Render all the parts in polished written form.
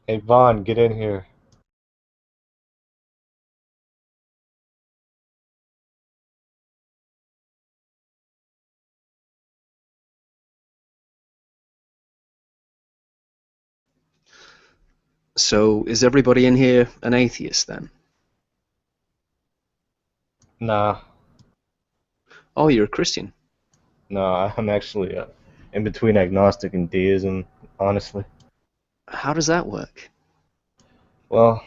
Hey Vaughn, get in here. So is everybody in here an atheist then? Nah, Oh, you're a Christian. nah, I'm actually in between agnostic and deism, honestly. How does that work? Well,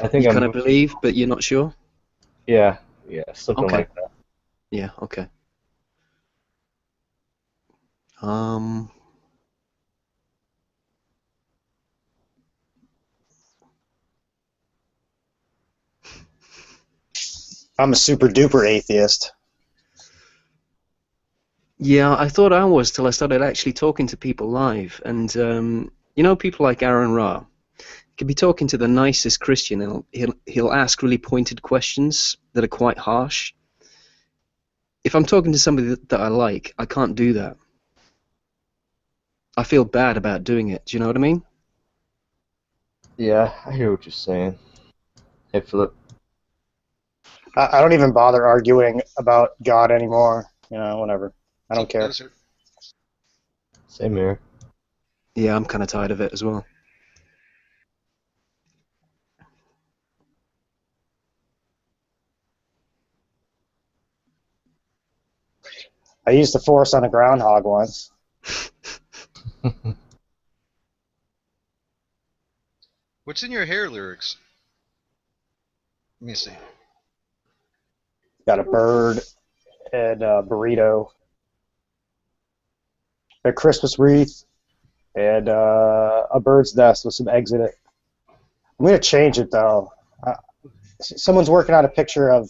I think You I'm kind of moving. believe, but you're not sure? Yeah, yeah, something Okay. like that. Yeah, okay. Um, I'm a super duper atheist. yeah, I thought I was till I started actually talking to people live. And you know, people like Aaron Ra could be talking to the nicest Christian, and he'll ask really pointed questions that are quite harsh. If I'm talking to somebody that I like, I can't do that. I feel bad about doing it. Do you know what I mean? Yeah, I hear what you're saying. Hey Philip, I don't even bother arguing about God anymore. Whatever. I What's don't up, care. Desert? same here. Yeah, I'm kind of tired of it as well. I used the force on a groundhog once. What's in your hair lyrics? Let me see. Got a bird and a burrito, a Christmas wreath, and a bird's nest with some eggs in it. I'm gonna change it though. Uh, Someone's working on a picture of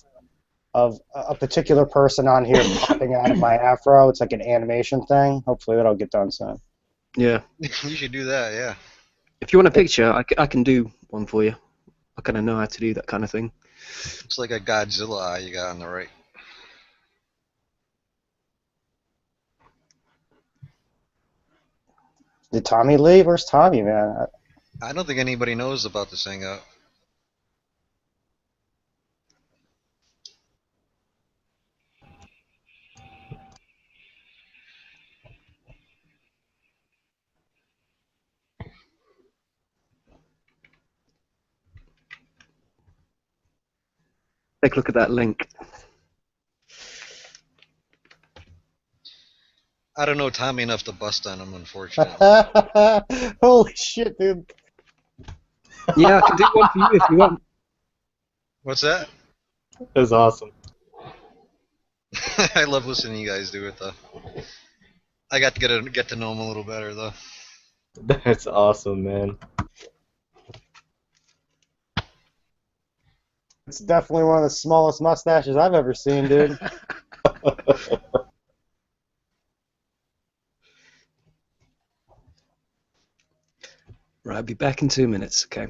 a particular person on here popping out of my afro. It's like an animation thing. Hopefully that'll get done soon. Yeah. You should do that, yeah. If you want a picture, I can do one for you. I kind of know how to do that kind of thing. Looks like a Godzilla eye you got on the right. Did Tommy leave? Where's Tommy, man? I don't think anybody knows about this hangout. Take a look at that link. I don't know Tommy enough to bust on him, unfortunately. Holy shit, dude. Yeah, I can do one for you if you want. What's that? That's awesome. I love listening to you guys do it, though. I got to get to know him a little better, though. That's awesome, man. It's definitely one of the smallest mustaches I've ever seen, dude. Right, I'll be back in 2 minutes, okay?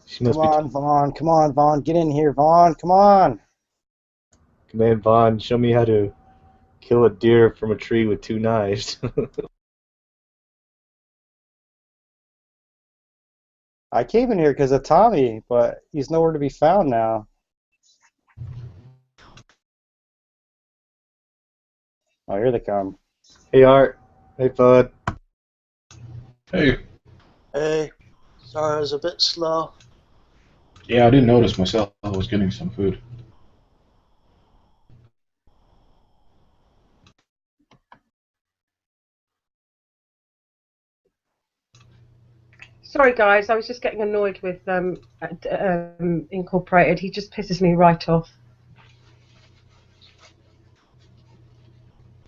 She Come must be on, Vaughn. Come on, Vaughn. Get in here, Vaughn. Come on. man, Vaughn, show me how to kill a deer from a tree with two knives. I came in here because of Tommy, but he's nowhere to be found now. Oh, here they come. Hey Art. Hey Bud. Hey, Hey, sorry I was a bit slow. yeah, I didn't notice myself. I was getting some food. Sorry, guys, I was just getting annoyed with Incorporated. He just pisses me right off.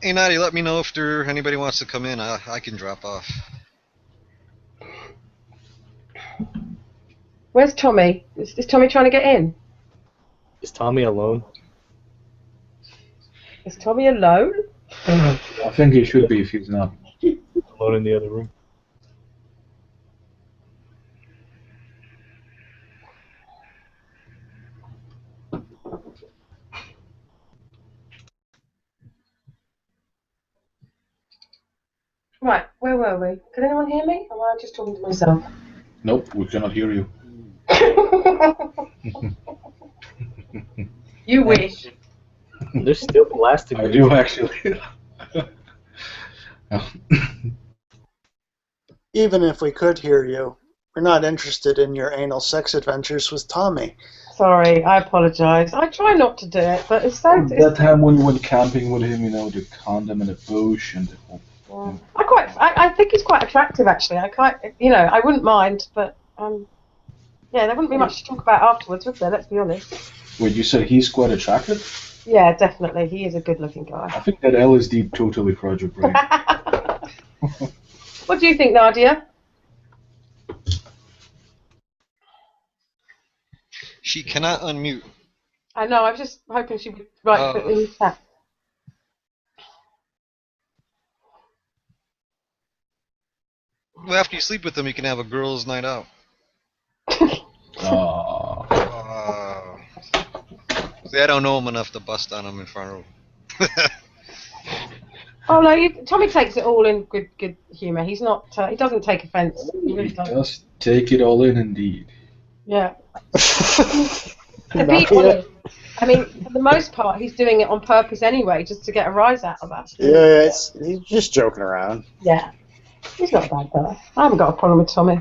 Hey, Natty, let me know if anybody wants to come in. I can drop off. Where's Tommy? Is Tommy trying to get in? Is Tommy alone? Is Tommy alone? I think he should be if he's not. Alone in the other room. Right, where were we? Can anyone hear me? Or am I just talking to myself? Nope, we cannot hear you. You wish. They're still blasting I me. do actually. Even if we could hear you, we're not interested in your anal sex adventures with Tommy. Sorry, I apologise. I try not to do it, but it's so. That time when you went camping with him, the condom in the bush and the whole. Yeah. I think he's quite attractive actually. I wouldn't mind, but yeah, there wouldn't be much to talk about afterwards, would there? Let's be honest. Wait, you said he's quite attractive? Yeah, definitely. He is a good-looking guy. I think that LSD totally fried your brain. What do you think, Nadia? She cannot unmute. I know. I was just hoping she would write it in the chat. Well, after you sleep with them, you can have a girls' night out. See, I don't know him enough to bust on him in front of him. Oh no, Tommy takes it all in good humour. He's not. He doesn't take offence. He really He doesn't. does take it all in, indeed. Yeah. To be honest, I mean, for the most part, he's doing it on purpose anyway, just to get a rise out of us. Yeah, he's just joking around. Yeah. He's not a bad guy. I haven't got a problem with Tommy.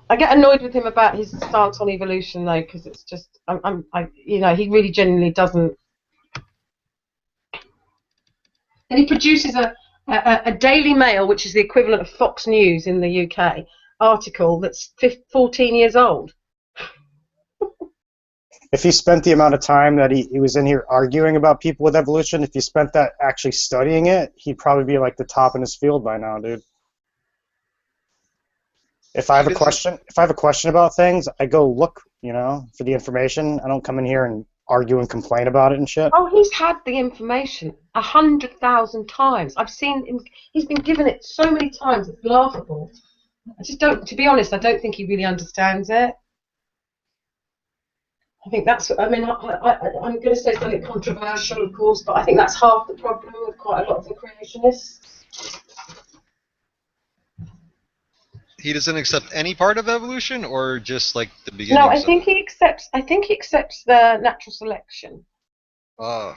I get annoyed with him about his stance on evolution, though, because it's just, he really genuinely doesn't. And he produces a Daily Mail, which is the equivalent of Fox News in the UK, article that's 14 years old. If he spent the amount of time that he was in here arguing about people with evolution, if he spent that actually studying it, he'd probably be like the top in his field by now, dude. If I have a question about things, I go look, for the information. I don't come in here and argue and complain about it and shit. Oh, he's had the information 100,000 times. I've seen him. He's been given it so many times. It's laughable. I just don't. To be honest, I don't think he really understands it. I think that's. I mean, I'm going to say something controversial, of course, but I think that's half the problem with quite a lot of the creationists. He doesn't accept any part of evolution, or just like the beginning. No, I think he accepts. I think he accepts the natural selection. Ah.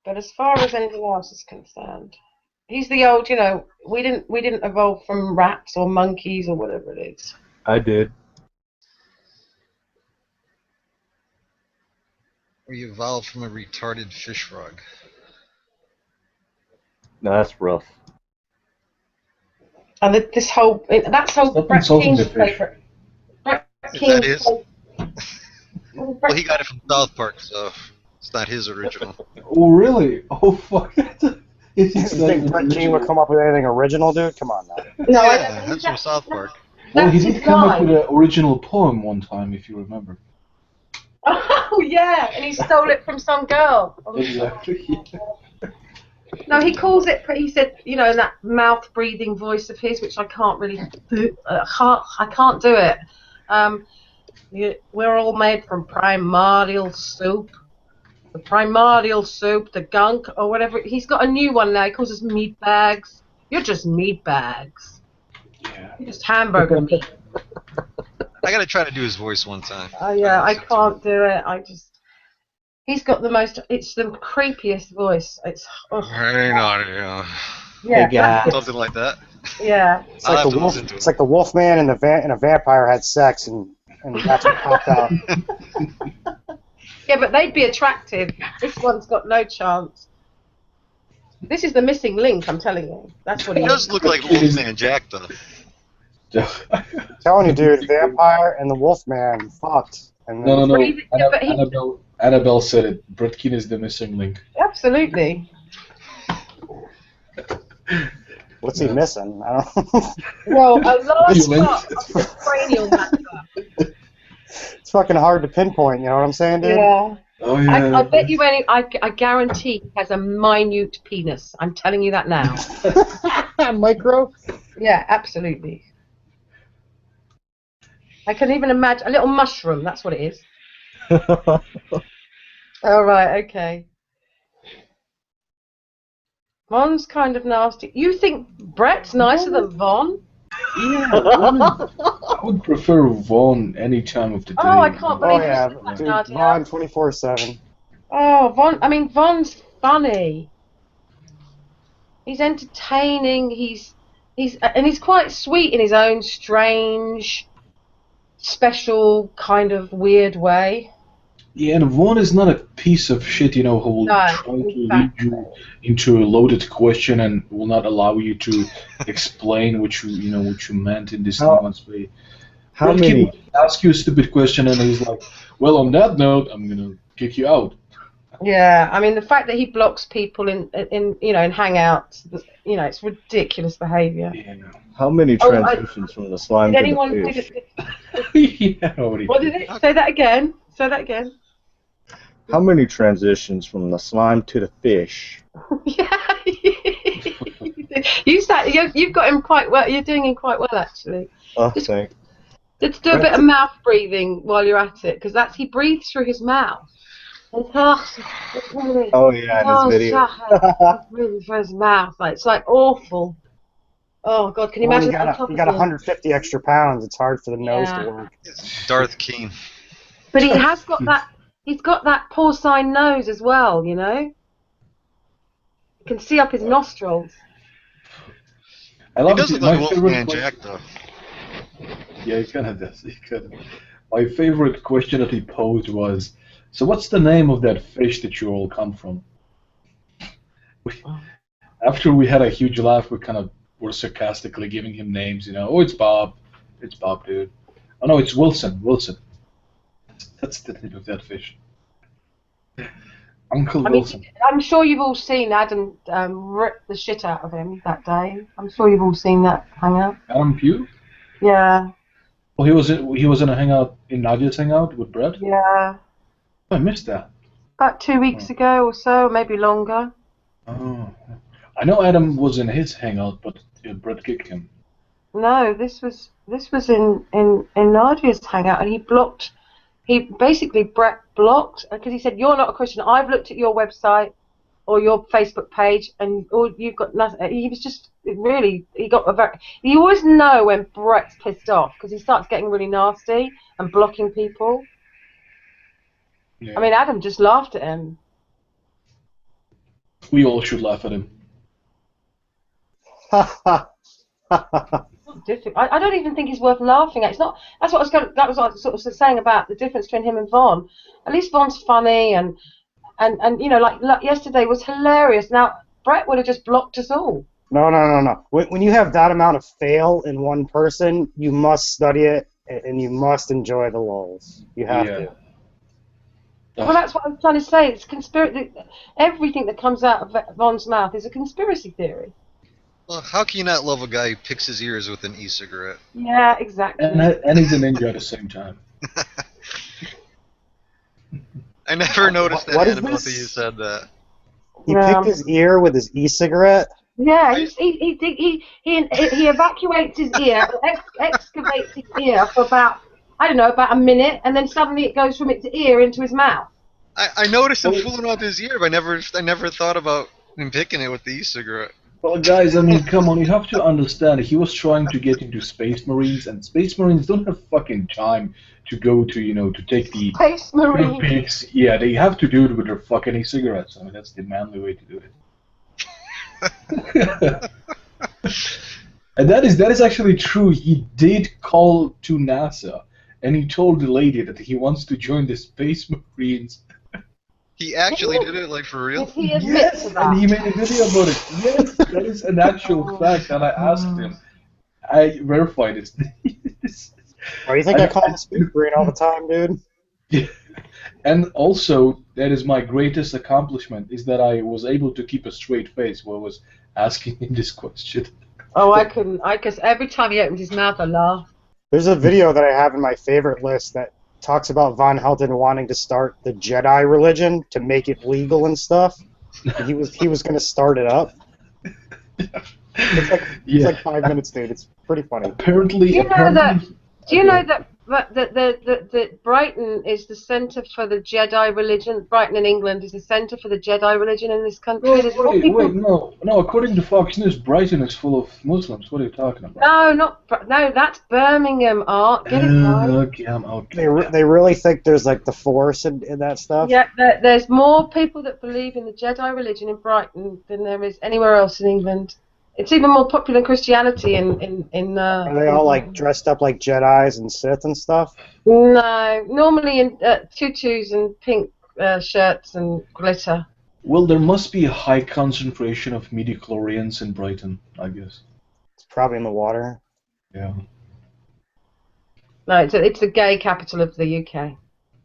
But as far as anything else is concerned, he's the old. We didn't evolve from rats or monkeys or whatever it is. I did. Or you evolved from a retarded fish frog. No, that's rough. And that's whole Stop Brett insulting King's the fish. favourite. Brett Is King's that his? Well, Well, he got it from South Park, so it's not his original. Oh, really? Oh, fuck. You think Brett King would come up with anything original, dude? Come on now. No, Yeah, that's from South Park. Well, he That's did his come up line. with an original poem one time, if you remember. Oh yeah, and he stole it from some girl. Exactly. No, he calls it. He said, in that mouth-breathing voice of his, which I can't really do. I can't do it. We're all made from primordial soup. The primordial soup, the gunk, or whatever. He's got a new one now. He calls us meat bags. You're just meat bags. Yeah. You're just hamburger meat. I gotta try to do his voice one time. Yeah, I can't do it. He's got it's the creepiest voice. It's, Hey, Nadia. yeah, Hey, guys. Something like that. yeah. It's I'll like have the to wolf. listen to It's him. like the Wolfman and a vampire had sex, and that's what popped out. Yeah, but they'd be attractive. This one's got no chance. This is the missing link, I'm telling you. That's what He he does is. look like Wolfman Jack, though. Telling you, dude, vampire and the Wolfman fucked. And then, No. Yeah, but Annabelle said it. Brett Keane is the missing link. Absolutely. What's he missing? I don't. Well, a large Feelings. part of the cranial matter. It's fucking hard to pinpoint. You know what I'm saying, dude? Yeah. Oh I bet you I guarantee he has a minute penis. I'm telling you that now. Micro. Yeah, absolutely. I can even imagine a little mushroom. That's what it is. All right, okay. Von's kind of nasty. You think Brett's nicer than Von? Yeah, I would prefer Vaughn any time of the day. Oh, I can't Oh believe yeah, you said that, dude. Nadia. Vaughn 24/7. Oh, Von. I mean, Von's funny. He's entertaining. He's quite sweet in his own strange, special kind of weird way. Yeah, and Vaughn is not a piece of shit, who will No, try to lead you into a loaded question and will not allow you to explain what you meant in this nuanced way. How Brett many? Kid will ask you a stupid question and he's like, well, on that note, I'm gonna kick you out. Yeah, I mean the fact that he blocks people in Hangouts, it's ridiculous behaviour. Yeah. How many Oh, transitions from the slime Did to anyone? the fish? Yeah, What did it? Say that again. Say that again. How many transitions from the slime to the fish? Yeah. You've got him quite well. You're doing him quite well, actually. Oh, Just- thanks. Let's do a bit of mouth breathing while you're at it, because he breathes through his mouth. Oh yeah, in his video. He's breathing through his mouth. It's like awful. Oh God, can you When imagine? you got 150 extra pounds, it's hard for the nose Yeah. to work. Darth Keen. But he has got that. He's got that porcine nose as well. You can see up his nostrils. I He love does it. look My like favorite Wolfman question- Jack, though. Yeah, he kind of does. My favorite question that he posed was, so what's the name of that fish that you all come from? After we had a huge laugh, we kind of were sarcastically giving him names, Oh, it's Bob. It's Bob, dude. Oh, no, it's Wilson. Wilson. That's the name of that fish. Uncle Wilson. I'm sure you've all seen Adam rip the shit out of him that day. I'm sure you've all seen that hangout. Adam Pugh? Yeah. Oh, he was in a hangout, in Nadia's hangout with Brett? Yeah. Oh, I missed that. About 2 weeks ago or so, maybe longer. Oh. I know Adam was in his hangout, but Brett kicked him. No, this was in Nadia's hangout, and Brett blocked because he said, "You're not a Christian. I've looked at your website or your Facebook page, and all you've got nothing." He was just really. You always know when Brett's pissed off because he starts getting really nasty and blocking people. Yeah. I mean, Adam just laughed at him. We all should laugh at him. I don't even think he's worth laughing at. It's not. That's what that was what I was sort of saying about the difference between him and Von. At least Von's funny and like yesterday was hilarious. Now Brett would have just blocked us all. No. When you have that amount of fail in one person, you must study it and you must enjoy the lulls. You have to. Well, that's what I'm trying to say. It's conspiracy. Everything that comes out of Von's mouth is a conspiracy theory. Well, how can you not love a guy who picks his ears with an e-cigarette? Yeah, exactly. And he's a ninja at the same time. I never noticed what that, is Annabelle, this? until you said that. He picked his ear with his e-cigarette. Yeah, he evacuates his ear, excavates his ear for about a minute, and then suddenly it goes from its ear into his mouth. I noticed him fooling with his ear, but I never thought about him picking it with the e-cigarette. Well, guys, I mean, come on, you have to understand, he was trying to get into Space Marines, and Space Marines don't have fucking time to go to, to take the Space Marine. peaks. Yeah, they have to do it with their fucking e-cigarettes. I mean, that's the manly way to do it. And that is actually true. He did call to NASA, and he told the lady that he wants to join the Space Marines. He actually did it, like, for real? Did he admit to that? And he made a video about it. Yes, that is an actual fact, and I asked him. I verified it. Oh, you think I call the Space Marine all the time, dude? Yeah. And also, that is my greatest accomplishment, is that I was able to keep a straight face while I was asking him this question. Oh, I couldn't. Cause every time he opened his mouth, I laughed. There's a video that I have in my favorite list that talks about Von Helton wanting to start the Jedi religion to make it legal and stuff. He was going to start it up. It's like 5 minutes, dude. It's pretty funny. Apparently, Do you know that? Do you Okay. know that Brighton is the centre for the Jedi religion? Brighton in England is the centre for the Jedi religion in this country. No, There's more wait, people. no. According to Fox News, Brighton is full of Muslims. What are you talking about? No, that's Birmingham, Art. Get it right. Okay, I'm okay. They really think there's like the Force in that stuff. Yeah, there's more people that believe in the Jedi religion in Brighton than there is anywhere else in England. It's even more popular than Christianity in. Are they all like dressed up like Jedis and Sith and stuff? No, normally in tutus and pink shirts and glitter. Well, there must be a high concentration of midi-chlorians in Brighton, I guess. It's probably in the water. Yeah. No, it's the gay capital of the UK.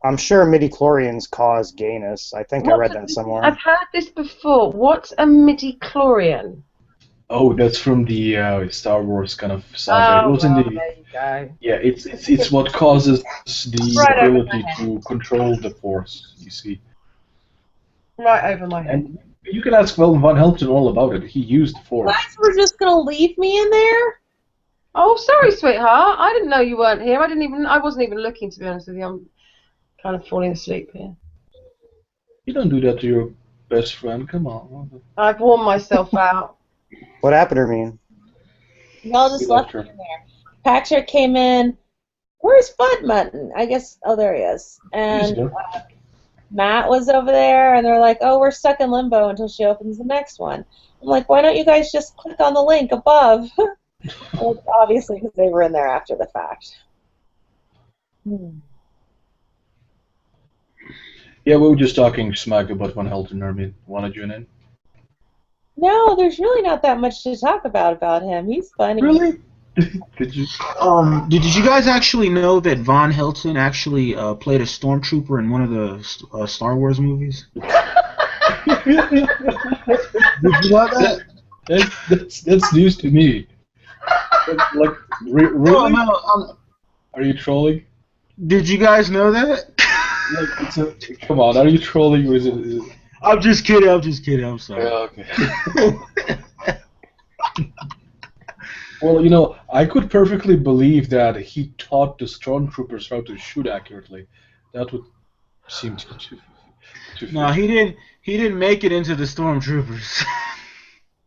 I'm sure midi-chlorians cause gayness. I think I read that somewhere. I've heard this before. What's a midi-chlorian? Oh, that's from the Star Wars kind of saga. It was in the. There you go. Yeah, it's what causes the Right over ability my head. to control the Force. You see. Right over my head. And you can ask Van Helmten all about it. He used the Force. You guys were just gonna leave me in there? Oh, sorry, sweetheart. I didn't know you weren't here. I wasn't even looking, to be honest with you. I'm kind of falling asleep here. You don't do that to your best friend. Come on. I've worn myself out. What happened to me? Y'all just We left left me her. in there. Patrick came in. Where's Bud Mutton? I guess. Oh, there he is. He's And there. Matt was over there, and they're like, "Oh, we're stuck in limbo until she opens the next one." I'm like, "Why don't you guys just click on the link above?" Well, obviously, because they were in there after the fact. Yeah, we were just talking smack about Van Helten. I mean, want to join in? No, there's really not that much to talk about him. He's funny. Really? Did you? Did you guys actually know that Von Helton actually played a stormtrooper in one of the Star Wars movies? Did you know that? That's news to me. Like, really? No. Are you trolling? Did you guys know that? Like, come on, are you trolling or is it? I'm just kidding. I'm sorry. Yeah, okay. Well, I could perfectly believe that he taught the stormtroopers how to shoot accurately. That would seem too No, he didn't make it into the stormtroopers.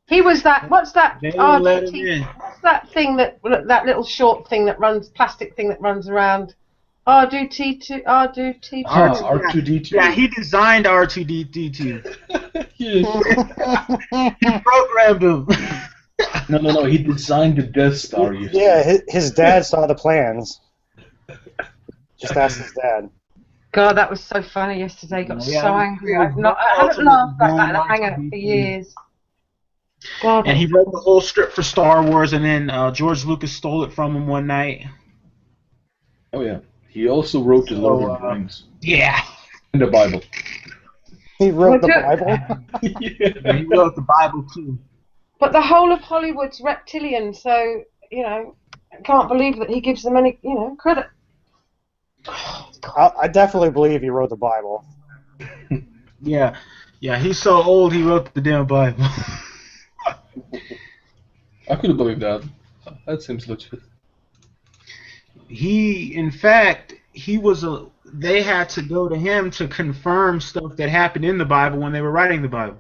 He was that. What's that? They didn't let him in. What's that thing that little short thing that runs, plastic thing that runs around? R2-D2. R2-D2. R2D2. Yeah, he designed R2D2. Yes. He programmed him. No. He designed the Death Star. You see. Yeah, his dad saw the plans. Just ask his dad. God, that was so funny yesterday. He got Yeah, so angry. I haven't laughed like that in a hangout for years. God. And he wrote the whole script for Star Wars, and then George Lucas stole it from him one night. Oh yeah. He also wrote the Lord of the Rings Yeah. and the Bible. He wrote the Well, Bible. And he wrote the Bible too. But the whole of Hollywood's reptilian, so, I can't believe that he gives them any, credit. I definitely believe he wrote the Bible. Yeah, he's so old he wrote the damn Bible. I couldn't believe that. That seems legit. In fact, they had to go to him to confirm stuff that happened in the Bible when they were writing the Bible.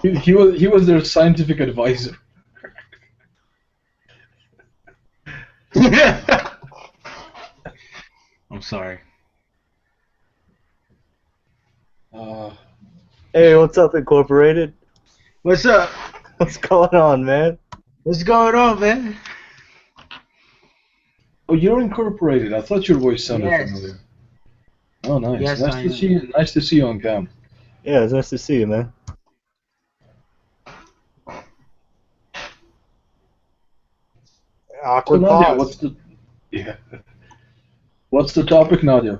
He was their scientific advisor. I'm sorry. Hey, what's up, Incorporated? What's up? What's going on, man? What's going on, man? Oh, you're incorporated. I thought your voice sounded familiar. Oh, nice. Yes, nice I to am. see you. Nice to see you on cam. Yeah, it's nice to see you, man. Awkward So, Nadia, pause. what's the topic, Nadia?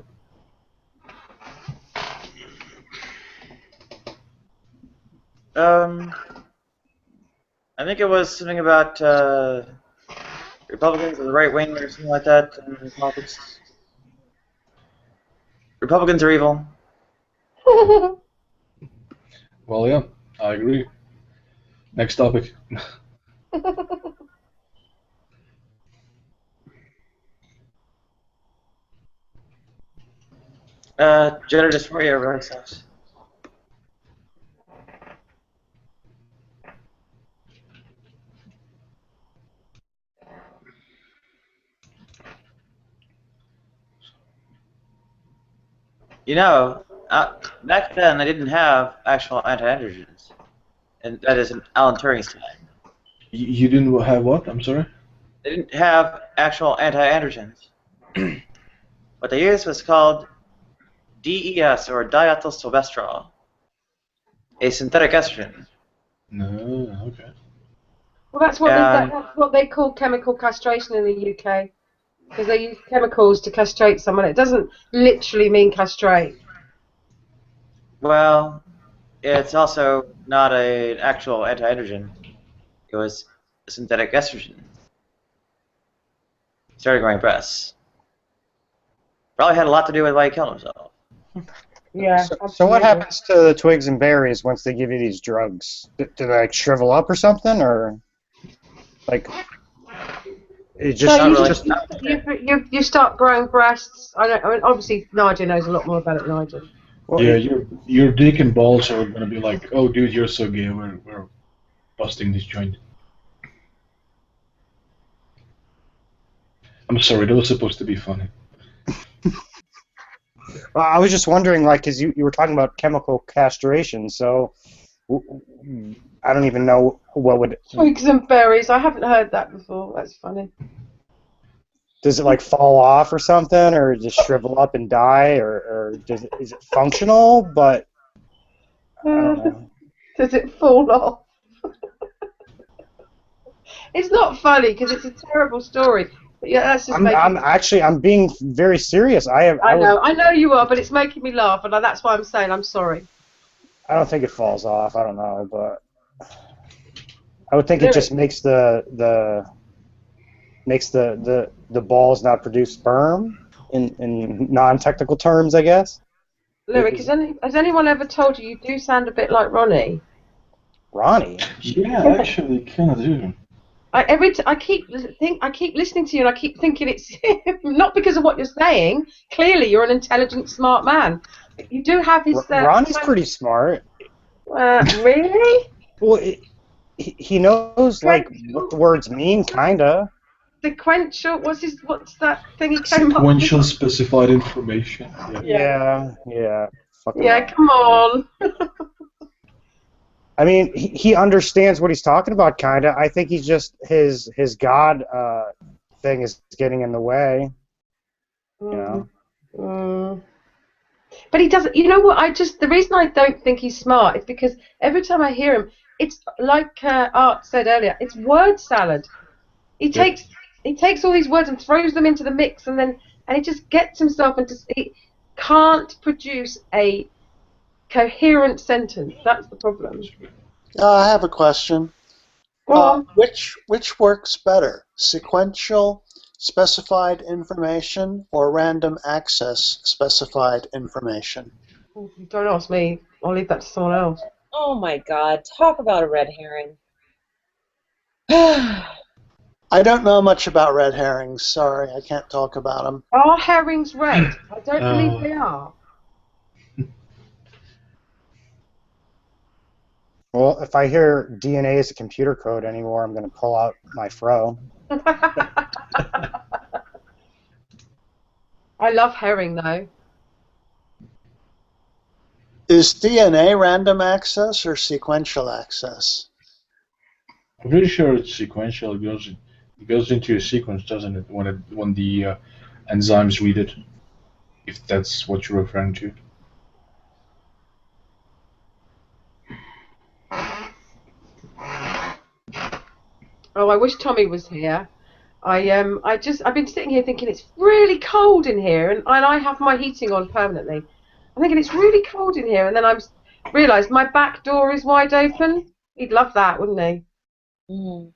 I think it was something about Republicans or the right wing or something like that in politics. Republicans are evil. Well, yeah, I agree. Next topic. Gender dysphoria really sucks. You know, back then they didn't have actual anti-androgens, and that is in Alan Turing's time. You didn't have what? I'm sorry? They didn't have actual anti-androgens. What they used was called DES, or diethylstilbestrol, a synthetic estrogen. No, okay. Well, that's what they call chemical castration in the UK, because they use chemicals to castrate someone. It doesn't literally mean castrate. Well, it's also not an actual anti-androgen. It was a synthetic estrogen. Started growing breasts. Probably had a lot to do with why he killed himself. Yeah. So what happens to the twigs and berries once they give you these drugs? Do they like shrivel up or something, or like it just? So you start growing breasts. I mean, obviously Nigel knows a lot more about it than I do. Well, Yeah, your dick and balls are gonna be like, oh, dude, you're so gay. We're busting this joint. I'm sorry, that was supposed to be funny. Well, I was just wondering, like, because you were talking about chemical castration, so I don't even know what would. Twigs and berries. I haven't heard that before. That's funny. Does it like fall off or something, or just shrivel up and die, or is it functional? But I don't know. Does it fall off? It's not funny because it's a terrible story. But yeah, that's just. I'm being very serious. I know you are, but it's making me laugh, and that's why I'm saying I'm sorry. I don't think it falls off. I don't know, but I would think it just makes the balls not produce sperm in non-technical terms, I guess. Lyric, has anyone ever told you do sound a bit like Ronnie? Ronnie? Yeah, actually, kind of do. I keep listening to you, and I keep thinking it's him. Not because of what you're saying. Clearly, you're an intelligent, smart man. But you do have his. Ronnie's pretty smart. Really? Well, he knows like what the words mean, kinda. Sequential. What's that thing he came up with? Sequential specified information. Yeah. Yeah, come on. I mean, he understands what he's talking about, kinda. I think he's just his God thing is getting in the way. You know. But he doesn't. You know what? The reason I don't think he's smart is because every time I hear him, it's like Art said earlier. It's word salad. He takes all these words and throws them into the mix, and he just gets himself into. He can't produce a coherent sentence. That's the problem. I have a question. Which works better, sequential specified information or random access specified information? Don't ask me. I'll leave that to someone else. Oh my God! Talk about a red herring. I don't know much about red herrings. Sorry, I can't talk about them. Are herrings red? I don't believe they are. Well, if I hear DNA is a computer code anymore, I'm going to pull out my fro. I love herring, though. Is DNA random access or sequential access? I'm pretty sure it's sequential. It goes into a sequence, doesn't it? When the enzymes read it, if that's what you're referring to. Oh, I wish Tommy was here. I've been sitting here thinking it's really cold in here, and I have my heating on permanently. I'm thinking it's really cold in here, and then I realised my back door is wide open. He'd love that, wouldn't he? Mm.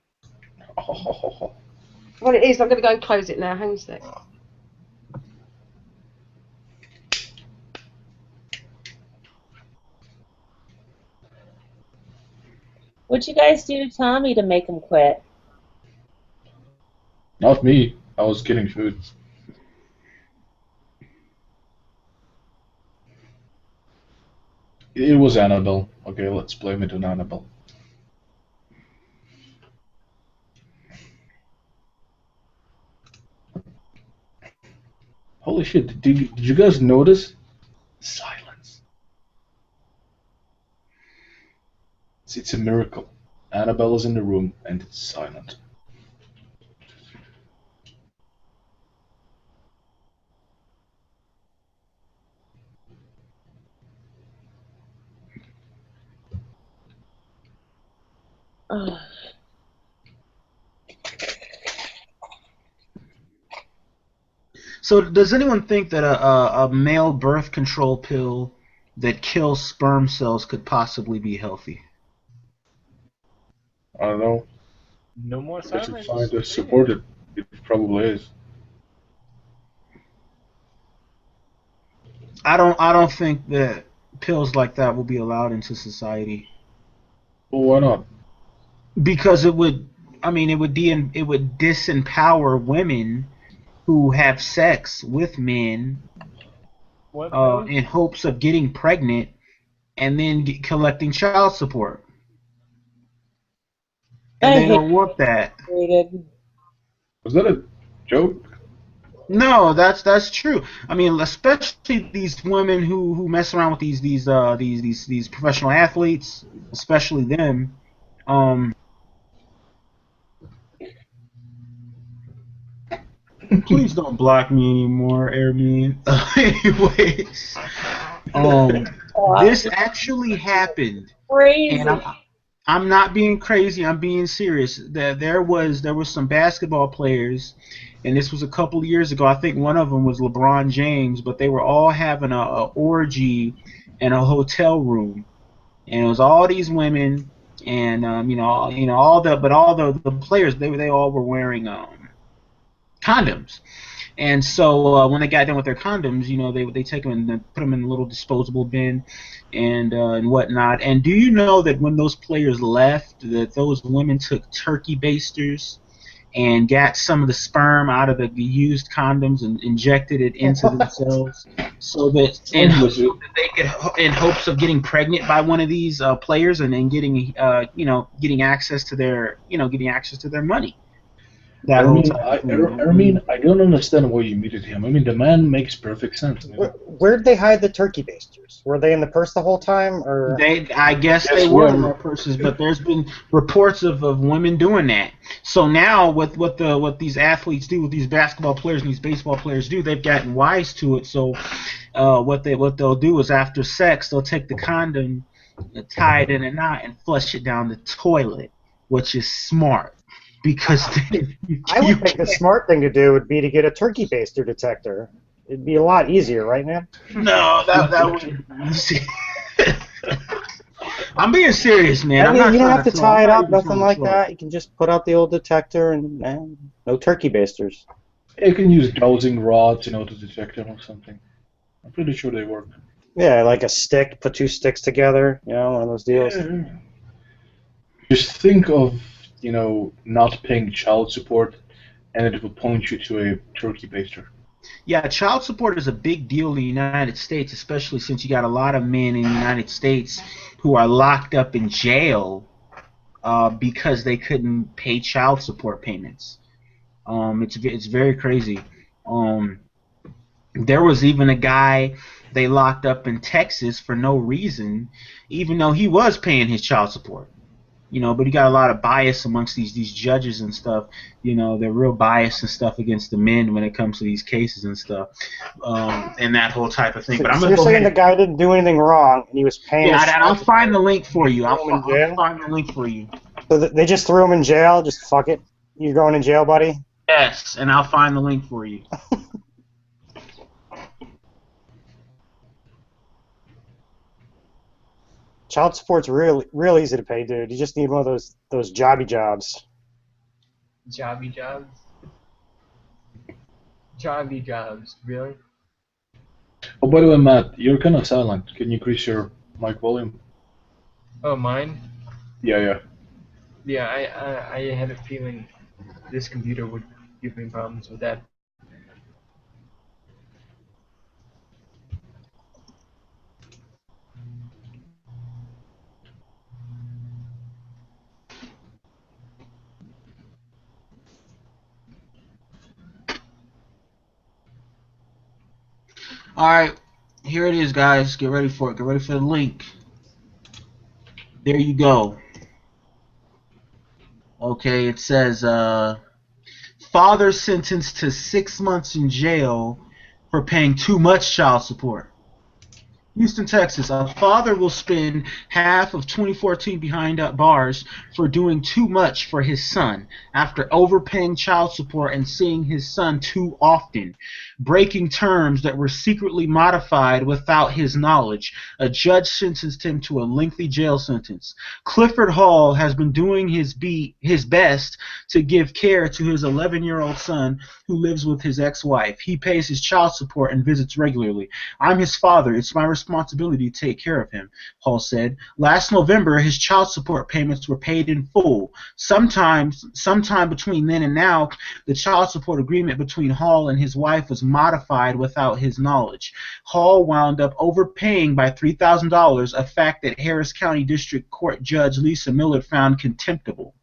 Well, it is. I'm going to go and close it now. Hang on a sec. What'd you guys do to Tommy to make him quit? Not me. I was getting food. It was Annabelle. Okay, let's blame it on Annabelle. Holy shit, did you guys notice? Silence. It's a miracle. Annabelle is in the room and it's silent. Ugh. So, does anyone think that a male birth control pill that kills sperm cells could possibly be healthy? I don't know. No more If some silence. scientists support it, it probably is. I don't think that pills like that will be allowed into society Well, why not? because it would. I mean, it would disempower women who have sex with men What pills? in hopes of getting pregnant and then collecting child support. And I they hate don't want that. rated. Was that a joke? No, that's true. I mean, especially these women who mess around with these professional athletes, especially them. Please don't block me anymore, Airman. Anyways, this actually happened, Crazy. and I'm not being crazy. I'm being serious. There was some basketball players, and this was a couple of years ago. I think one of them was LeBron James, but they were all having a orgy in a hotel room, and it was all these women, and all the players they all were wearing condoms. And so when they got done with their condoms, they take them and put them in a little disposable bin and whatnot. And do you know that when those players left, that those women took turkey basters and got some of the sperm out of the used condoms and injected it into themselves, so that they could, in hopes of getting pregnant by one of these players and then getting access to their money. That whole type of thing. I mean, I don't understand why you muted him. I mean, the man makes perfect sense. Where'd they hide the turkey basters? Were they in the purse the whole time, or? I guess they were in their purses, but there's been reports of women doing that. So now, what these athletes do, what these basketball players and these baseball players do, they've gotten wise to it. So what they'll do is after sex, they'll take the condom, tie it in a knot, and flush it down the toilet, which is smart. Because I would think the smart thing to do would be to get a turkey baster detector. It'd be a lot easier, right, man? No, that would. I'm being serious, man. I mean, you don't have to tie it up, nothing like that. You can just put out the old detector and no turkey basters. You can use dowsing rods, to detect them or something. I'm pretty sure they work. Yeah, like a stick. Put two sticks together. One of those deals. Yeah. Just think of not paying child support, and it will point you to a turkey baster. Yeah, child support is a big deal in the United States, especially since you got a lot of men in the United States who are locked up in jail because they couldn't pay child support payments. It's very crazy. There was even a guy they locked up in Texas for no reason, even though he was paying his child support. But you got a lot of bias amongst these judges and stuff. They're real biased and stuff against the men when it comes to these cases and stuff, and that whole type of thing. But I'm you're saying the guy didn't do anything wrong, and he was paying. Yeah, I'll find the link for you. I'll find the link for you. So they just threw him in jail. Just fuck it. You're going in jail, buddy. Yes, and I'll find the link for you. Child support's real easy to pay, dude. You just need one of those jobby jobs. Jobby jobs. Jobby jobs. Really? Oh, by the way, Matt, you're kind of silent. Can you increase your mic volume? Oh, mine? Yeah, yeah. Yeah, I had a feeling this computer would give me problems with that. All right, here it is, guys. Get ready for it. Get ready for the link. There you go. Okay, it says father sentenced to 6 months in jail for paying too much child support. Houston, Texas. A father will spend half of 2014 behind bars for doing too much for his son after overpaying child support and seeing his son too often, breaking terms that were secretly modified without his knowledge. A judge sentenced him to a lengthy jail sentence. Clifford Hall has been doing his best to give care to his 11-year-old son who lives with his ex-wife. He pays his child support and visits regularly. I'm his father. It's my responsibility to take care of him, Hall said. Last November, his child support payments were paid in full. Sometime between then and now, the child support agreement between Hall and his wife was modified without his knowledge. Hall wound up overpaying by $3,000, a fact that Harris County District Court Judge Lisa Miller found contemptible.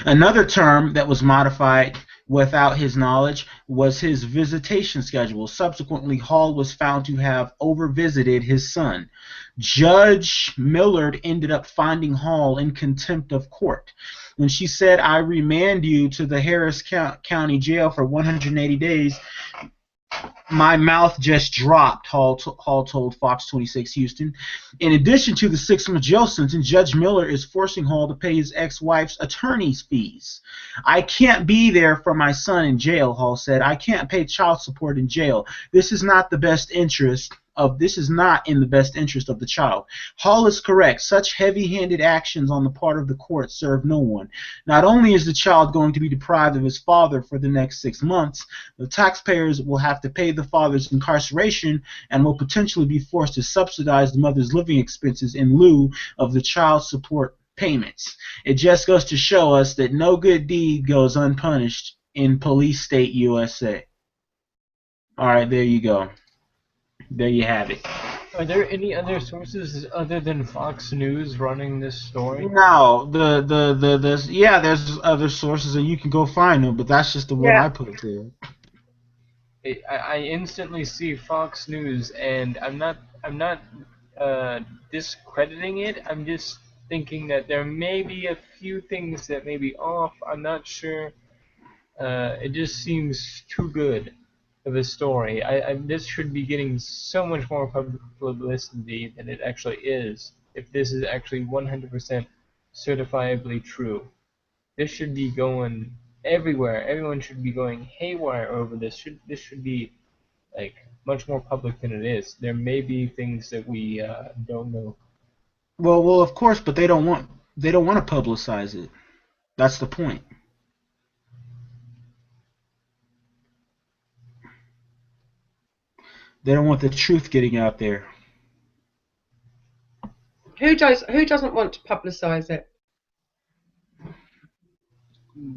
Another term that was modified without his knowledge was his visitation schedule. Subsequently, Hall was found to have overvisited his son. Judge Millard ended up finding Hall in contempt of court. When she said, "I remand you to the Harris County Jail for 180 days," my mouth just dropped, Hall told Fox 26 Houston. In addition to the 6-month jail sentence, Judge Miller is forcing Hall to pay his ex-wife's attorney's fees. "I can't be there for my son in jail," Hall said. "I can't pay child support in jail. This is not in the best interest of the child." Hall is correct. Such heavy-handed actions on the part of the court serve no one. Not only is the child going to be deprived of his father for the next 6 months, the taxpayers will have to pay the father's incarceration and will potentially be forced to subsidize the mother's living expenses in lieu of the child support payments. It just goes to show us that no good deed goes unpunished in police state USA. All right, there you go. There you have it. Are there any other sources other than Fox News running this story? No, there's other sources and you can go find them, but that's just the one I put there. I instantly see Fox News, and I'm not discrediting it. I'm just thinking that there may be a few things that may be off. I'm not sure. It just seems too good of a story. This should be getting so much more publicity than it actually is. If this is actually 100% certifiably true, this should be going everywhere. Everyone should be going haywire over this. This should be like much more public than it is. There may be things that we don't know. Well, of course, but they don't want to publicize it. That's the point. They don't want the truth getting out there. Who doesn't want to publicize it?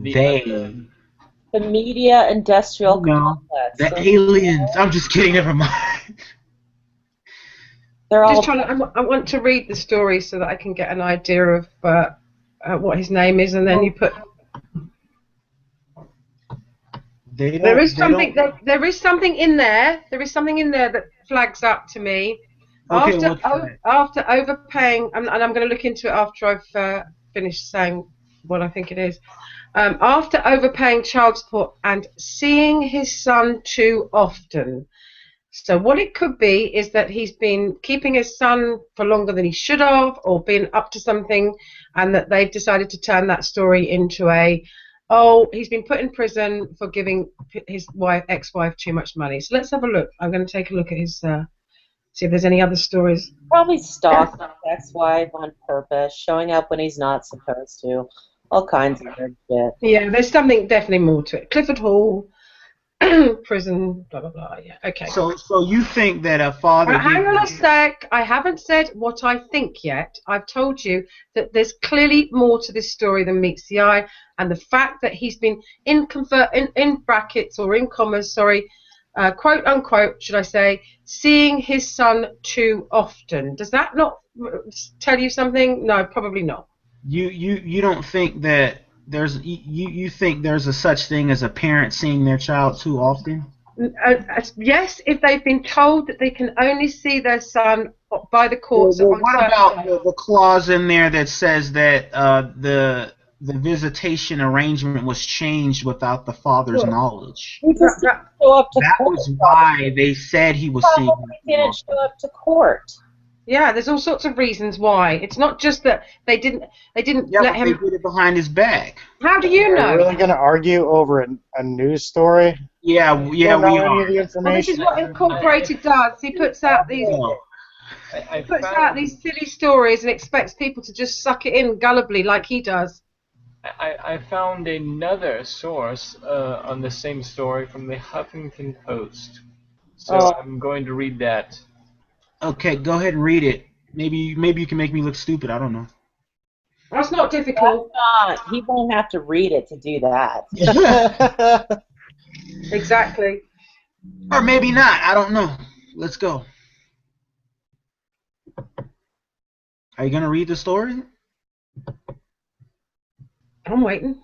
They. The media industrial complex. The aliens. I'm just kidding. Never mind. They're all. I want to read the story so that I can get an idea of what his name is, and then you put. There is something in there. There is something in there that flags up to me. Okay, after overpaying, and I'm going to look into it after I've finished saying what I think it is. After overpaying child support and seeing his son too often. So what it could be is that he's been keeping his son for longer than he should have, or been up to something, and that they've decided to turn that story into he's been put in prison for giving his ex-wife too much money. So let's have a look. I'm going to take a look at his See if there's any other stories. Probably stalking his ex-wife on purpose, showing up when he's not supposed to. All kinds of weird shit. Yeah, there's something definitely more to it. Clifford Hall, prison, blah, blah, blah. Yeah, okay. So you think that a father... Hang on a sec. I haven't said what I think yet. I've told you that there's clearly more to this story than meets the eye, and the fact that he's been in brackets or in commas, sorry, quote unquote, should I say, seeing his son too often. Does that not tell you something? No, probably not. You don't think that you think there's a such thing as a parent seeing their child too often? Yes, if they've been told that they can only see their son by the courts. Well, what about the clause in there that says that the visitation arrangement was changed without the father's knowledge? He just didn't show up to that court. was why they said he was seeing. He didn't show up to court. Yeah, there's all sorts of reasons why. It's not just that they didn't let him. They did it behind his back. How do you know? Are we really going to argue over a news story? Yeah, we are. Any of the information. Well, this is what Incorporated does. He puts out these these silly stories and expects people to just suck it in gullibly like he does. I found another source on the same story from the Huffington Post. So I'm going to read that. Okay, go ahead and read it. Maybe you can make me look stupid. I don't know. That's not difficult. That's not. He won't have to read it to do that. Exactly. Or maybe not. I don't know. Let's go. Are you gonna read the story? I'm waiting.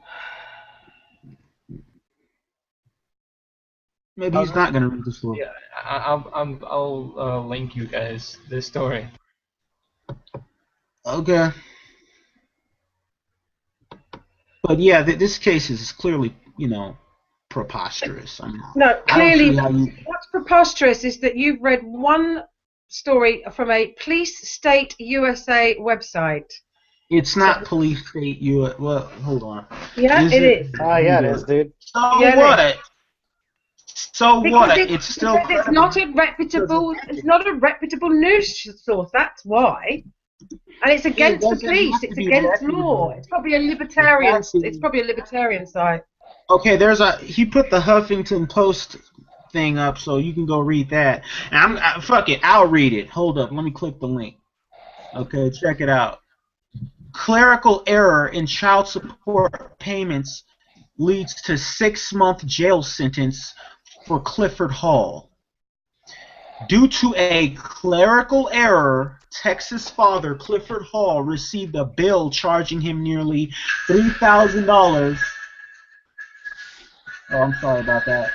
Maybe he's not gonna read the story. Yeah, I'll link you guys this story. Okay. But yeah, this case is clearly, preposterous. No, clearly, what's preposterous is that you've read one story from a Police State USA website. It's not Police State USA. Well, hold on. Yeah, it is. Oh, yeah, it is, dude. So yeah, what? So what? It's still. It's not a reputable. It's not a reputable news source. That's why. And it's against the police. It's against law. It's probably a libertarian. It's probably a libertarian site. Okay, he put the Huffington Post thing up, so you can go read that. And fuck it, I'll read it. Hold up, let me click the link. Okay, check it out. Clerical error in child support payments leads to 6-month jail sentence for Clifford Hall. Due to a clerical error, Texas father Clifford Hall received a bill charging him nearly $3,000. Oh, I'm sorry about that.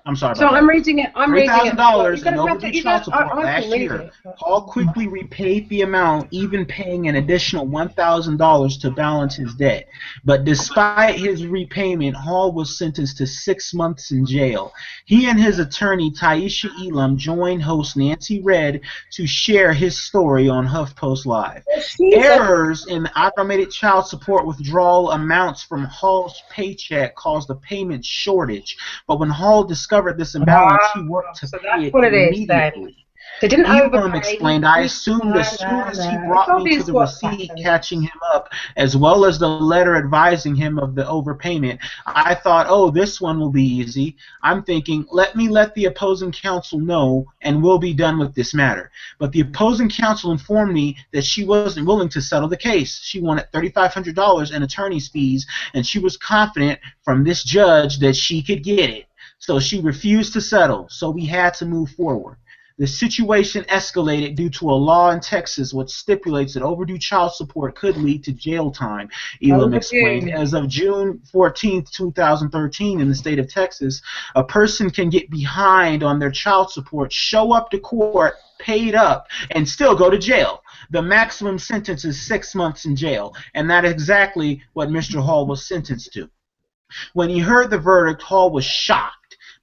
I'm sorry about that. So I'm reading it. I'm reading it. $3,000 in overdue child support last year. Hall quickly repaid the amount, even paying an additional $1,000 to balance his debt. But despite his repayment, Hall was sentenced to 6 months in jail. He and his attorney, Taisha Elam, joined host Nancy Red to share his story on HuffPost Live. Errors in automated child support withdrawal amounts from Hall's paycheck caused a payment shortage. But when Hall discovered this imbalance, he worked to pay it immediately. They didn't Elam explained, I assumed as soon as he brought me to the receipt catching him up, as well as the letter advising him of the overpayment, I thought, oh, this one will be easy. I'm thinking, let the opposing counsel know, and we'll be done with this matter. But the opposing counsel informed me that she wasn't willing to settle the case. She wanted $3,500 in attorney's fees, and she was confident from this judge that she could get it. So she refused to settle, so we had to move forward. The situation escalated due to a law in Texas which stipulates that overdue child support could lead to jail time, Elam explained. As of June 14, 2013, in the state of Texas, a person can get behind on their child support, show up to court, paid up, and still go to jail. The maximum sentence is 6 months in jail, and that is exactly what Mr. Hall was sentenced to. When he heard the verdict, Hall was shocked.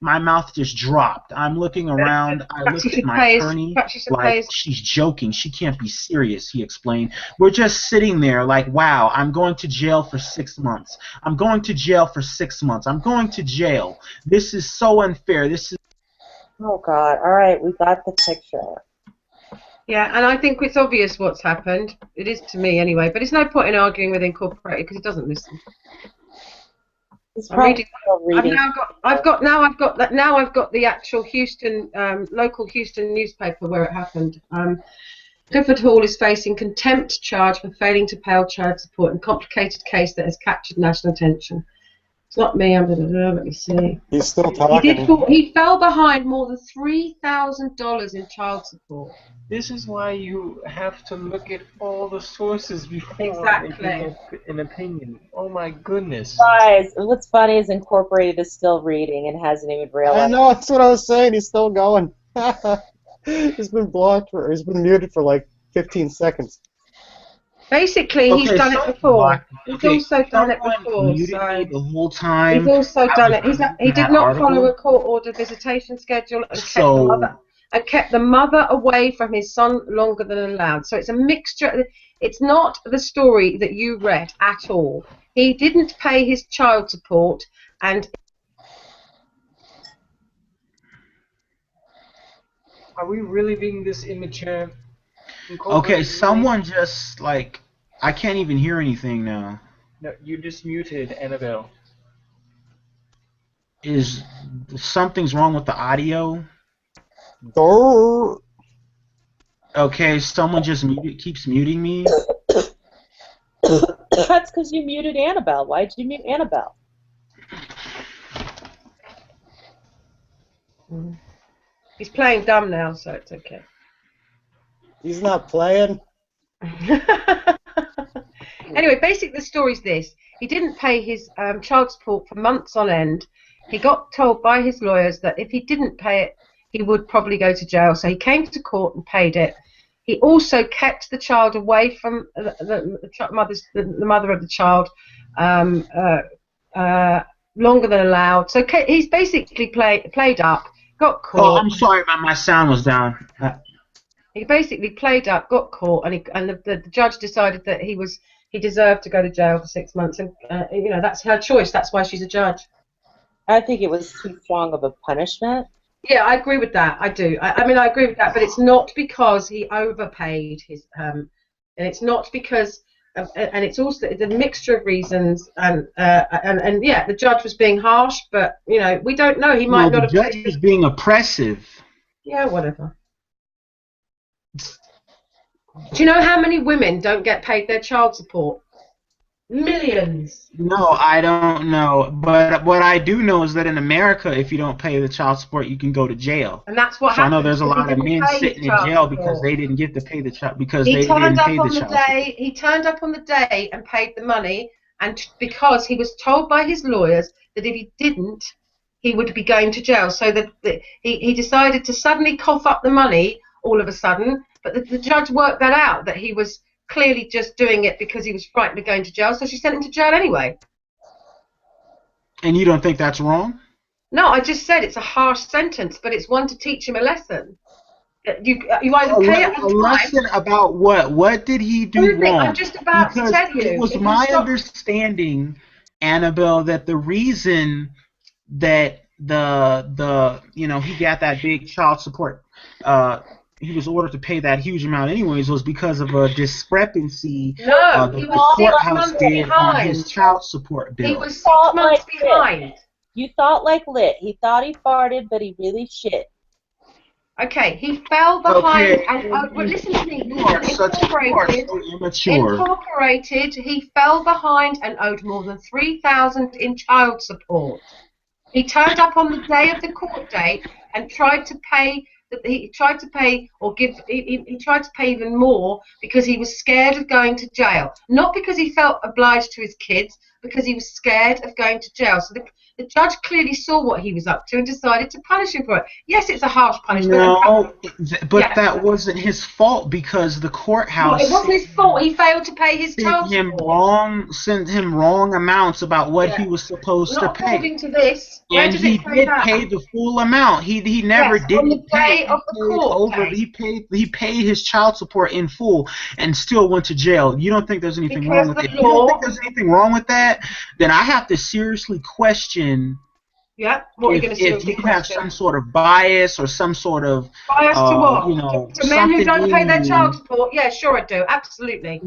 My mouth just dropped. I'm looking around. I looked at my attorney like she's joking. She can't be serious, he explained. We're just sitting there like, wow, I'm going to jail for 6 months. I'm going to jail for 6 months. I'm going to jail. This is so unfair. This is Oh God! All right, we got the picture. Yeah, and I think it's obvious what's happened. It is to me anyway, but it's no point in arguing with Incorporated because it doesn't listen. He's I'm probably reading. still reading. I've got the actual Houston, local Houston newspaper where it happened. Clifford Hall is facing contempt charge for failing to pay child support in a complicated case that has captured national attention. It's not me. Let me see. He's still talking. He fell behind more than $3,000 in child support. This is why you have to look at all the sources before making an opinion. Oh my goodness. Guys, what's funny is Incorporated is still reading and hasn't even realized. I know, that's what I was saying. He's still going. He's been muted for like 15 seconds. Basically, he's done it before. He's also done it before. The whole time. He's also done it. He did not follow a court order visitation schedule and kept the mother away from his son longer than allowed. So it's a mixture. It's not the story that you read at all. He didn't pay his child support, and are we really being this immature? Okay, someone just like I can't even hear anything now. No, you just muted Annabelle. Is something's wrong with the audio? Okay, someone just keeps muting me. That's because you muted Annabelle. Why did you mute Annabelle? he's playing dumb now, so it's okay. He's not playing. Anyway, basically the story's this. He didn't pay his child support for months on end. He got told by his lawyers that if he didn't pay it, he would probably go to jail. So he came to court and paid it. He also kept the child away from the mother of the child longer than allowed. So he's basically played up, got caught. Oh, I'm sorry, my sound was down. He basically played up, got caught, and the judge decided that he deserved to go to jail for 6 months, and that's her choice. That's why she's a judge. I think it was too strong of a punishment. Yeah, I agree with that. I do. I mean, I agree with that, but it's not because he overpaid his, and it's not because, and it's also a mixture of reasons, and yeah, the judge was being harsh, but we don't know. He might not have. The judge was being oppressive. Yeah, whatever. Do you know how many women don't get paid their child support? Millions. No, I don't know. But what I do know is that in America, if you don't pay the child support, you can go to jail. And that's what happened. So I know there's a lot of men sitting in jail because they didn't get to pay the child because they didn't pay the child support. He turned up on the day and paid the money, and because he was told by his lawyers that if he didn't, he would be going to jail. So that he decided to suddenly cough up the money all of a sudden. But the judge worked that out, that he was clearly just doing it because he was frightened of going to jail, so she sent him to jail anyway. And you don't think that's wrong? No, I just said it's a harsh sentence, but it's one to teach him a lesson. You either pay it on time. A lesson about what? What did he do wrong? I'm just about to tell you. It was my understanding, Annabelle, that the reason that he got that big child support he was ordered to pay that huge amount anyways was because of a discrepancy that the courthouse did on his child support bill. He was 6 months behind. You thought like Lit. He thought he farted, but he really shit. Okay, he fell behind. Listen to me. Incorporated, he fell behind and owed more than $3,000 in child support. He turned up on the day of the court date and tried to pay. He tried to pay even more because he was scared of going to jail. Not because he felt obliged to his kids, because he was scared of going to jail. So the judge clearly saw what he was up to and decided to punish him for it. Yes, it's a harsh punishment. No, but that wasn't his fault because the courthouse. Well, it wasn't his fault. He failed to pay his child support. Sent him wrong amounts about what he was supposed to pay. According to this, and he did pay the full amount. He never didn't pay. He paid his child support in full and still went to jail. You don't think there's anything wrong with it? If you don't think there's anything wrong with that, then I have to seriously question Yeah. What are you going to say if with the you have question? some sort of bias or some sort of Bias to what? you know, To men who something don't pay in their child you. support? Yeah, sure I do. Absolutely.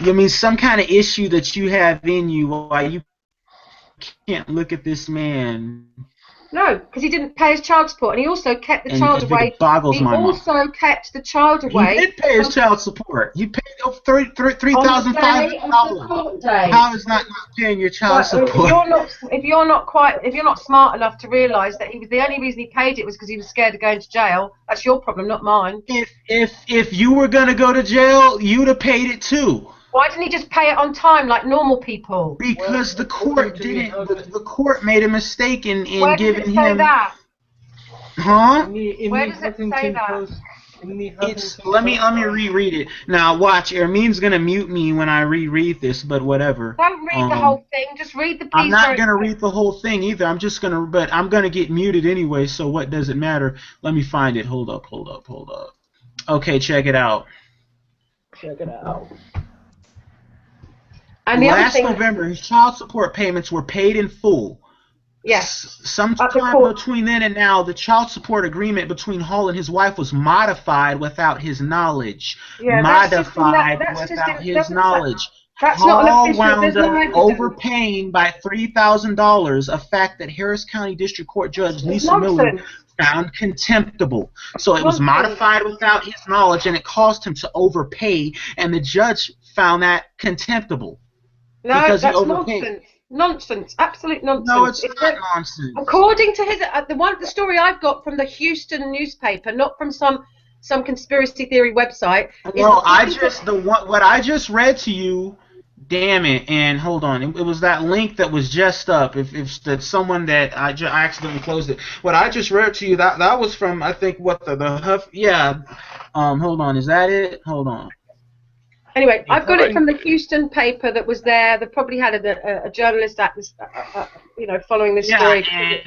You mean some kind of issue that you have in you why you can't look at this man? No, because he didn't pay his child support, and he also kept the And child it away. boggles He my mind. also kept the child He away. did pay his child support. He paid On the day of the $3,500. court date. How is not paying your child Well, support? if you're not smart enough to realise that he was the only reason he paid it was because he was scared of going to jail, that's your problem, not mine. If you were gonna go to jail, you'd have paid it too. Why didn't he just pay it on time like normal people? Because the court didn't. The court made a mistake in Where giving does it say him. that? Huh? Where does it say that? Let me reread it. Now watch, Ermin's gonna mute me when I reread this, but whatever. Don't read the whole thing. Just read the piece. I'm not gonna read the whole thing either. I'm gonna get muted anyway. So what does it matter? Let me find it. Hold up. Okay, check it out. And the Last other thing, November, his child support payments were paid in full. yes. Sometime between then and now, the child support agreement between Hall and his wife was modified without his knowledge. Yeah, Modified that's without his knowledge. That's not an Hall official. wound There's no up evidence. overpaying by $3,000, a fact that Harris County District Court Judge Lisa Miller found contemptible. So it was modified without his knowledge, and it caused him to overpay, and the judge found that contemptible. No, because that's he overpaid. nonsense. Nonsense. Absolute nonsense. No, it's not nonsense. According to his the story I've got from the Houston newspaper, not from some conspiracy theory website. No, what I just read to you. Damn it! And hold on, it was that link that was just up. If that's someone that I accidentally closed it. What I just read to you, that was from, I think, what the Huff. Yeah. Hold on, is that it? Hold on. Anyway, I've got it from the Houston paper that was there. They probably had a journalist at this, following this story. And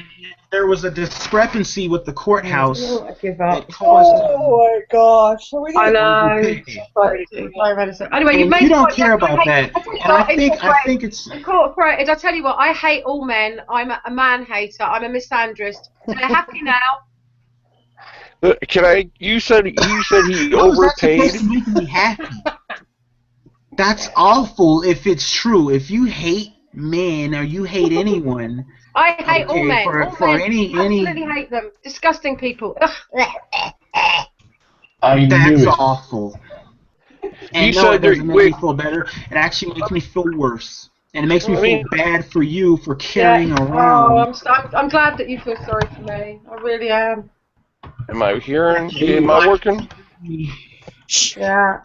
there was a discrepancy with the courthouse. Oh, I give up. Oh my gosh! Are we I gonna know. Anyway, you've made you don't care about that. And I think it's incorporated. I tell you what, I hate all men. I'm a man hater. I'm a misandrist. They're happy now. You said he How is that overpaid. supposed to make me happy? That's awful if it's true. If you hate men or you hate anyone, I hate all men. Absolutely hate them. Disgusting people. That's awful. And You no, it said doesn't make me feel better. It actually makes me feel worse. And it makes me feel bad for you for carrying around. Oh, I'm glad that you feel sorry for me. I really am. Am I hearing? Am I working? Yeah.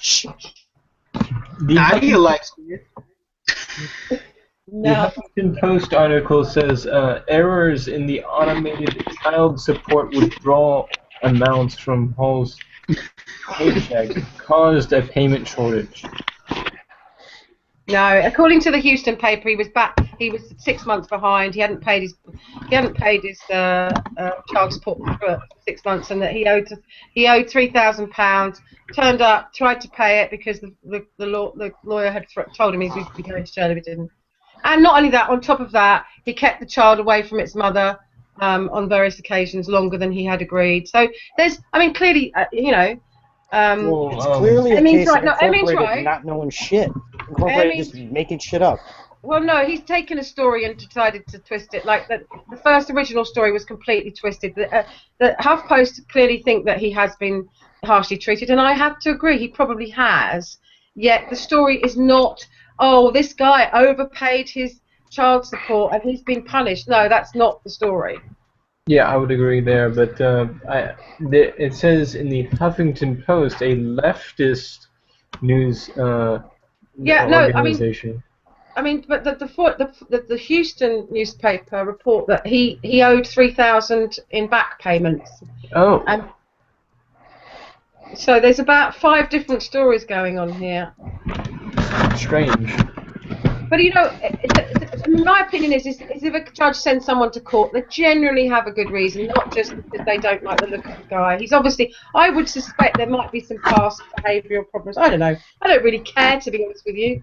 How do you like it? The Huffington Post article says errors in the automated child support withdrawal amounts from Hall's paycheck caused a payment shortage. No, according to the Houston paper, he was 6 months behind. He hadn't paid his child support for 6 months, and that he owed £3,000. Turned up, tried to pay it because the lawyer had told him he would be going to jail if he didn't. And not only that, on top of that, he kept the child away from its mother on various occasions longer than he had agreed. So clearly, it's clearly a case of Incorporated not knowing shit. Incorporated just making shit up. Well, no, he's taken a story and decided to twist it. Like the first original story was completely twisted. The HuffPost clearly think that he has been harshly treated, and I have to agree, he probably has. Yet the story is not, oh, this guy overpaid his child support and he's been punished. No, that's not the story. Yeah, I would agree there, but it says in the Huffington Post, a leftist news organization. But the Houston newspaper report that he owed $3,000 in back payments. Oh. And so there's about 5 different stories going on here. Strange. But my opinion is if a judge sends someone to court, they generally have a good reason, not just because they don't like the look of the guy. He's obviously, I would suspect there might be some past behavioural problems. I don't know. I don't really care, to be honest with you.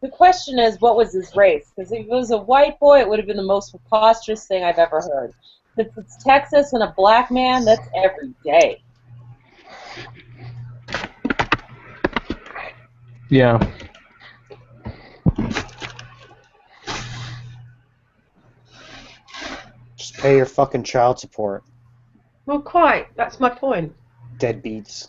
The question is, what was his race? Because if it was a white boy, it would have been the most preposterous thing I've ever heard. If it's Texas and a black man, that's every day. Yeah. Just pay your fucking child support. Well, quite. That's my point. Deadbeats.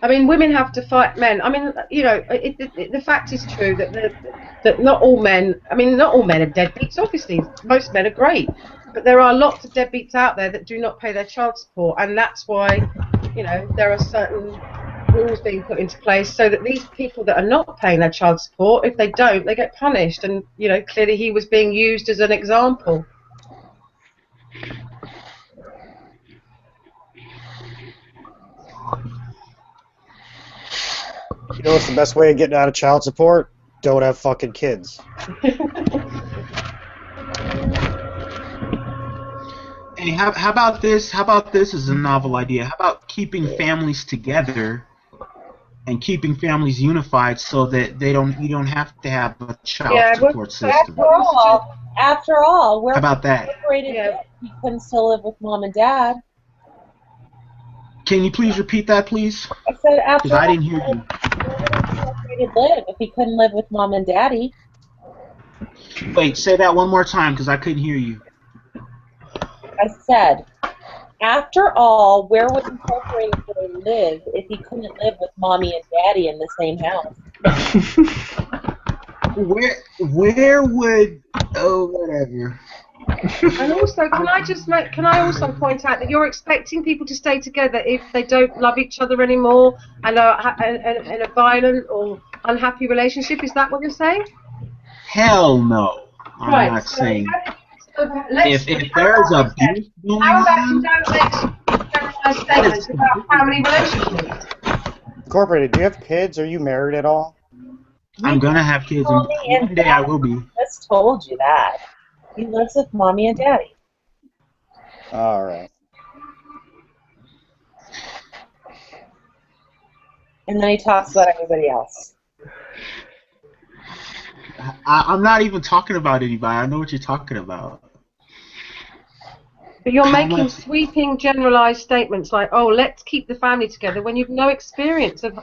I mean, women have to fight men. I mean, you know, the fact is true that not all men. I mean, not all men are deadbeats. Obviously, most men are great, but there are lots of deadbeats out there that do not pay their child support, and that's why, you know, there are certain rules being put into place so that these people that are not paying their child support, if they don't, they get punished. And you know, clearly he was being used as an example. You know what's the best way of getting out of child support? Don't have fucking kids. Hey, how about this? How about this as a novel idea? How about keeping families together and keeping families unified so that you don't have to have a child support system? After all, we're How about that? separated. Yeah. He couldn't still live with mom and dad. Can you please repeat that, please? I said after because I didn't hear you. He could live if he couldn't live with mom and daddy. Wait, say that one more time because I couldn't hear you. I said, after all, where would Incorporated live if he couldn't live with mommy and daddy in the same house? Where would whatever. And also, can I also point out that you're expecting people to stay together if they don't love each other anymore and are in a violent or unhappy relationship? Is that what you're saying? Hell no. I'm not saying. If there's abuse going how about on, you don't make generalized statements about family relationships? Incorporated, do you have kids? Are you married at all? I'm gonna have kids, and one day I will be. I just told you that. He lives with mommy and daddy. All right. And then he talks about everybody else. I'm not even talking about anybody. I know what you're talking about. But you're making sweeping, generalized statements like, "Oh, let's keep the family together," when you've no experience of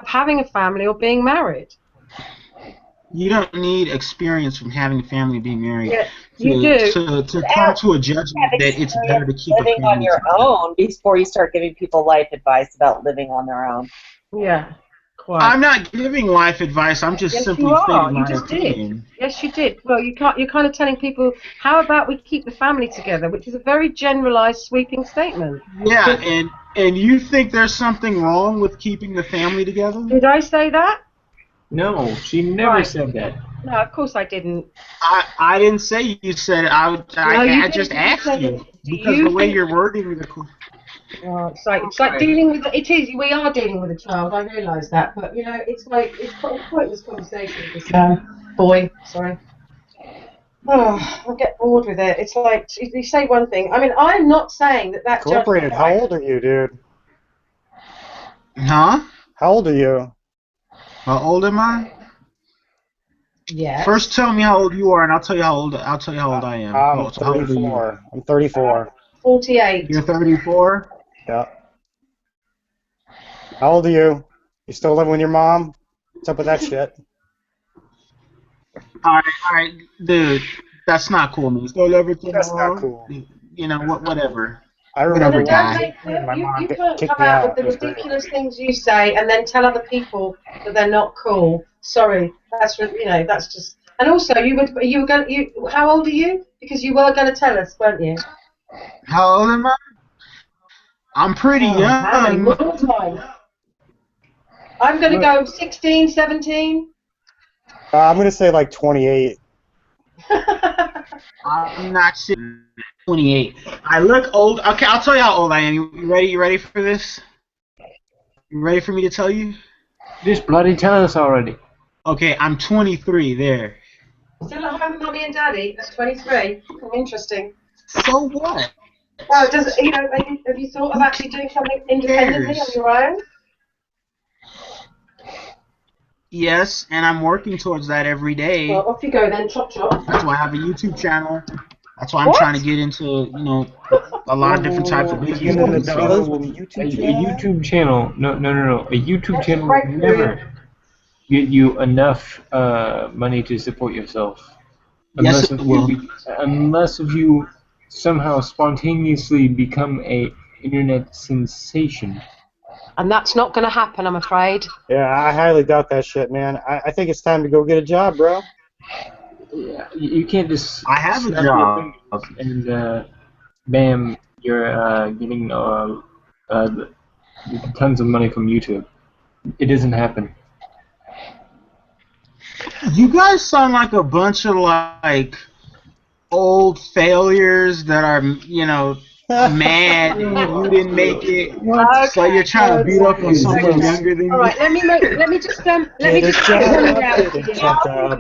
having a family or being married. You don't need experience from having a family and being married you do. to come to a judgment that it's better to keep a family living on your own before you start giving people life advice about living on their own. Yeah. Quite. I'm not giving life advice. I'm just simply stating my opinion. Yes, you did. Well, you're kind of telling people, how about we keep the family together, which is a very generalized, sweeping statement. Yeah, and you think there's something wrong with keeping the family together? Did I say that? No, she never said that. No, of course I didn't. I didn't say you said it. I just asked you because the way you're wording the. It's like dealing with we are dealing with a child. I realise that, but you know, it's quite this conversation with this boy. Sorry. Oh, I get bored with it. It's like you say one thing. I mean, I'm not saying that. Incorporated. How old are you, dude? Huh? How old are you? How old am I? Yeah. First, tell me how old you are, and I'll tell you how old I am. I'm 34. I'm 34. 48. You're 34. Yeah. How old are you? You still living with your mom? What's up with that shit? All right, dude. That's not cool, man. Still everything. That's not cool. You know what? Whatever. I remember You can't come out with the ridiculous things you say and then tell other people that they're not cool. Sorry, that's just. And also, how old are you? Because you were going to tell us, weren't you? How old am I? I'm pretty young. I'm going to go 16, 17. I'm going to say like 28. I'm not 28. I look old. Okay, I'll tell you how old I am. You ready? You ready for this? You ready for me to tell you? Just bloody tell us already. Okay, I'm 23 there. Still at home with mommy and daddy? That's 23. Interesting. So what? Oh, have you thought of actually doing something independently on your own? Yes, and I'm working towards that every day. Well, off you go then, chop chop. That's why I have a YouTube channel. That's why I'm What? trying to get into, a lot of different types of Get business. into the So, dollars with a YouTube a channel. YouTube channel. No. A YouTube That's channel right, will never get you enough money to support yourself. Yes, it will. Unless if you somehow spontaneously become a internet sensation. And that's not going to happen, I'm afraid. Yeah, I highly doubt that shit, man. I think it's time to go get a job, bro. Yeah, you can't just I have a snap job. your fingers and bam, you're getting tons of money from YouTube. It doesn't happen. You guys sound like a bunch of like old failures that are, mad you didn't make it. So you're trying to beat up on someone younger than you. All right, let me just Get a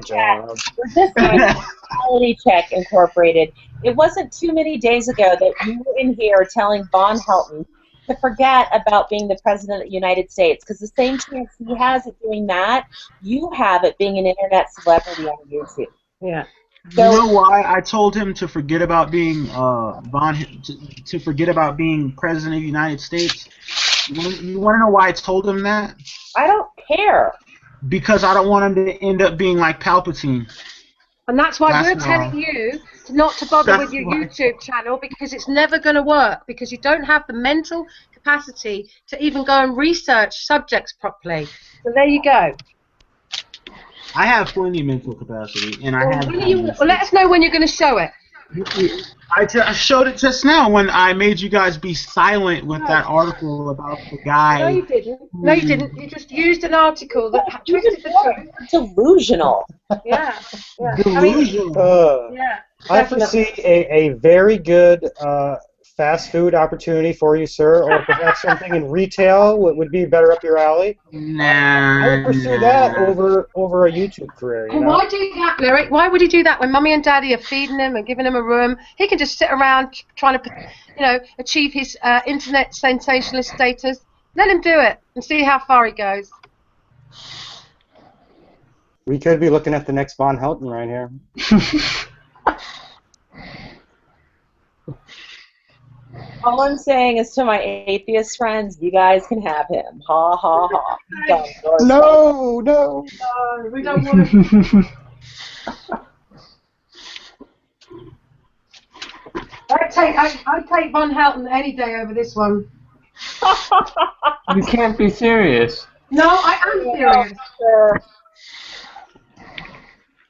job. This is Reality Check Incorporated. It wasn't too many days ago that you were in here telling Von Helton to forget about being the president of the United States, because the same chance he has at doing that, you have at being an internet celebrity on YouTube. Yeah. You know why I told him to forget about being to forget about being president of the United States? You want to know why I told him that? I don't care. Because I don't want him to end up being like Palpatine. And that's why we're That's telling you not to bother with your YouTube channel, because it's never going to work, because you don't have the mental capacity to even go and research subjects properly. So there you go. I have plenty of mental capacity, and I have. Let us know when you're going to show it. I showed it just now when I made you guys be silent with that article about the guy. No, you didn't. No, you didn't. You just used an article that twisted the truth. Delusional. Yeah. Delusional. Yeah. I foresee a very good fast food opportunity for you, sir, or perhaps something in retail would be better up your alley. Nah. I would pursue that over a YouTube career. You know? Why do that, Lyric? Why would he do that when Mummy and Daddy are feeding him and giving him a room? He can just sit around trying to, achieve his internet sensationalist status. Let him do it and see how far he goes. We could be looking at the next Von Helton right here. All I'm saying is to my atheist friends, you guys can have him. Ha ha ha. No. We don't want to. I'd take Von Helton any day over this one. You can't be serious. No, I am serious.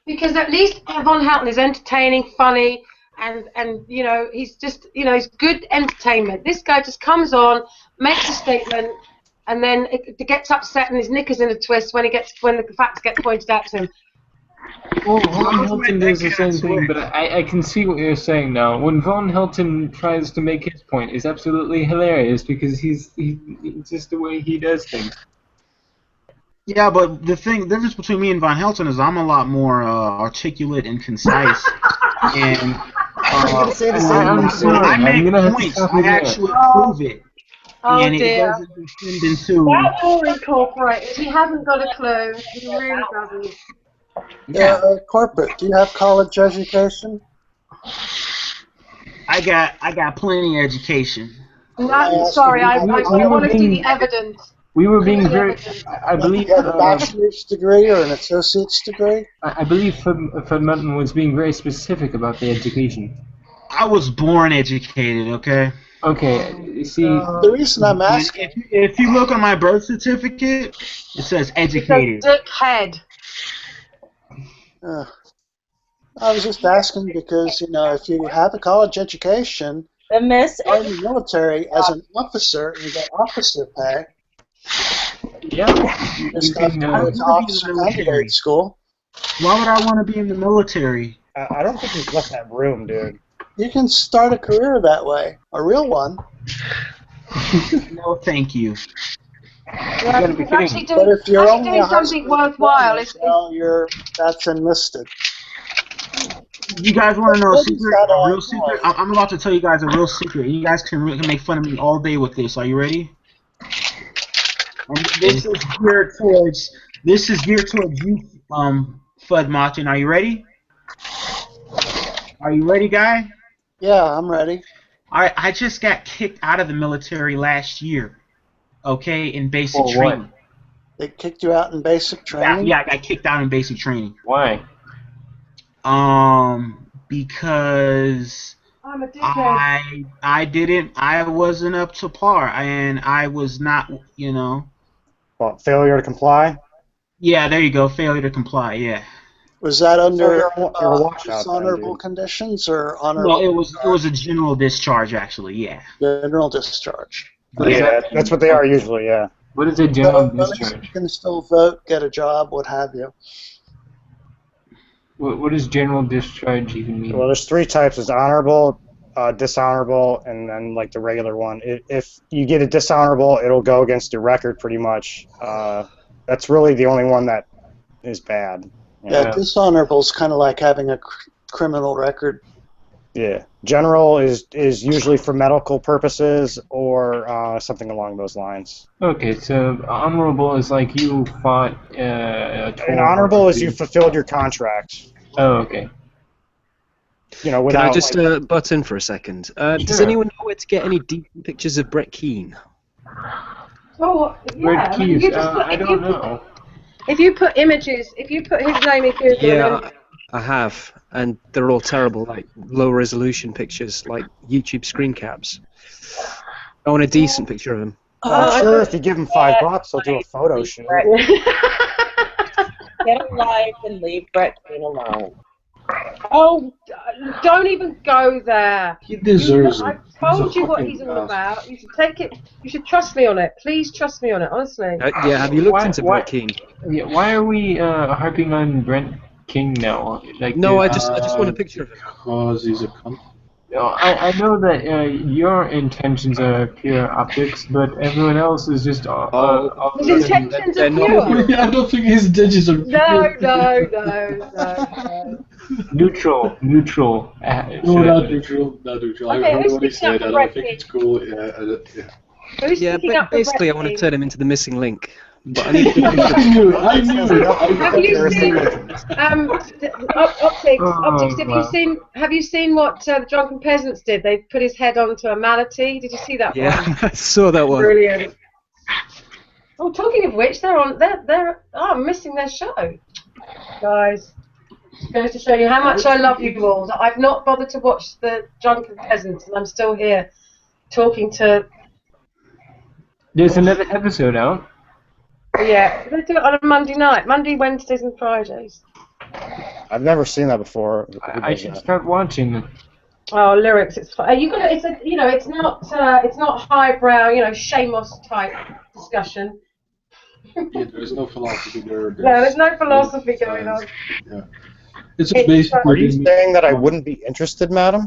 Because at least Von Helton is entertaining, funny, and he's just he's good entertainment. This guy just comes on, makes a statement, and then it gets upset and his knickers in a twist when the facts get pointed out to him. Well, Von Helton does the same thing, but I can see what you're saying now. When Von Helton tries to make his point, it's absolutely hilarious because it's just the way he does things. Yeah, but the difference between me and Von Helton is I'm a lot more articulate and concise. And when I make points, I actually prove it. Oh and dear. It doesn't descend into... That will incorporate. He hasn't got a clue. He really doesn't. Yeah, corporate. Do you have college education? I got plenty of education. No, sorry, I want to see the evidence. We were being very, I believe... You have a bachelor's degree or an associate's degree? I believe Fred Mutton was being very specific about the education. I was born educated, okay? Okay, you see... The reason I'm asking... If you look on my birth certificate, it says educated. It's a dickhead. I was just asking because, if you have a college education, the miss in the military as an officer, you get officer pay. Yeah. Just got to go to officer candidate school. Why would I want to be in the military? I don't think he's left that room, dude. You can start a career that way, a real one. No, thank you. Yeah, actually But if you're only doing something worthwhile, that's enlisted. You guys want to know a secret? A real secret? I'm about to tell you guys a real secret. You guys can make fun of me all day with this. Are you ready? This is geared towards you, Fud Martin. Are you ready? Are you ready, guy? Yeah, I'm ready. All right, I just got kicked out of the military last year. Okay, in basic For what? training. They kicked you out in basic training? Yeah, I got kicked out in basic training. Why? Because I'm a dickhead. I wasn't up to par, and I was not, Well, failure to comply. Yeah, there you go, failure to comply. Yeah. Was that under you're a washout dishonorable then, conditions or No, honorable? it was a general discharge actually. Yeah. General discharge. Yeah, that's what they are usually. Yeah. What is a general So, discharge? you can still vote, get a job, what have you. What does general discharge even mean? Well, there's 3 types: there's honorable, dishonorable, and then like the regular one. If you get a dishonorable, it'll go against your record pretty much. That's really the only one that is bad. Yeah, dishonorable is kind of like having a criminal record. Yeah. General is usually for medical purposes or something along those lines. Okay, so honorable is like you fought. An honorable is you fulfilled your contract. Oh, okay. Without. Can I just butt in for a second? Does anyone know where to get any decent pictures of Brett Keane? Oh, yeah. Brett I mean, Keys, you just put, I don't know. If you put images, if you put his name in Google, Yeah, I have, and they're all terrible, like low-resolution pictures, like YouTube screen caps. I want a decent picture of him. I'm sure if you give him $5, he'll do a photo shoot. Get a life and leave Brett Keane alone. Oh, don't even go there. He deserves it. I've told He's a you what fucking he's all ass. about. You should take it. You should trust me on it. Please trust me on it, honestly. Yeah, have you looked into Brett Keane? Yeah, why are we harping on Brent King now? Like, No, I just want a picture of him. Because he's a cunt. I know that your intentions are pure optics, but everyone else is just His intentions are pure. I don't think his intentions are pure. No. Neutral. No, not neutral. I Okay, heard who's what he picking up said, the and I Brett think King? it's cool. Yeah. Who's Yeah, picking but up the basically I Brett want to King? turn him into the missing link. But I need to I knew. Have you seen optics? Have you seen what the Drunken Peasants did? They put his head onto a manatee. Did you see that Yeah, one? I saw that one. Brilliant. Oh, talking of which, I'm missing their show, guys. It goes to show you how much I love you all. That I've not bothered to watch the Drunken Peasants, and I'm still here talking to. There's another episode out. Yeah, they do it on a Monday night, Monday, Wednesdays, and Fridays. I've never seen that before. I should start watching it. Oh, lyrics! It's you got it's a it's not highbrow Shamos type discussion. Yeah, there's no philosophy there. No, there's no philosophy going on. Yeah. It's just basically. Are you saying that I wouldn't be interested, madam?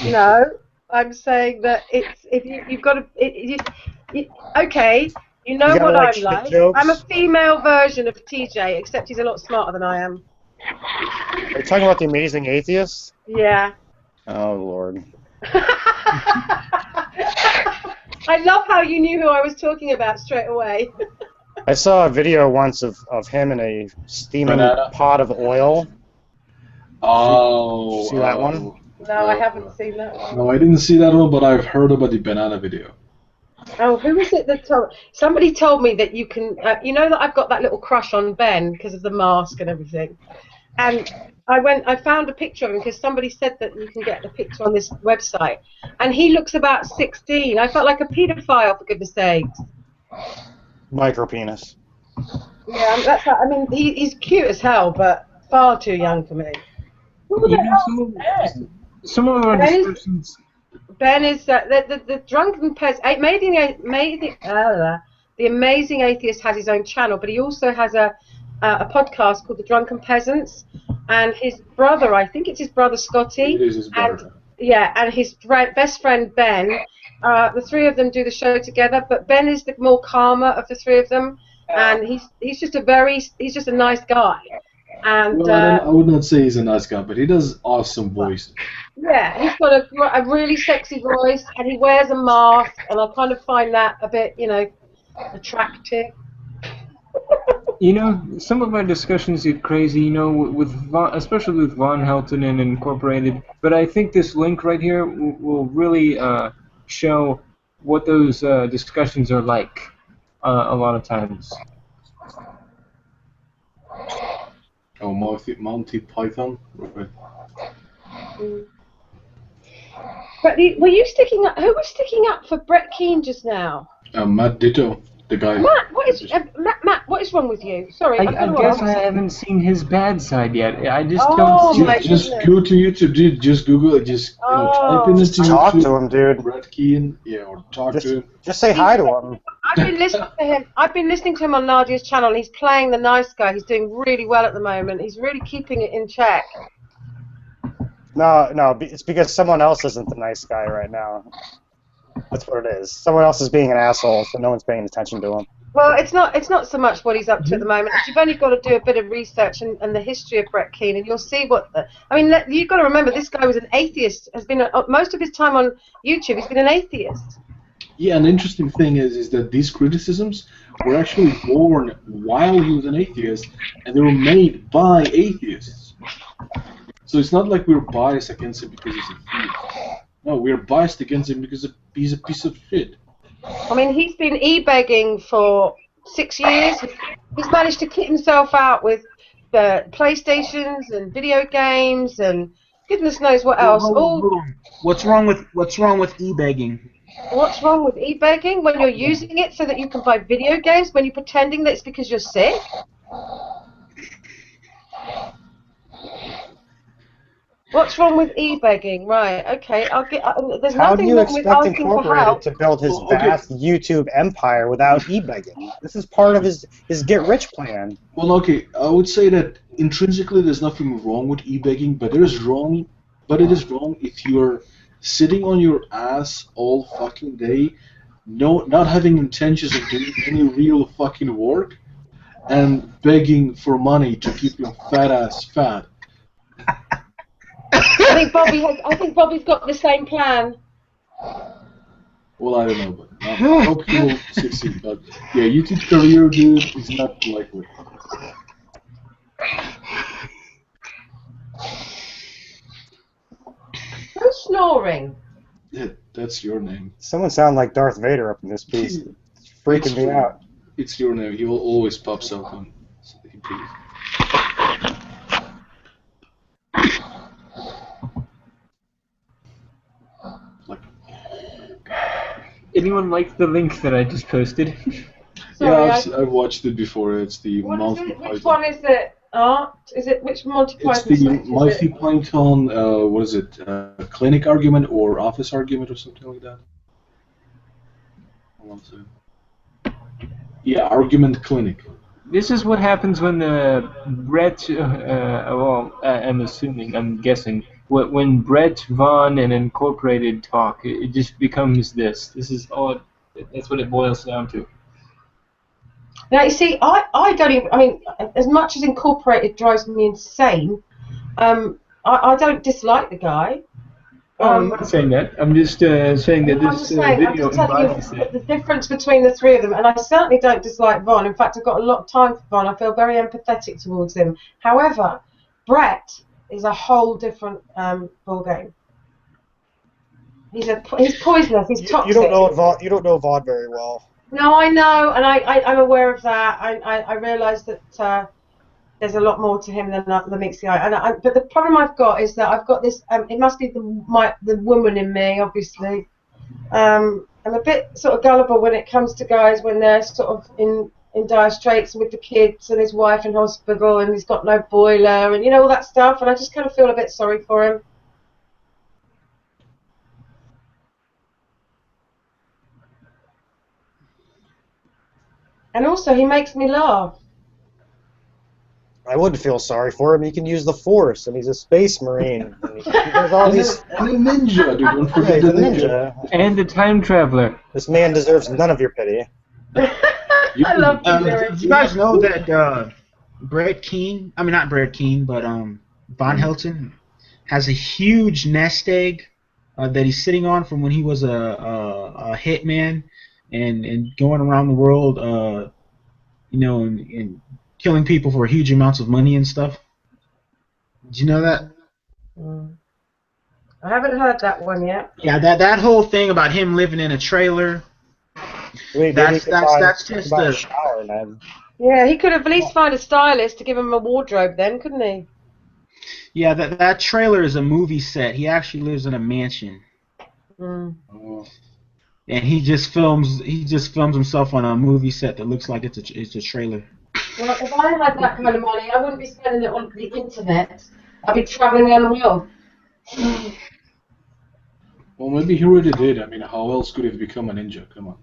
No, I'm saying that you've got to. Okay, you know You gotta what like I'm shit like. jokes? I'm a female version of TJ, except he's a lot smarter than I am. Are you talking about the Amazing Atheist? Yeah. Oh, Lord. I love how you knew who I was talking about straight away. I saw a video once of him in a steaming pot of oil. Oh. Did you see that one? No, I haven't seen that one. No, I didn't see that one, but I've heard about the banana video. Oh, who was it that told? Somebody told me that you can. You know that I've got that little crush on Ben because of the mask and everything. And I found a picture of him because somebody said that you can get the picture on this website. And he looks about 16. I felt like a paedophile, for goodness sake. Micro penis. Yeah, that's. I mean, he's cute as hell, but far too young for me. Some of our discussions. Ben is the drunken pez. The Amazing Atheist has his own channel, but he also has a podcast called The Drunken Peasants, and his brother, I think it's his brother Scotty, It is his brother. and his best friend Ben. The three of them do the show together, but Ben is the more calmer of the three of them, and he's just a nice guy. And Well, I would not say he's a nice guy, but he does awesome voice. yeah, he's got a really sexy voice, and he wears a mask, and I kind of find that a bit, attractive. You know, some of our discussions get crazy, you know, with especially with Von Helton and Incorporated. But I think this link right here will really show what those discussions are like a lot of times. Oh, Monty Python. Right. But were you sticking up? Who was sticking up for Brett Keane just now? Matt Ditto, the guy. Matt, what is wrong with you? Sorry, I guess I haven't seen his bad side yet. I just Oh, don't see my it. Just goodness. go to YouTube, dude. Just Google it. Just type in into Talk YouTube. to him, dude. Brett Keane, or talk to him. Just say hi to him. I've been listening to him. I've been listening to him on Nadia's channel. And he's playing the nice guy. He's doing really well at the moment. He's really keeping it in check. No, it's because someone else isn't the nice guy right now. That's what it is. Someone else is being an asshole, so no one's paying attention to him. Well, it's not so much what he's up to at the moment. You've only got to do a bit of research and the history of Brett Keane, and you'll see what. You've got to remember this guy was an atheist. Has been most of his time on YouTube. He's been an atheist. Yeah, an interesting thing is that these criticisms were actually born while he was an atheist, and they were made by atheists. So it's not like we're biased against him because he's a thief. No, we're biased against him because he's a piece of shit. I mean, he's been e-begging for 6 years. He's managed to kit himself out with the PlayStations and video games and goodness knows what else. What's wrong with e-begging? What's wrong with e-begging? When you're using it so that you can buy video games, when you're pretending that it's because you're sick? What's wrong with e-begging? Right, okay, there's How do nothing you wrong with expect asking for Incorporated help. to build his vast YouTube empire without e-begging? This is part of his get-rich plan. Well, okay, I would say that intrinsically there's nothing wrong with e-begging, but it is wrong if you're sitting on your ass all fucking day, not having intentions of doing any real fucking work, and begging for money to keep your fat ass fat. I think Bobby's got the same plan. Well, I don't know, but I hope he will succeed. But yeah, YouTube career, dude, is not likely. Who's snoring? Yeah, that's your name. Someone sound like Darth Vader up in this piece. It's freaking me out. It's your name. He will always pop something. Anyone like the link that I just posted? Sorry, I've watched it before. It's the Monty Python. Which one is it? Art? Is it which Monty Python? It's the Monty Python. What is it? Clinic argument or office argument or something like that. Hold on a second. Yeah, argument clinic. This is what happens when Brett. I'm assuming. I'm guessing. When Brett, Von, and Incorporated talk, it just becomes this. This is all. That's what it boils down to. Now you see, I don't even. I mean, as much as Incorporated drives me insane, I don't dislike the guy. I'm not saying that. I'm just saying that this video embodies it. The difference between the three of them, and I certainly don't dislike Von. In fact, I've got a lot of time for Von. I feel very empathetic towards him. However, Brett is a whole different ball game. He's poisonous. He's toxic. You don't know Vaughn very well. No, I know, and I'm aware of that. I realise that there's a lot more to him than meets the eye. But the problem I've got is that I've got this. It must be the woman in me, obviously. I'm a bit sort of gullible when it comes to guys when they're sort of in dire straits with the kids and his wife in hospital and he's got no boiler and all that stuff. And I just kind of feel a bit sorry for him. And also, he makes me laugh. I wouldn't feel sorry for him. He can use the Force, and he's a space marine. And he does all these. And a ninja, dude. Don't forget the ninja. And the time traveler. This man deserves none of your pity. I love Did you guys know that Brett Keane? I mean, not Brett Keane, but Von Helton has a huge nest egg that he's sitting on from when he was a hitman. and going around the world, and killing people for huge amounts of money and stuff. Did you know that? I haven't heard that one yet. Yeah, that whole thing about him living in a trailer. That's just buy a the shower, man. Yeah, he could have at least find a stylist to give him a wardrobe then, couldn't he? yeah that trailer is a movie set. He actually lives in a mansion, Mm. and he just films himself on a movie set that looks like it's a trailer. Well, if I had that kind of money, I wouldn't be spending it on the internet. I'd be travelling around the world. Well, maybe he already did. I mean, how else could he have become a ninja? Come on.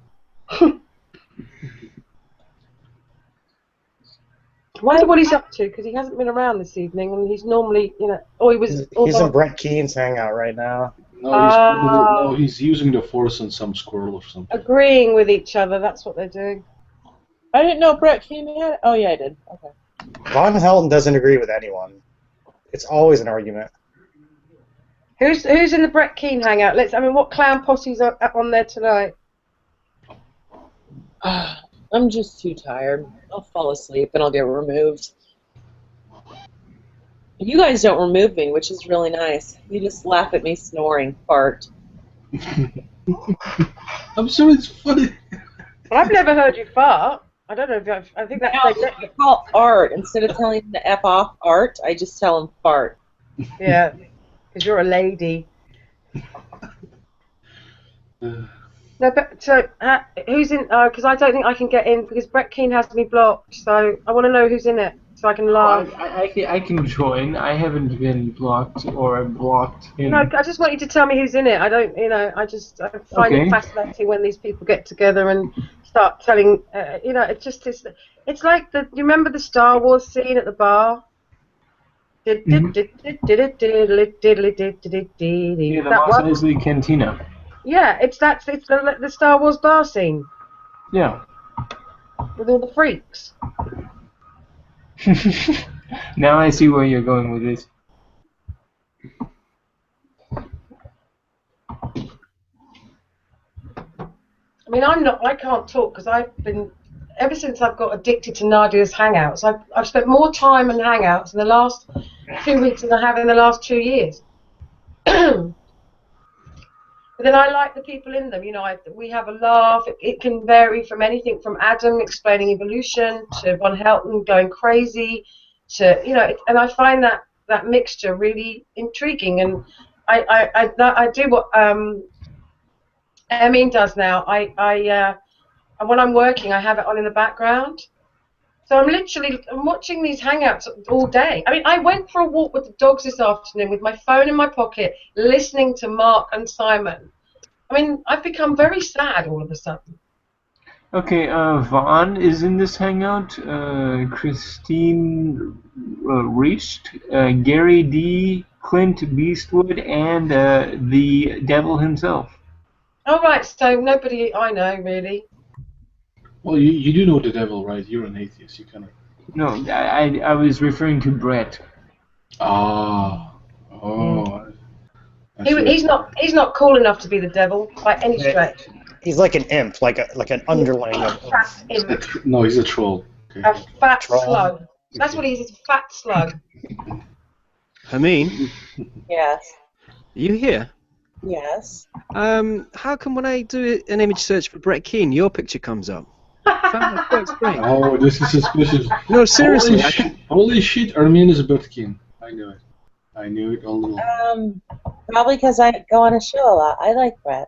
I wonder what he's up to, because he hasn't been around this evening, and he's normally, oh, he was... He's in Brett Keen's hangout right now. No, he's using the force on some squirrel or something. agreeing with each other, that's what they're doing. I didn't know Brett came in. Oh, yeah, I did. Okay. Von Helton doesn't agree with anyone. It's always an argument. Who's in the Brett Keane hangout? What clown posse's on there tonight? I'm just too tired. I'll fall asleep and I'll get removed. You guys don't remove me, which is really nice. You just laugh at me snoring, fart. I'm sure it's funny. Well, I've never heard you fart. I don't know. I think that's I call Art. Instead of telling him to F off Art, I just tell him fart. Yeah, because you're a lady. No, but so who's in? Because I don't think I can get in because Brett Keane has me blocked. So I want to know who's in it so I can laugh. I can join. I haven't been blocked or blocked him. No, I just want you to tell me who's in it. I don't, I find it fascinating when these people get together and start telling. It's like you remember the Star Wars scene at the bar. Yeah, the Mos Eisley Cantina. Yeah, it's the Star Wars bar scene Yeah. with all the freaks. Now I see where you're going with this. I mean, I can't talk because I've been, ever since I've got addicted to Nadia's Hangouts, I've spent more time in Hangouts in the last 2 weeks than I have in the last 2 years. But then I like the people in them, we have a laugh. It can vary from anything from Adam explaining evolution to Von Helton going crazy to, and I find that mixture really intriguing. And I do what Emin does now. When I'm working, I have it on in the background. So I'm watching these Hangouts all day. I mean, I went for a walk with the dogs this afternoon with my phone in my pocket, listening to Mark and Simon. I mean, I've become very sad all of a sudden. Okay, Vaughn is in this hangout. Christine Richt, Gary D, Clint Beastwood, and the devil himself. All right, so nobody I know really. Well, you do know the devil, right? You're an atheist. You kind of. No, I was referring to Brett. Ah. Oh. He's not cool enough to be the devil by any stretch. He's like an imp, like an underling of. Fat imp. No, he's a troll. Okay. A fat slug. That's what he is. He's a fat slug. Hermine? Yes. Are you here? Yes. How come when I do an image search for Brett Keane, your picture comes up? Found that quite strange. Oh, this is suspicious. No, seriously. Holy shit, Armin is a Brett Keane. I knew it. I knew it all along. Probably because I go on a show a lot. I like Brett.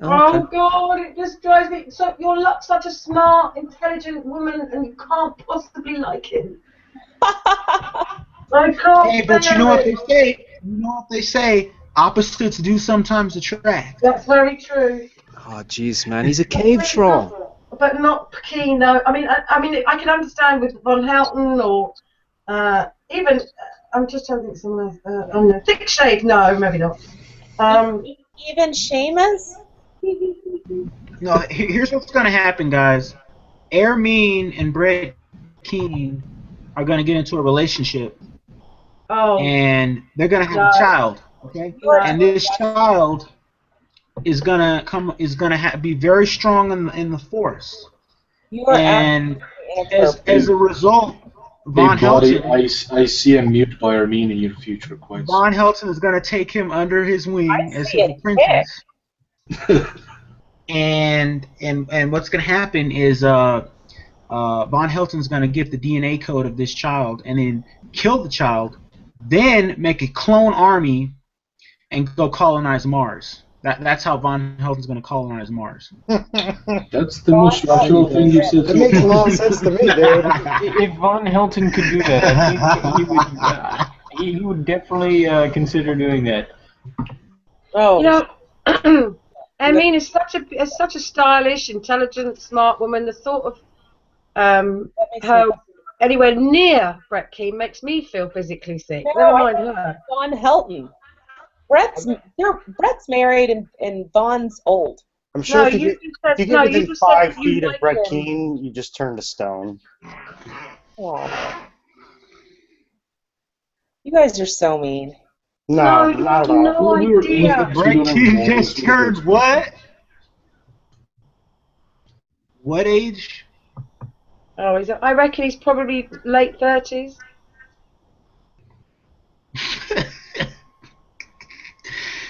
Oh God! It just drives me. So you're such a smart, intelligent woman, and you can't possibly like him. I can't. Hey, but you know what they say? You know what they say? Opposites do sometimes attract. That's very true. Oh, jeez, man, he's a cave troll. But not Keane, though. I mean, I can understand with Von Helton or even. I'm just trying to think of someone else. Thick Shade, no, maybe not. Even Seamus? No, here's what's going to happen, guys. Armin and Brett Keane are going to get into a relationship. Oh. And they're going to have a child. Okay? And this child is gonna be very strong in the Force, You are and absolutely as a result, Hey, Von buddy, Helton I see a mute by Armin in your future quite Von soon. Helton is gonna take him under his wing I as see his it apprentice, and what's gonna happen is Von Helton's gonna get the DNA code of this child and then kill the child, then make a clone army and go colonize Mars. That's how Von Helton's gonna colonize Mars. That's the most rational thing you said. It makes a lot of sense to me, dude. If Von Helton could do that, I think he would definitely consider doing that. Oh, You know, I mean, is such a stylish, intelligent, smart woman. The thought of her anywhere near Brett Keane makes me feel physically sick. No, Never mind her. Von Helton. Brett's married and Von's old. I'm sure No, if you you get, just said if you no. get You within just said 5 that you feet of like Brett him. Keane, you just turn to stone. Oh. You guys are so mean. No, you not have at all. no Well, we were idea. Brett Keane just turned what? What age? Oh, I reckon he's probably late 30s.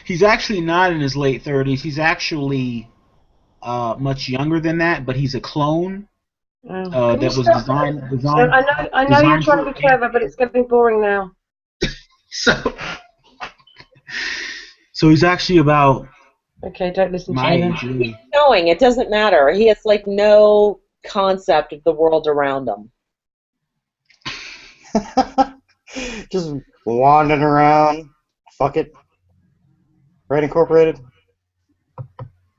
He's actually not in his late 30s. He's actually much younger than that, but he's a clone that was designed. I know you're trying to be clever, but it's getting boring now. So he's actually about Okay, don't listen to my him. age. Really. Knowing it doesn't matter. He has like no concept of the world around him. Just wandering around. Fuck it. Right Incorporated.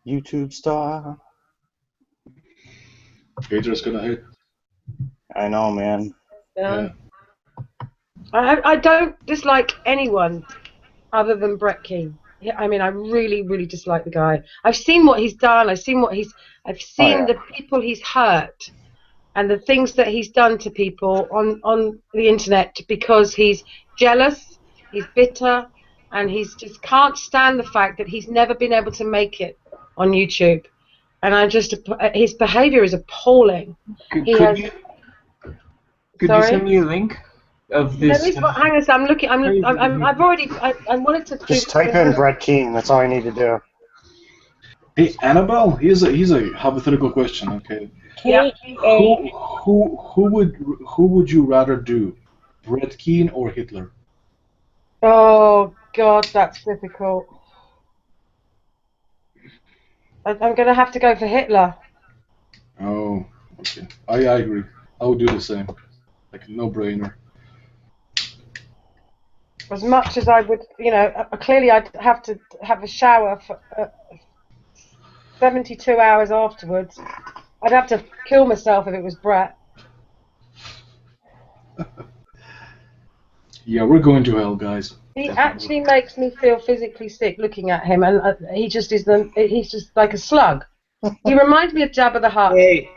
YouTube star. Haters gonna hate. I know, man. Yeah. I don't dislike anyone other than Brett Keane. I mean, I really, really dislike the guy. I've seen what he's done. I've seen the people he's hurt, and the things that he's done to people on the internet because he's jealous, he's bitter, and he's just can't stand the fact that he's never been able to make it on YouTube. And his behaviour is appalling. Could you send me a link of this? Hang on a second. I'm looking. I wanted to. Just type in Brett Keane. That's all you need to do. Hey, Annabelle, here's a hypothetical question. Okay. Yeah. Who would you rather do, Brett Keane or Hitler? Oh God, that's difficult. I'm going to have to go for Hitler. Oh, okay. I agree. I would do the same. Like, no-brainer. As much as I would, clearly I'd have to have a shower for 72 hours afterwards. I'd have to kill myself if it was Brett. Yeah, we're going to hell, guys. He actually makes me feel physically sick looking at him, and he's just like a slug. He reminds me of Jabba the Hutt. Hey.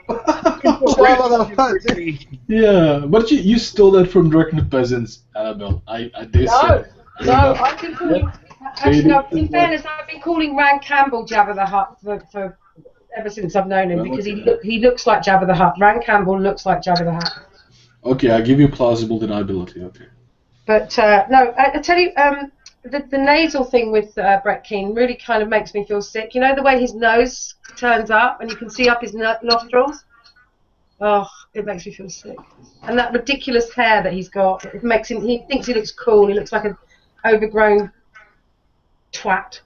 Yeah, but you stole that from Drunken Peasants, Annabelle. No, I've been calling. Actually, no, in fairness, I've been calling Rand Campbell Jabba the Hutt for ever since I've known him because he looks like Jabba the Hutt. Rand Campbell looks like Jabba the Hutt. Okay, I give you plausible deniability. Okay. But no, I tell you, the nasal thing with Brett Keane really kind of makes me feel sick. You know the way his nose turns up and you can see up his nostrils? Oh, it makes me feel sick. And that ridiculous hair that he's got, it makes him. He thinks he looks cool. He looks like an overgrown twat.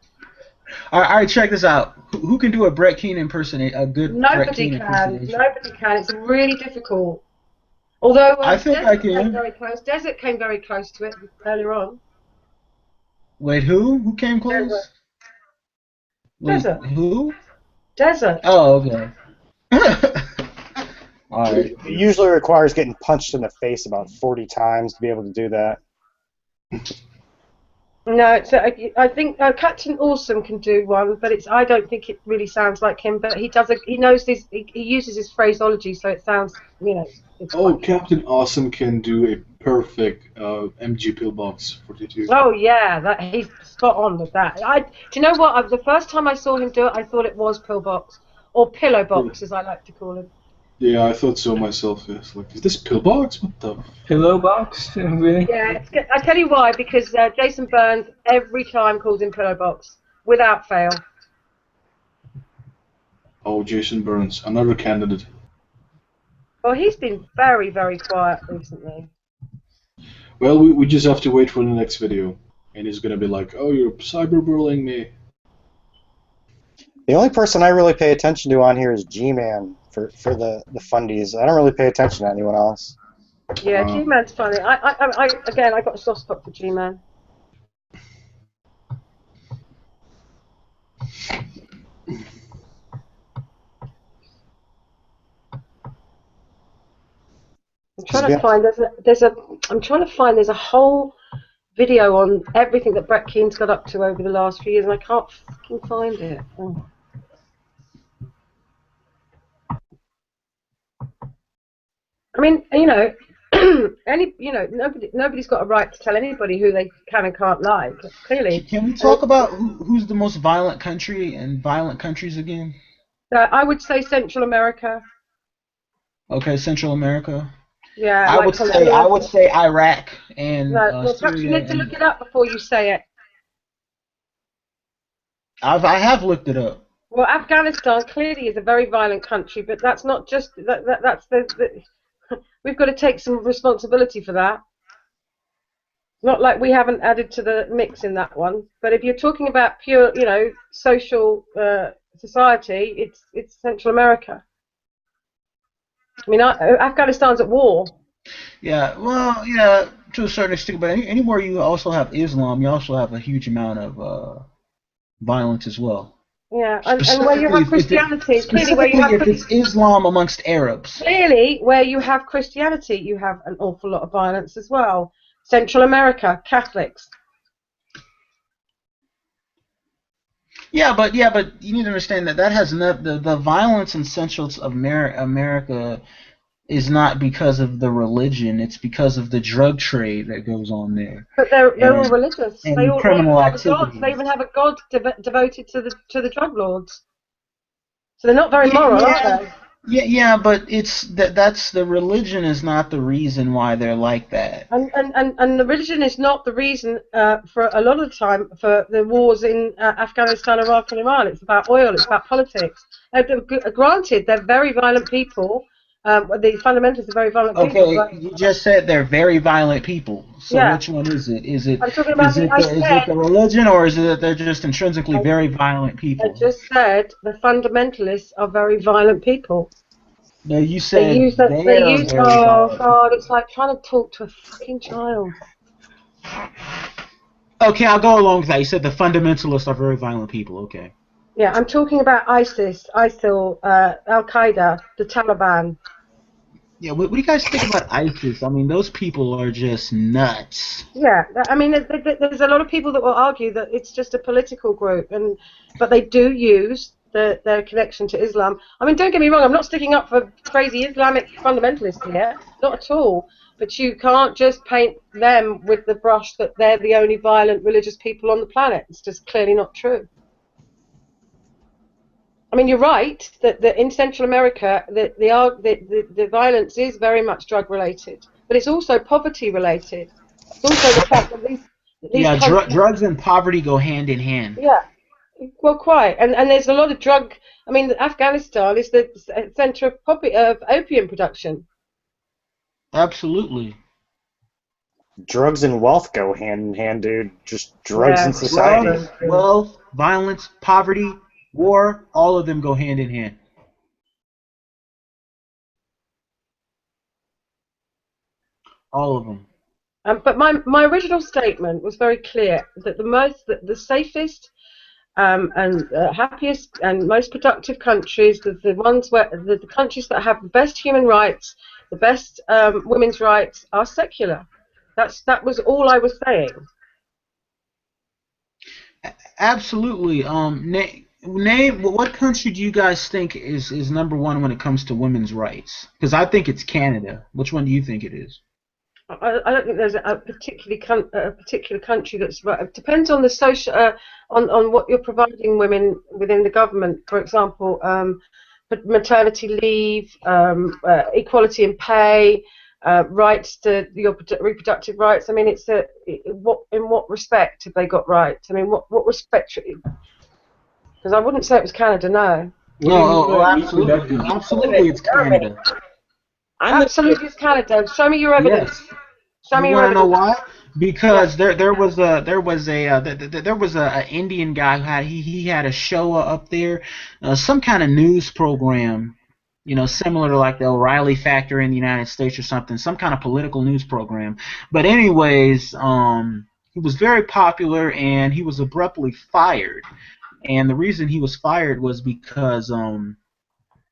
All right, check this out. Who can do a Brett Keane impersonation? A good Brett Keane impersonation? Nobody can. It's really difficult. Although I think Desert I can. Came very close. Desert came very close to it earlier on. Wait, who? Who came close? Desert. Who? Desert. Oh, okay. All right. It usually requires getting punched in the face about 40 times to be able to do that. No, I think Captain Awesome can do one, but I don't think it really sounds like him. But he does. He knows this. He uses his phraseology, so it sounds, It's Oh, Captain Awesome can do a perfect MG Pillbox 42. Oh yeah, he's spot on with that. Do you know what? The first time I saw him do it, I thought it was pillbox or pillow box, as I like to call him. Yeah, I thought so myself. Yes, like, is this pillbox? What the? Pillow box? Really? Yeah, I tell you why. Because Jason Burns every time calls him pillow box without fail. Oh, Jason Burns, another candidate. Well, he's been very, very quiet recently. Well, we just have to wait for the next video, and he's gonna be like, "Oh, you're cyberbullying me." The only person I really pay attention to on here is G-Man for the fundies. I don't really pay attention to anyone else. Yeah, G-Man's funny. I got a soft spot for G-Man. I'm trying to find there's a whole video on everything that Brett Keane's got up to over the last few years, and I can't fucking find it. Oh. I mean, nobody's got a right to tell anybody who they can and can't like. Clearly. Can we talk about who's the most violent country and violent countries again? I would say Central America. Okay, Central America. Yeah. I would say Iraq and well, perhaps you need to look it up before you say it. I have looked it up. Well, Afghanistan clearly is a very violent country, but that's not just that's we've got to take some responsibility for that. Not like we haven't added to the mix in that one, but if you're talking about pure, social society, it's Central America. I mean, Afghanistan's at war. Yeah, well, yeah, to a certain extent, but anywhere you also have Islam, you also have a huge amount of violence as well. Yeah, and where you have Christianity, clearly where you have if it's Islam amongst Arabs. Clearly, where you have Christianity, you have an awful lot of violence as well. Central America, Catholics. Yeah, but you need to understand that has the violence in Central America is not because of the religion; it's because of the drug trade that goes on there. But they're all religious. And they all criminal have activities. They even have a god devoted to the drug lords. So they're not very moral, are they? Yeah, but that's the religion is not the reason why they're like that. And the religion is not the reason for a lot of the time for the wars in Afghanistan, Iraq, and Iran. It's about oil. It's about politics. Granted, they're very violent people. The fundamentalists are very violent people. Okay, you just said they're very violent people. So Yeah. which one is it? Is it I'm talking about is it the religion, or is it that they're just intrinsically very violent people? I just said the fundamentalists are very violent people. No, you said They use very oh god, it's like trying to talk to a fucking child. Okay, I'll go along with that. You said the fundamentalists are very violent people. Okay. Yeah, I'm talking about ISIS, ISIL, Al Qaeda, the Taliban. Yeah, what do you guys think about ISIS? I mean, those people are just nuts. Yeah, I mean, there's a lot of people that will argue that it's just a political group, but they do use their connection to Islam. I mean, don't get me wrong, I'm not sticking up for crazy Islamic fundamentalists here, not at all. But you can't just paint them with the brush that they're the only violent religious people on the planet. It's just clearly not true. I mean, you're right that in Central America, the violence is very much drug related, but it's also poverty related. It's also the fact that these drugs and poverty go hand in hand. Yeah, well, quite, and there's a lot of drug. I mean, Afghanistan is the center of opium production. Absolutely. Drugs and wealth go hand in hand, dude. Just drugs and society. Wealth, violence, poverty, war, all of them go hand in hand. All of them. But my original statement was very clear that the safest and happiest and most productive countries, the ones where the countries that have the best human rights, the best women's rights, are secular. That was all I was saying. Absolutely. Name what country do you guys think is number one when it comes to women's rights? Because I think it's Canada. Which one do you think it is? I don't think there's a particular country that's right. It depends on the social on what you're providing women within the government. For example, maternity leave, equality in pay, rights to your reproductive rights. I mean, in what respect have they got rights? I mean, what respect? Because I wouldn't say it was Canada, no. No, absolutely, absolutely, it's Canada. Absolutely, it's Canada. Show me your evidence. Yes. Show me You your want to know evidence. why? Because there was a Indian guy who he had a show up there, some kind of news program, similar to like the O'Reilly Factor in the United States or something, some kind of political news program. But anyways, he was very popular and he was abruptly fired. And the reason he was fired was because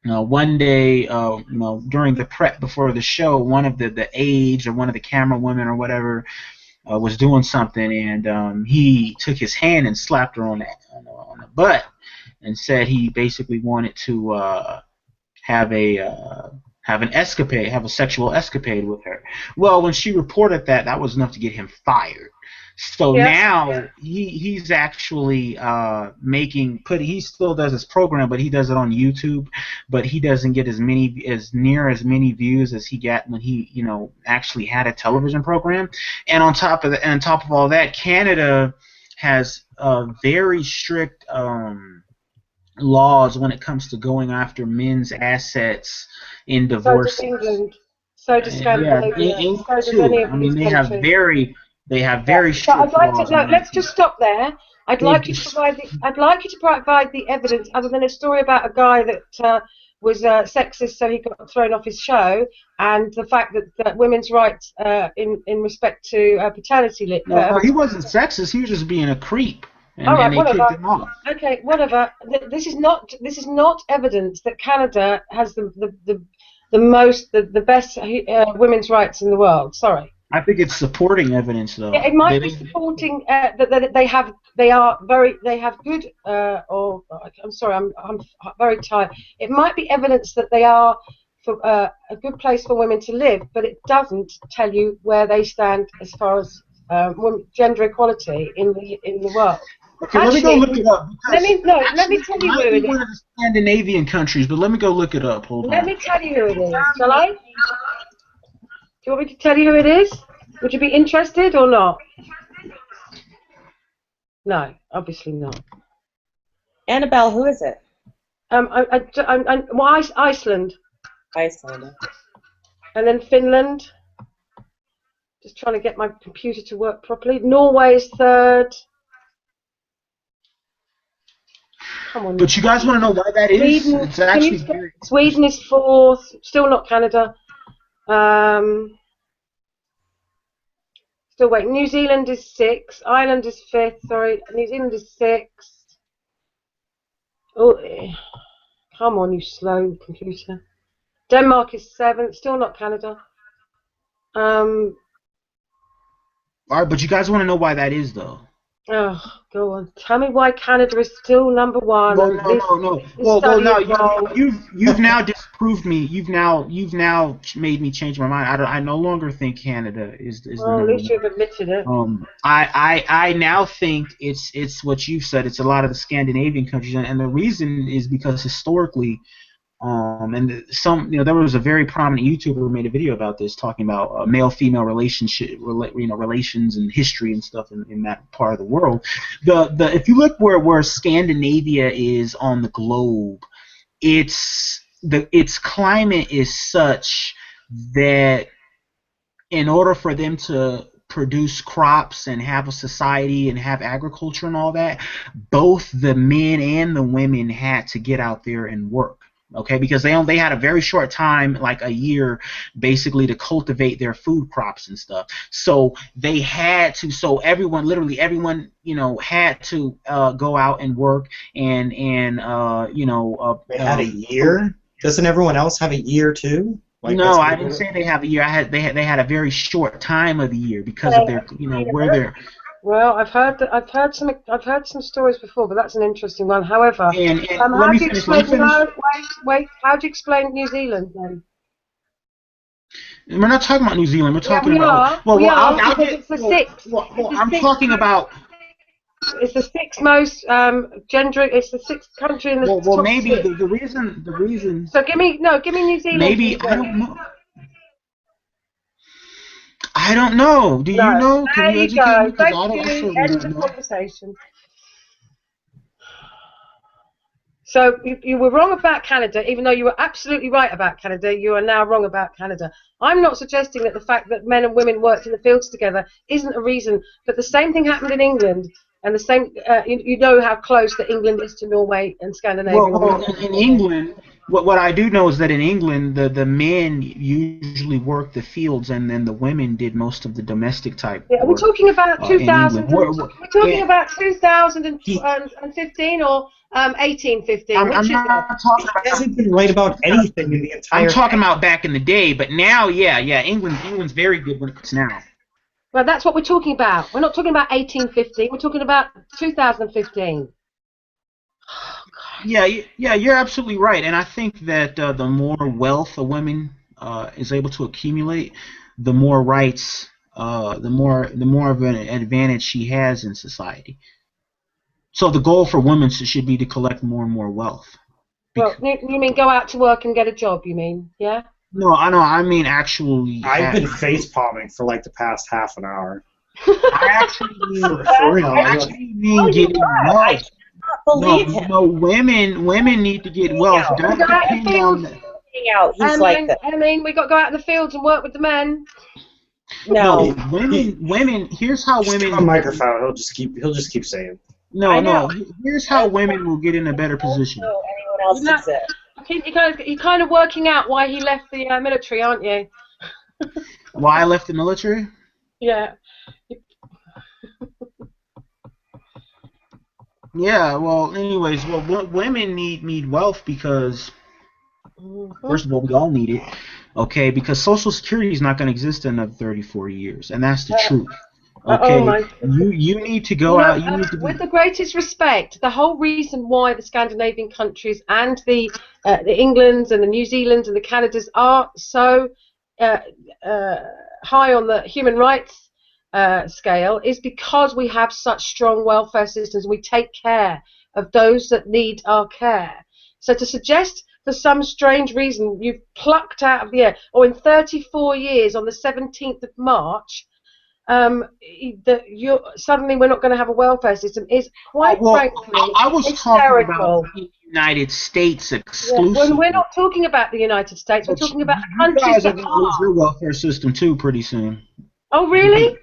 one day, during the prep before the show, one of the aides or one of the camera women or whatever was doing something, and he took his hand and slapped her on the butt, and said he basically wanted to have a sexual escapade with her. Well, when she reported that was enough to get him fired. So now he's actually he still does his program, but he does it on YouTube, but he doesn't get as near as many views as he got when he actually had a television program. And on top of all that, Canada has very strict laws when it comes to going after men's assets in divorce. So does England. So does Scandinavia. England so does too. any of I mean, these they have countries. very So strict I'd like laws. to no, let's just stop there. I'd like you to provide the evidence, other than a story about a guy that was sexist, so he got thrown off his show, and the fact that women's rights in respect to paternity leave. No, he wasn't sexist. He was just being a creep, and they kicked him off. Okay, whatever. This is not evidence that Canada has the best women's rights in the world. Sorry. I think it's supporting evidence, though. Yeah, it might be supporting that they have good. I'm sorry, I'm very tired. It might be evidence that they are for a good place for women to live, but it doesn't tell you where they stand as far as gender equality in the world. Okay, let me go look it up. Let me tell you who it is. One of the Scandinavian countries, but let me go look it up. Hold on. Let me tell you who it is. Shall I? Do you want me to tell you who it is? Would you be interested or not? No, obviously not. Annabelle, who is it? Iceland. Iceland. And then Finland. Just trying to get my computer to work properly. Norway is third. Come on. But you guys want to know why that is? It's actually Sweden is fourth. Still not Canada. Still wait. New Zealand is sixth. Ireland is fifth. Sorry, New Zealand is sixth. Oh, come on, you slow computer. Denmark is seventh. Still not Canada. All right, but you guys want to know why that is, though. Oh, go on. Tell me why Canada is still number one. Well, no. Well, no. You've now disproved me. You've now made me change my mind. I no longer think Canada is the number one. At least you've admitted it. I now think it's what you've said. It's a lot of the Scandinavian countries, and the reason is because historically. There was a very prominent YouTuber who made a video about this, talking about male-female relations and history and stuff in that part of the world. If you look where Scandinavia is on the globe, its climate is such that in order for them to produce crops and have a society and have agriculture and all that, both the men and the women had to get out there and work. Okay, because they had a very short time, like a year, basically to cultivate their food crops and stuff. So they had to. So literally everyone, had to go out and work and They had a year. Doesn't everyone else have a year too? No, I didn't say they have a year. They had a very short time of the year because of their where they're. Well, I've heard some stories before, but that's an interesting one. However, how do you explain New Zealand then? We're not talking about New Zealand. We're talking we about. are. Well, We well, are I'll because get. it's the sixth. Well, It's the I'm sixth talking about. It's the sixth most gender. It's the sixth country in the Well, top maybe six. the reason. So give me New Zealand. Maybe I don't know. I don't know. Do you No. know? Can There you you educate go. me? Because Thank I don't. I you. certainly End don't of know. conversation. So you were wrong about Canada, even though you were absolutely right about Canada. You are now wrong about Canada. I'm not suggesting that the fact that men and women worked in the fields together isn't a reason, but the same thing happened in England, and the same. You know how close that England is to Norway and Scandinavia. Well, in England, what I do know is that in England, the men usually worked the fields, and then the women did most of the domestic type Yeah, are we work. talking about In England, 2000? We're talking about 2015 or 1815. I'm Which is not it? talking He hasn't been right about anything in the entire. I'm talking about back in the day, but now, yeah, England's very good when it comes now. Well, that's what we're talking about. We're not talking about 1815. We're talking about 2015. Yeah, you're absolutely right, and I think that the more wealth a woman is able to accumulate, the more rights, the more of an advantage she has in society. So the goal for women should be to collect more and more wealth. Well, you mean go out to work and get a job? You mean, yeah? No, I mean actually. I've been face palming for like the past half an hour. I actually mean for real. I actually mean getting wealth. No, women need to get wealth. Don't depend on. I mean, we got to go out in the fields and work with the men. No, women. Here's how Just women. give him a microphone. He'll just keep saying. No. Here's how women will get in a better position. Anyone else You're kind of working out why he left the military, aren't you? Why I left the military? Yeah. Yeah. Well, anyways, women need wealth because first of all, we all need it. Okay, because Social Security is not going to exist in another 30, 40 years, and that's the truth. Okay, you need to go out. You need to. With the greatest respect, the whole reason why the Scandinavian countries and the Englands and the New Zealands and the Canadas are so high on the human rights scale is because we have such strong welfare systems. We take care of those that need our care. So to suggest for some strange reason you've plucked out of the air, or in 34 years on the 17th of March, suddenly we're not going to have a welfare system is quite frankly I was hysterical. talking about the United States exclusively. Yeah, we're not talking about the United States. We're talking about the countries you guys are that going to lose are. your welfare system too pretty soon. Oh, really?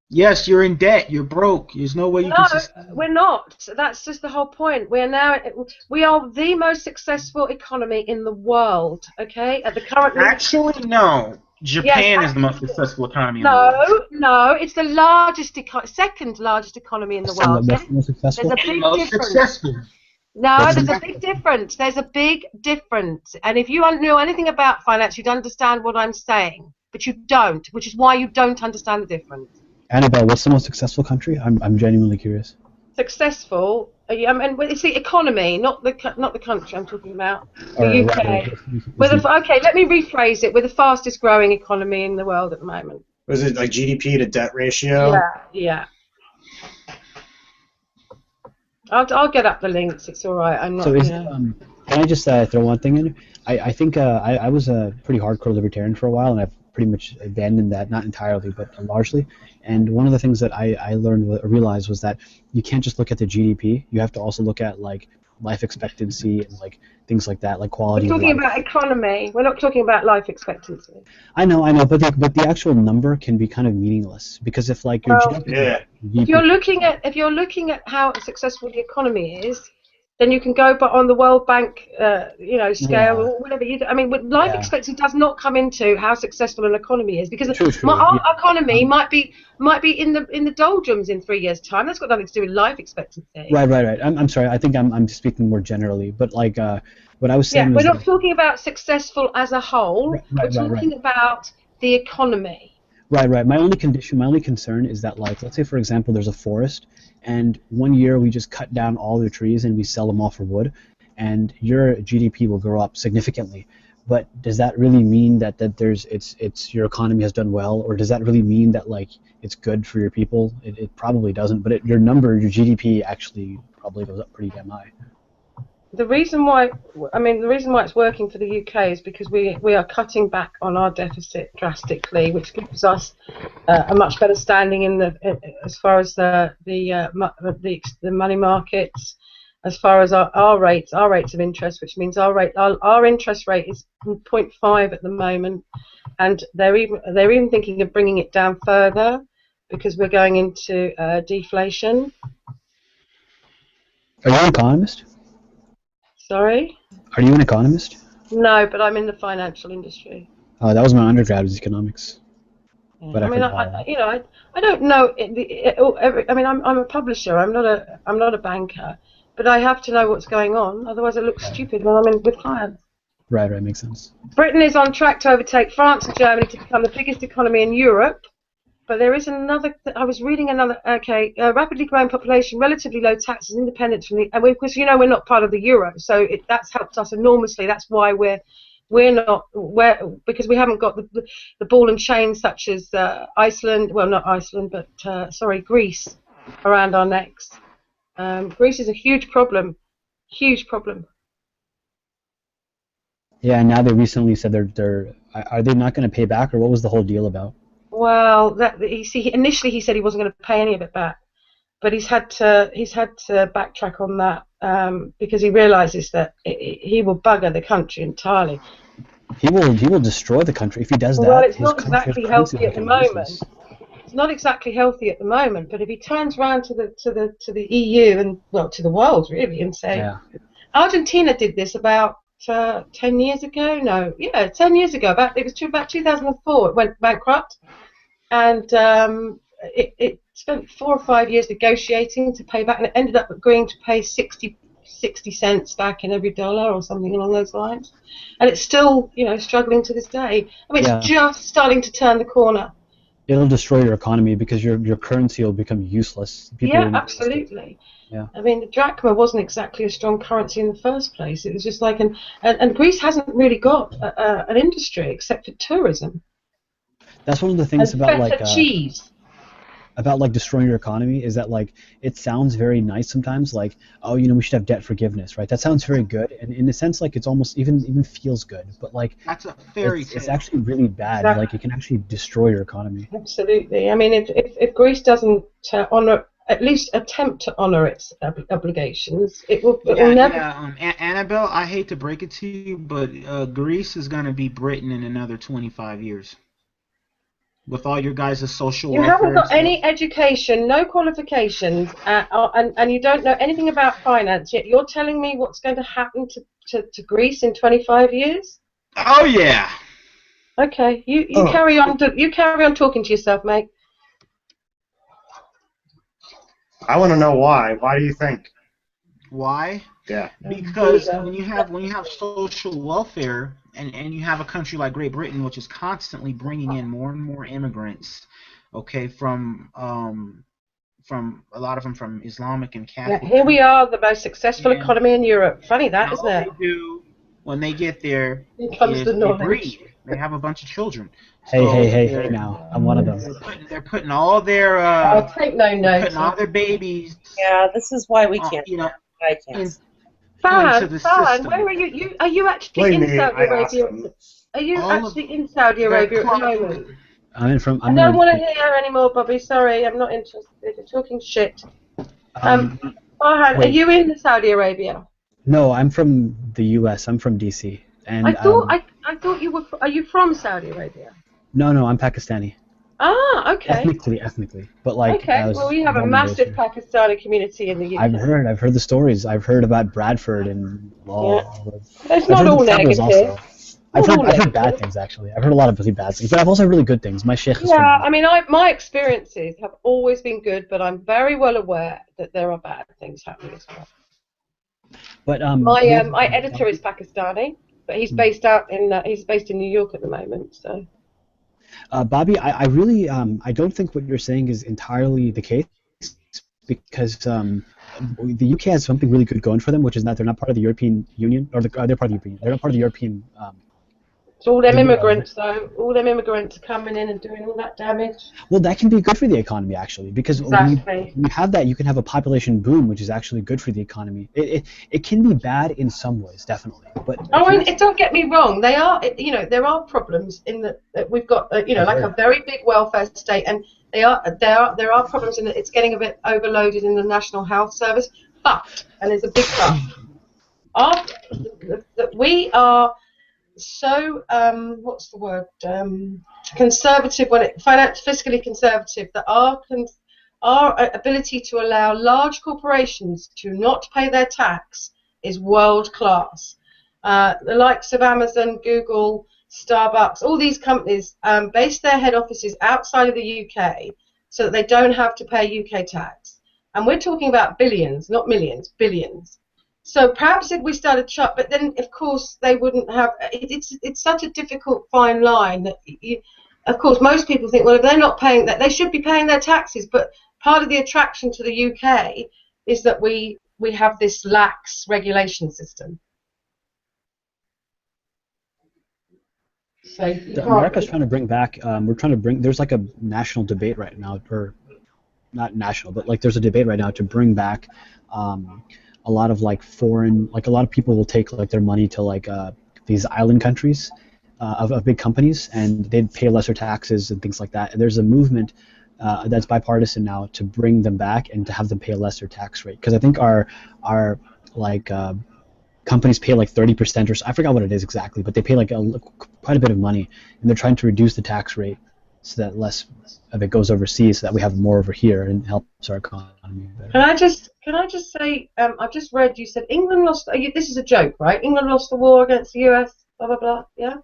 Yes, you're in debt. You're broke. There's no way you can sustain. No, we're not. That's just the whole point. We are the most successful economy in the world. Okay, at the current. Actually, no. Japan is the most successful economy in the world. No, it's the largest, second largest economy in the world. Most successful? There's a big Most difference. successful. No, there's a big difference. There's a big difference. And if you know anything about finance, you'd understand what I'm saying. But you don't, which is why you don't understand the difference. Annabelle, what's the most successful country? I'm genuinely curious. Successful. I mean, it's the economy, not the country. I'm talking about the UK. Okay, let me rephrase it. We're the fastest growing economy in the world at the moment. Was it like GDP to debt ratio? Yeah. I'll get up the links. It's all right. I'm not. So can I just throw one thing in? I think I was a pretty hardcore libertarian for a while, and I've pretty much abandoned that, not entirely, but largely. And one of the things that I realized was that you can't just look at the GDP. You have to also look at like life expectancy and like things like that, like quality of life. We're talking about economy. We're not talking about life expectancy. I know, but the actual number can be kind of meaningless because if like your GDP, if you're looking at how successful the economy is, then you can go, but on the World Bank, scale or whatever. I mean, life expectancy does not come into how successful an economy is because our economy might be in the doldrums in 3 years' time. That's got nothing to do with life expectancy. Right. I'm sorry. I think I'm speaking more generally, but like what I was saying. Yeah, we're not talking about successful as a whole. We're talking about the economy. Right. My only concern is that, like, let's say for example, there's a forest, and one year we just cut down all the trees and we sell them all for wood, and your GDP will grow up significantly. But does that really mean that it's your economy has done well, or does that really mean that like it's good for your people? It probably doesn't. But your GDP actually probably goes up pretty damn high. The reason why it's working for the UK is because we are cutting back on our deficit drastically, which gives us a much better standing as far as the money markets, as far as our rates of interest, which means our interest rate is 0.5 at the moment, and they're even thinking of bringing it down further because we're going into deflation. Are you an economist? Sorry? Are you an economist? No, but I'm in the financial industry. That was my undergrad, was economics. Yeah. But I mean, I don't know. I'm a publisher. I'm not a banker, but I have to know what's going on. Otherwise, it looks stupid when I'm in with clients. Right, makes sense. Britain is on track to overtake France and Germany to become the biggest economy in Europe. But there is another. I was reading another. Okay, rapidly growing population, relatively low taxes, independence from because we're not part of the euro, so that's helped us enormously. That's why because we haven't got the ball and chain such as Iceland. Well, not Iceland, but Greece around our necks. Greece is a huge problem. Huge problem. Yeah, and now they recently said are they not going to pay back, or what was the whole deal about? Well, initially he said he wasn't going to pay any of it back, but he's had to backtrack on that because he realizes that he will bugger the country entirely. He will destroy the country if he does that. Well, it's not exactly healthy at the moment. It's not exactly healthy at the moment, but if he turns around to the EU and to the world really and say, Argentina did this about 10 years ago. No, 10 years ago. It was about 2004. It went bankrupt. And it spent 4 or 5 years negotiating to pay back, and it ended up agreeing to pay 60 cents back in every dollar or something along those lines. And it's still, struggling to this day. I mean, it's just starting to turn the corner. It'll destroy your economy because your currency will become useless. Absolutely. Yeah. I mean, the drachma wasn't exactly a strong currency in the first place. It was just like and Greece hasn't really got an industry except for tourism. That's one of the things about cheese. About destroying your economy is that it sounds very nice sometimes, we should have debt forgiveness, right? That sounds very good, and in a sense it's almost even feels good, but that's a fairy tale. It's actually really bad. It can actually destroy your economy. Absolutely. I mean, if Greece doesn't at least attempt to honor its obligations, it will never. Annabelle, I hate to break it to you, but Greece is going to be Britain in another 25 years. With all your guys' social welfare. You haven't got any education, no qualifications, and you don't know anything about finance, yet you're telling me what's going to happen to Greece in 25 years? Oh, yeah. Okay, you carry on. You carry on talking to yourself, mate. I want to know why. Why do you think? Why? Yeah. Because when you have social welfare and you have a country like Great Britain, which is constantly bringing in more and more immigrants, from a lot of them from Islamic and Catholic. Yeah, here we are, the most successful economy in Europe. Funny that, isn't it? All they do when they get there is they breed. They have a bunch of children. Hey! Now I'm one of them. They're putting all their take no notes. Putting all their babies. Yeah, this is why we can't. I can't. Farhan, where are you? Are you actually in Saudi Arabia? Are you actually in Saudi Arabia at the moment? I don't want to hear anymore, Bobby. Sorry, I'm not interested. You're talking shit. Farhan, are you in Saudi Arabia? No, I'm from the U.S. I'm from D.C. And I thought you were. Are you from Saudi Arabia? No, I'm Pakistani. Ah, okay. Ethnically, but okay. Well, we have a massive Pakistani community in the UK. I've heard the stories. I've heard about Bradford and law. Yeah. It's not all negative. I've heard bad things actually. I've heard a lot of really bad things, but I've also heard really good things. My sheikh is from. I mean, my experiences have always been good, but I'm very well aware that there are bad things happening as well. But my editor is Pakistani, but he's based in New York at the moment, so. Bobby, I really I don't think what you're saying is entirely the case, because the UK has something really good going for them, which is that they're not part of the European Union, or they're part of the European. They're not part of the European So all them immigrants, though, all them immigrants coming in and doing all that damage. Well, that can be good for the economy, actually, because Exactly. when you have that, you can have a population boom, which is actually good for the economy. It can be bad in some ways, definitely, but Oh, and don't get me wrong. They are, you know, there are problems in that we've got, you know, like a very big welfare state, and there are problems in that it's getting a bit overloaded in the National Health Service. But, and there's a big but, we are so what's the word, conservative when it fiscally conservative, that our ability to allow large corporations to not pay their tax is world class. The likes of Amazon, Google, Starbucks, all these companies base their head offices outside of the UK so that they don't have to pay UK tax, and we're talking about billions, not millions, billions. So perhaps if we started shut, but then of course they wouldn't have. It's such a difficult fine line that of course most people think, well, if they're not paying that, they should be paying their taxes. But part of the attraction to the UK is that we have this lax regulation system. So America's trying to bring back. We're trying to bring. There's like a national debate right now, or not national, but like there's a debate right now to bring back. A lot of like foreign, like a lot of people will take like their money to like these island countries of big companies, and they'd pay lesser taxes and things like that. And there's a movement that's bipartisan now to bring them back and to have them pay a lesser tax rate, because I think our like companies pay like 30% or so, I forgot what it is exactly, but they pay like quite a bit of money, and they're trying to reduce the tax rate so that less of it goes overseas, so that we have more over here and helps our economy better. Can I just say, I've just read you said England lost. This is a joke, right? England lost the war against the US. Blah blah blah. Yeah.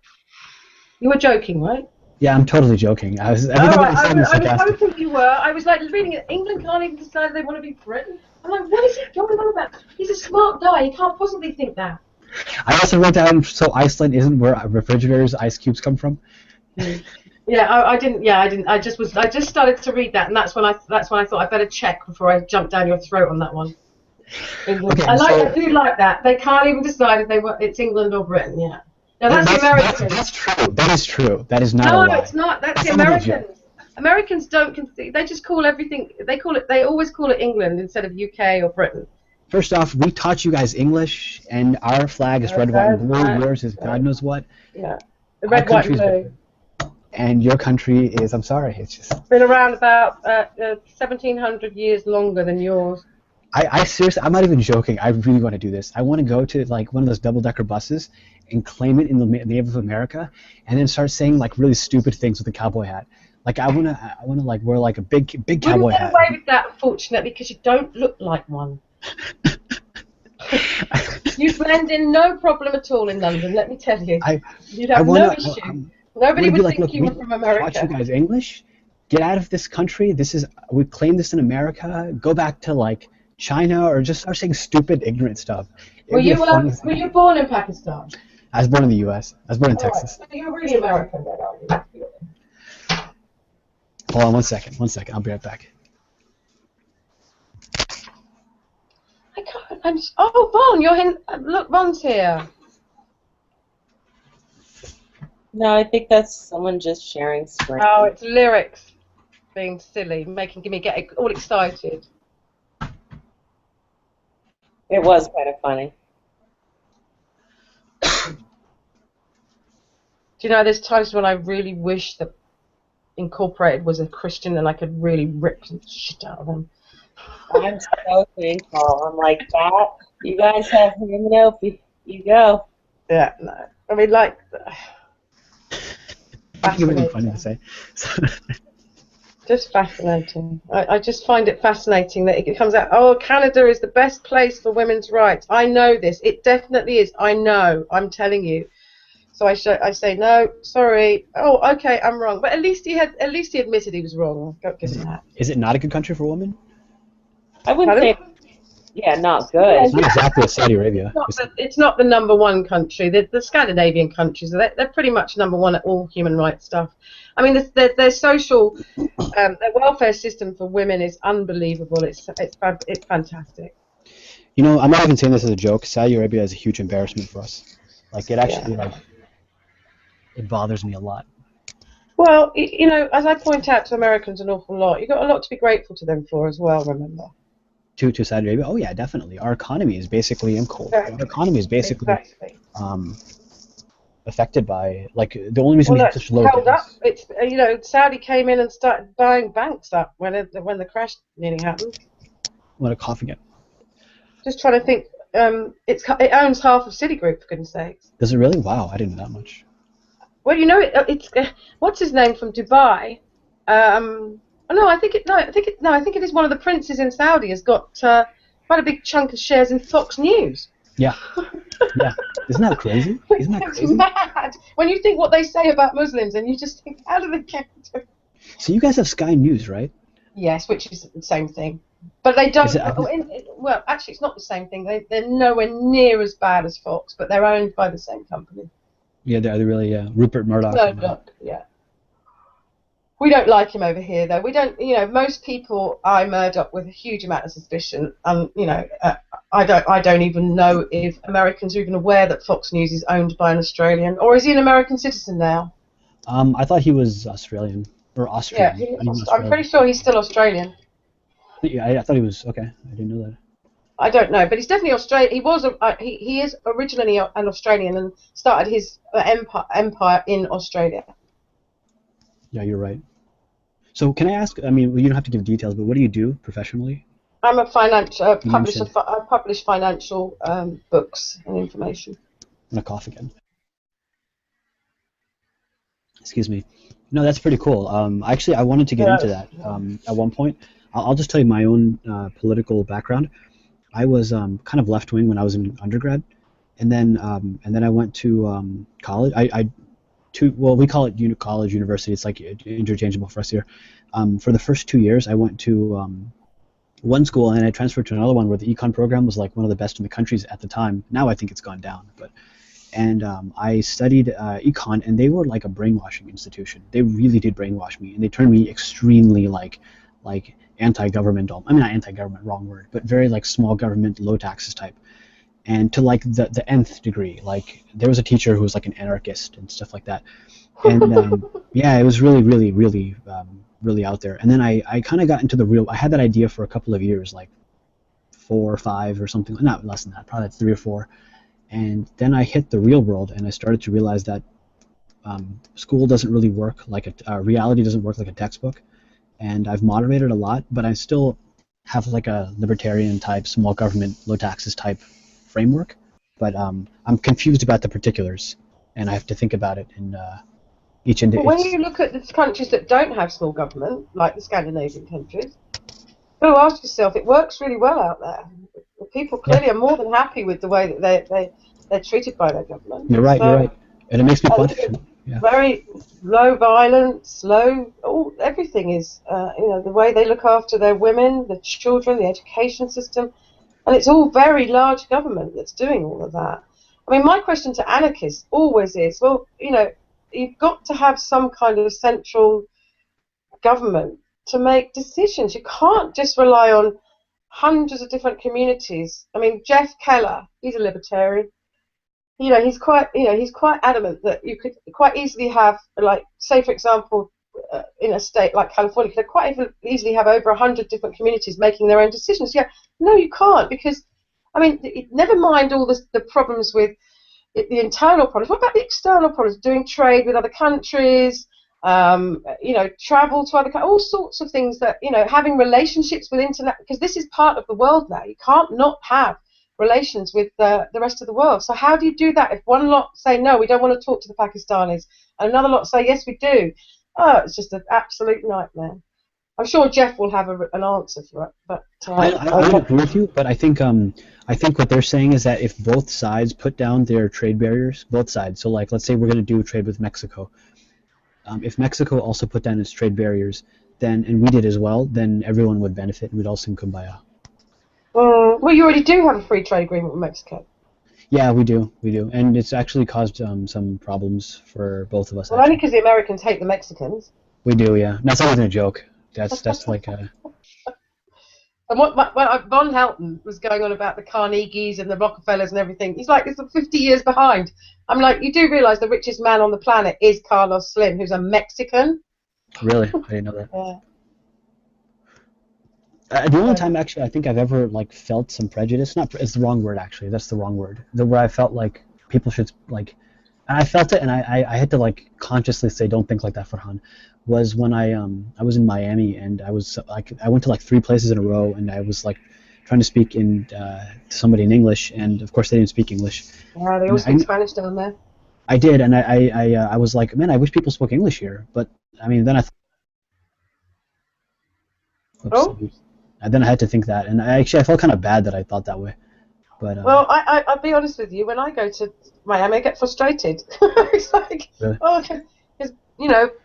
You were joking, right? Yeah, I'm totally joking. I was. I was hoping you were. I was like reading it. England can't even decide they want to be Britain. I'm like, what is he going on about? He's a smart guy. He can't possibly think that. I also wrote down, so Iceland isn't where refrigerators, ice cubes come from. Yeah, I didn't. Yeah, I didn't. I just started to read that, and that's when I thought I better check before I jump down your throat on that one. Okay, I do like that. They can't even decide if it's England or Britain. Yeah. Now that's the Americans. That's true. That is true. That is not a lie. No, it's not. That's the Americans. Americans don't. They just call everything. They always call it England instead of UK or Britain. First off, we taught you guys English, and our flag is red, white, and blue. Yours is God knows what. Yeah. The red, white, and blue. And your country is, I'm sorry, it's just been around about 1,700 years longer than yours. I seriously, I'm not even joking. I really want to do this. I want to go to like one of those double-decker buses and claim it in the name of America, and then start saying like really stupid things with a cowboy hat. Like I wanna like wear like a big cowboy hat. Wouldn't get away with that, unfortunately, because you don't look like one. You blend in no problem at all in London. Let me tell you. You'd have no issue. Nobody would think you were from America. Taught you guys English. Get out of this country. We claim this in America. Go back to like China, or just start saying stupid, ignorant stuff. Were you born in Pakistan? I was born in the U.S. I was born in Texas. So you're really American, then, aren't you? Hold on one second. I'll be right back. I can't. Oh, Vaughn, you're in. Look, Vaughn's here. No, I think that's someone just sharing screen. Oh, it's lyrics being silly, making me get all excited. It was kind of funny. Do you know, there's times when I really wish that Incorporated was a Christian and I could really rip some shit out of them. I'm so thankful. I'm like, that. You guys have him up. You go. Yeah, no. I mean, like. It's really funny to say. Just fascinating. I just find it fascinating that it comes out, oh, Canada is the best place for women's rights. I know this. It definitely is. I know. I'm telling you. So I say, no, sorry. Oh, okay, I'm wrong. But at least he admitted he was wrong. Give him that. Is it not a good country for women? I wouldn't say. Yeah, not good. It's not exactly Saudi Arabia. It's not the number one country. The Scandinavian countries, they're pretty much number one at all human rights stuff. I mean, their social, their welfare system for women is unbelievable. It's fantastic. You know, I'm not even saying this as a joke. Saudi Arabia is a huge embarrassment for us. Like, it actually, it bothers me a lot. Well, you know, as I point out to Americans an awful lot, you've got a lot to be grateful to them for as well, remember. To Saudi Arabia, oh yeah, definitely. Our economy is basically Exactly. our economy is basically Exactly. affected by, like, the only reason Well, we have it's such low held debt up. It's you know, Saudi came in and started buying banks up when the crash nearly happened. What a coughing it. Just trying to think. It owns half of Citigroup, for goodness sakes. Does it really? Wow, I didn't know that much. Well, you know, it's what's his name from Dubai? I think it is one of the princes in Saudi has got quite a big chunk of shares in Fox News. Yeah. Yeah. Isn't that crazy? Isn't that It's crazy? mad when you think what they say about Muslims, and you just think, how do they get to? So you guys have Sky News, right? Yes, which is the same thing, but they don't. Is it- Well, actually, it's not the same thing. They're nowhere near as bad as Fox, but they're owned by the same company. Yeah, they're really Rupert Murdoch. No, look, yeah. We don't like him over here, though. We don't, you know, most people eye Murdoch with a huge amount of suspicion, and you know, I don't even know if Americans are even aware that Fox News is owned by an Australian, or is he an American citizen now? I thought he was Australian or Austrian. Yeah, Not even I'm Australian. pretty sure he's still Australian. Yeah, I thought he was okay. I didn't know that. I don't know, but he's definitely Australian. He was he is originally an Australian and started his empire in Australia. Yeah, you're right. So can I ask? I mean, you don't have to give details, but what do you do professionally? I'm a financial publisher. mentioned- I publish financial books and information. I'm gonna cough again. Excuse me. No, that's pretty cool. Actually, I wanted to get into that at one point. I'll just tell you my own political background. I was kind of left wing when I was in undergrad, and then I went to college. We call it college, university. It's like interchangeable for us here. For the first 2 years, I went to one school, and I transferred to another one where the econ program was like one of the best in the countries at the time. Now I think it's gone down, and I studied econ, and they were like a brainwashing institution. They really did brainwash me, and they turned me extremely like anti-government. I mean, not anti-government, wrong word, but very like small government, low taxes type. And to like the nth degree. Like there was a teacher who was like an anarchist and stuff like that. And yeah, it was really, really, really, really out there. And then I kind of got into the real. I had that idea for a couple of years, like 4 or 5 or something. Not less than that, probably 3 or 4. And then I hit the real world, and I started to realize that school doesn't really work like reality doesn't work like a textbook. And I've moderated a lot, but I still have like a libertarian type, small government, low taxes type framework. But I'm confused about the particulars, and I have to think about it in each But when individual. you look at the countries that don't have small government, like the Scandinavian countries, you've got to ask yourself, it works really well out there. People clearly are more than happy with the way that they're treated by their government. You're right. So, You're right, and it makes me question. Yeah. very low violence, everything is, the way they look after their women, the children, the education system, and it's all very large government that's doing all of that. I mean, my question to anarchists always is, well, you've got to have some kind of central government to make decisions. You can't just rely on hundreds of different communities. I mean, Jeff Keller, he's a libertarian. He's quite adamant that you could quite easily have, like, say for example, in a state like California, you could quite easily have over 100 different communities making their own decisions. Yeah, no, you can't, because, I mean, never mind all the problems with the internal problems. What about the external problems? Doing trade with other countries, travel to other countries, all sorts of things that, having relationships with internet, because this is part of the world now. You can't not have relations with the rest of the world. So how do you do that if one lot say no, we don't want to talk to the Pakistanis, and another lot say yes, we do? Oh, it's just an absolute nightmare. I'm sure Jeff will have an answer for it, but I would agree with you, but I think what they're saying is that if both sides put down their trade barriers, both sides. So like, let's say we're going to do trade with Mexico. If Mexico also put down its trade barriers, and we did as well, then everyone would benefit, and we'd all sing kumbaya. Well, you already do have a free trade agreement with Mexico. Yeah, we do, and it's actually caused some problems for both of us. Well, only because the Americans hate the Mexicans. We do, yeah. That's not even a joke. That's like a. And Von Helton was going on about the Carnegies and the Rockefellers and everything, he's like, it's 50 years behind. I'm like, you do realise the richest man on the planet is Carlos Slim, who's a Mexican? Really? I didn't know that. Yeah. The only time actually I think I've ever like felt some prejudice, not it's the wrong word actually, that's the wrong word. Where I felt like people should like, and I felt it, and I had to like consciously say don't think like that, Farhan, was when I was in Miami, and I was like I went to like 3 places in a row, and I was like trying to speak to somebody in English, and of course they didn't speak English. Yeah, they all speak Spanish down there. I did, and I was like, man, I wish people spoke English here, but I mean then I. And then I had to think that, and I felt kind of bad that I thought that way. But well, I'll be honest with you. When I go to Miami, I get frustrated. It's like, really? oh, because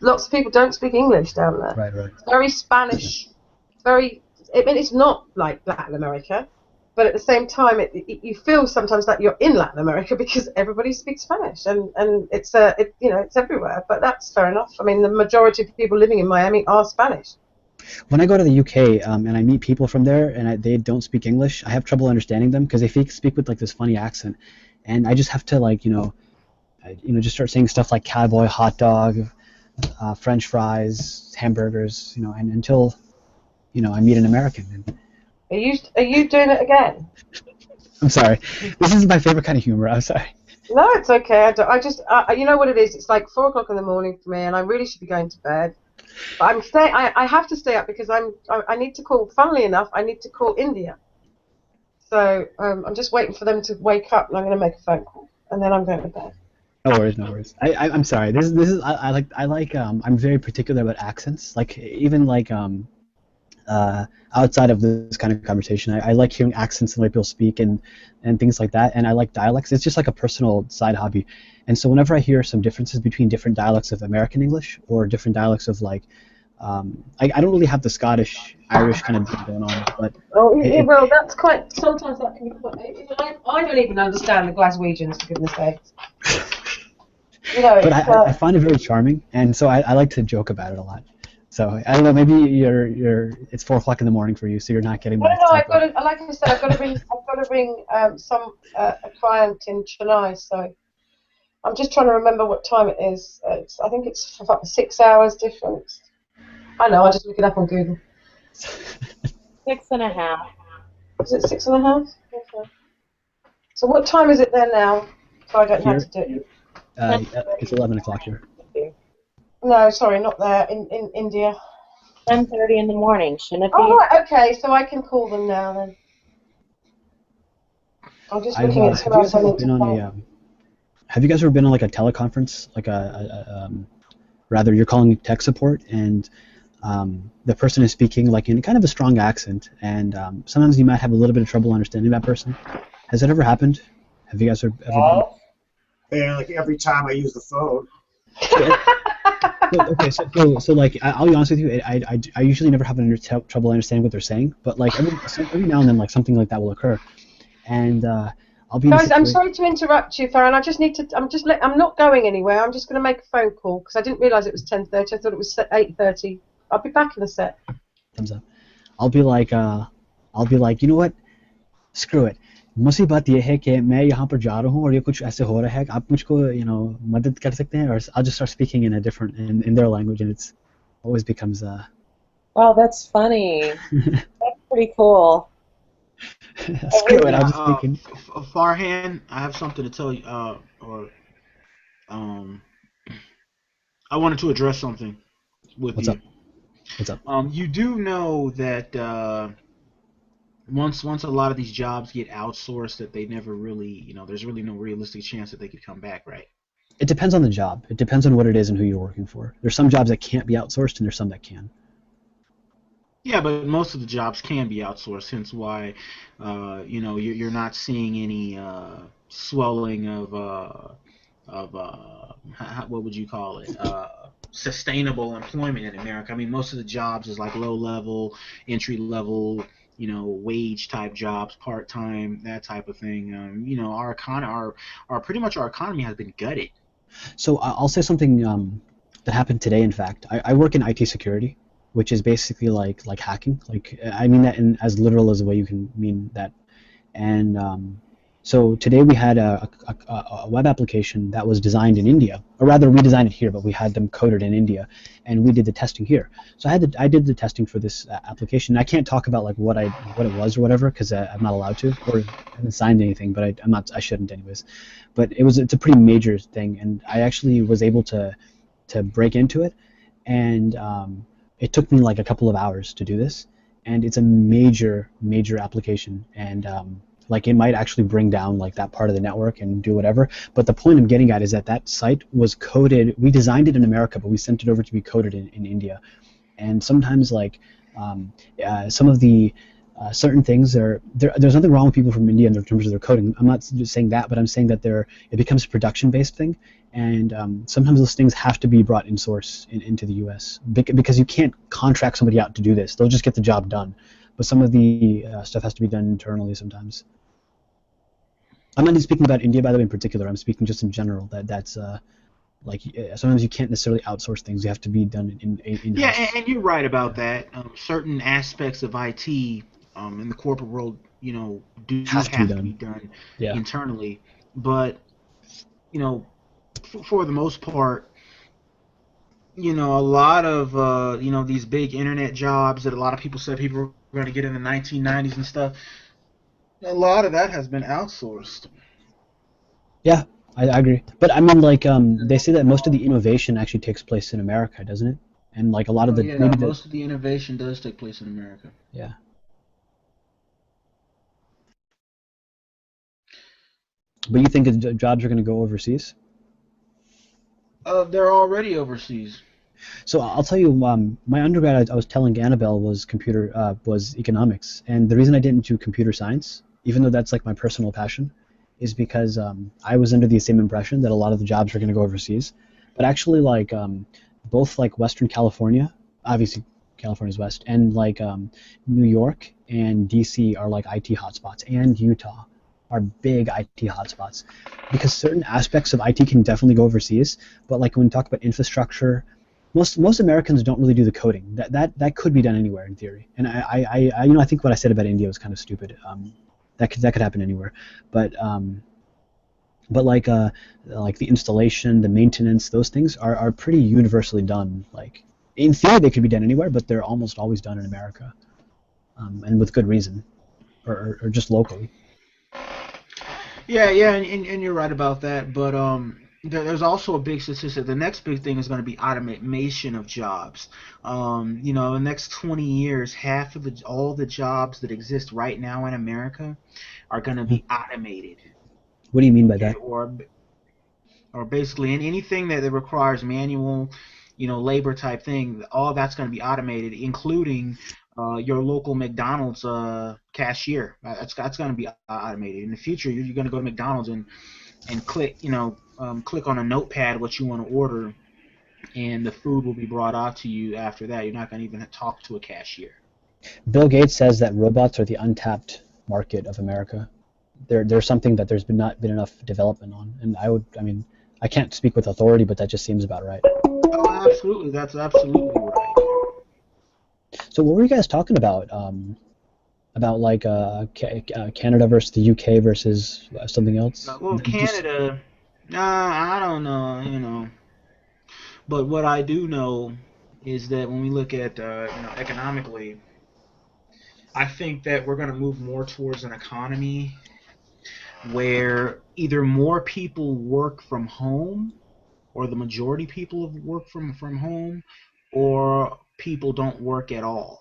lots of people don't speak English down there. Right. It's very Spanish. It's very. I mean, it's not like Latin America, but at the same time, you feel sometimes that you're in Latin America because everybody speaks Spanish, and it's it's everywhere. But that's fair enough. I mean, the majority of people living in Miami are Spanish. When I go to the UK and I meet people from there and they don't speak English, I have trouble understanding them because they speak with like this funny accent, and I just have to like just start saying stuff like cowboy, hot dog, French fries, hamburgers, and until I meet an American. Are you doing it again? I'm sorry. This is my favorite kind of humor. I'm sorry. No, it's okay. I just you know what it is. It's like 4 o'clock in the morning for me, and I really should be going to bed. But I'm staying. I have to stay up because I need to call. Funnily enough, I need to call India. So I'm just waiting for them to wake up, and I'm going to make a phone call, and then I'm going to bed. No worries. I'm sorry. This is I like I'm very particular about accents. Like even like outside of this kind of conversation, I like hearing accents and the way people speak and things like that, and I like dialects. It's just like a personal side hobby. And so whenever I hear some differences between different dialects of American English or different dialects of like, I don't really have the Scottish, Irish kind of thing going on, but... Well, that's quite... Sometimes that can be quite... I don't even understand the Glaswegians, for goodness sakes. But I find it very charming, and so I like to joke about it a lot. So I don't know, maybe it's 4 o'clock in the morning for you, so you're not getting my... No, like I said, I've got to bring a client in Chennai, so... I'm just trying to remember what time it is. I think it's 6 hours difference. I know, I'll just look it up on Google. 6.5. Is it 6.5? Okay. So what time is it there now? So I don't have to do it. It's 11 o'clock here. No, sorry, not there. In India. 10:30 in the morning, shouldn't it be? Oh, right, okay, so I can call them now then. I'm just looking at who else I need to call. Have you guys ever been on like a teleconference, like rather you're calling tech support and the person is speaking like in kind of a strong accent, and sometimes you might have a little bit of trouble understanding that person. Has that ever happened? Have you guys ever been? Yeah, like every time I use the phone. Okay, so like I'll be honest with you, I usually never have trouble understanding what they're saying, but like every now and then like something like that will occur, and I'll be. Guys, I'm sorry to interrupt you, Farron. I just need to. I'm not going anywhere. I'm just going to make a phone call because I didn't realise it was 10:30. I thought it was 8:30. I'll be back in a sec. Thumbs up. I'll be like, you know what? Screw it. मुझे बात ये है कि मैं यहाँ पर जा रहा हूँ और ये कुछ ऐसे हो रहा है आप मुझको मदद कर सकते हैं, or I'll just start speaking in a different in their language, and it's always becomes Wow, that's funny. That's pretty cool. Screw it, I'm just thinking. Farhan, I have something to tell you, I wanted to address something with you. What's up? You do know that once a lot of these jobs get outsourced, that they never really, there's really no realistic chance that they could come back, right? It depends on the job. It depends on what it is and who you're working for. There's some jobs that can't be outsourced, and there's some that can. Yeah, but most of the jobs can be outsourced, hence why, you're not seeing any swelling of what would you call it? Sustainable employment in America. I mean, most of the jobs is like low-level, entry-level, wage type jobs, part time, that type of thing. Our economy has been gutted. So I'll say something that happened today. In fact, I work in IT security, which is basically like hacking. Like I mean that in as literal as a way you can mean that. And so today we had a web application that was designed in India, or rather we designed it here, but we had them coded in India, and we did the testing here. So I did the testing for this application. I can't talk about like what it was or whatever because I'm not allowed to, or I haven't signed anything, but I shouldn't anyways. But it's a pretty major thing, and I actually was able to break into it, and it took me like a couple of hours to do this, and it's a major application, and like it might actually bring down like that part of the network and do whatever. But the point I'm getting at is that site was coded. We designed it in America, but we sent it over to be coded in India. And sometimes like some of the certain things there's nothing wrong with people from India in terms of their coding. I'm not just saying that, but I'm saying that it becomes a production-based thing, and sometimes those things have to be brought in source into the U.S. because you can't contract somebody out to do this. They'll just get the job done. But some of the stuff has to be done internally sometimes. I'm not even speaking about India, by the way, in particular. I'm speaking just in general. That's like sometimes you can't necessarily outsource things. You have to be done in-house. Yeah, and you're right about that. Certain aspects of IT in the corporate world, do have to be done internally. But for the most part, a lot of these big internet jobs that a lot of people said people were going to get in the 1990s and stuff, a lot of that has been outsourced. Yeah, I agree. But I mean, like, they say that most of the innovation actually takes place in America, doesn't it? And like a lot of most of the innovation does take place in America. Yeah. But you think jobs are going to go overseas? They're already overseas. So I'll tell you, my undergrad, I was telling Annabelle, was economics, and the reason I didn't do computer science, even though that's like my personal passion, is because I was under the same impression that a lot of the jobs were going to go overseas. But actually, like both like Western California, obviously California's west, and like New York and DC are like IT hotspots, and Utah are big IT hotspots, because certain aspects of IT can definitely go overseas. But like when we talk about infrastructure, most Americans don't really do the coding. That could be done anywhere in theory. And I think what I said about India was kind of stupid. That could happen anywhere. But like the installation, the maintenance, those things are pretty universally done. Like in theory they could be done anywhere, but they're almost always done in America, and with good reason, or just locally. Yeah, and you're right about that. But there's also a big statistic. The next big thing is going to be automation of jobs. In the next 20 years, half of all the jobs that exist right now in America are going to be automated. What do you mean by that? Or basically anything that requires manual, labor type thing, all that's going to be automated, including your local McDonald's cashier. That's going to be automated. In the future, you're going to go to McDonald's and click, click on a notepad what you want to order, and the food will be brought out to you after that. You're not going to even talk to a cashier. Bill Gates says that robots are the untapped market of America. They're something that there's not been enough development on, and I can't speak with authority, but that just seems about right. Oh, absolutely, that's absolutely right. So what were you guys talking about? About like Canada versus the UK versus something else? Well, Canada, I don't know, But what I do know is that when we look at economically, I think that we're going to move more towards an economy where either more people work from home, or the majority people work from home, or people don't work at all.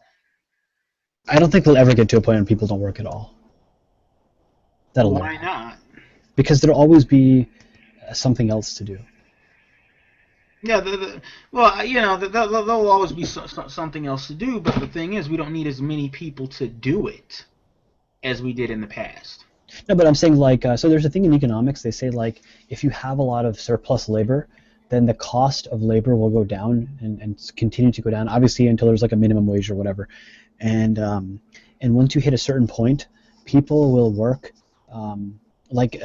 I don't think we'll ever get to a point where people don't work at all. Why not? Because there'll always be something else to do. Yeah, there'll always be something else to do, but the thing is, we don't need as many people to do it as we did in the past. No, but I'm saying like, so there's a thing in economics, they say like, if you have a lot of surplus labor, then the cost of labor will go down and continue to go down, obviously until there's like a minimum wage or whatever. And once you hit a certain point, people will work like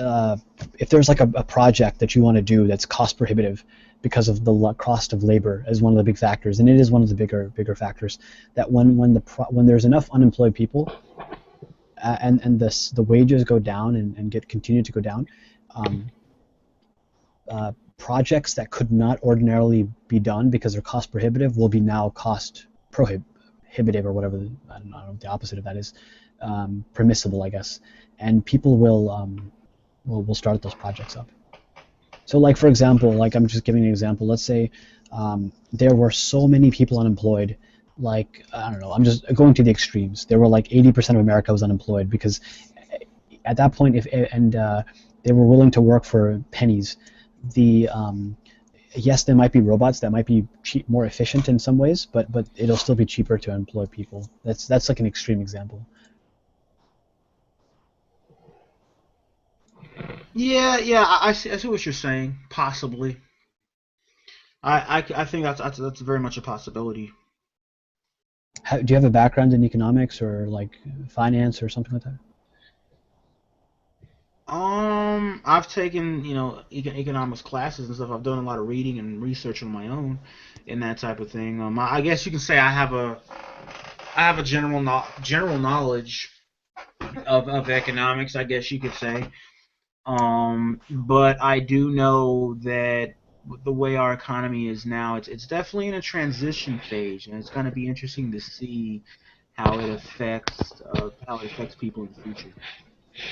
if there's like a project that you want to do that's cost prohibitive because of the cost of labor as one of the big factors, and it is one of the bigger factors, that when there's enough unemployed people and the wages go down and continue to go down, projects that could not ordinarily be done because they're cost prohibitive will be now cost prohibitive, or whatever, I don't know what the opposite of that is, permissible, I guess, and people will start those projects up. So, like, for example, like, I'm just giving an example. Let's say there were so many people unemployed, like, I don't know, I'm just going to the extremes. There were like 80% of America was unemployed because at that point, they were willing to work for pennies. Yes, there might be robots that might be more efficient in some ways, but it'll still be cheaper to employ people. That's like an extreme example. Yeah, I see what you're saying. Possibly. I think that's very much a possibility. Do you have a background in economics or like finance or something like that? I've taken, economics classes and stuff. I've done a lot of reading and research on my own, and that type of thing. I guess you can say I have a general knowledge of economics, I guess you could say. But I do know that the way our economy is now, it's definitely in a transition phase, and it's going to be interesting to see how it affects people in the future.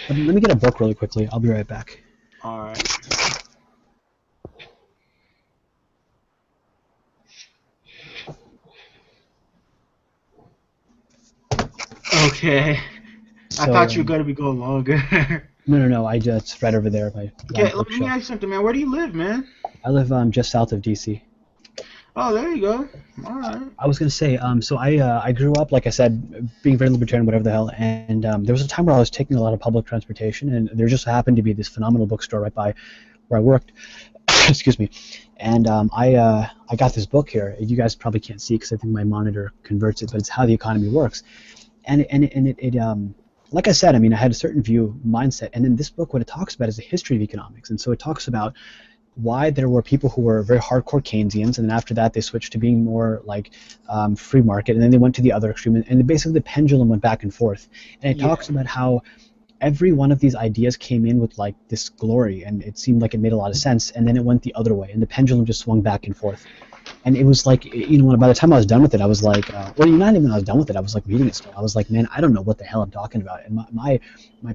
Let me get a book really quickly. I'll be right back. All right. Okay. I thought you were going to be going longer. No. It's right over there. Okay, let me ask you something, man. Where do you live, man? I live just south of DC. Oh, there you go. All right. I was gonna say, so I grew up, like I said, being very libertarian, whatever the hell, and there was a time where I was taking a lot of public transportation, and there just happened to be this phenomenal bookstore right by where I worked. Excuse me. And I got this book here. You guys probably can't see because I think my monitor converts it, but it's How the Economy Works, and it like I said, I mean, I had a certain mindset, and in this book, what it talks about is the history of economics, and so it talks about why there were people who were very hardcore Keynesians, and then after that they switched to being more like free market, and then they went to the other extreme, and basically the pendulum went back and forth. And it talks about how every one of these ideas came in with like this glory, and it seemed like it made a lot of sense, and then it went the other way, and the pendulum just swung back and forth. And it was like, by the time I was done with it, I was like, not even when I was done with it, I was like reading it still. I was like, man, I don't know what the hell I'm talking about, and my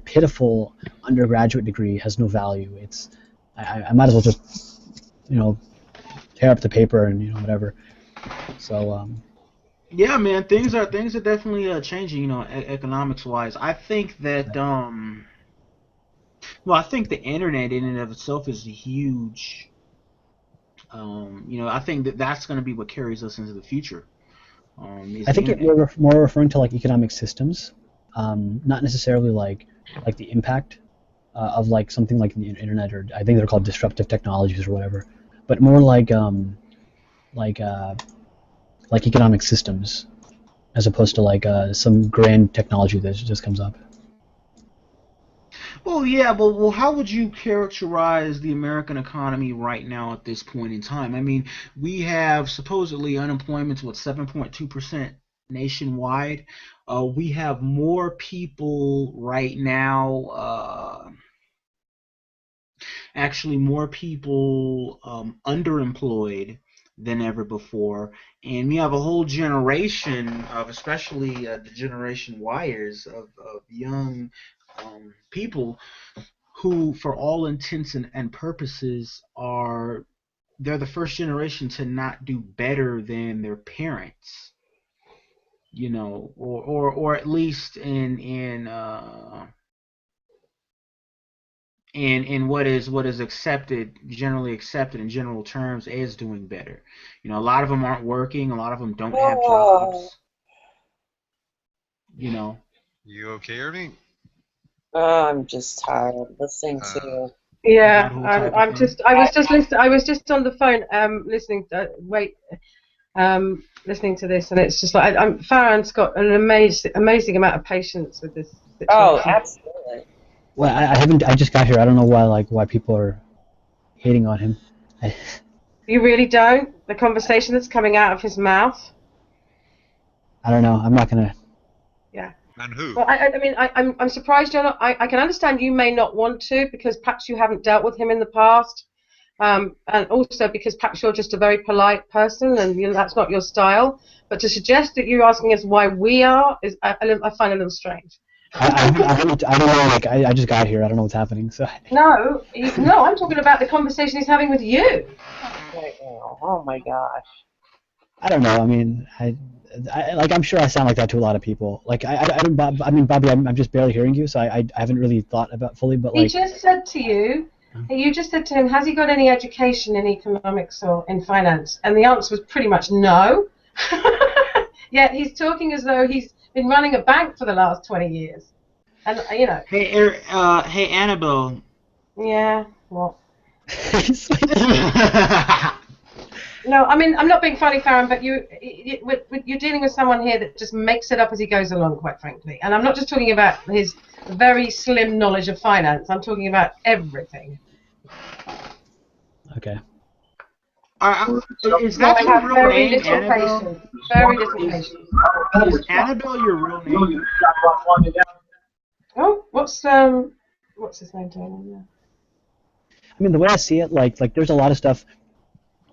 pitiful undergraduate degree has no value. I might as well just, tear up the paper and whatever. So. Yeah, man, things are definitely changing. Economics wise. I think that I think the internet in and of itself is huge. I think that's going to be what carries us into the future. I think you're more referring to like economic systems, not necessarily like the impact of like something like the internet, or I think they're called disruptive technologies or whatever, but more like economic systems, as opposed to like some grand technology that just comes up. Well, yeah, but how would you characterize the American economy right now at this point in time? I mean, we have supposedly unemployment's 7.2% nationwide. We have more people right now. Actually, more people underemployed than ever before, and we have a whole generation of, especially the Generation Yers, of young people who, for all intents and purposes, they're the first generation to not do better than their parents, or at least in what is generally accepted in general terms as doing better. A lot of them aren't working. A lot of them don't have jobs. You okay, Ernie? I'm just tired listening to. Yeah, I was just on the phone, listening to this, and it's just like Farron's got an amazing amount of patience with this situation. Oh, absolutely. Well, I haven't. I just got here. I don't know why people are hating on him. You really don't? The conversation that's coming out of his mouth? I don't know. I'm not gonna. Yeah. On who? Well, I'm surprised you're not. I can understand you may not want to because perhaps you haven't dealt with him in the past, and also because perhaps you're just a very polite person and that's not your style. But to suggest that you're asking us why we are is I find a little strange. I don't know. Like I just got here. I don't know what's happening. So. No, no, I'm talking about the conversation he's having with you. Right now. Oh my gosh. I don't know. I mean, like I'm sure I sound like that to a lot of people. Like I don't. I mean, Bobby, I'm just barely hearing you, so I haven't really thought about fully. But He like. just said to you. You just said to him, has he got any education in economics or in finance? And the answer was pretty much no. Yet he's talking as though he's been running a bank for the last 20 years. And, Hey, Annabelle. Yeah, what? No, I mean, I'm not being funny, Farron, but you're dealing with someone here that just makes it up as he goes along, quite frankly. And I'm not just talking about his very slim knowledge of finance. I'm talking about everything. Okay. Is that your real very name, little Annabelle? patience. Very little patience. Is Annabelle your real name? Oh, what's his name doing? I mean, the way I see it, like there's a lot of stuff,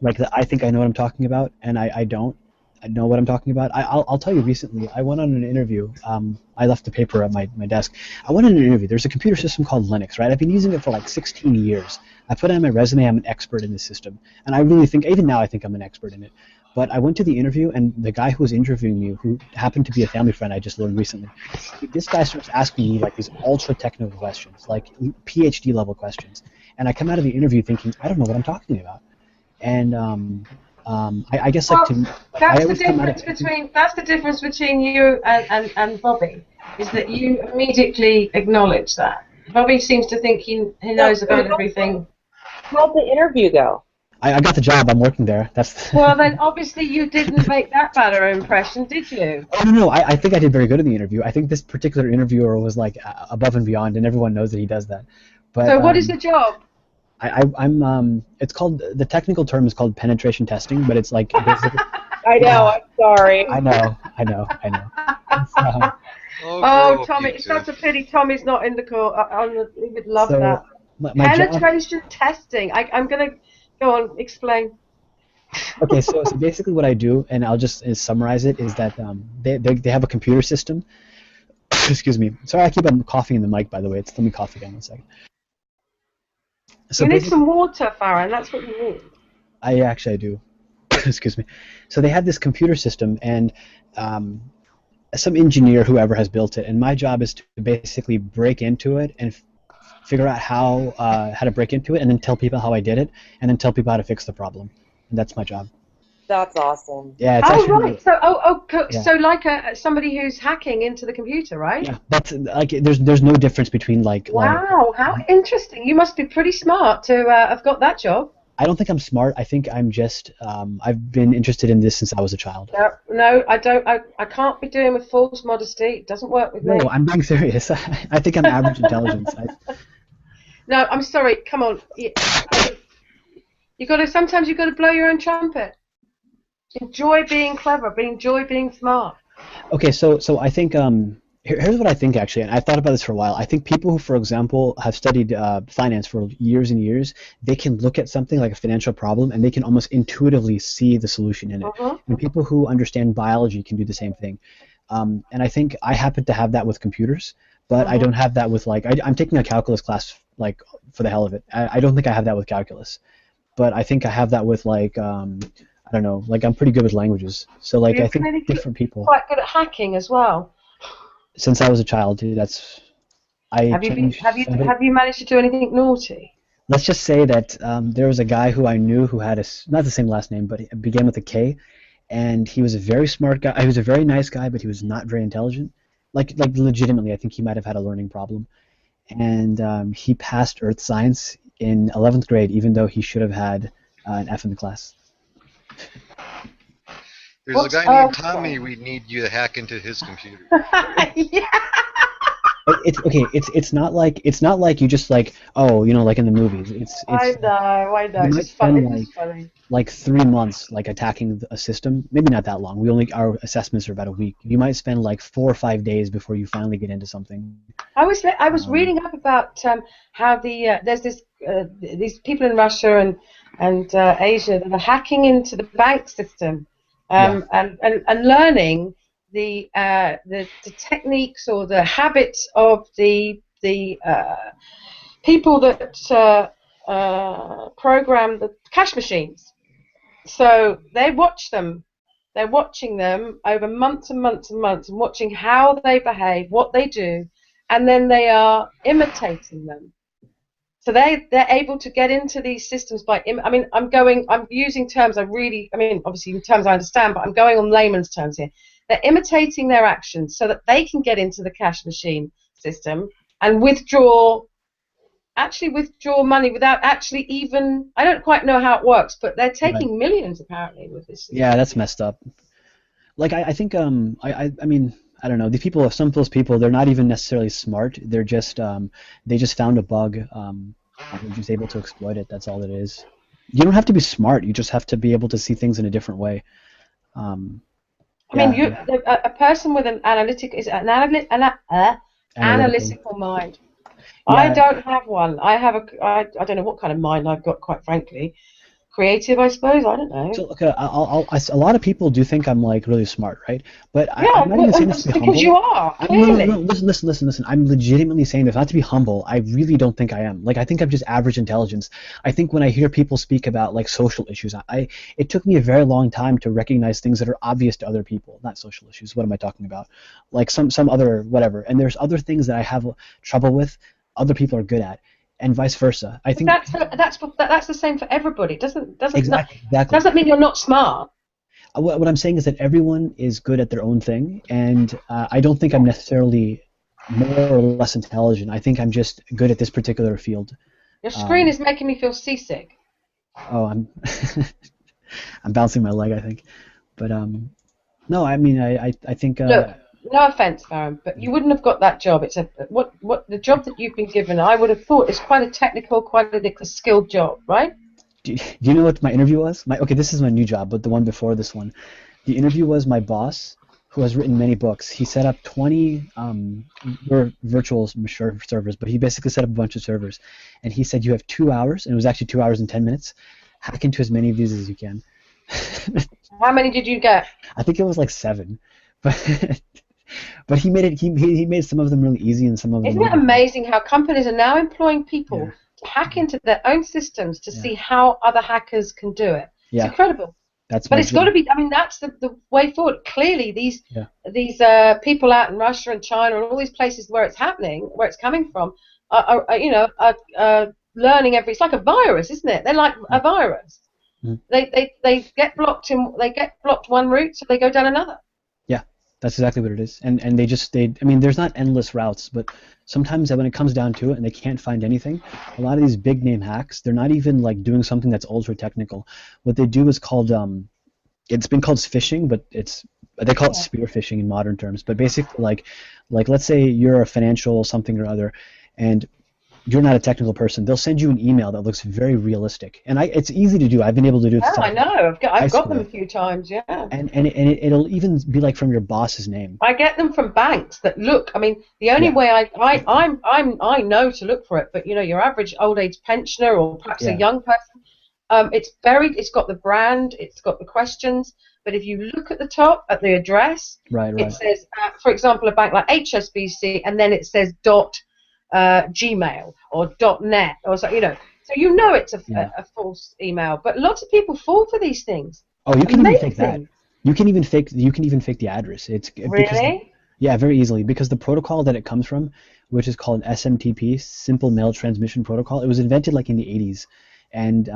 like that I think I know what I'm talking about, and I don't. I know what I'm talking about. I'll tell you. Recently, I went on an interview. I left the paper at my desk. I went on an interview. There's a computer system called Linux, right? I've been using it for like 16 years. I put it on my resume. I'm an expert in this system, and I really think, even now, I think I'm an expert in it. But I went to the interview, and the guy who was interviewing me, who happened to be a family friend I just learned recently, this guy starts asking me like these ultra technical questions, like PhD level questions, and I come out of the interview thinking, I don't know what I'm talking about. And I guess like that's the difference between you and Bobby, is that you immediately acknowledge that. Bobby seems to think he knows about everything. How'd the interview go? I got the job. I'm working there. That's. Well, then obviously you didn't make that bad an impression, did you? Oh no, I think I did very good in the interview. I think this particular interviewer was like above and beyond, and everyone knows that he does that. But so what is the job? I'm it's called, the technical term is called penetration testing, but it's like basically. I know. I'm sorry. I know. Oh, Tommy, it's such a pity Tommy's not in the call. We would love that. My Penetration testing. I'm gonna go on. Explain. Okay, so basically what I do, and I'll just summarize it, is that they have a computer system. Excuse me. Sorry, I keep on coughing in the mic. By the way, let me cough again 1 second. So you need some water, Farron. That's what you need. I do. Excuse me. So they have this computer system, and some engineer, whoever has built it, and my job is to basically break into it and figure out how to break into it, and then tell people how I did it, and then tell people how to fix the problem. And that's my job. That's awesome. Yeah. It's right. So yeah. So like somebody who's hacking into the computer, right? Yeah. That's like there's no difference between like. Wow, how interesting! You must be pretty smart to have got that job. I don't think I'm smart. I think I'm just I've been interested in this since I was a child. No, I don't. I can't be doing with false modesty. It doesn't work with me. No, I'm being serious. I think I'm average intelligence. No, I'm sorry. Come on. Sometimes you got to blow your own trumpet. Enjoy being clever. Enjoy being smart. Okay, so I think here's what I think actually, and I've thought about this for a while. I think people who, for example, have studied finance for years and years, they can look at something like a financial problem and they can almost intuitively see the solution in it. And people who understand biology can do the same thing. And I think I happen to have that with computers, but I don't have that with like I'm taking a calculus class like for the hell of it. I don't think I have that with calculus, but I think I have that with like I don't know, like I'm pretty good with languages. So like I think really different people. Quite good at hacking as well. Since I was a child, dude, that's. Have you managed to do anything naughty? Let's just say that there was a guy who I knew who had not the same last name, but it began with a K, and he was a very smart guy. He was a very nice guy, but he was not very intelligent. Like legitimately, I think he might have had a learning problem, and he passed Earth Science in 11th grade, even though he should have had an F in the class. There's a guy named Tommy. We need you to hack into his computer. Yeah. It's okay. It's not like you just like, oh, like in the movies. I know. You It's might just funny. spend It's just funny. like 3 months like attacking a system. Maybe not that long. Our assessments are about a week. You might spend like 4 or 5 days before you finally get into something. I was reading up about how there's these people in Russia and Asia that are hacking into the bank system and learning the techniques or the habits of the people that program the cash machines. So they watch them. They're watching them over months and months and months and watching how they behave, what they do, and then they are imitating them. So they're able to get into these systems by I'm using terms obviously terms I understand, but I'm going on layman's terms here. They're imitating their actions so that they can get into the cash machine system and withdraw money without actually even, I don't quite know how it works, but they're taking millions apparently with this. Yeah, that's messed up. Like I think I mean, I don't know. Some of those people, they're not even necessarily smart. They're just they just found a bug. They're just able to exploit it. That's all it is. You don't have to be smart. You just have to be able to see things in a different way. A person with an analytical mind. Yeah. I don't have one. I don't know what kind of mind I've got, quite frankly. Creative, I suppose. I don't know. So, okay, a lot of people do think I'm like really smart, right? But yeah, I'm not even saying this to be humble. Because you are, clearly. No, listen. I'm legitimately saying this not to be humble. I really don't think I am. Like, I think I'm just average intelligence. I think when I hear people speak about like social issues, it took me a very long time to recognize things that are obvious to other people. Not social issues. What am I talking about? Like some other whatever. And there's other things that I have trouble with. Other people are good at. And vice versa. I think that's the same for everybody. Doesn't exactly. Doesn't mean you're not smart. What I'm saying is that everyone is good at their own thing, and I don't think I'm necessarily more or less intelligent. I think I'm just good at this particular field. Your screen is making me feel seasick. Oh, I'm I'm bouncing my leg, I think, but no, I mean I think. Look, no offense, Baron, but you wouldn't have got that job. It's what the job that you've been given. I would have thought is quite a technical, quite a skilled job, right? Do you know what my interview was? Okay, this is my new job, but the one before this one, the interview was my boss, who has written many books. He set up 20 virtual servers, but he basically set up a bunch of servers, and he said you have 2 hours, and it was actually 2 hours and 10 minutes. Hack into as many of these as you can. How many did you get? I think it was like 7, but he made it. He made some of them really easy, and some of them. Isn't it amazing how companies are now employing people to hack into their own systems to see how other hackers can do it? Yeah. It's incredible. But it's got to be. I mean, that's the way forward. Clearly, these people out in Russia and China and all these places where it's happening, where it's coming from, are learning every. It's like a virus, isn't it? They're like a virus. Mm. They get blocked one route, so they go down another. That's exactly what it is, and I mean, there's not endless routes, but sometimes when it comes down to it, and they can't find anything, a lot of these big name hacks, they're not even like doing something that's ultra technical. What they do is called it's been called phishing, but they call it spear phishing in modern terms. But basically, like let's say you're a financial something or other, and you're not a technical person. They'll send you an email that looks very realistic, and it's easy to do. I've been able to do it. Oh, I know. I've got them a few times. Yeah. And it'll even be like from your boss's name. I get them from banks that look. I mean, the only way I know to look for it, but your average old age pensioner or perhaps a young person, it's got the brand, it's got the questions. But if you look at the top at the address, it says, for example, a bank like HSBC, and then it says .gmail or .net or so, so it's a false email. But lots of people fall for these things. Oh, you can even fake that. You can even fake the address. Really? Yeah, very easily, because the protocol that it comes from, which is called SMTP, Simple Mail Transmission Protocol, it was invented like in the 80s. And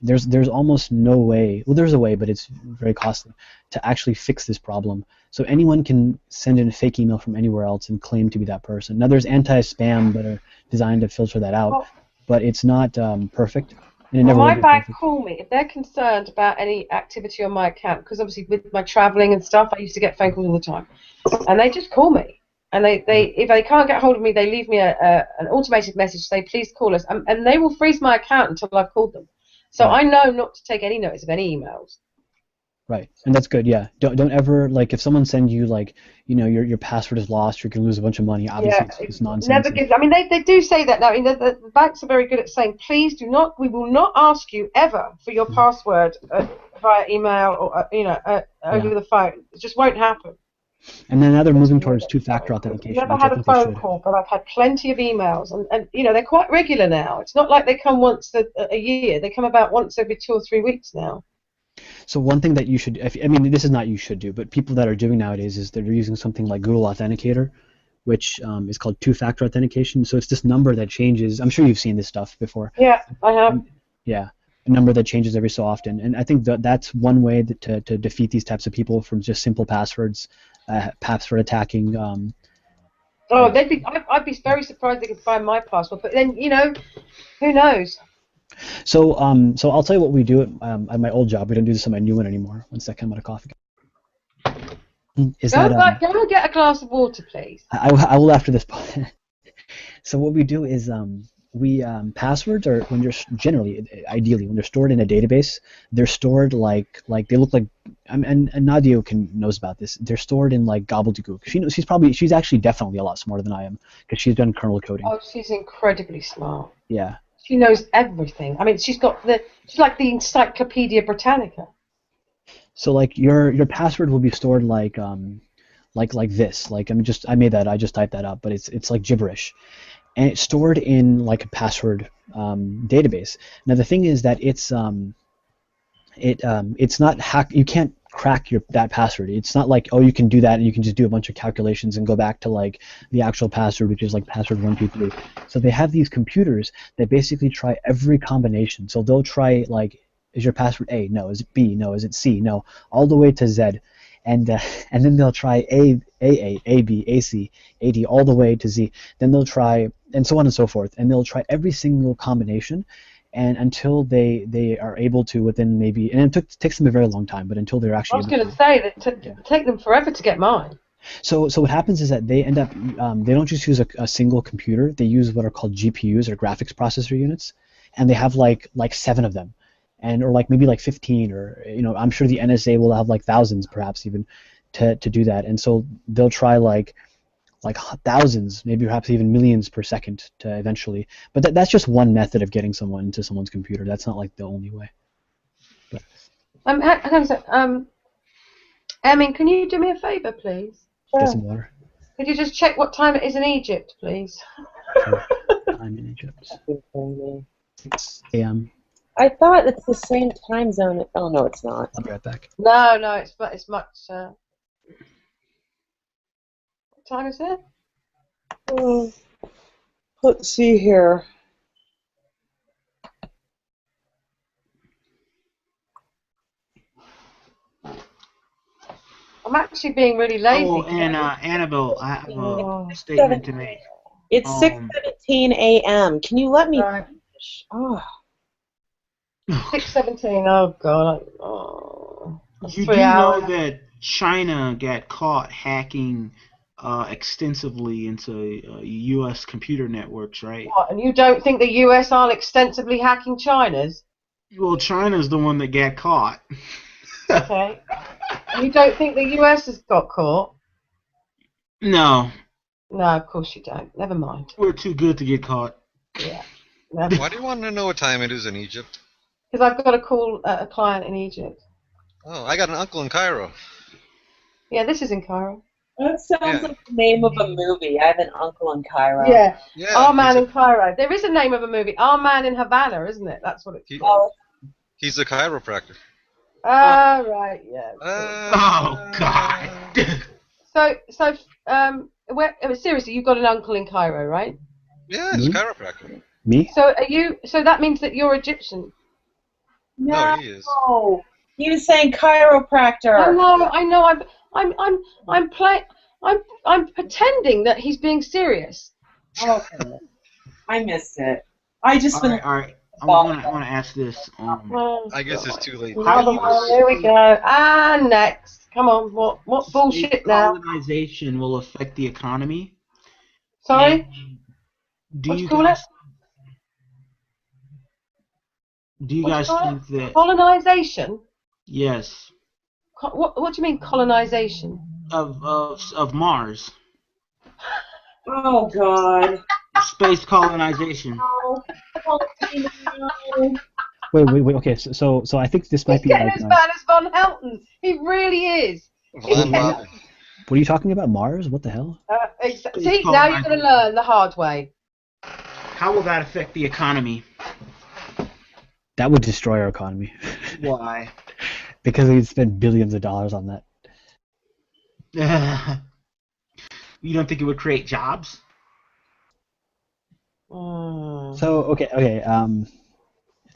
there's almost no way, well, there's a way, but it's very costly to actually fix this problem. So anyone can send in a fake email from anywhere else and claim to be that person. Now there's anti-spam that are designed to filter that out, but it's not perfect. And it never my will be bank perfect. call me if they're concerned about any activity on my account, because obviously with my traveling and stuff, I used to get phone calls all the time, and they just call me. And if they can't get hold of me, they leave me an automated message, say please call us, and they will freeze my account until I've called them. So I know not to take any notice of any emails. Right, and that's good. Yeah, don't ever like if someone send you like your password is lost, you're gonna lose a bunch of money. Obviously, it's nonsense. Never give. I mean, they do say that now. I mean, the banks are very good at saying, please do not. We will not ask you ever for your password via email or over the phone. It just won't happen. And then now they're moving towards two-factor authentication. I've never had a phone call, but I've had plenty of emails, and they're quite regular now. It's not like they come once a year. They come about once every 2 or 3 weeks now. So one thing that you should, I mean, this is not you should do, but people that are doing nowadays is they're using something like Google Authenticator, which is called two-factor authentication. So it's this number that changes. I'm sure you've seen this stuff before. Yeah, I have. Yeah, a number that changes every so often, and I think that's one way to defeat these types of people from just simple passwords, password attacking. I'd be very surprised they could find my password, but then who knows? So I'll tell you what we do at my old job. We don't do this at my new one anymore. One second, I'm out of coffee. Go and get a glass of water, please. I will after this. So what we do is we passwords are when you're ideally when they're stored in a database, they're stored like they look like and Nadia knows about this. They're stored in like gobbledygook. She's actually definitely a lot smarter than I am because she's done kernel coding. Oh, she's incredibly smart. Yeah. She knows everything. I mean, she's like the Encyclopedia Britannica. So like your password will be stored like this. Like I made that. I just typed that up, but it's like gibberish, and it's stored in like a password database. Now the thing is that it's not hack. You can't crack that password. It's not like you can do that and you can just do a bunch of calculations and go back to like the actual password, which is like password 123. So they have these computers that basically try every combination. So they'll try like, is your password A? No. Is it B? No. Is it C? No. All the way to Z, and then they'll try A, B, A, C, A, D, all the way to Z. Then they'll try and so on and so forth, and they'll try every single combination. And until they are able to within maybe, and it takes them a very long time, but until they're actually. I was going to say that it take them forever to get mine. So what happens is that they end up they don't just use a single computer. They use what are called GPUs or graphics processor units, and they have like 7 of them, or like maybe like 15, or I'm sure the NSA will have like thousands perhaps even to do that, and so they'll try like thousands, maybe perhaps even millions per second to eventually. But that's just one method of getting someone into someone's computer. That's not like the only way. But. Emin, can you do me a favor, please? Get some water. Could you just check what time it is in Egypt, please? Sure. I'm in Egypt. 6 a.m. I thought it's the same time zone. Oh no, it's not. I'll be right back. No, it's much. What time is it? Let's see here. I'm actually being really lazy. Oh, and Annabelle, I have a statement to make. It's 6:17 a.m. Can you let me? Oh. 6:17. Oh God. Oh. You do know that China got caught hacking extensively into U.S. computer networks, right? What, and you don't think the U.S. are extensively hacking China's? Well, China's the one that got caught. Okay. And you don't think the U.S. has got caught? No. No, of course you don't. Never mind. We're too good to get caught. Yeah. Why do you want to know what time it is in Egypt? Because I've got to call a client in Egypt. Oh, I got an uncle in Cairo. Yeah, this is in Cairo. That sounds like the name of a movie. I have an uncle in Cairo. Yeah. Our Man in Cairo. There is a name of a movie. Our Man in Havana, isn't it? That's what it's called. He's a chiropractor. Right, yeah. Oh, God. Seriously, you've got an uncle in Cairo, right? Yeah, he's a chiropractor. Me? So so that means that you're Egyptian? No, he is. He was saying chiropractor. I know. I'm pretending that he's being serious. Okay. I missed it. I just All right. want to ask this. I guess it's too late. Another one. Here we go. And next. Come on. What bullshit now? Colonization will affect the economy. Sorry? Do What you you call guys it? do you What guys you call think that Colonization? yes What do you mean colonization? of Mars? Oh God. Space colonization. Oh, Wait. Okay, so I think this might He's be getting like. as bad as Von Helton. He really is. Von Bobbin. What are you talking about? Mars? What the hell? See, now you're going to learn the hard way. How will that affect the economy? That would destroy our economy. Why? Because we'd spend billions of dollars on that. You don't think it would create jobs? So okay.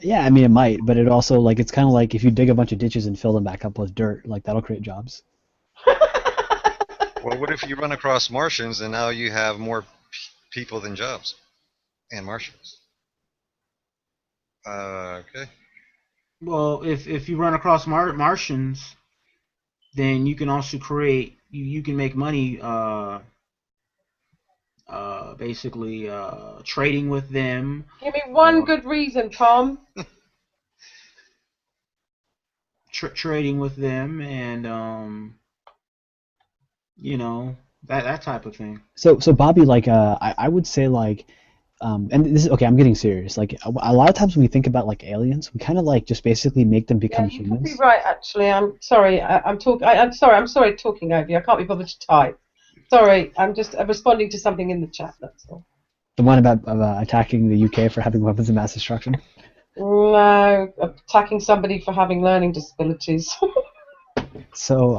Yeah, I mean it might, but it also like it's kind of like if you dig a bunch of ditches and fill them back up with dirt, like that'll create jobs. Well, what if you run across Martians and now you have more people than jobs and Martians? Okay. Well, if you run across Martians, then you can also create. You can make money. Basically trading with them. Give me one good reason, Tom. Trading with them and you know that type of thing. So Bobby, like I would say like and this is okay. I'm getting serious. Like a lot of times when we think about like aliens, we kind of like just basically make them become You could humans. be right, actually. I'm sorry. I'm sorry talking over you. I can't be bothered to type. Sorry, I'm responding to something in the chat. That's all. The one about attacking the UK for having weapons of mass destruction. No, attacking somebody for having learning disabilities. So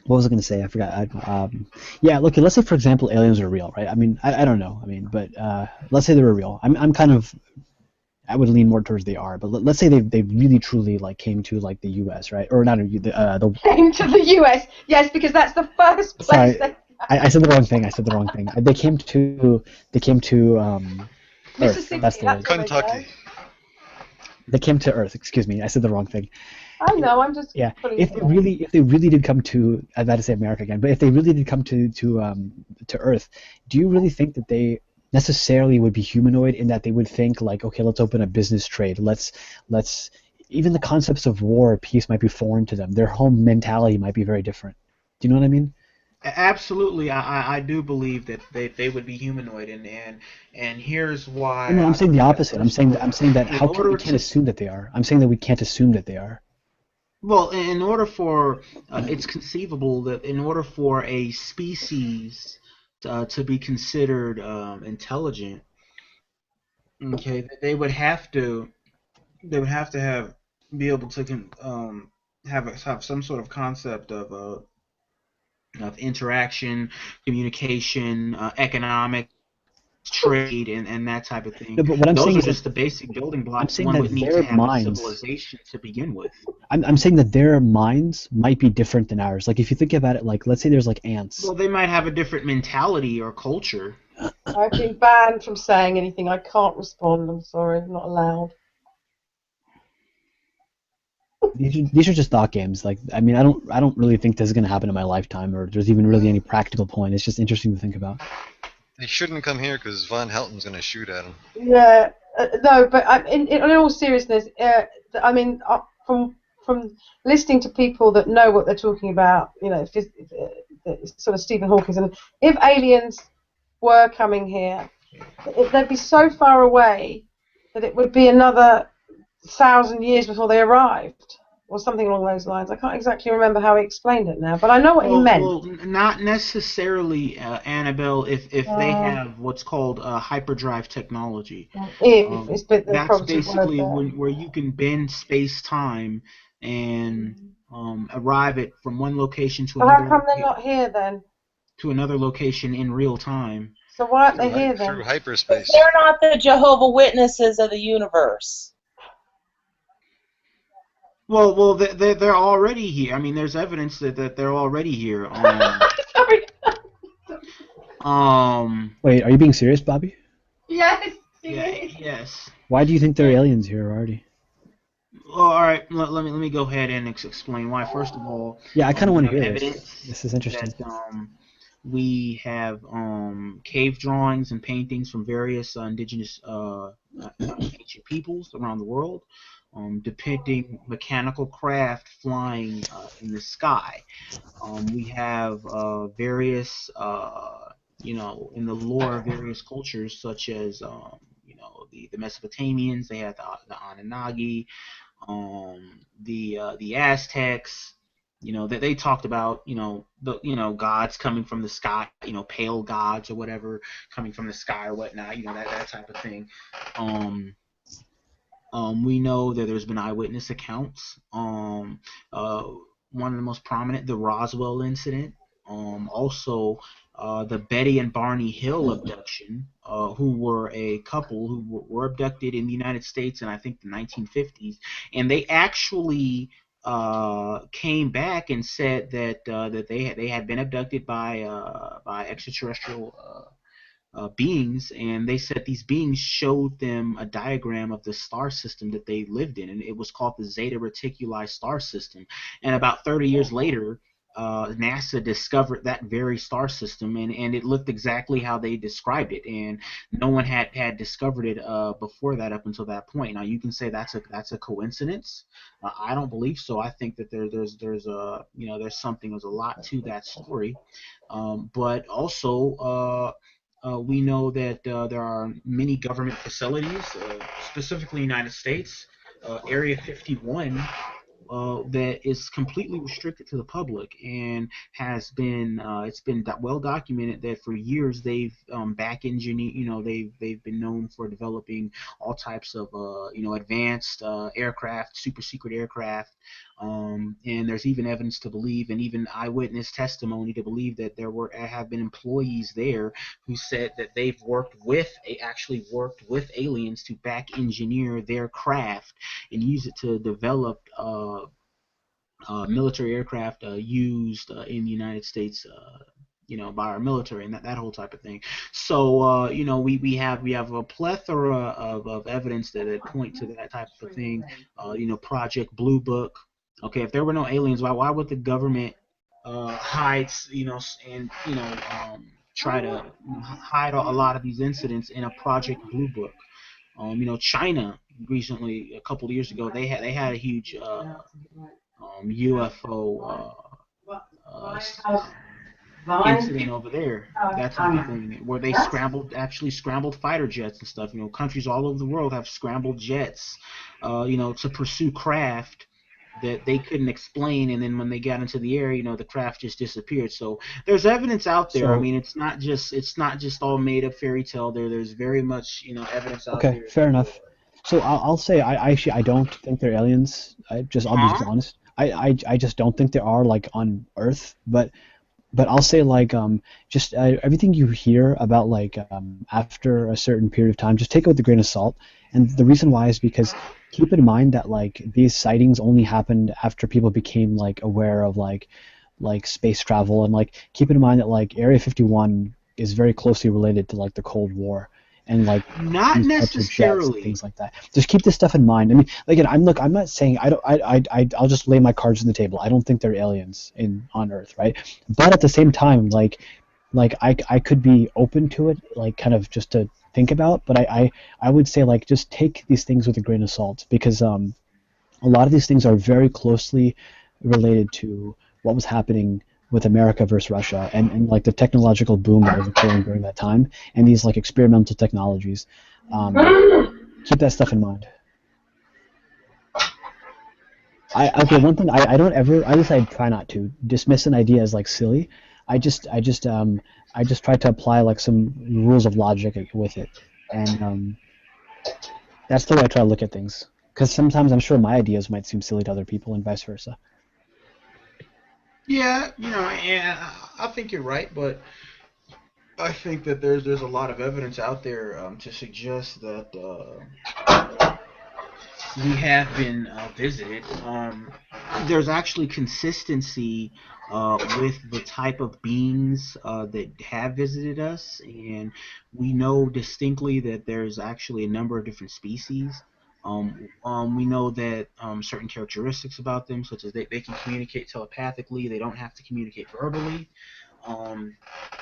what was I going to say? I forgot. Yeah, look. Let's say for example, aliens are real, right? I mean, I don't know. I mean, but let's say they were real. I'm kind of. I would lean more towards they are, but let's say they really truly like came to like the U.S., right? Or not the Came to the U.S. Yes, because that's the first place. Sorry, I said the wrong thing. They came to Earth. That's the word. Kentucky. They came to Earth. Excuse me, I said the wrong thing. I know. I'm just. Yeah. If they really did come to, I was about to say America again, but if they really did come to Earth, do you really think that they necessarily would be humanoid in that they would think like, okay, let's open a business trade. Let's even the concepts of war or peace might be foreign to them. Their whole mentality might be very different. Do you know what I mean? Absolutely, I do believe that they would be humanoid, and here's why. No, I'm saying the opposite. I'm saying that we can't assume that they are. I'm saying that we can't assume that they are. Well, in order for it's conceivable that in order for a species to be considered intelligent, okay, they would have to have be able to have some sort of concept of interaction, communication, economic, trade, and that type of thing. No, but what I'm Those saying are is just the basic building blocks saying one that would need their to have minds- a civilization to begin with. I'm saying that their minds might be different than ours. Like if you think about it, like let's say there's like ants. Well, they might have a different mentality or culture. I've been banned from saying anything. I can't respond. I'm sorry. I'm not allowed. These are just thought games. Like I mean, I don't really think this is gonna happen in my lifetime, or there's even really any practical point. It's just interesting to think about. They shouldn't come here because Von Helton's going to shoot at him. Yeah, no, but in all seriousness, I mean, from listening to people that know what they're talking about, you know, sort of Stephen Hawking, and if aliens were coming here, they'd be so far away that it would be another 1,000 years before they arrived, or something along those lines. I can't exactly remember how he explained it now, but I know what he meant. Well, not necessarily, Annabelle, if they have what's called hyperdrive technology. That's basically where you can bend space-time and arrive from one location to another. How come they're not here then? To another location in real time. So why aren't they here then? Through hyperspace. They're not the Jehovah's Witnesses of the universe. Well, they're already here. I mean, there's evidence that they're already here. Sorry. Wait, are you being serious, Bobby? Yes. Yes. Why do you think there are aliens here already? Well, all right. Let me go ahead and explain why. First of all, Yeah, I kind of we want to have hear evidence this. This is interesting. that we have cave drawings and paintings from various indigenous ancient peoples around the world, depicting mechanical craft flying in the sky. We have various, in the lore of various cultures, such as, the Mesopotamians. They had the Anunnaki, the Aztecs. That they talked about, gods coming from the sky, pale gods or whatever coming from the sky or whatnot, that type of thing. We know that there's been eyewitness accounts. One of the most prominent, the Roswell incident. Also, the Betty and Barney Hill abduction, who were a couple who were abducted in the United States in, I think, the 1950s, and they actually came back and said that they had been abducted by extraterrestrial beings, and they said these beings showed them a diagram of the star system that they lived in, and it was called the Zeta Reticuli star system. And about 30 years later, NASA discovered that very star system, and it looked exactly how they described it, and no one had discovered it before that, up until that point. Now you can say that's a coincidence. I don't believe so. I think that there's something, there's a lot to that story, but also. We know that there are many government facilities, specifically United States, Area 51, that is completely restricted to the public, and has been it's been well documented that for years they've back engineered, they've been known for developing all types of advanced aircraft, super secret aircraft, and there's even evidence to believe, and even eyewitness testimony to believe, that have been employees there who said that they've actually worked with aliens to back engineer their craft and use it to develop military aircraft used in the United States, by our military, and that whole type of thing. So we have a plethora of evidence that point to that type of thing. Project Blue Book. Okay, if there were no aliens, why would the government hide, and try to hide a lot of these incidents in a Project Blue Book? China recently, a couple of years ago, they had a huge UFO incident over there, that type of thing, where they actually scrambled fighter jets and stuff. Countries all over the world have scrambled jets, to pursue craft that they couldn't explain, and then when they got into the air, the craft just disappeared. So there's evidence out there. I mean, it's not just all made up fairy tale. There's very much evidence out there. Okay, fair enough. So I'll say I don't think they're aliens. I'll be just honest. I just don't think there are, like, on Earth, but I'll say, like, just everything you hear about, like, after a certain period of time, just take it with a grain of salt. And the reason why is because keep in mind that, like, these sightings only happened after people became, like, aware of, like space travel, and, like, keep in mind that, like, Area 51 is very closely related to, like, the Cold War. And, like, not these types of necessarily jets and things like that. Just keep this stuff in mind. I mean, again, I'm not saying I'll just lay my cards on the table. I don't think they're aliens on Earth, right? But at the same time, like I could be open to it, like, kind of just to think about. But I would say, like, just take these things with a grain of salt, because a lot of these things are very closely related to what was happening with America versus Russia, and like the technological boom that was occurring during that time, and these, like, experimental technologies. Keep that stuff in mind. One thing I don't ever, at least I try not to, dismiss an idea as, like, silly. I just try to apply, like, some rules of logic with it, and that's the way I try to look at things. Because sometimes I'm sure my ideas might seem silly to other people, and vice versa. Yeah, and I think you're right, but I think that there's a lot of evidence out there to suggest that we have been visited. There's actually consistency with the type of beings that have visited us, and we know distinctly that there's actually a number of different species. We know that certain characteristics about them, such as they can communicate telepathically, they don't have to communicate verbally. Um,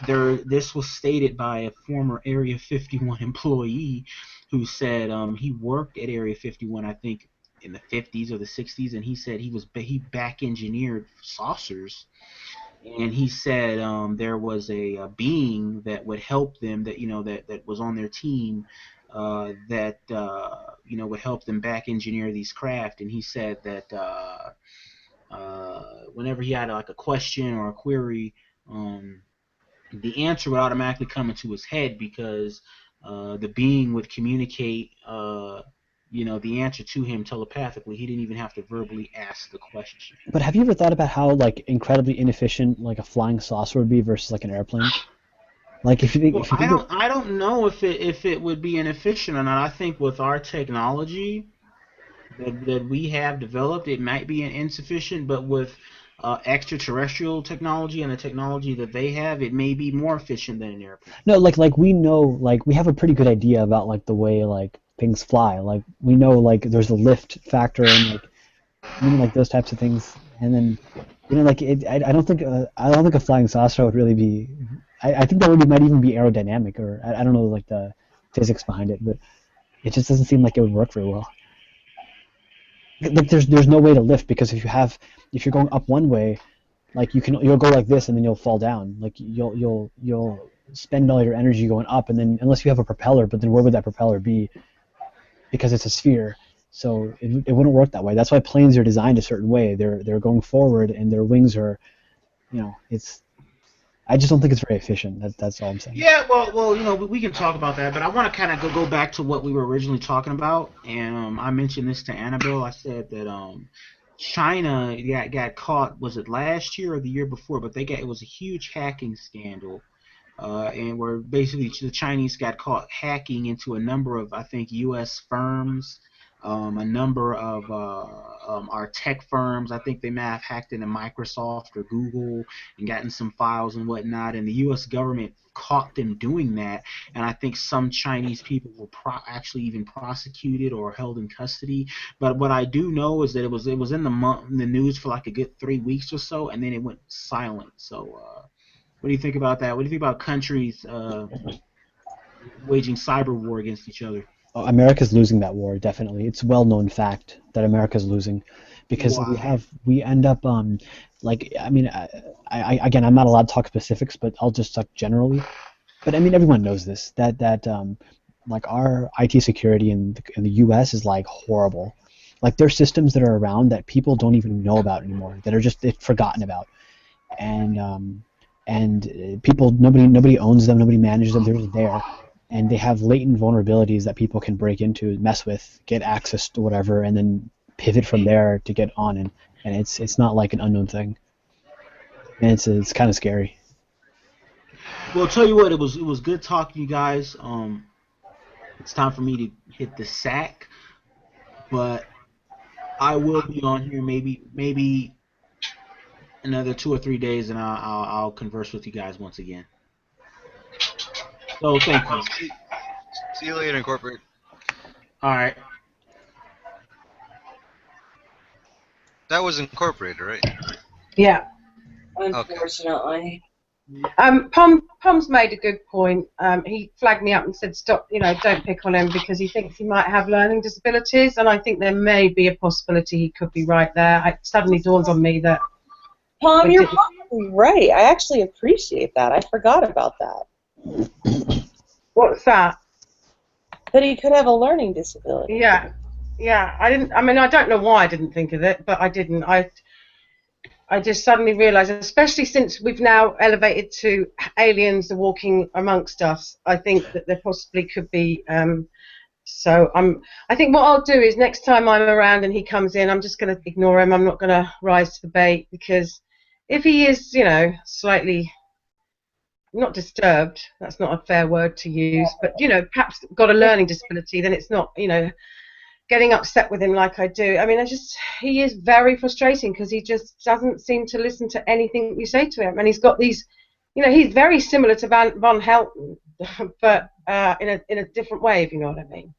this was stated by a former Area 51 employee who said he worked at Area 51, I think, in the 50s or the 60s, and he said he back engineered saucers, and he said there was a being that would help them, that that was on their team, that would help them back engineer these craft, and he said that whenever he had like a question or a query, the answer would automatically come into his head because the being would communicate, the answer to him telepathically. He didn't even have to verbally ask the question. But have you ever thought about how like incredibly inefficient like a flying saucer would be versus like an airplane? Like if you think, Well, if you think of, I don't know if it would be inefficient or not. I think with our technology that we have developed, it might be insufficient, but with extraterrestrial technology and the technology that they have, it may be more efficient than an airplane. no, like we know, like we have a pretty good idea about like the way like things fly. Like we know like there's a lift factor and like like those types of things. And then like I don't think a flying saucer would really be. I think that might even be aerodynamic, or I don't know like the physics behind it, but it just doesn't seem like it would work very well. Like there's no way to lift, because if you're going up one way, like you'll go like this and then you'll fall down. Like you'll spend all your energy going up, and then unless you have a propeller, but then where would that propeller be? Because it's a sphere, so it wouldn't work that way. That's why planes are designed a certain way. They're going forward, and their wings are, it's. I just don't think it's very efficient. That's all I'm saying. Yeah, well, we can talk about that, but I want to kind of go back to what we were originally talking about, and I mentioned this to Annabelle. I said that China got caught. Was it last year or the year before? But it was a huge hacking scandal, and where basically the Chinese got caught hacking into a number of, I think, U.S. firms, a number of our tech firms. I think they may have hacked into Microsoft or Google and gotten some files and whatnot, and the U.S. government caught them doing that, and I think some Chinese people were actually even prosecuted or held in custody. But what I do know is that it was in the news for like a good 3 weeks or so, and then it went silent. So what do you think about that? What do you think about countries waging cyber war against each other? America's losing that war, definitely. It's a well-known fact that America's losing, because we end up like, I mean, I again, I'm not allowed to talk specifics, but I'll just talk generally. But I mean, everyone knows this, that like our IT security in the U.S. is like horrible. Like there's systems that are around that people don't even know about anymore, that are just forgotten about, and people, nobody owns them, nobody manages them, they're just there. And they have latent vulnerabilities that people can break into, mess with, get access to whatever, and then pivot from there to get on. And it's not like an unknown thing. And it's kind of scary. Well, I'll tell you what, it was good talking to you guys. It's time for me to hit the sack, but I will be on here maybe another 2 or 3 days, and I'll converse with you guys once again. So thank you. See you later, Incorporate. All right. That was Incorporated, right? Yeah. Unfortunately. Pom's made a good point. He flagged me up and said, "Stop! Don't pick on him because he thinks he might have learning disabilities." And I think there may be a possibility he could be right there. It suddenly dawns on me that. Pom, you're probably right. I actually appreciate that. I forgot about that. What's that? That he could have a learning disability. Yeah. I didn't. I mean, I don't know why I didn't think of it, but I didn't. I just suddenly realised, especially since we've now elevated to aliens are walking amongst us, I think that there possibly could be. So I think what I'll do is next time I'm around and he comes in, I'm just going to ignore him. I'm not going to rise to the bait, because if he is, slightly not disturbed, that's not a fair word to use, but perhaps got a learning disability, then it's not, getting upset with him like I do. I mean, he is very frustrating because he just doesn't seem to listen to anything you say to him, and he's got these, he's very similar to Von Helton, but in a different way, if you know what I mean.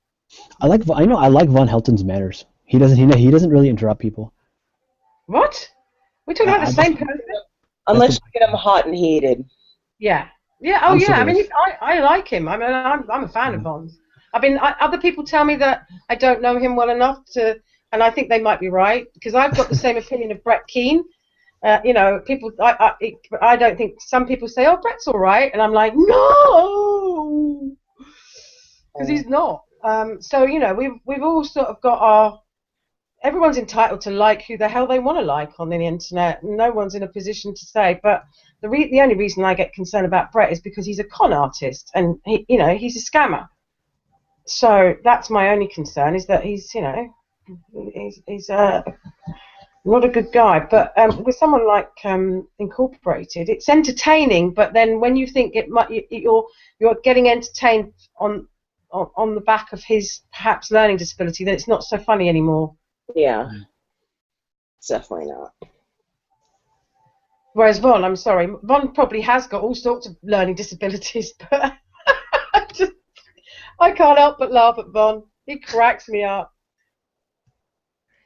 I like Von Helton's manners. He doesn't really interrupt people. What? We're talking about the same person? Unless you get him hot and heated. Yeah. Yeah. Oh, I'm yeah. I sort mean, of- I like him. I mean, I'm a fan of Von's. I mean, other people tell me that I don't know him well enough to, and I think they might be right because I've got the same opinion of Brett Keane. People, I don't think some people say, "Oh, Brett's all right," and I'm like, no, because he's not. So we've all sort of got everyone's entitled to like who the hell they want to like on the internet. No one's in a position to say. But the only reason I get concerned about Brett is because he's a con artist and he's a scammer. So that's my only concern, is that he's not a good guy. But with someone like Incorporated, it's entertaining. But then when you think you're getting entertained on the back of his perhaps learning disability, then it's not so funny anymore. Yeah, it's definitely not. Whereas Von, I'm sorry, Von probably has got all sorts of learning disabilities, but I can't help but laugh at Von. He cracks me up.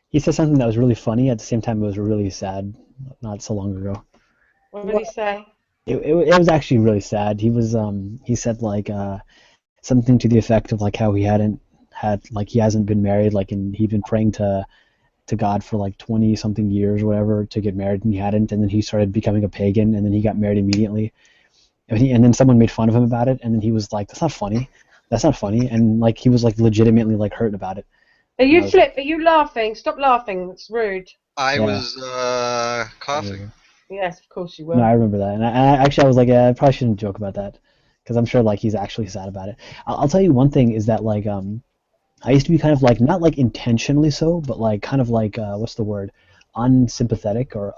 He said something that was really funny. At the same time, it was really sad. Not so long ago. What did he say? It was actually really sad. He said like something to the effect of like how he hasn't been married, like, and he'd been praying to God for like 20 something years or whatever to get married, and he hadn't, and then he started becoming a pagan, and then he got married immediately, and then someone made fun of him about it, and then he was like, that's not funny, and like he was like legitimately like hurt about it. Are you Flip? Are you laughing? Stop laughing. It's rude. I was coughing. Yes, of course you were. No, I remember that, and I was like, I probably shouldn't joke about that, because I'm sure like he's actually sad about it. I'll tell you one thing is that like I used to be kind of like, not like intentionally so, but like kind of like what's the word, unsympathetic or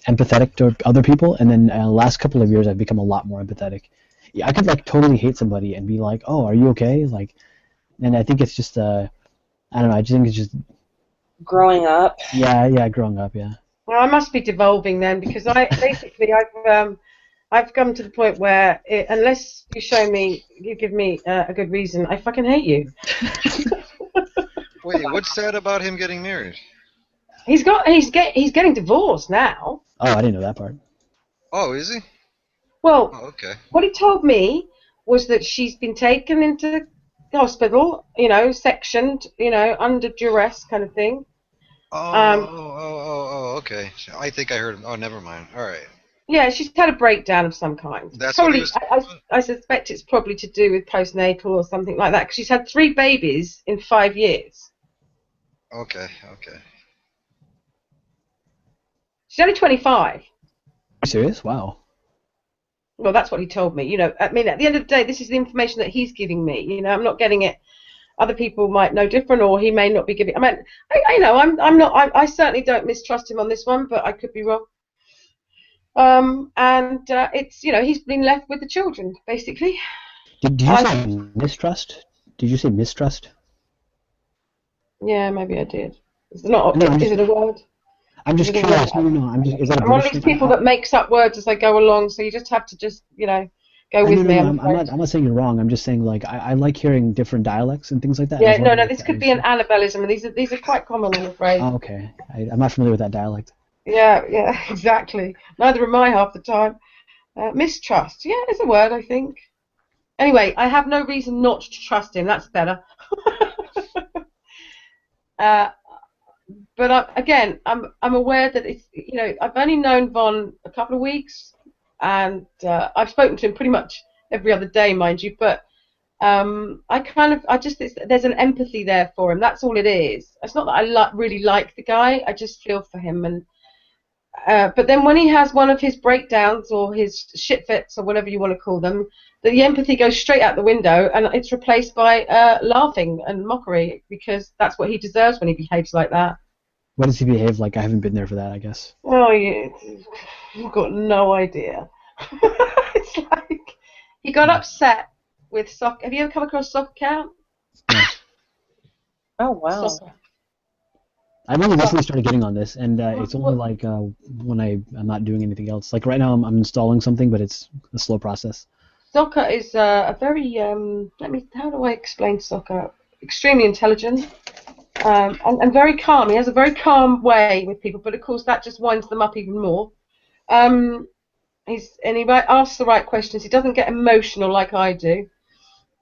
empathetic to other people, and then last couple of years I've become a lot more empathetic. Yeah, I could like totally hate somebody and be like, oh, are you okay? Like, and I think it's just I don't know. I just think it's just growing up. Yeah, growing up. Yeah. Well, I must be devolving then, because I've come to the point where unless you give me a good reason, I fucking hate you. Wait, what's sad about him getting married? He's getting divorced now. Oh, I didn't know that part. Oh, is he? Well, okay. What he told me was that she's been taken into the hospital, sectioned, under duress kind of thing. Okay. I think I heard him. Oh, never mind. All right. Yeah, she's had a breakdown of some kind. That's probably. what I suspect it's probably to do with postnatal or something like that, because she's had 3 babies in 5 years. Okay. She's only 25. Are you serious? Wow. Well, that's what he told me. I mean, at the end of the day, this is the information that he's giving me. I'm not getting it. Other people might know different, or he may not be giving. I mean, I'm not. I certainly don't mistrust him on this one, but I could be wrong. It's he's been left with the children basically. Did you say mistrust? Did you say mistrust? Yeah, maybe I did. Is it a word? I'm just curious. No. Is that a I'm one of these people that makes up words as I go along, so you just have to go with me. I'm not saying you're wrong. I'm just saying like I like hearing different dialects and things like that. Yeah, no. This could be an Annabellism, and these are quite common, I'm afraid. Oh, okay. I'm not familiar with that dialect. Yeah, exactly. Neither am I half the time. Mistrust. Yeah, it's a word, I think. Anyway, I have no reason not to trust him. That's better. But again, I'm aware that it's I've only known Von a couple of weeks, and I've spoken to him pretty much every other day, mind you. But there's an empathy there for him. That's all it is. It's not that I really like the guy. I just feel for him, and but then when he has one of his breakdowns or his shit fits or whatever you want to call them, the empathy goes straight out the window, and it's replaced by laughing and mockery, because that's what he deserves when he behaves like that. What does he behave like? I haven't been there for that, I guess. Oh, you've got no idea. It's like he got upset with soccer. Have you ever come across Soccer Count? Yeah. Oh wow. Soccer. I've only recently started getting on this, and it's only like when I'm not doing anything else. Like right now, I'm installing something, but it's a slow process. Soccer is a very how do I explain soccer? Extremely intelligent and very calm. He has a very calm way with people, but of course that just winds them up even more. He asks the right questions. He doesn't get emotional like I do.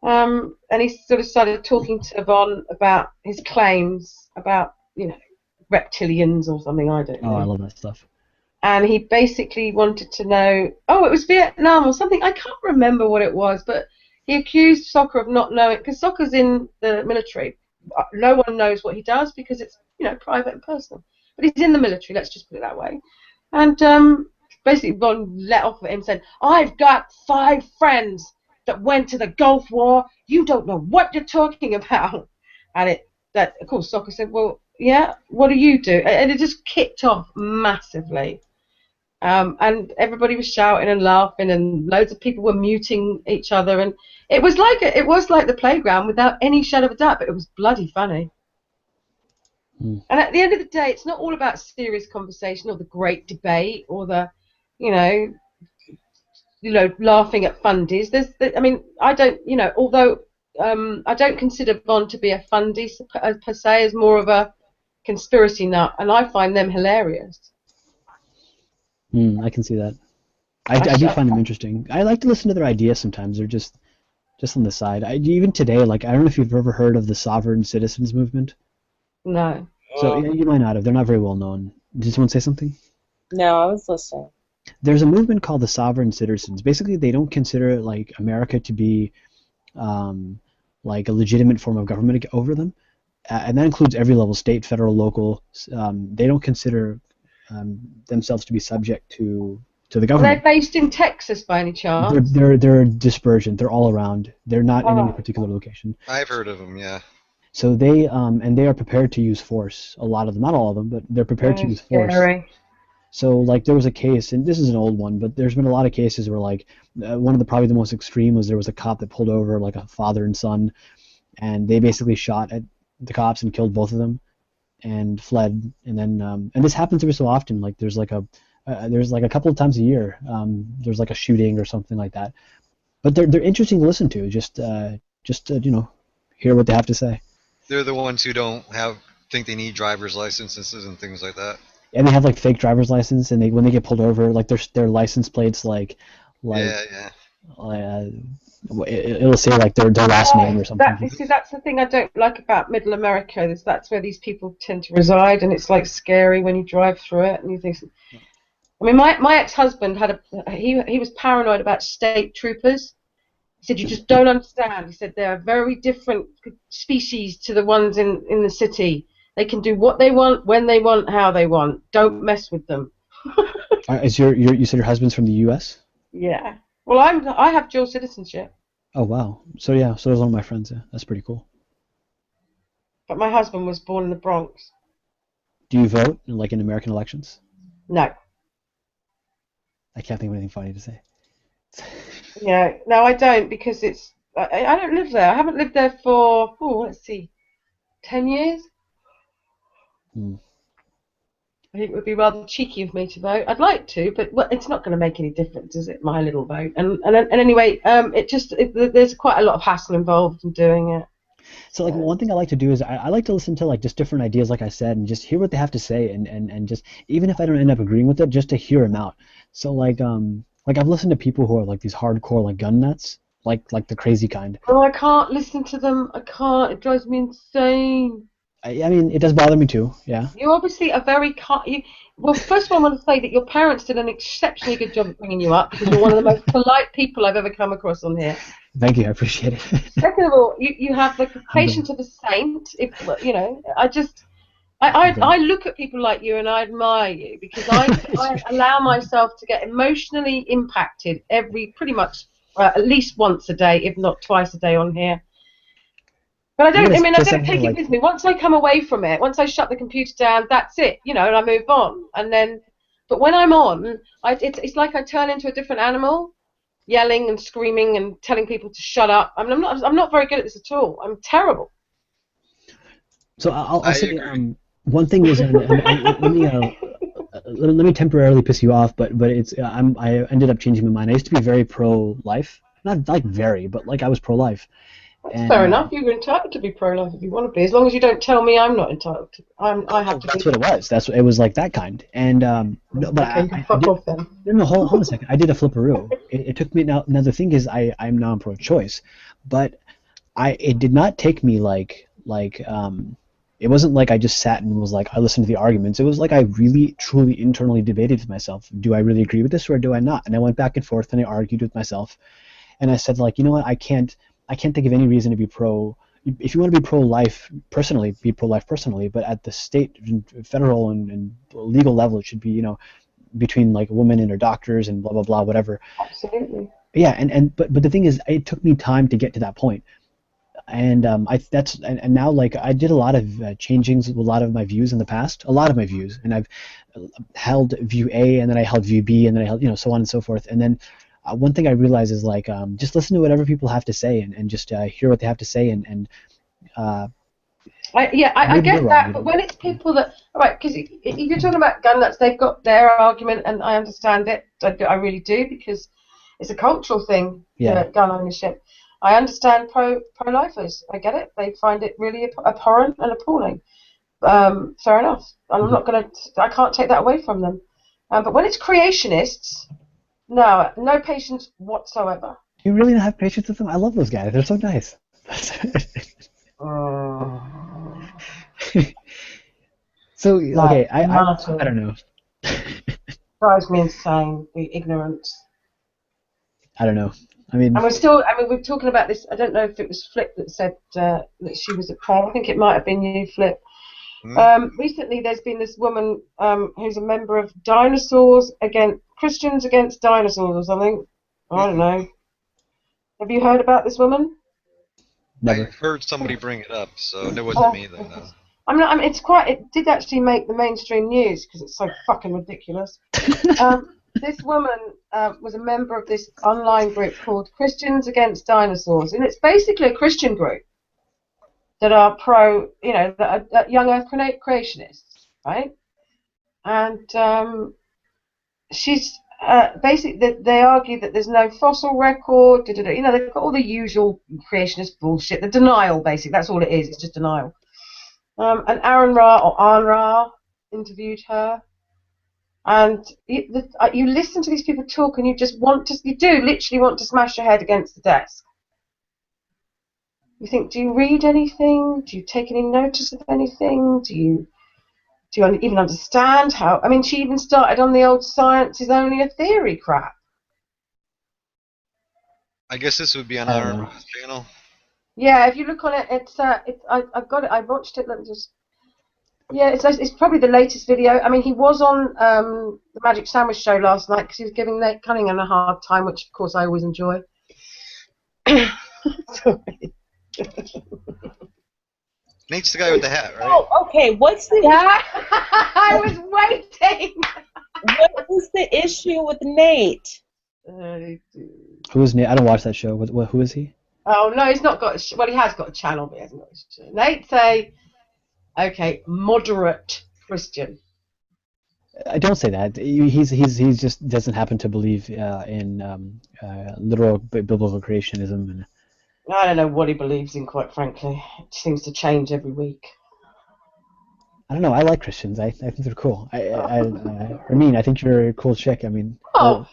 And he sort of started talking to Yvonne about his claims about, reptilians or something, I don't know. Oh, I love that stuff. And he basically wanted to know, it was Vietnam or something, I can't remember what it was, but he accused Soccer of not knowing, because Soccer's in the military. No one knows what he does because it's, private and personal. But he's in the military, let's just put it that way. And basically Yvonne let off at him saying, I've got 5 friends that went to the Gulf War. You don't know what you're talking about. And of course, Soccer said, well, yeah, what do you do? And it just kicked off massively. And everybody was shouting and laughing, and loads of people were muting each other, and it was like the playground without any shadow of a doubt. But it was bloody funny. And at the end of the day, it's not all about serious conversation or the great debate or the, laughing at fundies. I don't, although I don't consider Bond to be a fundie per se, as more of a conspiracy nut, and I find them hilarious. I can see that. I do find them interesting. I like to listen to their ideas sometimes. They're just on the side. Even today, like, I don't know if you've ever heard of the sovereign citizens movement. No. So you might not have. They're not very well known. Did someone say something? No, I was listening. There's a movement called the sovereign citizens. Basically, they don't consider like America to be like a legitimate form of government over them, and that includes every level: state, federal, local. They don't consider themselves to be subject to the government. They're based in Texas by any chance? They're dispersion. They're all around. They're not in any particular location. I've heard of them, yeah. So they and they are prepared to use force. A lot of them, not all of them, but they're prepared to use force. Scary. So like there was a case, and this is an old one, but there's been a lot of cases where like one of the probably the most extreme was there was a cop that pulled over like a father and son, and they basically shot at the cops and killed both of them, and fled. And then and this happens every so often. Like there's like a couple of times a year there's like a shooting or something like that. But they're interesting to listen to. Just to, hear what they have to say. They're the ones who don't think they need driver's licenses and things like that. And they have like fake driver's license, and when they get pulled over, like their license plates it'll say like their last name or something. That's the thing I don't like about Middle America. That's where these people tend to reside, and it's like scary when you drive through it and you think. I mean, my ex-husband he was paranoid about state troopers. He said, you just don't understand. He said, they're a very different species to the ones in the city. They can do what they want, when they want, how they want. Don't mess with them. You said your husband's from the U.S.? Yeah. Well, I have dual citizenship. Oh, wow. So, yeah, so does one of my friends. Yeah. That's pretty cool. But my husband was born in the Bronx. Do you vote, like in American elections? No. I can't think of anything funny to say. Yeah, no, I don't, because I don't live there. I haven't lived there for, let's see, 10 years? I think it would be rather cheeky of me to vote. I'd like to, but it's not going to make any difference, is it, my little vote? And anyway, there's quite a lot of hassle involved in doing it. So like one thing I like to do is I like to listen to like just different ideas, like I said, and just hear what they have to say, and just even if I don't end up agreeing with it, just to hear them out. So like I've listened to people who are like these hardcore like gun nuts, like the crazy kind. Oh, I can't listen to them. I can't. It drives me insane. I mean, it does bother me too. Yeah. You obviously are very well, first of all, I want to say that your parents did an exceptionally good job of bringing you up, because you're one of the most polite people I've ever come across on here. Thank you, I appreciate it. Second of all, you have the patience of a saint. I look at people like you and I admire you, because I allow myself to get emotionally impacted pretty much at least once a day, if not twice a day on here. But I don't take it with me. Once I come away from it, once I shut the computer down, that's it, and I move on. But when I'm on, it's like I turn into a different animal, yelling and screaming and telling people to shut up. I mean, I'm not very good at this at all. I'm terrible. So I'll I say agree. one thing is, and let me temporarily piss you off, but it's I ended up changing my mind. I used to be very pro-life, not like very, but like I was pro-life, That's fair and enough. You're entitled to be pro-life if you want to be, as long as you don't tell me I'm not entitled to. I have oh, to that's be. what it was. It was like that kind. And no, but Okay, you can I fuck did. off then. No, hold on a second. I did a flipperoo. It took me now. Now the thing is, I'm now pro-choice, but it did not take me it wasn't like I just sat and was like I listened to the arguments. It was like I really truly internally debated with myself. Do I really agree with this or do I not? And I went back and forth and I argued with myself, and I said like, you know what, I can't think of any reason to be pro. If you want to be pro-life personally, be pro-life personally, but at the state, federal, and legal level, it should be, between like women and her doctors and blah blah blah, whatever. Absolutely. Yeah, but the thing is, it took me time to get to that point, and and now like I did a lot of changings, a lot of my views in the past, a lot of my views, and I've held view A, and then I held view B, and then I held, so on and so forth, and then one thing I realized is like just listen to whatever people have to say, and just hear what they have to say, and uh, I maybe they're get wrong, that, but when it's people that, right, because if you're talking about gun nuts, they've got their argument, and I understand it. I really do, because it's a cultural thing, Yeah. gun ownership. I understand pro-lifers. I get it. They find it really abhorrent and appalling. Fair enough. I'm not gonna. I can't take that away from them. But when it's creationists, no patience whatsoever. Do you really not have patience with them? I love those guys. They're so nice. So okay, I don't know. Drives me insane, the ignorance. I don't know. I mean, And we're talking about this. I don't know if it was Flip that said that she was a pro. I think it might have been you, Flip. Recently, there's been this woman who's a member of Christians Against Dinosaurs or something. I don't know. Have you heard about this woman? Never. I heard somebody bring it up, so it wasn't me then. No. It did actually make the mainstream news because it's so fucking ridiculous. This woman was a member of this online group called Christians Against Dinosaurs, and it's basically a Christian group that are that are young Earth creationists, right? And she's basically, they argue that there's no fossil record. They've got all the usual creationist bullshit. The denial, basically, that's all it is. It's just denial. And Aaron Ra interviewed her. And you listen to these people talk, and you do literally want to smash your head against the desk. You think, do you read anything? Do you take any notice of anything? Do you even understand how? I mean, she even started on the old science is only a theory crap. I guess this would be on our channel. Yeah, if you look on it, I've got it. I watched it. Let me just. Yeah, it's probably the latest video. I mean, he was on the Magic Sandwich Show last night because he was giving Nate Cunningham a hard time, which of course I always enjoy. Sorry. Nate's the guy with the hat, right? Oh, okay. What's the? I was waiting. What is the issue with Nate? Who is Nate? I don't watch that show. Who is he? Oh no, he's not got. He has got a channel, but he hasn't got a show. Nate's moderate Christian. I don't say that. He's just doesn't happen to believe in literal biblical creationism, and I don't know what he believes in, quite frankly. It seems to change every week. I don't know. I like Christians. I think they're cool. I think you're a cool chick. I mean. Oh.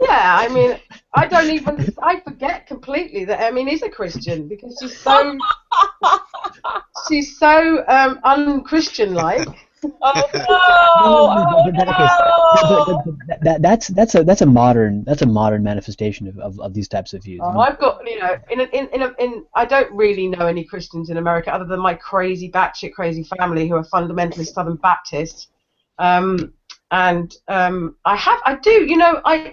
Yeah, I mean, I forget completely that Emin is a Christian because she's so un-Christian-like. That's a modern manifestation of these types of views. I've got I don't really know any Christians in America other than my crazy batshit crazy family who are fundamentalist Southern Baptists. I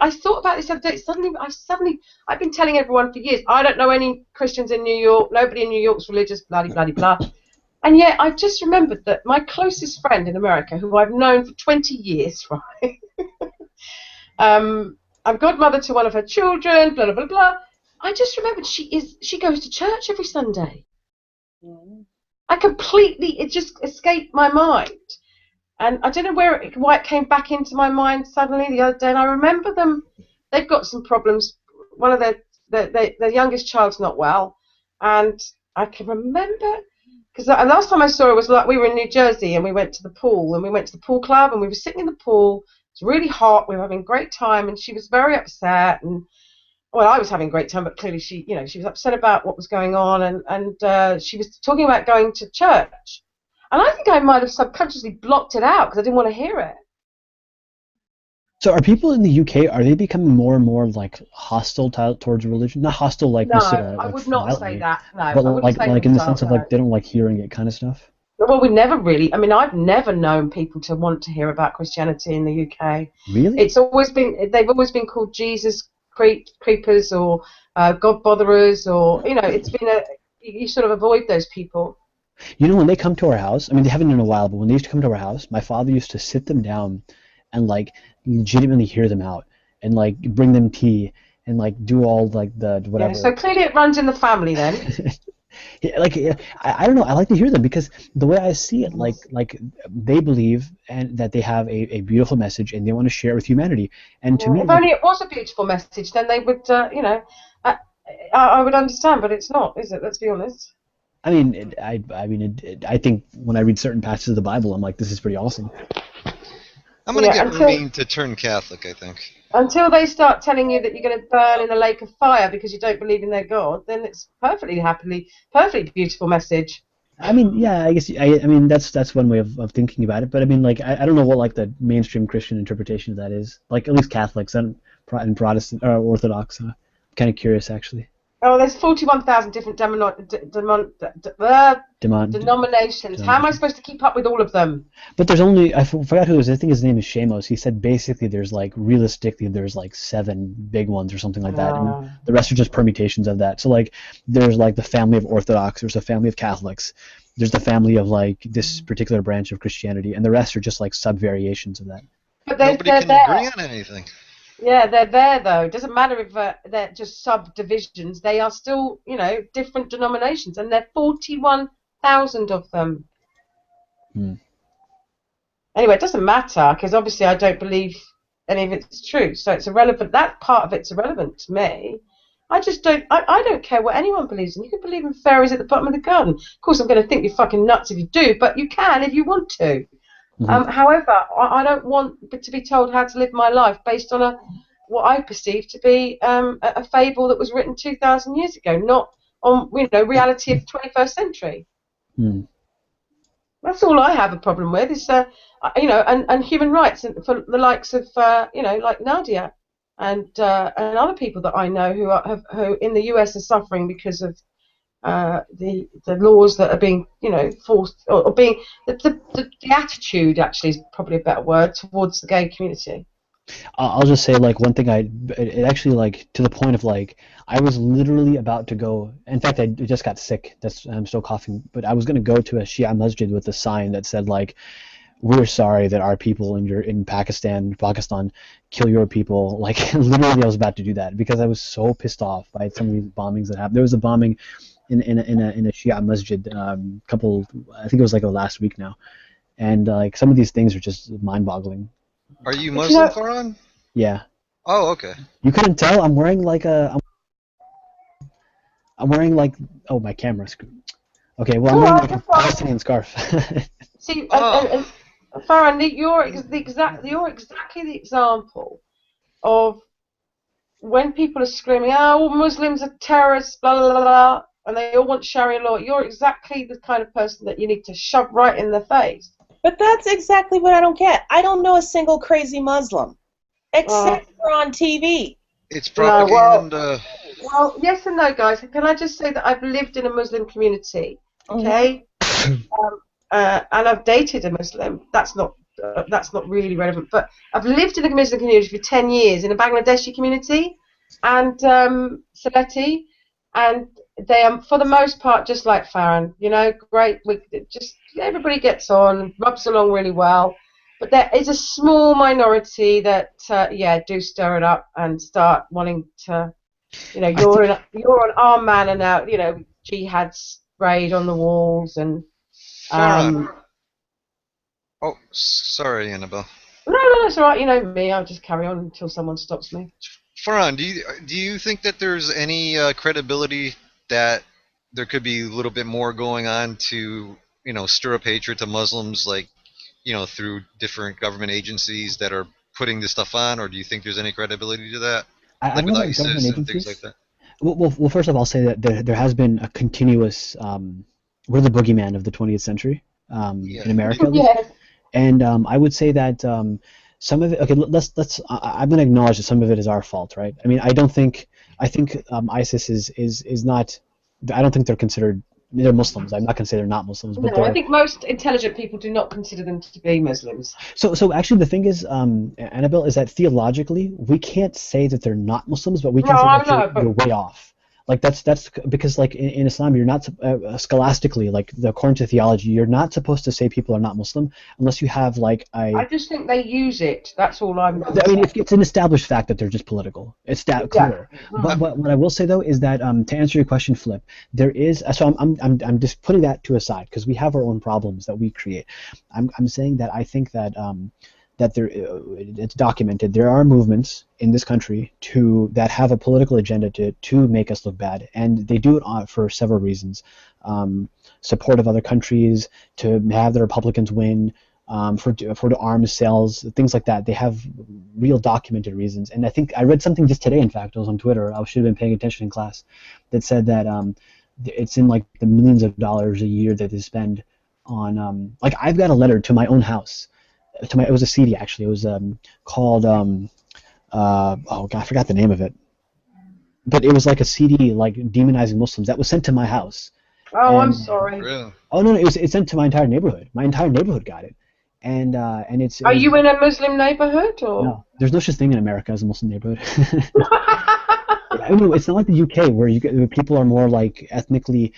thought about this the other day. Suddenly, I've been telling everyone for years, I don't know any Christians in New York. Nobody in New York's religious, blah, blah, blah, blah. And yet, I've just remembered that my closest friend in America, who I've known for 20 years, right? I'm godmother to one of her children, blah, blah, blah, blah. I just remembered she goes to church every Sunday. it just escaped my mind. And I don't know why it came back into my mind suddenly the other day. And I remember they've got some problems. One of their youngest child's not well. And I can remember, because the last time I saw her was like we were in New Jersey and we went to the pool. And we went to the pool club and we were sitting in the pool. It was really hot. We were having a great time. And she was very upset. And well, I was having a great time, but clearly she was upset about what was going on. And she was talking about going to church. And I think I might have subconsciously blocked it out because I didn't want to hear it. So are people in the UK, are they becoming more and more like hostile towards religion? Not hostile like No, necessarily, I like would not say violently, that. No, but I wouldn't say like in the hostile, sense of no. like they don't like hearing it kind of stuff? Well, we never really. I mean, I've never known people to want to hear about Christianity in the UK. Really? They've always been called Jesus creepers or God botherers, or it's been you sort of avoid those people. You know, when they come to our house, I mean, they haven't in a while, but when they used to come to our house, my father used to sit them down and like legitimately hear them out and like bring them tea and like do all like the whatever. Yeah, so clearly it runs in the family then. Yeah, like I don't know, I like to hear them because the way I see it, like they believe and that they have a beautiful message and they want to share it with humanity. And to me, if only it was a beautiful message, then they would, I would understand, but it's not, is it? Let's be honest. I mean, I think when I read certain passages of the Bible, I'm like, this is pretty awesome. I'm going to get Ramin to turn Catholic, I think. Until they start telling you that you're going to burn in a lake of fire because you don't believe in their God, then it's perfectly beautiful message. I mean, yeah, I guess I mean that's one way of thinking about it. But I mean, like I don't know what like the mainstream Christian interpretation of that is. Like at least Catholics and Protestant or Orthodox. I'm kind of curious actually. Oh, there's 41,000 different denominations. How am I supposed to keep up with all of them? But there's only, I forgot who it was, I think his name is Shamos. He said basically there's like, realistically, there's like 7 big ones or something like that. And the rest are just permutations of that. So like, there's like the family of Orthodox, there's a family of Catholics, there's the family of like this particular branch of Christianity, and the rest are just like sub-variations of that. But nobody can agree on anything. Yeah, they're there though. It doesn't matter if they're just subdivisions. They are still, different denominations, and there are 41,000 of them. Anyway, it doesn't matter because obviously I don't believe any of it's true, so it's irrelevant. That part of it's irrelevant to me. I just don't. I don't care what anyone believes in. You can believe in fairies at the bottom of the garden. Of course, I'm going to think you're fucking nuts if you do, but you can if you want to. However, I don't want to be told how to live my life based on what I perceive to be a fable that was written 2,000 years ago, not on reality of the 21st century. That's all I have a problem with is and human rights for the likes of like Nadia and other people that I know who in the US are suffering because of the laws that are being forced or being the attitude actually is probably a better word towards the gay community. I'll just say like one thing it actually like to the point of like I was literally about to go, in fact I just got sick, I'm still coughing, but I was going to go to a Shia masjid with a sign that said like, we're sorry that our people in Pakistan kill your people. Like literally I was about to do that because I was so pissed off by some of these bombings that happened. There was a bombing in a Shia masjid I think it was like last week now, and like some of these things are just mind-boggling. Are you Muslim, Farhan? Yeah. Oh, okay. You couldn't tell? I'm wearing like oh, my camera screw. Okay, well I'm wearing like a Palestinian scarf. See, and Farhan, you're exactly the example of when people are screaming, "Oh, Muslims are terrorists," blah blah blah, blah, and they all want Sharia law. You're exactly the kind of person that you need to shove right in their face. But that's exactly what I don't get. I don't know a single crazy Muslim, except for on TV. It's propaganda. Well, yes and no, guys. Can I just say that I've lived in a Muslim community, okay? And I've dated a Muslim. That's not really relevant. But I've lived in a Muslim community for 10 years in a Bangladeshi community, and Sylheti, and they are, for the most part, just like Farhan. Great. Everybody gets on, rubs along really well. But there is a small minority that, do stir it up and start wanting to, you're an armed man and now, jihad sprayed on the walls and Farron. Oh, sorry, Annabelle. No, it's all right. You know me. I'll just carry on until someone stops me. Farhan, do you think that there's any credibility that there could be a little bit more going on to stir up hatred to Muslims, like through different government agencies that are putting this stuff on, or do you think there's any credibility to that, I like don't know with about government ISIS and things like agencies. that? Well, first of all, I'll say that there has been a continuous, we're the boogeyman of the 20th century, in America at least. Yes. And I would say that some of it, okay, I'm going to acknowledge that some of it is our fault, right? I mean, I think ISIS is not, I don't think they're considered, they're Muslims. I'm not going to say they're not Muslims, but No, I they're, think most intelligent people do not consider them to be Muslims. so actually the thing is, Annabelle, is that theologically, we can't say that they're not Muslims, but we can No, say I that know, you're way off. Like that's because like in Islam you're not scholastically, like according to theology, you're not supposed to say people are not Muslim unless you have like I just think they use it. That's all I'm. I mean, it's an established fact that they're just political. It's that clear. But what I will say though is that to answer your question, Flip, there is. So I'm just putting that to aside because we have our own problems that we create. I'm saying that I think that that there it's documented. There are movements in this country that have a political agenda to make us look bad, and they do it for several reasons. Support of other countries, to have the Republicans win, for the arms sales, things like that. They have real documented reasons. And I think I read something just today, in fact, it was on Twitter, I should have been paying attention in class, that said that it's in like the millions of dollars a year that they spend on, like I've got a letter to my own house, it was a CD actually, it was called, oh God, I forgot the name of it. But it was like a CD like demonizing Muslims that was sent to my house. Oh, I'm And- sorry. Really? Oh no, it's sent to my entire neighborhood. My entire neighborhood got it, and it's. Are you in a Muslim neighborhood or? No, there's no such thing in America as a Muslim neighborhood. I mean, it's not like the UK where where people are more like ethnically.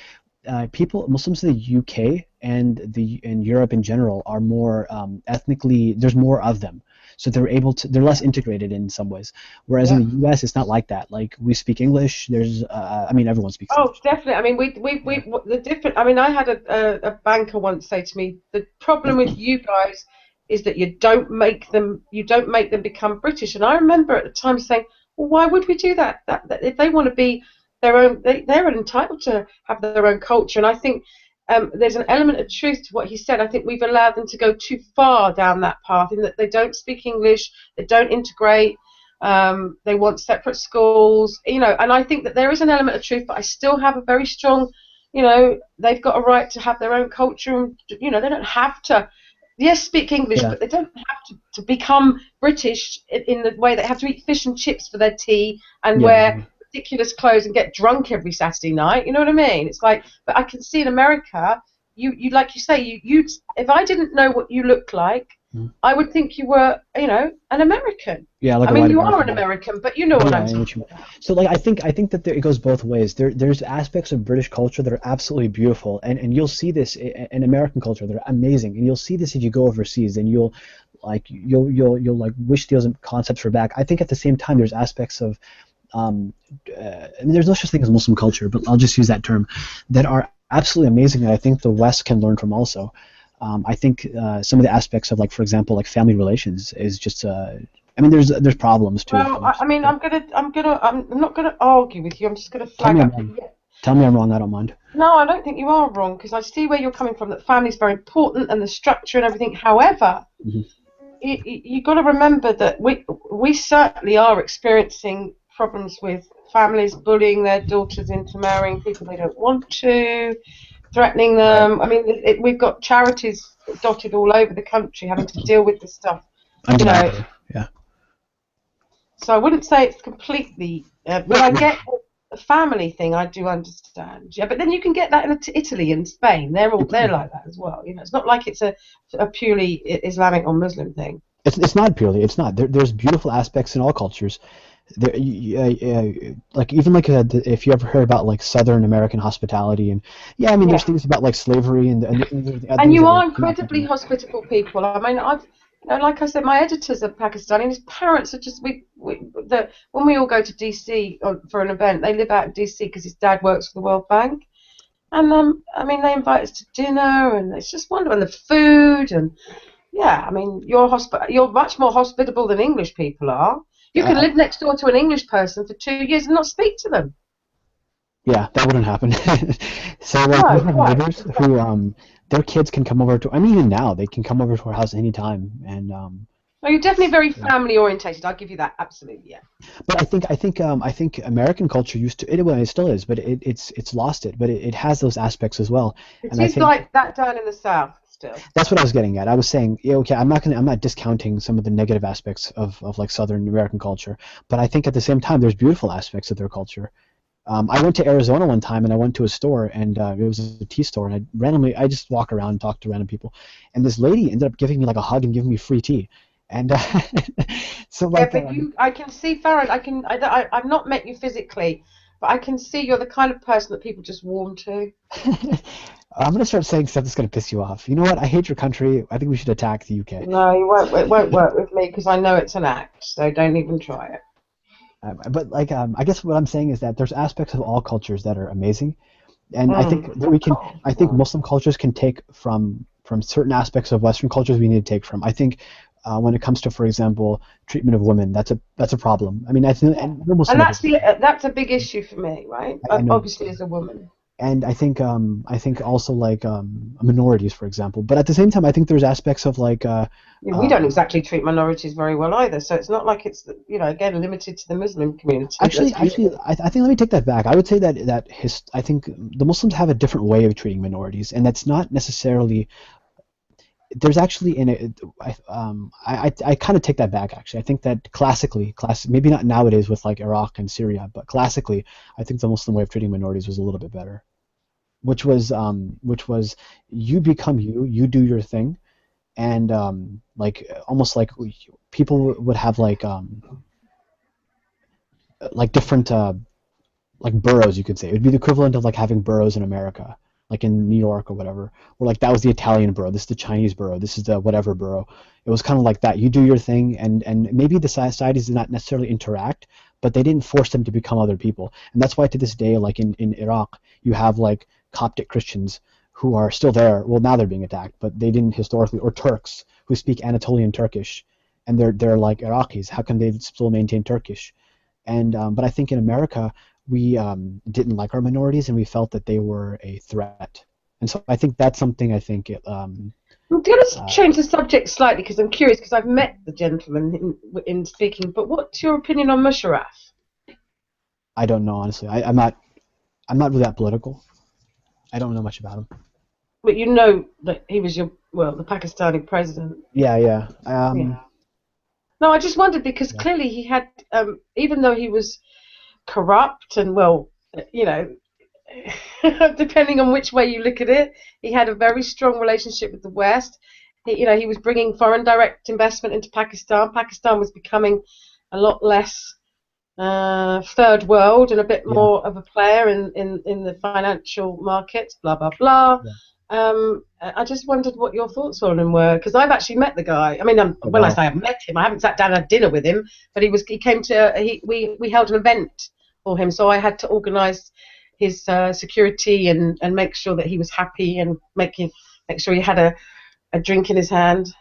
Muslims in the UK and Europe in general are more ethnically. There's more of them, so they're less integrated in some ways. Whereas in the US, it's not like that. Like we speak English. There's, I mean, everyone speaks. Oh, definitely. I mean, the different. I mean, I had a banker once say to me, the problem with you guys is that you don't make them become British. And I remember at the time saying, well, why would we do that? That if they want to be their own, they're entitled to have their own culture. And I think there's an element of truth to what he said. I think we've allowed them to go too far down that path in that they don't speak English, they don't integrate. They want separate schools, and I think that there is an element of truth, but I still have a very strong, they've got a right to have their own culture, and they don't have to, yes, speak English, but they don't have to become British in the way they have to eat fish and chips for their tea and wear ridiculous clothes and get drunk every Saturday night. You know what I mean? It's like, but I can see in America, you like you say, you if I didn't know what you looked like, I would think you were, an American. Yeah, like I a mean, white you American. are an American, but you know what I'm talking about. So, like, I think that it goes both ways. There's aspects of British culture that are absolutely beautiful, and you'll see this in American culture that are amazing, and you'll see this if you go overseas, and you'll wish those concepts were back. I think at the same time, there's aspects of, I mean, there's no such thing as Muslim culture, but I'll just use that term, that are absolutely amazing that I think the West can learn from also. I think some of the aspects of, like, for example, like family relations is just. I mean, there's problems too. Well, I mean, I'm not gonna argue with you. I'm just gonna flag up. Tell me I'm wrong. I don't mind. No, I don't think you are wrong because I see where you're coming from. That family is very important and the structure and everything. However, you got to remember that we certainly are experiencing problems with families bullying their daughters into marrying people they don't want to. Threatening them. I mean, we've got charities dotted all over the country having to deal with this stuff. Yeah. So I wouldn't say it's completely, but I get the family thing. I do understand. Yeah, but then you can get that in Italy and Spain. They're like that as well. It's not like it's a purely Islamic or Muslim thing. It's not purely. It's not. There's beautiful aspects in all cultures. There, like even like if you ever heard about like Southern American hospitality, and there's things about like slavery and you are incredibly hospitable people. I mean, like I said, my editors are Pakistani, and his parents are just when we all go to DC for an event, they live out in DC because his dad works for the World Bank, And I mean, they invite us to dinner, and it's just wonderful. And the food, and yeah, I mean, you're much more hospitable than English people are. You can live next door to an English person for 2 years and not speak to them. Yeah, that wouldn't happen. So like No, we have right. neighbors who their kids can come over to. I mean, even now they can come over to our house anytime, and Well, you're definitely very family orientated. I'll give you that. Absolutely, yeah. but I think American culture used to. Well, it still is, but it's lost it. But it has those aspects as well, It and I is think like that down in the south still. that's what I was getting at. I was saying, yeah, okay, I'm not discounting some of the negative aspects of like Southern American culture, but I think at the same time there's beautiful aspects of their culture. I went to Arizona one time and I went to a store and it was a tea store and I just walk around and talk to random people, and this lady ended up giving me like a hug and giving me free tea, and so like Yeah, but I can see, Farron. I've not met you physically, but I can see you're the kind of person that people just warm to. I'm gonna start saying stuff that's gonna piss you off. You know what? I hate your country. I think we should attack the UK. No, you won't. It won't work with me because I know it's an act. So don't even try it. But like, I guess what I'm saying is that there's aspects of all cultures that are amazing, and I think that we can. I think Muslim cultures can take from certain aspects of Western cultures we need to take from. I think when it comes to, for example, treatment of women, that's a problem. I mean, I think, and we're Muslim. And that's a big issue for me, right? I know. Obviously, as a woman. And I think also like minorities, for example. But at the same time, I think there's aspects of like. We don't exactly treat minorities very well either, so it's not like it's again limited to the Muslim community. Actually, I think let me take that back. I would say that I think the Muslims have a different way of treating minorities, and that's not necessarily. There's actually I kind of take that back. Actually, I think that classically, maybe not nowadays with like Iraq and Syria, but classically, I think the Muslim way of treating minorities was a little bit better, which was you become you do your thing, and like almost like people would have like different like boroughs, you could say. It would be the equivalent of like having boroughs in America, like in New York or whatever, or like that was the Italian borough, this is the Chinese borough, this is the whatever borough. It was kind of like that. You do your thing, and maybe the societies did not necessarily interact, but they didn't force them to become other people. And that's why to this day, like in Iraq, you have like Coptic Christians who are still there. Well, now they're being attacked, but they didn't historically. Or Turks who speak Anatolian Turkish, and they're like Iraqis. How can they still maintain Turkish? And but I think in America we didn't like our minorities, and we felt that they were a threat. And so I think that's something I think it. I'm going to change the subject slightly because I'm curious because I've met the gentleman in speaking. But what's your opinion on Musharraf? I don't know, honestly. I'm not really that political. I don't know much about him. But you know that he was the Pakistani president. Yeah. Yeah. No, I just wondered because clearly he had, even though he was corrupt and depending on which way you look at it, he had a very strong relationship with the West. He was bringing foreign direct investment into Pakistan. Pakistan was becoming a lot less third world and a bit more of a player in the financial markets. Blah blah blah. Yeah. I just wondered what your thoughts on him were, because I've actually met the guy. I mean, when I say I've met him, I haven't sat down and had dinner with him, but we held an event for him, so I had to organise his security and make sure that he was happy and make sure he had a drink in his hand.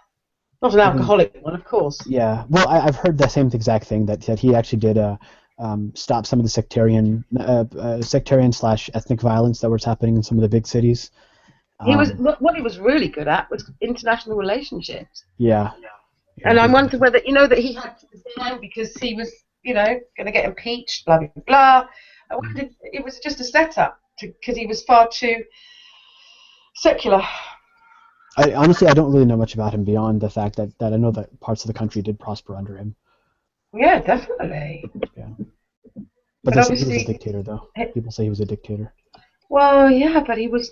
Not an alcoholic one, of course. Yeah, well, I've heard the same exact thing, that he actually did stop some of the sectarian / ethnic violence that was happening in some of the big cities. What he was really good at was international relationships. Yeah. And I wonder whether that he had to resign because he was going to get impeached. Blah blah blah. I wondered it was just a setup because he was far too secular. Honestly, I don't really know much about him beyond the fact that I know that parts of the country did prosper under him. Yeah, definitely. Yeah. But they say he was a dictator, though. People say he was a dictator. Well, yeah, but he was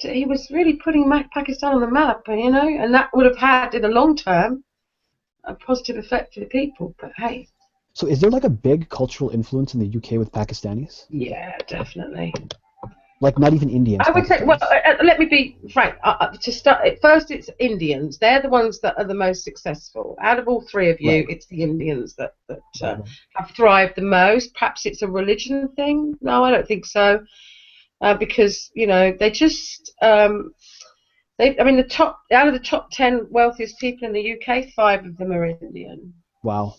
really putting Pakistan on the map, and that would have had, in the long term, a positive effect for the people. But hey. So, is there like a big cultural influence in the UK with Pakistanis? Yeah, definitely. Like not even Indians. I would say. Well, let me be frank. To start, first, it's Indians. They're the ones that are the most successful. Out of all three of you, it's the Indians that have thrived the most. Perhaps it's a religion thing. No, I don't think so. because they just I mean, out of the top 10 wealthiest people in the UK, 5 of them are Indian. Wow.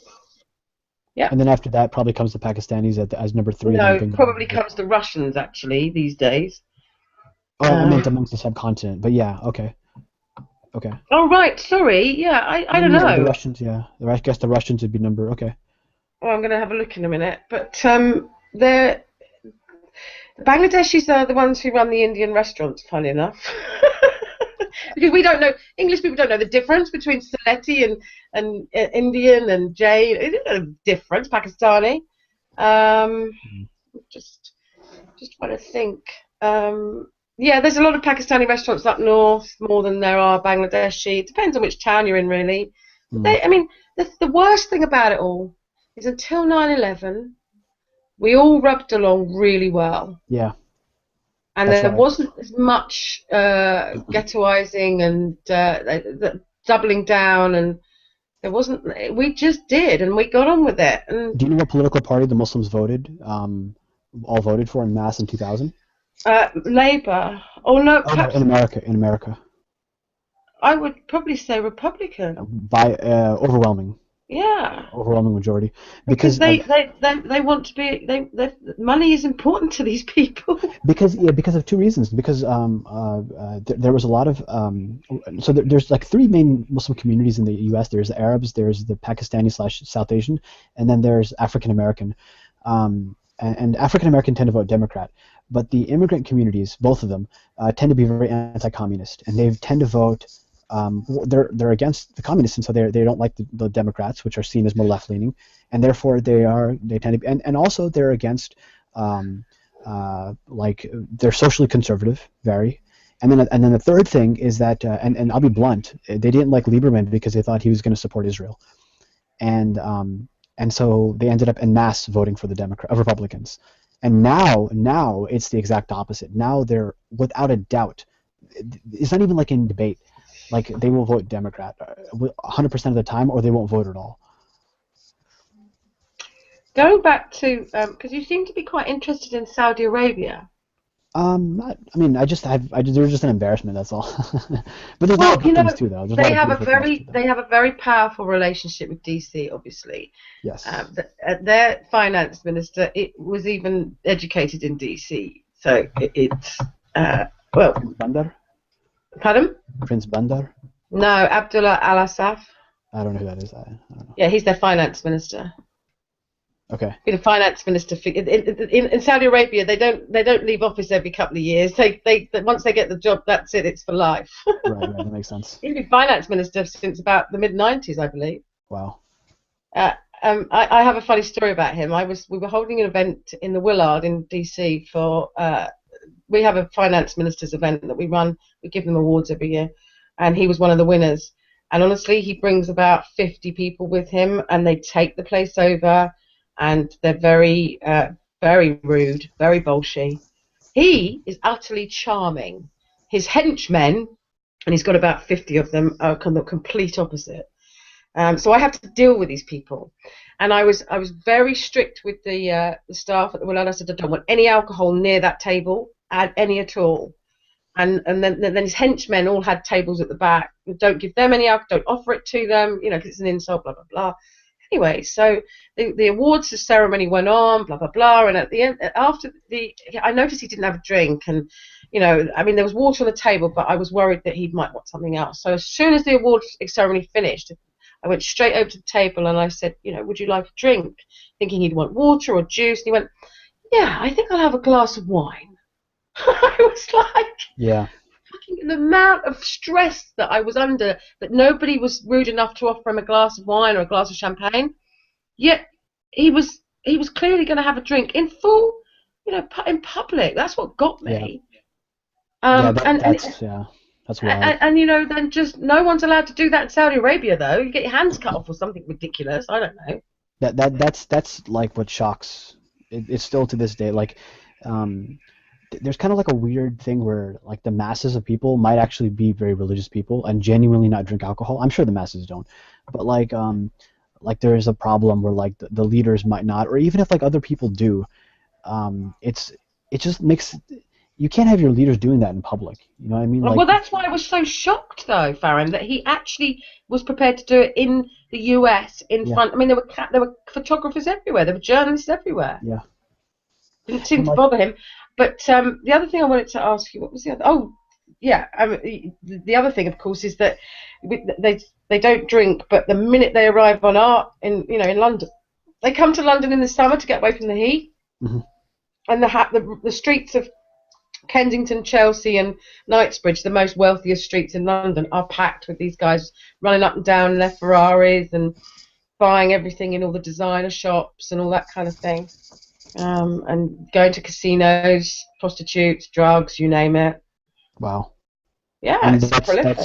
Yeah. And then after that, probably comes the Pakistanis as number 3. No, and then probably comes the Russians actually these days. Oh, I meant amongst the subcontinent, but yeah, okay. Oh right, sorry. Yeah, I don't Yeah, know. the Russians, yeah. I guess the Russians would be number. Okay. Well, I'm going to have a look in a minute, but the Bangladeshis are the ones who run the Indian restaurants. Funny enough. Because we don't know, English people don't know the difference between Sylheti and Indian and Jain. They don't know the difference. Pakistani. Just trying to think. Yeah, there's a lot of Pakistani restaurants up north, more than there are Bangladeshi. It depends on which town you're in, really. I mean, the worst thing about it all is until 9/11, we all rubbed along really well. Yeah. And there wasn't as much ghettoizing and doubling down, and there wasn't. We just did, and we got on with it. And do you know what political party the Muslims all voted for en masse in 2000? Labour. Oh no, perhaps, in America. I would probably say Republican. By overwhelming. Yeah. Overwhelming majority. Because they want to be money is important to these people. Because of 2 reasons. Because there was a lot of so there's like 3 main Muslim communities in the U.S. There's the Arabs, there's the Pakistani/South Asian, and then there's African American. And African American tend to vote Democrat, but the immigrant communities, both of them, tend to be very anti-communist, and they tend to vote. They're against the communists, and so they don't like the Democrats, which are seen as more left-leaning, and therefore they tend to be, and also they're against like they're socially conservative, very. And then the third thing is that and I'll be blunt, they didn't like Lieberman because they thought he was going to support Israel, and so they ended up en masse voting for the Republicans. And now it's the exact opposite. Now they're, without a doubt, it's not even like in debate. Like, they will vote Democrat 100% of the time, or they won't vote at all. Going back to, because you seem to be quite interested in Saudi Arabia. Not, I mean, they're just an embarrassment. That's all. But there's a lot of good things too, though. They have a very powerful relationship with DC, obviously. Yes. Their finance minister was even educated in DC, so it's well. Prince Bandar. Pardon? Prince Bandar. No, Abdullah Al Asaf. I don't know who that is. I don't know. Yeah, he's their finance minister. Okay. Be the finance minister in Saudi Arabia. They don't leave office every couple of years. They once they get the job, that's it. It's for life. Right, that makes sense. He's been finance minister since about the mid-90s, I believe. Wow. I have a funny story about him. We were holding an event in the Willard in DC for. We have a finance ministers event that we run. We give them awards every year, and he was one of the winners. And honestly, he brings about 50 people with him, and they take the place over. And they're very, very rude, very bolshy. He is utterly charming. His henchmen, and he's got about 50 of them, are the complete opposite. So I have to deal with these people, and I was very strict with the staff at the Willard. I said I don't want any alcohol near that table, any at all. And then his henchmen all had tables at the back. Don't give them any alcohol. Don't offer it to them. Because it's an insult. Blah blah blah. Anyway, so the awards ceremony went on, blah blah blah, and at the end, I noticed he didn't have a drink, and I mean there was water on the table, but I was worried that he might want something else. So as soon as the awards ceremony finished, I went straight over to the table and I said, would you like a drink? Thinking he'd want water or juice, and he went, yeah, I think I'll have a glass of wine. I was like, yeah. The amount of stress that I was under, that nobody was rude enough to offer him a glass of wine or a glass of champagne, yet he was clearly going to have a drink in full, in public. That's what got me. Yeah. That's wild. And then just no one's allowed to do that in Saudi Arabia, though. You get your hands cut off or something ridiculous. I don't know. That's like what shocks. It's still to this day like. There's kind of like a weird thing where like the masses of people might actually be very religious people and genuinely not drink alcohol. I'm sure the masses don't, but like there is a problem where like the leaders might not, or even if like other people do, it just makes you can't have your leaders doing that in public. You know what I mean? Like, Well, that's why I was so shocked, though, Farron, that he actually was prepared to do it in the US in Yeah. front. I mean, there were photographers everywhere. There were journalists everywhere. Yeah. Didn't seem And to like, bother him. But the other thing I wanted to ask you, what was the other? Oh, yeah. The other thing, of course, is that they don't drink, but the minute they arrive in London, they come to London in the summer to get away from the heat, mhm. and the streets of Kensington, Chelsea, and Knightsbridge, the most wealthiest streets in London, are packed with these guys running up and down in their Ferraris and buying everything in all the designer shops and all that kind of thing, and going to casinos, prostitutes, drugs, you name it. Wow. Yeah, And it's prolific.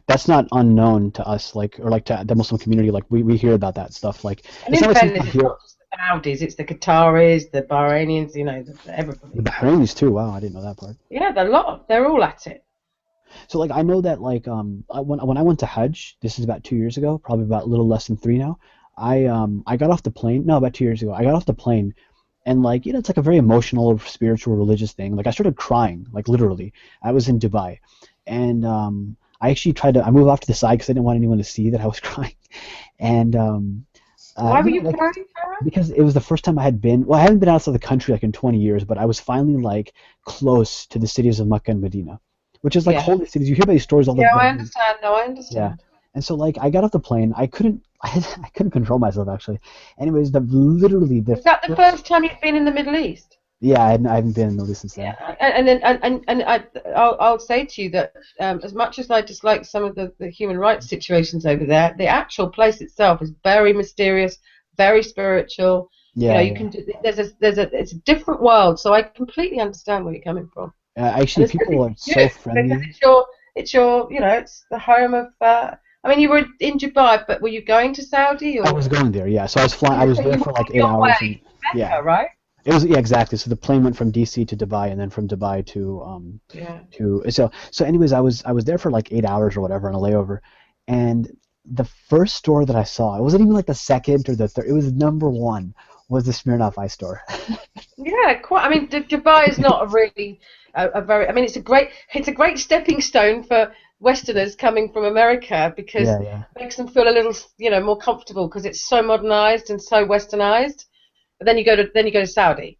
that's not unknown to us, or to the Muslim community. Like we hear about that stuff. Like And it's in not like something fairness, you it's hear. not just the Saudis, it's the Qataris, the Bahrainians, everybody. The Bahrainis too. Wow, I didn't know that part. Yeah, they're all at it. So like I know that like when I went to Hajj, this is about 2 years ago, probably about a little less than 3 now. I got off the plane. No, about 2 years ago. I got off the plane, and like it's like a very emotional, spiritual, religious thing. Like I started crying, like literally. I was in Dubai, and I actually I moved off to the side because I didn't want anyone to see that I was crying, and Why were you like, crying, Farron? because it was the first time I had been. Well, I haven't been outside the country like in 20 years, but I was finally like close to the cities of Mecca and Medina, which is like Yeah. holy cities. You hear about these stories all the Yeah, time. I understand. No, I Yeah. understand. And so like I got off the plane. I couldn't control myself actually. Anyways, literally the Was that the first time you've been in the Middle East? yeah, I haven't been in the Middle East since then. I'll say to you that as much as I dislike some of the human rights situations over there, the actual place itself is very mysterious, very spiritual. Yeah, You can it's a different world, so I completely understand where you're coming from. Actually, And people are especially so friendly. because it's the home of. I mean, you were in Dubai, but were you going to Saudi or? I was going there, yeah. So I was flying. I was there for like 8 hours. And, yeah, Mecca, right? it was exactly. So the plane went from DC to Dubai, and then from Dubai so anyways, I was there for like 8 hours or whatever on a layover, and the first store that I saw, it wasn't even like the second or the third. It was number one. Was the Smirnoff Ice store. Yeah, quite. I mean, Dubai is not a very. I mean, it's a great stepping stone for Westerners coming from America because Yeah. it makes them feel a little, more comfortable because it's so modernized and so westernized. But then you go to Saudi.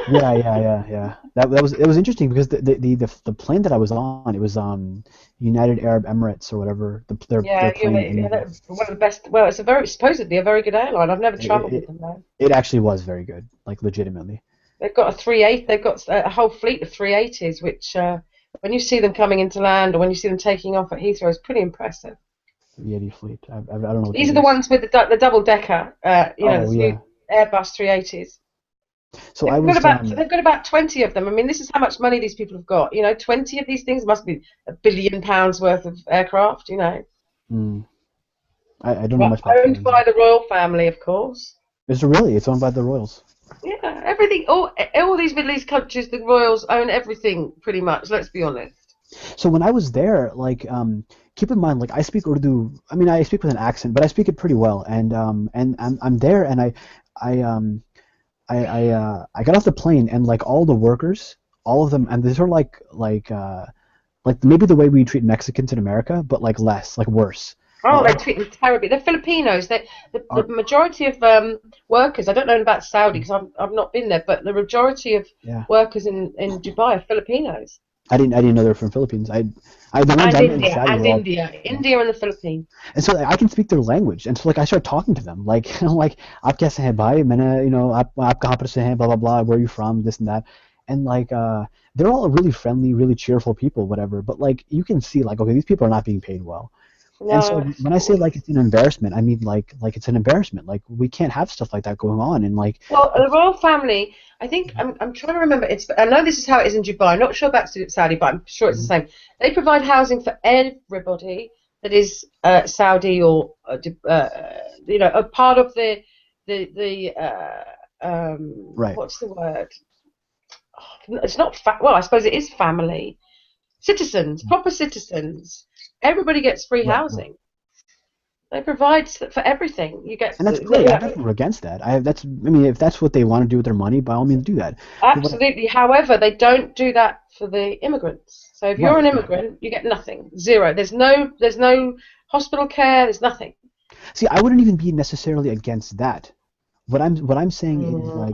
Yeah. It was interesting because the plane that I was on, it was United Arab Emirates or whatever. Their plane. That's one of the best. Well, it's supposedly a very good airline. I've never travelled with them though. It actually was very good, like legitimately. They've got they've got a whole fleet of 380s, which when you see them coming into land or when you see them taking off at Heathrow, it's pretty impressive. 380 fleet. I don't know. What These are the ones with the double decker. The yeah. new Airbus 380s. So they've got about 20 of them. I mean, this is how much money these people have got. 20 of these things must be £1 billion worth of aircraft. I don't know much about owned by the royal family, of course. It's owned by the royals. Yeah, everything. All these Middle East countries, the royals own everything pretty much. Let's be honest. So when I was there, like, keep in mind, like, I speak Urdu. I mean, I speak with an accent, but I speak it pretty well. And I'm there, and I got off the plane, and like all the workers, all of them, and these are like maybe the way we treat Mexicans in America, but like less, like worse. Oh, they treat them terribly. They're Filipinos. The majority of workers, I don't know about Saudi because I've not been there, but the majority of workers in Dubai are Filipinos. I didn't know they were from Philippines. India and the Philippines. And so I can speak their language, and so like I start talking to them, like आप कैसे हैं भाई, मैंने आप कहाँ पर से हैं, blah blah blah, where are you from, this and that, and like they're all really friendly, really cheerful people, whatever. But like you can see, like, okay, these people are not being paid well. No, and so when I say like it's an embarrassment, I mean like it's an embarrassment. Like we can't have stuff like that going on. And like, well, the royal family, I think I'm trying to remember. I know this is how it is in Dubai. I'm not sure about Saudi, but I'm sure it's the same. They provide housing for everybody that is Saudi or a part of the right. What's the word? It's not well, I suppose it is family. Citizens, proper citizens. Everybody gets free housing. They provide for everything. You get, And that's great. I'm never against that. I mean, if that's what they want to do with their money, by all means, do that. Absolutely. However, they don't do that for the immigrants. So if you're an immigrant, you get nothing, zero. There's no hospital care. There's nothing. See, I wouldn't even be necessarily against that. What I'm saying is, like,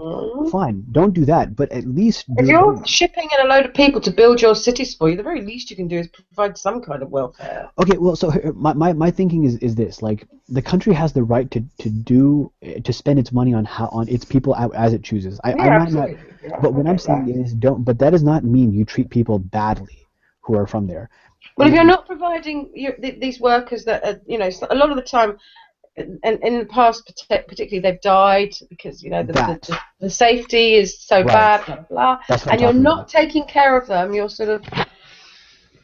fine, don't do that, but at least do. If you're shipping in a load of people to build your cities for you, the very least you can do is provide some kind of welfare. Okay, well, so my thinking is this: like, the country has the right to spend its money on its people as it chooses. I might not, but what I'm saying is don't. But that does not mean you treat people badly who are from there. Well, if you're not providing these workers that are, a lot of the time. And in the past, particularly, they've died because the safety is so bad, blah blah. And you're not taking care of them. You're sort of.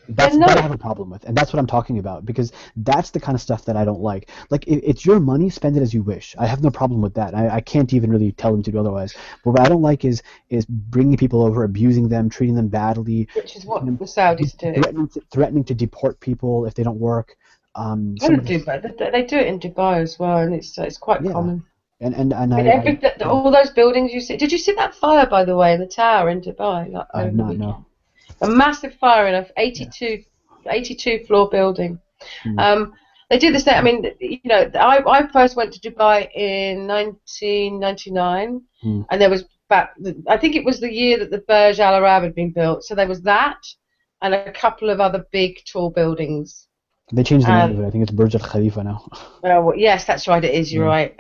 That's what I have a problem with, and that's what I'm talking about, because that's the kind of stuff that I don't like. Like, it's your money, spend it as you wish. I have no problem with that. I can't even really tell them to do otherwise. But what I don't like is bringing people over, abusing them, treating them badly. Which is what the Saudis do. Threatening to deport people if they don't work. They do it in Dubai as well, and it's quite common. And all those buildings you see. Did you see that fire, by the way, in the tower in Dubai? I have not, no. A massive fire in a 82 floor building. They do this thing. I mean, I first went to Dubai in 1999, and there was I think it was the year that the Burj Al Arab had been built. So there was that, and a couple of other big tall buildings. They changed the name of it. I think it's Burj Al Khalifa now. Well, yes, that's right. It is. You're right.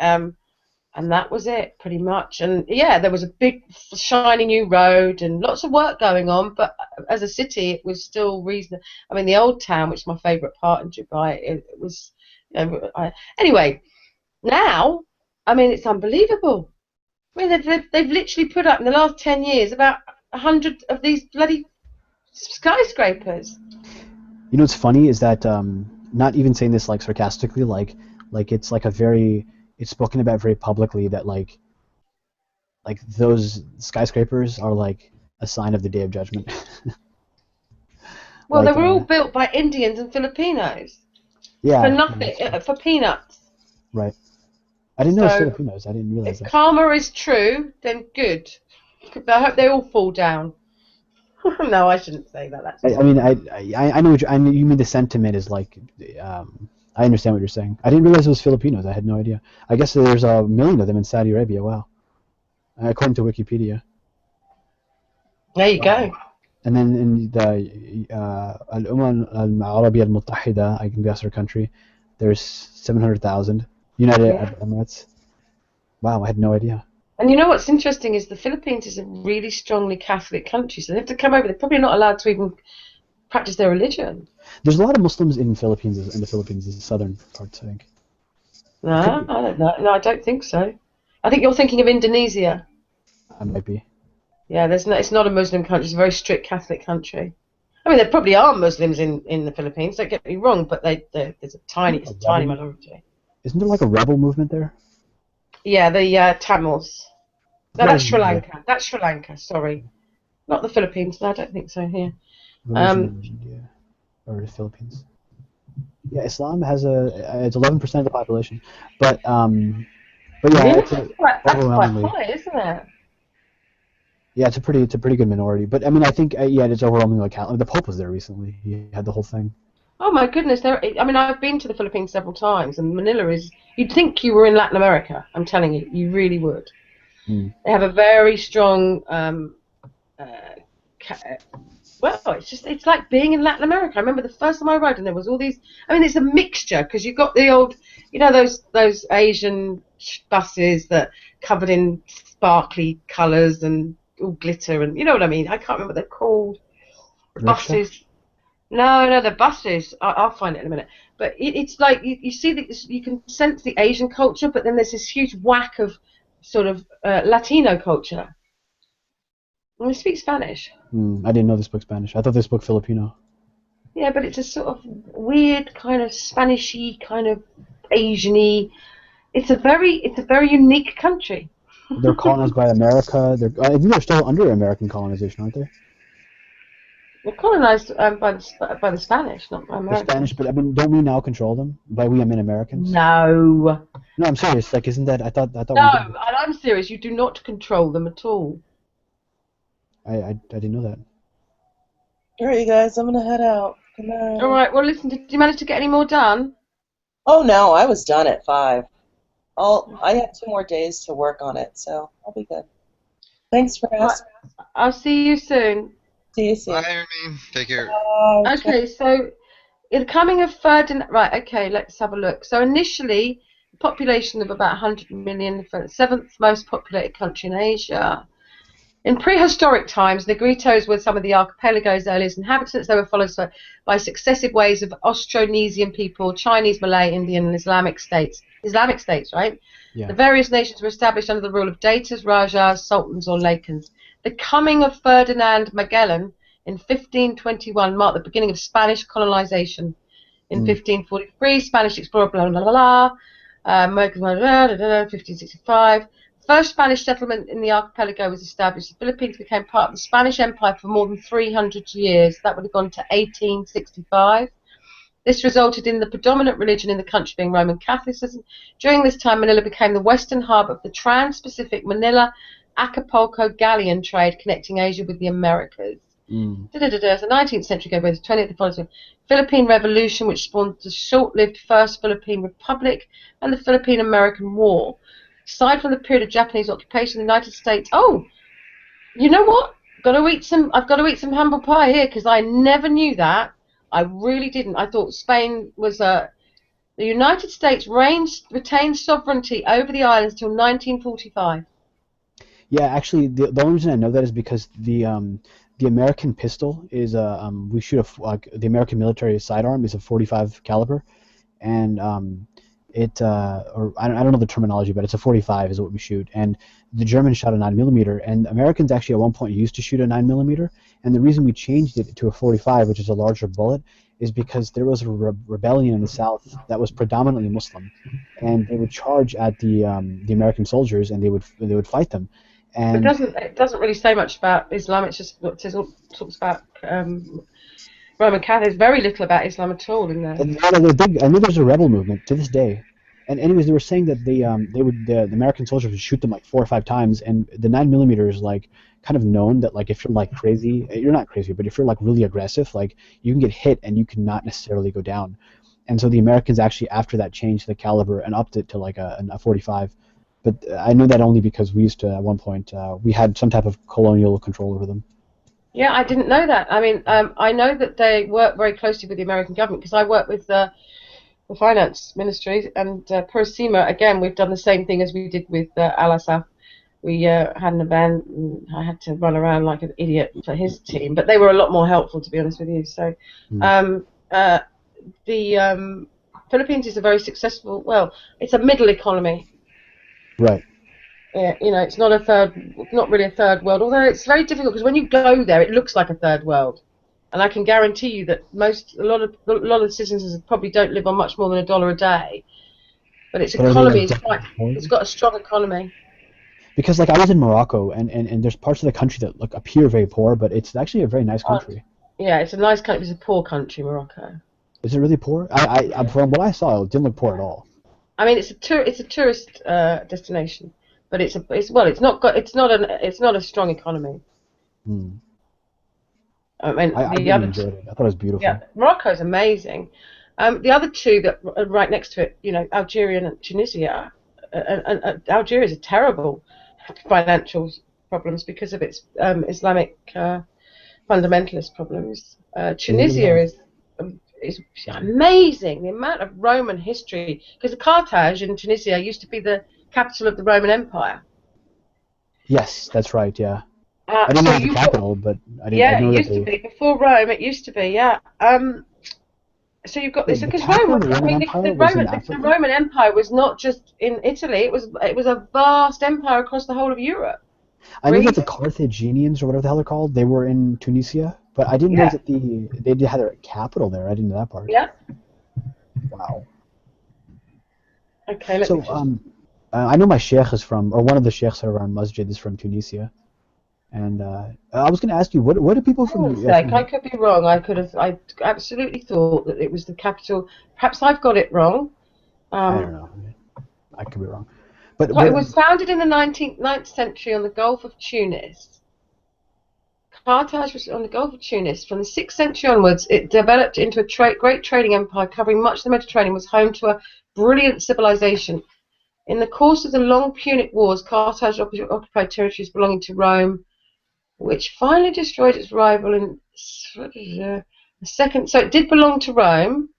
And that was it, pretty much. And yeah, there was a big, shiny new road and lots of work going on. But as a city, it was still reasonable. I mean, the old town, which is my favourite part in Dubai, it was. Anyway, now, I mean, it's unbelievable. I mean, they've literally put up in the last 10 years about 100 of these bloody skyscrapers. You know what's funny is that, not even saying this like sarcastically, like it's like it's spoken about very publicly that like those skyscrapers are like a sign of the Day of Judgment. Well, they were all built by Indians and Filipinos. Yeah. For nothing, for peanuts. Right. I didn't know it was Filipinos. I didn't realize that. If karma is true, then good. I hope they all fall down. No, I shouldn't say that. I mean, I know you mean the sentiment is like, I understand what you're saying. I didn't realize it was Filipinos. I had no idea. I guess there's 1 million of them in Saudi Arabia. Wow. According to Wikipedia. There you go. And then in the Al-Umma Al-Arabiya Al-Muttahida, I can guess our country, there's 700,000. United Arab Emirates. Wow, I had no idea. And you know what's interesting is the Philippines is a really strongly Catholic country, so they have to come over. They're probably not allowed to even practice their religion. There's a lot of Muslims in the Philippines, the southern parts, I think. No, I don't know. No, I don't think so. I think you're thinking of Indonesia. I might be. Yeah, it's not a Muslim country. It's a very strict Catholic country. I mean, there probably are Muslims in the Philippines. Don't get me wrong, but there's a tiny minority. Isn't there like a rebel movement there? Yeah, the Tamils. No, that's Sri Lanka. That's Sri Lanka. Sorry, not the Philippines. No, I don't think so here. India or the Philippines. Yeah, Islam has it's 11% of the population, but yeah, that's quite high, isn't it? Yeah, it's a pretty good minority, but I mean, I think it's overwhelmingly Catholic. The Pope was there recently. He had the whole thing. Oh my goodness! I mean, I've been to the Philippines several times, and Manila is. You'd think you were in Latin America. I'm telling you, you really would. They have a very strong. Well, it's like being in Latin America. I remember the first time I arrived, and there was all these. I mean, it's a mixture because you've got the old, those Asian buses that covered in sparkly colours and all glitter, and you know what I mean. I can't remember what they're called. The buses. No, the buses. I'll find it in a minute. But it's like you see that you can sense the Asian culture, but then there's this huge whack of sort of Latino culture. And they speak Spanish. I didn't know they spoke Spanish. I thought they spoke Filipino. Yeah, but it's a sort of weird kind of Spanish-y, kind of Asian-y. It's a very unique country. They're colonized by America. I think they're still under American colonization, aren't they? They're colonized by the Spanish, not by The Americans. Spanish, but I mean, don't we now control them? By we, I mean Americans. No. No, I'm serious. Like, isn't that? I thought No, we did. and I'm serious. You do not control them at all. I didn't know that. All right, you guys, I'm gonna head out. Good night. All right. Well, listen. Did you manage to get any more done? Oh no, I was done at 5. I have 2 more days to work on it, so I'll be good. Thanks for asking. I'll see you soon. See you soon. Bye, Ernie. Take care. Okay, so the coming of Ferdinand. Right. Okay, let's have a look. So initially, a population of about 100 million, the 7th most populated country in Asia. In prehistoric times, Negritos were some of the archipelago's earliest inhabitants. They were followed by successive waves of Austronesian people, Chinese, Malay, Indian, and Islamic states. Islamic states, right? Yeah. The various nations were established under the rule of Datas, Rajas, Sultans, or Lakans. The coming of Ferdinand Magellan in 1521 marked the beginning of Spanish colonization. In 1543, Spanish explorer, blah, blah, blah, blah, 1565. First Spanish settlement in the archipelago was established. The Philippines became part of the Spanish Empire for more than 300 years. That would have gone to 1865. This resulted in the predominant religion in the country being Roman Catholicism. During this time, Manila became the western hub of the trans-Pacific Manila-Acapulco galleon trade connecting Asia with the Americas. The 19th century gave way to the 20th, the following Philippine Revolution, which spawned the short-lived First Philippine Republic and the Philippine-American War. Aside from the period of Japanese occupation, the United States. Oh, you know what? I've got to eat some humble pie here because I never knew that. I really didn't. I thought Spain was the United States retained sovereignty over the islands till 1945. Yeah, actually, the only reason I know that is because the American pistol is we shoot the American military sidearm is a .45 caliber, and or I don't know the terminology, but it's a .45 is what we shoot, and the Germans shot a 9mm, and Americans actually at one point used to shoot a 9mm, and the reason we changed it to a .45, which is a larger bullet, is because there was a rebellion in the South that was predominantly Muslim, and they would charge at the American soldiers, and they would fight them. And It doesn't really say much about Islam. It's just talks about Roman Catholics. There's very little about Islam at all in there. And they're big. I know there's a rebel movement to this day. And anyways, they were saying that the American soldiers would shoot them like 4 or 5 times, and the 9mm is like kind of known that like if you're like crazy, you're not crazy, but if you're like really aggressive, like you can get hit and you cannot necessarily go down. And so the Americans actually after that changed the caliber and upped it to like a .45. But I know that only because we used to at one point we had some type of colonial control over them. Yeah, I didn't know that. I mean, I know that they work very closely with the American government because I work with the finance ministry, and Persima, again, we've done the same thing as we did with Al-Assad. We had an event, and I had to run around like an idiot for his team, but they were a lot more helpful, to be honest with you. So the Philippines is a very successful, well, it's a middle economy. Right. You know, it's not really a third world, although it's very difficult because when you go there, it looks like a third world. And I can guarantee you that a lot of the citizens probably don't live on much more than $1 a day. But its economy it's got a strong economy. Because like I was in Morocco, and there's parts of the country that look appear very poor, but it's actually a very nice country. Yeah, it's a nice country. It's a poor country, Morocco. Is it really poor? I from what I saw, it didn't look poor at all. I mean, it's a tourist destination, but it's not a strong economy. I mean, I really enjoyed it. I thought it was beautiful. Yeah, Morocco's amazing. The other two that are right next to it, you know, Algeria and Tunisia. And Algeria is a terrible financial problems because of its Islamic fundamentalist problems. Tunisia is amazing. The amount of Roman history, because Carthage in Tunisia used to be the capital of the Roman Empire. Yes, that's right. Yeah. I didn't know the capital, but I didn't. Yeah, I know it used to be before Rome. It used to be, yeah. So you've got this because the Roman Empire was not just in Italy. It was a vast empire across the whole of Europe. I know that the Carthaginians or whatever the hell they're called, they were in Tunisia, but I didn't know that they had their capital there. I didn't know that part. Yeah. Wow. Okay. So I know my sheikh is from, or one of the sheikhs that are around Masjid is from Tunisia. And I was going to ask you, what do people Hang on a from sec, I could be wrong. I absolutely thought that it was the capital. Perhaps I've got it wrong. I don't know. I could be wrong. But It was founded in the 9th century on the Gulf of Tunis. Carthage was on the Gulf of Tunis. From the 6th century onwards, it developed into a great trading empire covering much of the Mediterranean, was home to a brilliant civilization. In the course of the long Punic Wars, Carthage occupied territories belonging to Rome, which finally destroyed its rival in the second. So it did belong to Rome.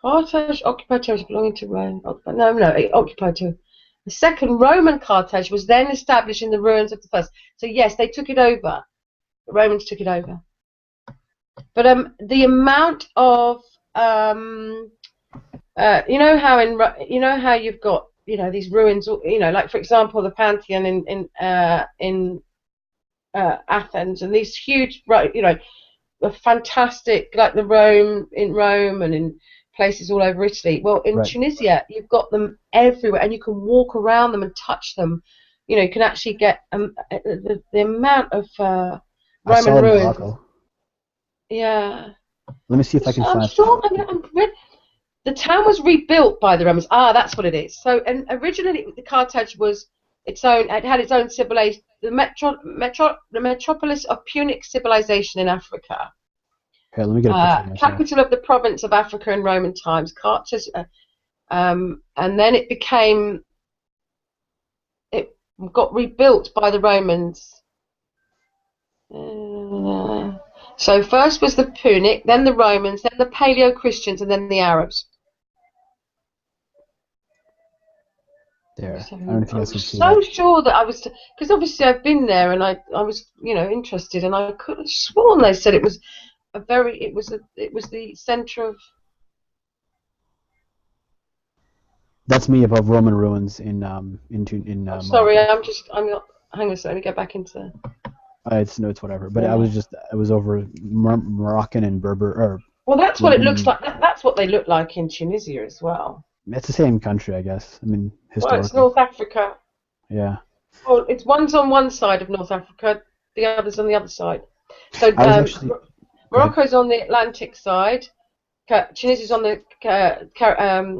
Carthage occupied territories belonging to Rome. It occupied territories. The second Roman Carthage was then established in the ruins of the first. So yes, they took it over. The Romans took it over. But the amount of you know how you've got these ruins, like for example the Pantheon in Athens, and these huge fantastic, like the Rome in Rome and in places all over Italy. Well, in Tunisia, you've got them everywhere, and you can walk around them and touch them. You can actually get the amount of Roman ruins. Morocco. Yeah. Let me see if I can I'm find. sure. The town was rebuilt by the Romans. Ah, that's what it is. So, and originally, the Carthage was its own. It had its own civilization. The metropolis of Punic civilization in Africa. Here, let me get a picture. Capital of the province of Africa in Roman times. Carthage, and then it got rebuilt by the Romans. So first was the Punic, then the Romans, then the Paleo-Christians, and then the Arabs. There. So, I don't know if you guys can see so that. sure that I was, because obviously I've been there and I was interested, and I could have sworn they said it was it was the centre of. That's me above Roman ruins in Sorry, Morocco. I'm not. Hang on a second, let me get back into. It's whatever. But I was over Moroccan and Berber or. Well, that's what it looks like. That's what they look like in Tunisia as well. It's the same country, I guess. I mean, historically. Well, it's North Africa. Yeah. Well, one's on one side of North Africa, the other's on the other side. So Morocco's on the Atlantic side, Tunisia's on the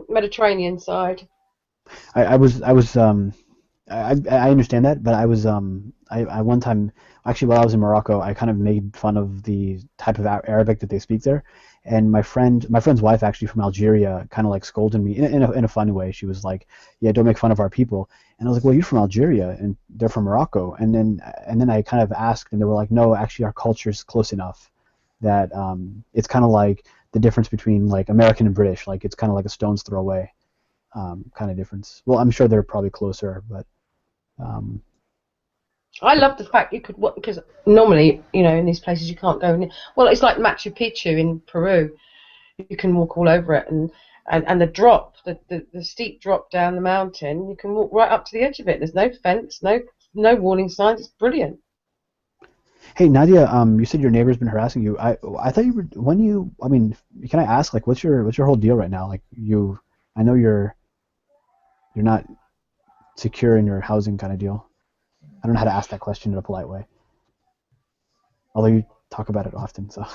Mediterranean side. I understand that, but I one time, actually while I was in Morocco, I kind of made fun of the type of Arabic that they speak there, and my friend's wife, actually from Algeria, kind of like scolded me in a funny way. She was like, "Yeah, don't make fun of our people," and I was like, "Well, you're from Algeria, and they're from Morocco," and then I kind of asked, and they were like, "No, actually, our culture's close enough that it's kind of like the difference between like American and British, like it's kind of like a stone's throw away." Kind of difference. Well, I'm sure they're probably closer, but I love the fact you could, because normally, in these places you can't go. Well, it's like Machu Picchu in Peru. You can walk all over it, and the drop, the steep drop down the mountain, you can walk right up to the edge of it. There's no fence, no warning signs. It's brilliant. Hey Nadia, you said your neighbor's been harassing you. I thought you were I mean, can I ask, like, what's your whole deal right now? Like, I know you're not secure in your housing kind of deal. I don't know how to ask that question in a polite way. Although you talk about it often, so.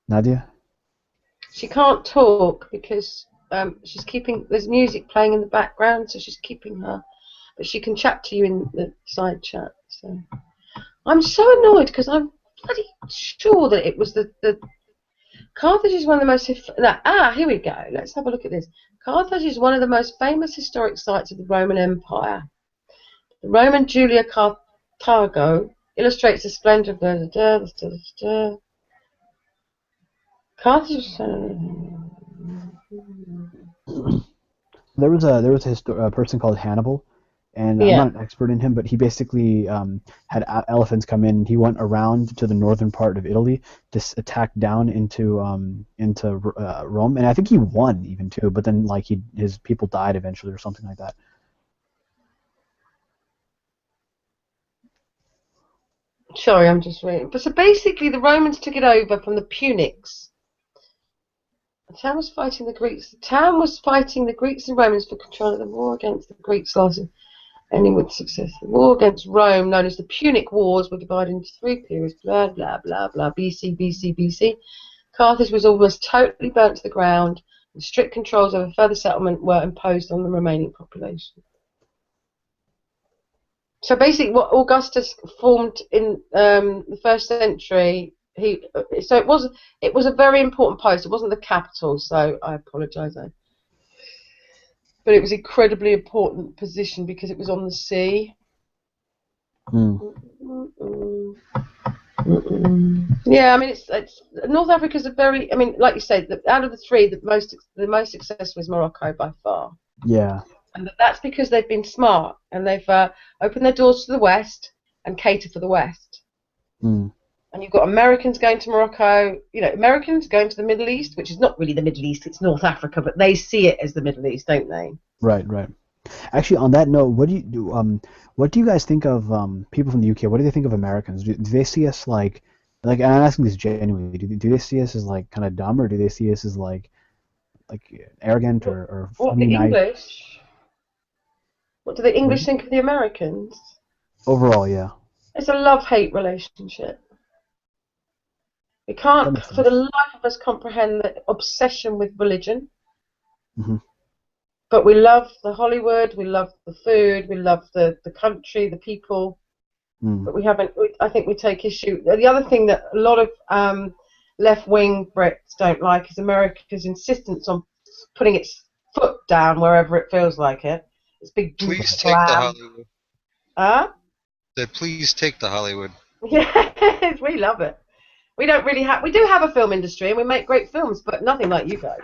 Nadia? She can't talk because there's music playing in the background, so she's keeping her. But she can chat to you in the side chat. So I'm so annoyed because I'm bloody sure that it was the Carthage is one of the most. Here we go. Let's have a look at this. Carthage is one of the most famous historic sites of the Roman Empire. The Roman Julia Carthago illustrates the splendor of the. Carthage. There was a person called Hannibal, and I'm not an expert in him, but he basically had elephants come in, and he went around to the northern part of Italy to attack down into Rome, and I think he won even too. But then like his people died eventually or something like that. Sorry, I'm just reading. But so basically, the Romans took it over from the Punics. The town was fighting the Greeks. The town was fighting the Greeks and Romans for control of the war against the Greeks. ending with success. The war against Rome, known as the Punic Wars, were divided into 3 periods. Blah blah blah blah. BC, BC, BC. Carthage was almost totally burnt to the ground, and strict controls over further settlement were imposed on the remaining population. So basically, what Augustus formed in the 1st century, so it was a very important post. It wasn't the capital, so I apologise. But it was an incredibly important position because it was on the sea. Yeah, I mean, it's North Africa's a very, I mean, like you said, out of the 3, the most successful is Morocco by far. Yeah. And that's because they've been smart and they've opened their doors to the West and cater for the West. And you've got Americans going to Morocco, Americans going to the Middle East, which is not really the Middle East, it's North Africa, but they see it as the Middle East, don't they? Right, right. Actually, on that note, what do you guys think of people from the UK? What do they think of Americans? Do they see us like and I'm asking this genuinely, do they see us as like kind of dumb, or do they see us as like arrogant or funny, the nice? English? What do the English think of the Americans? Overall, yeah. It's a love-hate relationship. We can't, for the life of us, comprehend the obsession with religion. But we love the Hollywood, we love the food, we love the country, the people. But we haven't. I think we take issue. The other thing that a lot of left-wing Brits don't like is America's insistence on putting its foot down wherever it feels like it. It's big. Please take the Hollywood. Said please take the Hollywood. Yes, we love it. We don't really have. We do have a film industry, and we make great films, but nothing like you guys.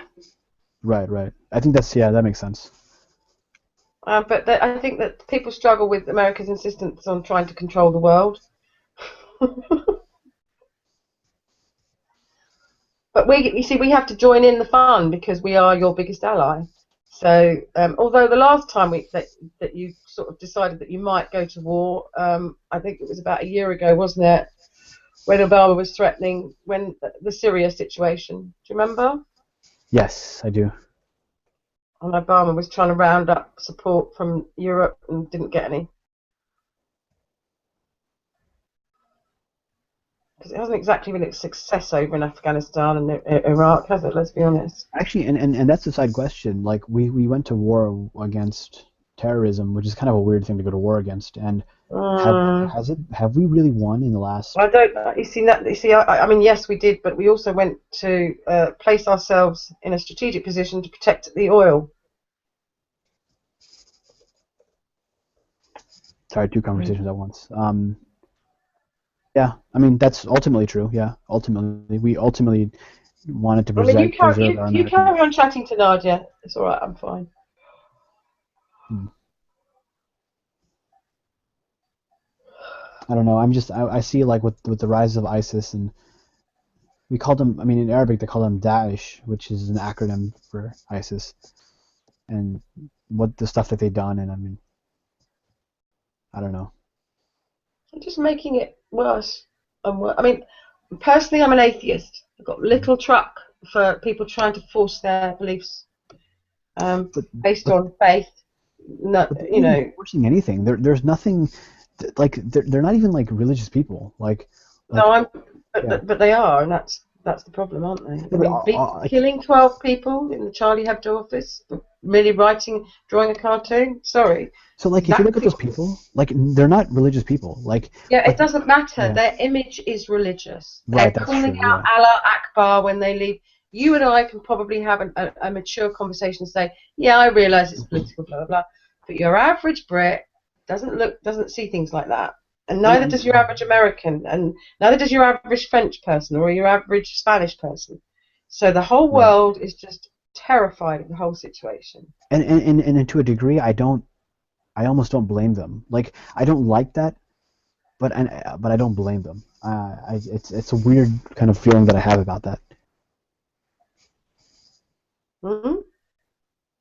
Right, right. I think that makes sense. But I think that people struggle with America's insistence on trying to control the world. But you see, we have to join in the fun because we are your biggest ally. So, although the last time that you sort of decided that you might go to war, I think it was about a year ago, wasn't it, when Obama was threatening the Syria situation. Do you remember? Yes, I do. And Obama was trying to round up support from Europe and didn't get any. Because it hasn't exactly been a success over in Afghanistan and Iraq, has it? Let's be honest. Actually, and that's a side question. Like, we went to war against terrorism, which is kind of a weird thing to go to war against. And have we really won in the last? I don't. You see, I mean, yes, we did, but we also went to place ourselves in a strategic position to protect the oil. Sorry, 2 conversations at once. Yeah, I mean, that's ultimately true. Yeah, we ultimately wanted to preserve our American. You carry on chatting to Nadia. It's all right. I'm fine. I don't know. I see, like, with the rise of ISIS, and we called them. I mean, in Arabic they call them Daesh, which is an acronym for ISIS, and what the stuff that they've done. And I mean, I don't know. I'm just making it worse and worse. I mean, personally, I'm an atheist. I've got little truck for people trying to force their beliefs based on faith. No, you know, forcing anything. There's nothing. Like, they're not even like religious people. Like no, but they are, and that's the problem, aren't they? I mean, killing 12 people in the Charlie Hebdo office, merely drawing a cartoon. Sorry. So, like, if you look at those people, like, they're not religious people. Like, yeah, it doesn't matter. Yeah. Their image is religious. Right, they're calling out Allah Akbar when they leave. You and I can probably have a mature conversation and say, yeah, I realise it's political, blah blah blah. But your average Brit doesn't see things like that, and neither does your average American, and neither does your average French person or your average Spanish person. So the whole world is just terrified of the whole situation. And to a degree, I almost don't blame them. Like, I don't like that, but I don't blame them. It's a weird kind of feeling that I have about that.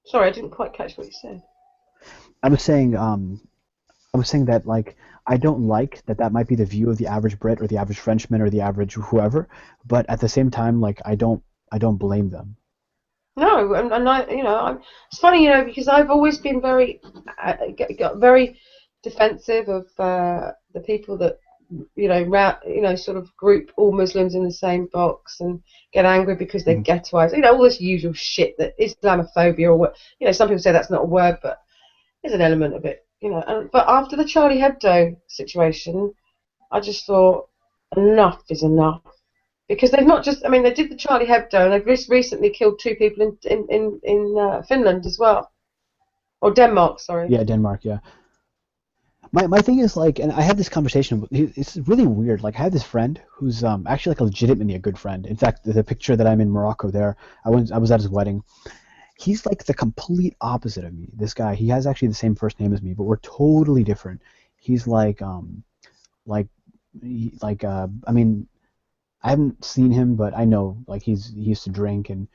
Sorry, I didn't quite catch what you said. I was saying that, like, I don't like that might be the view of the average Brit or the average Frenchman or the average whoever, but at the same time, like, I don't blame them. No, and I, it's funny, because I've always been very defensive of the people that sort of group all Muslims in the same box and get angry because they're ghettoized. All this usual shit that Islamophobia or what. Some people say that's not a word, but there's an element of it. But after the Charlie Hebdo situation, I just thought enough is enough. Because they've not just, they did the Charlie Hebdo and they've just recently killed 2 people in Finland as well. Or Denmark, sorry. Yeah, Denmark, yeah. My thing is, like, and I had this conversation, it's really weird. Like, I have this friend who's actually, like, legitimately a good friend. In fact, the picture that I'm in Morocco there, I was at his wedding. He's, like, the complete opposite of me, this guy. He has actually the same first name as me, but we're totally different. He's, I haven't seen him, but I know, like, he used to drink, and,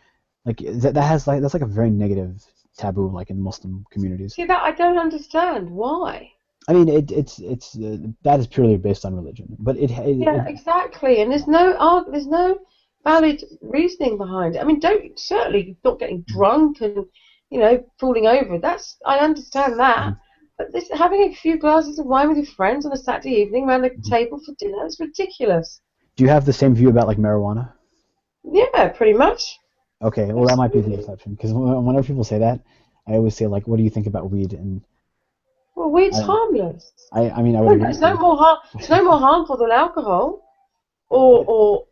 like, that's like a very negative taboo, like, in Muslim communities. See, that I don't understand. Why? I mean, that is purely based on religion, but exactly, and there's no valid reasoning behind it. Certainly not getting drunk and falling over. I understand that, but having a few glasses of wine with your friends on a Saturday evening around the table for dinner is ridiculous. Do you have the same view about, like, marijuana? Yeah, pretty much. Okay, well, that might be the exception, because whenever people say that, I always say, like, what do you think about weed? And well, weed's harmless. I mean, I would agree. It's no more harmful than alcohol, or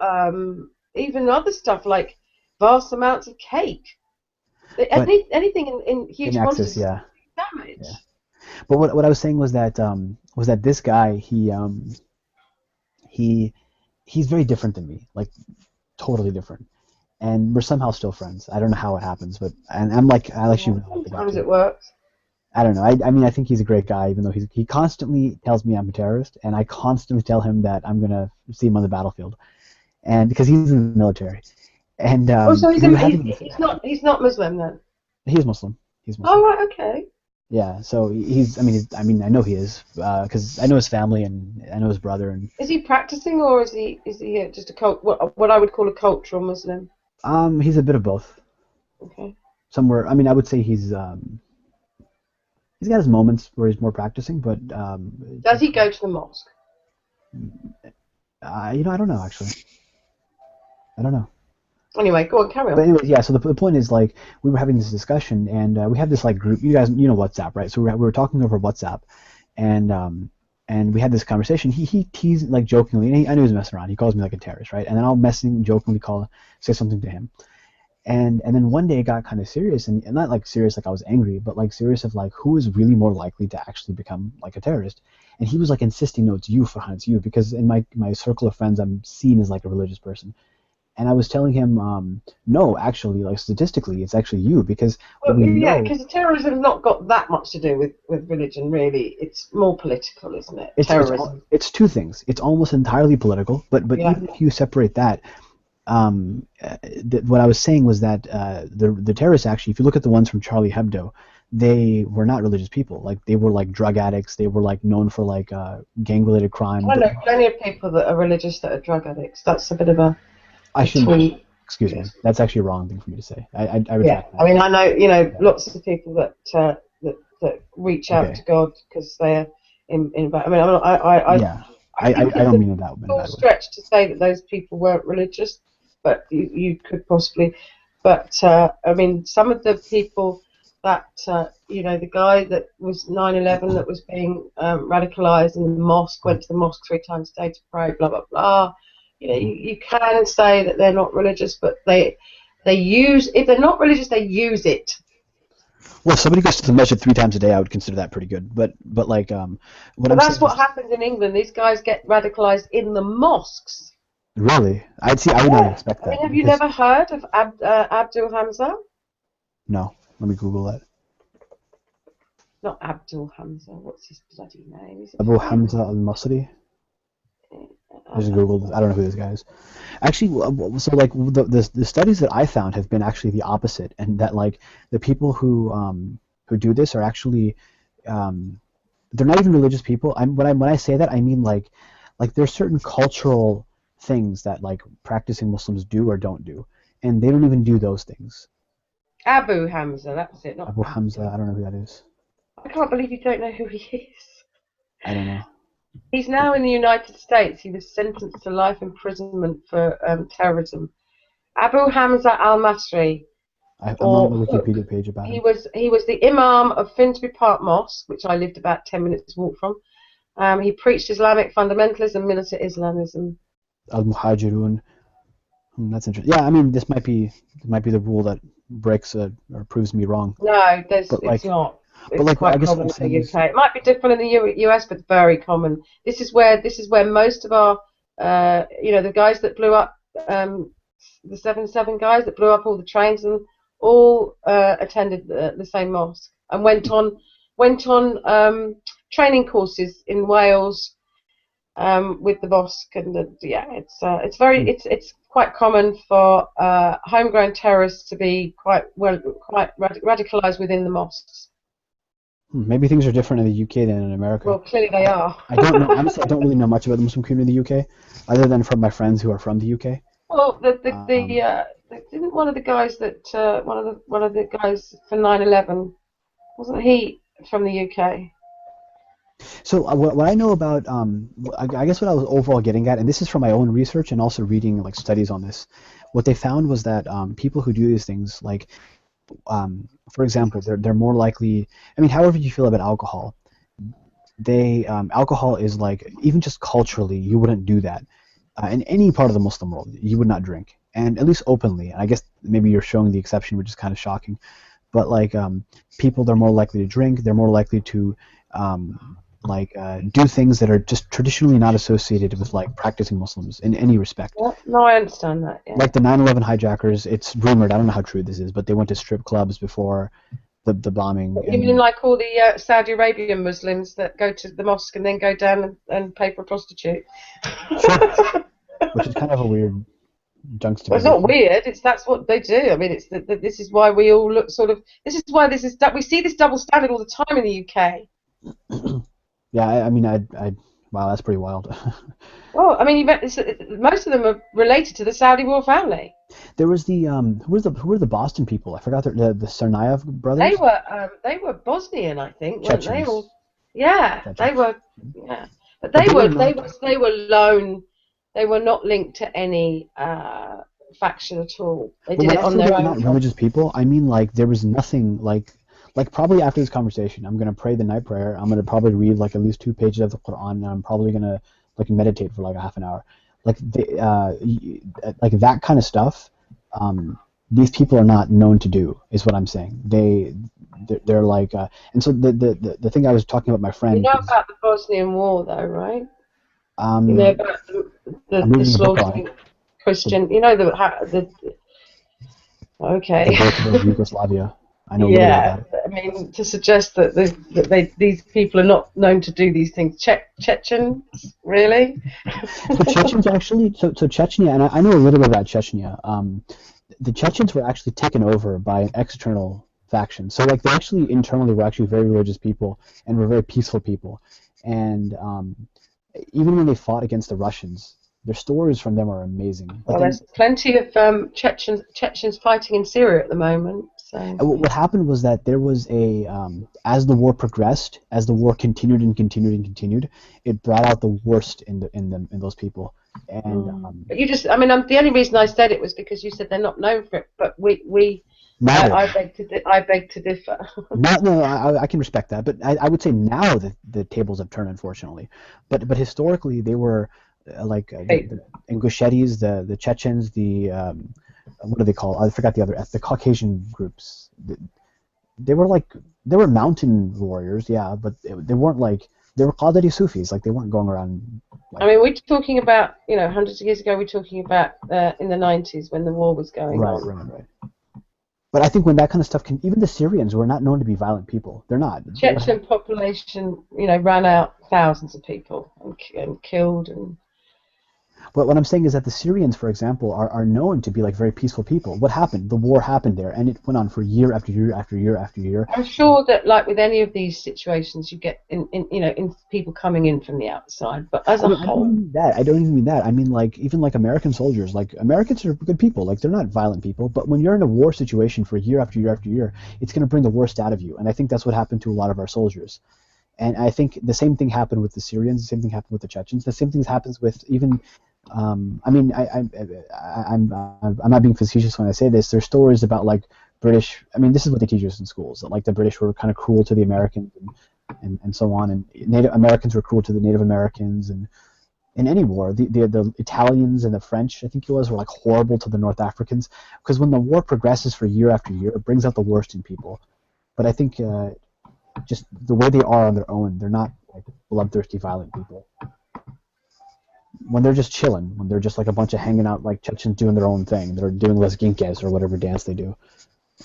even other stuff like vast amounts of cake. Anything in huge quantities. Yeah. Damage. Yeah. But what I was saying was that this guy he's very different than me, like totally different, and we're somehow still friends. I don't know how it happens, but I'm like I actually really like the guy. Sometimes it works. I don't know. I mean, I think he's a great guy, even though he constantly tells me I'm a terrorist, and I constantly tell him that I'm gonna see him on the battlefield, and because he's in the military, and so he's not Muslim then. He's Muslim. He's Muslim. Oh right, okay. Yeah, so I know he is, because I know his family and I know his brother. And is he practicing, or is he just a cult? What I would call a cultural Muslim? He's a bit of both. Okay. Somewhere, I mean, I would say he's got his moments where he's more practicing, but does he go to the mosque? I don't know actually. I don't know. Anyway, go on, carry on. But anyway, yeah. So the point is, like, we were having this discussion, and we have this, like, group. You guys, WhatsApp, right? So we were talking over WhatsApp, and we had this conversation. He teased, like, jokingly, and I knew he was messing around. He calls me, like, a terrorist, right? And then I'll jokingly say something to him, and then one day it got kind of serious, and not like serious like I was angry, but like serious of like who is really more likely to actually become like a terrorist. And he was like insisting, no, it's you, Farhan, it's you, because in my circle of friends I'm seen as like a religious person. And I was telling him, no, actually, like statistically, it's actually you, because because terrorism's not got that much to do with religion, really. It's more political, isn't it? Terrorism. It's two things. It's almost entirely political, but even if you separate that, what I was saying was that the terrorists actually, if you look at the ones from Charlie Hebdo, they were not religious people. Like, they were like drug addicts. They were like known for like gang-related crime. I know plenty of people that are religious that are drug addicts. That's a bit of a excuse me. That's actually a wrong thing for me to say. I retract that. I mean, I know lots of people that reach out to God because they're in. I mean, I don't mean it that way. It's a stretch to say that those people weren't religious, but you could possibly. But I mean, some of the people that the guy that was 9/11 that was being radicalized in the mosque, went to the mosque 3 times a day to pray, blah blah blah. You can say that they're not religious, but they use, if they're not religious, they use it. Well, if somebody goes to the masjid 3 times a day, I would consider that pretty good. But like that's what happens in England. These guys get radicalized in the mosques. Really? I would not expect that. Have you never heard of Abdul Hamza? No. Let me Google that. Not Abdul Hamza. What's his bloody name? Abu Hamza al-Masri. I just Googled. I don't know who this guy is. Actually, so like the studies that I found have been actually the opposite, and that like the people who do this are actually they're not even religious people. When I say that, I mean like there's certain cultural things that like practicing Muslims do or don't do, and they don't even do those things. Abu Hamza, that's it. Not Abu Hamza. I don't know who that is. I can't believe you don't know who he is. I don't know. He's now in the United States. He was sentenced to life imprisonment for terrorism. Abu Hamza al-Masri, I'm on or the Hook. Wikipedia page about He him. was the Imam of Finsbury Park Mosque, which I lived about 10 minutes walk from. He preached Islamic fundamentalism, militant Islamism. Al-Muhajirun. That's interesting. Yeah, I mean, this might be the rule that breaks or proves me wrong. No, But like, it's not. but It's like, I quite guess what common I'm in saying the is, UK. It might be different in the US, but very common. This is where most of our, the guys that blew up, the 7/7 guys that blew up all the trains and all attended the same mosque and went on training courses in Wales with the mosque, and it's quite common for homegrown terrorists to be quite radicalized within the mosques. maybe things are different in the UK than in America. Well, clearly they are. I don't know. Honestly, I don't really know much about the Muslim community in the UK, other than from my friends who are from the UK. Well, didn't one of the guys that one of the guys for 9/11, wasn't he from the UK? So what I know about, I guess what I was overall getting at, and this is from my own research and also reading like studies on this, what they found was that people who do these things, like, for example, they're more likely. I mean, however you feel about alcohol, alcohol is like, even just culturally, you wouldn't do that in any part of the Muslim world. You would not drink, and at least openly. And I guess maybe you're showing the exception, which is kind of shocking. But like people, they're more likely to drink. They're more likely to do things that are just traditionally not associated with like practicing Muslims in any respect. Yeah, no, I understand that. Yeah. Like the 9/11 hijackers, it's rumored, I don't know how true this is, but they went to strip clubs before the bombing. You mean like all the Saudi Arabian Muslims that go to the mosque and then go down and pay for a prostitute? Sure. Which is kind of a weird juxtaposition. Well, it's not weird. That's what they do. I mean, this is why we all look sort of. This is why we see this double standard all the time in the UK. Yeah, I mean, wow, that's pretty wild. Well, I mean, most of them are related to the Saudi royal family. There was the who were the Boston people? I forgot the Tsarnaev brothers. They were Bosnian, I think, Chechens. weren't they? Or, yeah, Chechens. they were. Yeah, but But they were lone. They were not linked to any faction at all. They did it on their own. Not religious people. I mean, like, there was nothing like probably after this conversation, I'm gonna pray the night prayer. I'm gonna probably read like at least 2 pages of the Quran, and I'm probably gonna like meditate for like a half an hour. Like like that kind of stuff. These people are not known to do, is what I'm saying. They're like, and so the thing I was talking about my friend. You know about the Bosnian War, though, right? You know about the slaughtering Christian. You know the okay. The birth of Yugoslavia. I know. Yeah, I mean, to suggest that these people are not known to do these things. Chechens, really? So Chechens actually, so Chechnya, and I know a little bit about Chechnya. The Chechens were actually taken over by an external faction. So like they actually internally were actually very religious people and were very peaceful people. And even when they fought against the Russians, their stories from them are amazing. But well, there's plenty of Chechens fighting in Syria at the moment. So. What happened was that there was as the war progressed, as the war continued and continued and continued, it brought out the worst in those people. And but you just, I mean, the only reason I said it was because you said they're not known for it. But I beg to differ. No, I can respect that, but I would say now that the tables have turned, unfortunately. But historically, they were the Ingushetis, the Chechens, the what do they call? I forgot the other. The Caucasian groups. They were mountain warriors, yeah, but they weren't like, they were Qadiri Sufis. Like they weren't going around. I mean, we're talking about hundreds of years ago. We're talking about in the 90s when the war was going on. Right. But I think when that kind of stuff even the Syrians were not known to be violent people. They're not. Chechen population, ran out thousands of people and killed and. But what I'm saying is that the Syrians, for example, are known to be like very peaceful people. What happened? The war happened there, and it went on for year after year after year after year. I'm sure that, like with any of these situations, you get in people coming in from the outside. But as a whole, I don't even mean that. I mean like even like American soldiers. Like Americans are good people. Like they're not violent people. But when you're in a war situation for year after year after year, it's going to bring the worst out of you. And I think that's what happened to a lot of our soldiers. And I think the same thing happened with the Syrians. The same thing happened with the Chechens. The same thing happens with even. I mean, I'm not being facetious when I say this. There's stories about like British. I mean, this is what they teach us in schools. That like the British were kind of cruel to the Americans and so on, and Native Americans were cruel to the Native Americans, and in any war, the Italians and the French, I think it was, were like horrible to the North Africans, because when the war progresses for year after year, it brings out the worst in people. But I think just the way they are on their own, they're not like bloodthirsty, violent people. When they're just chilling, when they're just like a bunch of hanging out, like Chechens doing their own thing, they're doing lesginkes or whatever dance they do.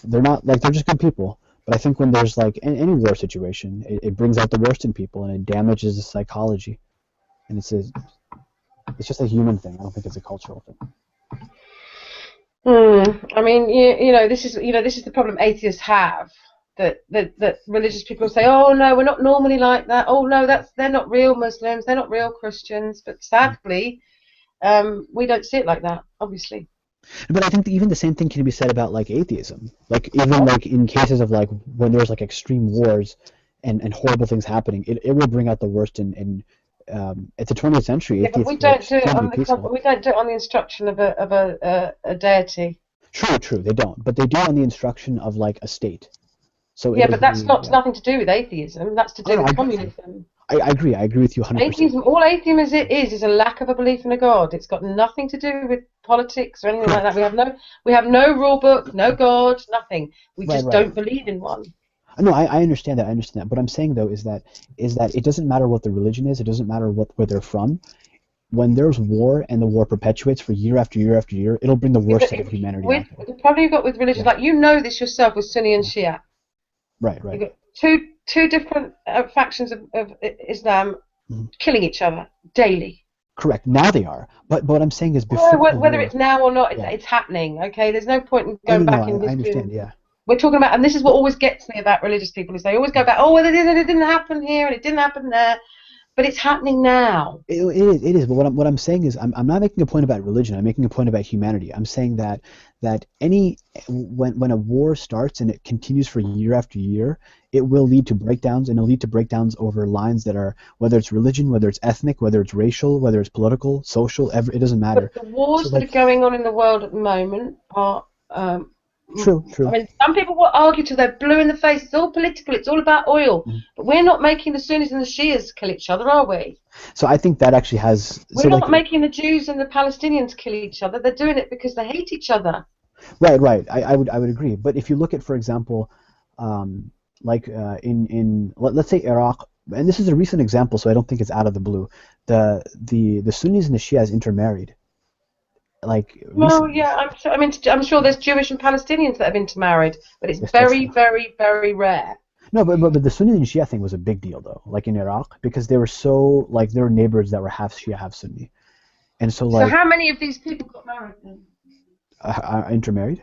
They're not like, they're just good people. But I think when there's like any war situation, it brings out the worst in people and it damages the psychology. And it's just a human thing. I don't think it's a cultural thing. I mean, you know, this is the problem atheists have. That religious people say, oh no, we're not normally like that. Oh no, they're not real Muslims. They're not real Christians. But sadly, we don't see it like that, obviously. But I think even the same thing can be said about like atheism. Like even like in cases of like when there's like extreme wars and horrible things happening, it will bring out the worst in it's the 20th century. Yeah, but we don't do it on the instruction of a deity. True, they don't. But they do on the instruction of like a state. So yeah, but that's nothing to do with atheism. That's to do with communism. I agree with you 100%. Atheism, all atheism is a lack of a belief in a god. It's got nothing to do with politics or anything like that. We have no rule book, no god, nothing. We just don't believe in one. No, I understand that. What I'm saying though is that it doesn't matter what the religion is. It doesn't matter where they're from. When there's war and the war perpetuates for year after year after year, it'll bring the worst out of humanity. The problem you've got with religion, like you know this yourself with Sunni and Shia. Right. You've got two different factions of Islam killing each other daily. Correct. Now they are. But what I'm saying is before whether it's now or not, it's happening. Okay, there's no point in going back in this. I understand. Yeah. We're talking about, and this is what always gets me about religious people, is they always go back, oh, well, it didn't happen here and it didn't happen there, but it's happening now. It is. But what I'm saying is, I'm not making a point about religion. I'm making a point about humanity. I'm saying that when a war starts and it continues for year after year, it will lead to breakdowns, and it'll lead to breakdowns over lines that are, whether it's religion, whether it's ethnic, whether it's racial, whether it's political, social, it doesn't matter. But the wars that are going on in the world at the moment are True. I mean, some people will argue till they're blue in the face. It's all political. It's all about oil. But we're not making the Sunnis and the Shias kill each other, are we? So I think that actually has. We're not making the Jews and the Palestinians kill each other. They're doing it because they hate each other. Right. I would agree. But if you look at, for example, let's say Iraq, and this is a recent example, so I don't think it's out of the blue. The Sunnis and the Shias intermarried. I'm sure there's Jewish and Palestinians that have intermarried, but it's very, very, very rare. No, but the Sunni and Shia thing was a big deal though, like in Iraq, because they were so there were neighbors that were half Shia, half Sunni, and so So how many of these people got married then? Intermarried?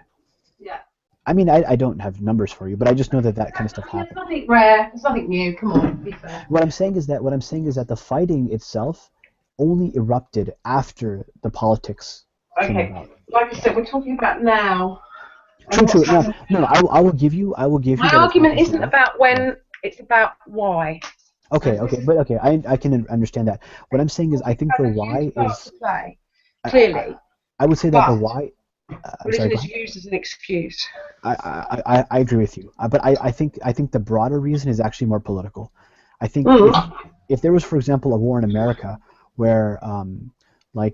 Yeah. I mean, I don't have numbers for you, but I just know that kind of stuff happened. It's nothing rare. It's nothing new. Come on, be fair. What I'm saying is that the fighting itself only erupted after the politics. Okay, like I said, we're talking about now. True. No. I will give you. My argument isn't about when; it's about why. Okay. I can understand that. What I'm saying is, I think the why is. Clearly. I would say that the why. Religion is used as an excuse. I agree with you, but I think the broader reason is actually more political. I think if there was, for example, a war in America where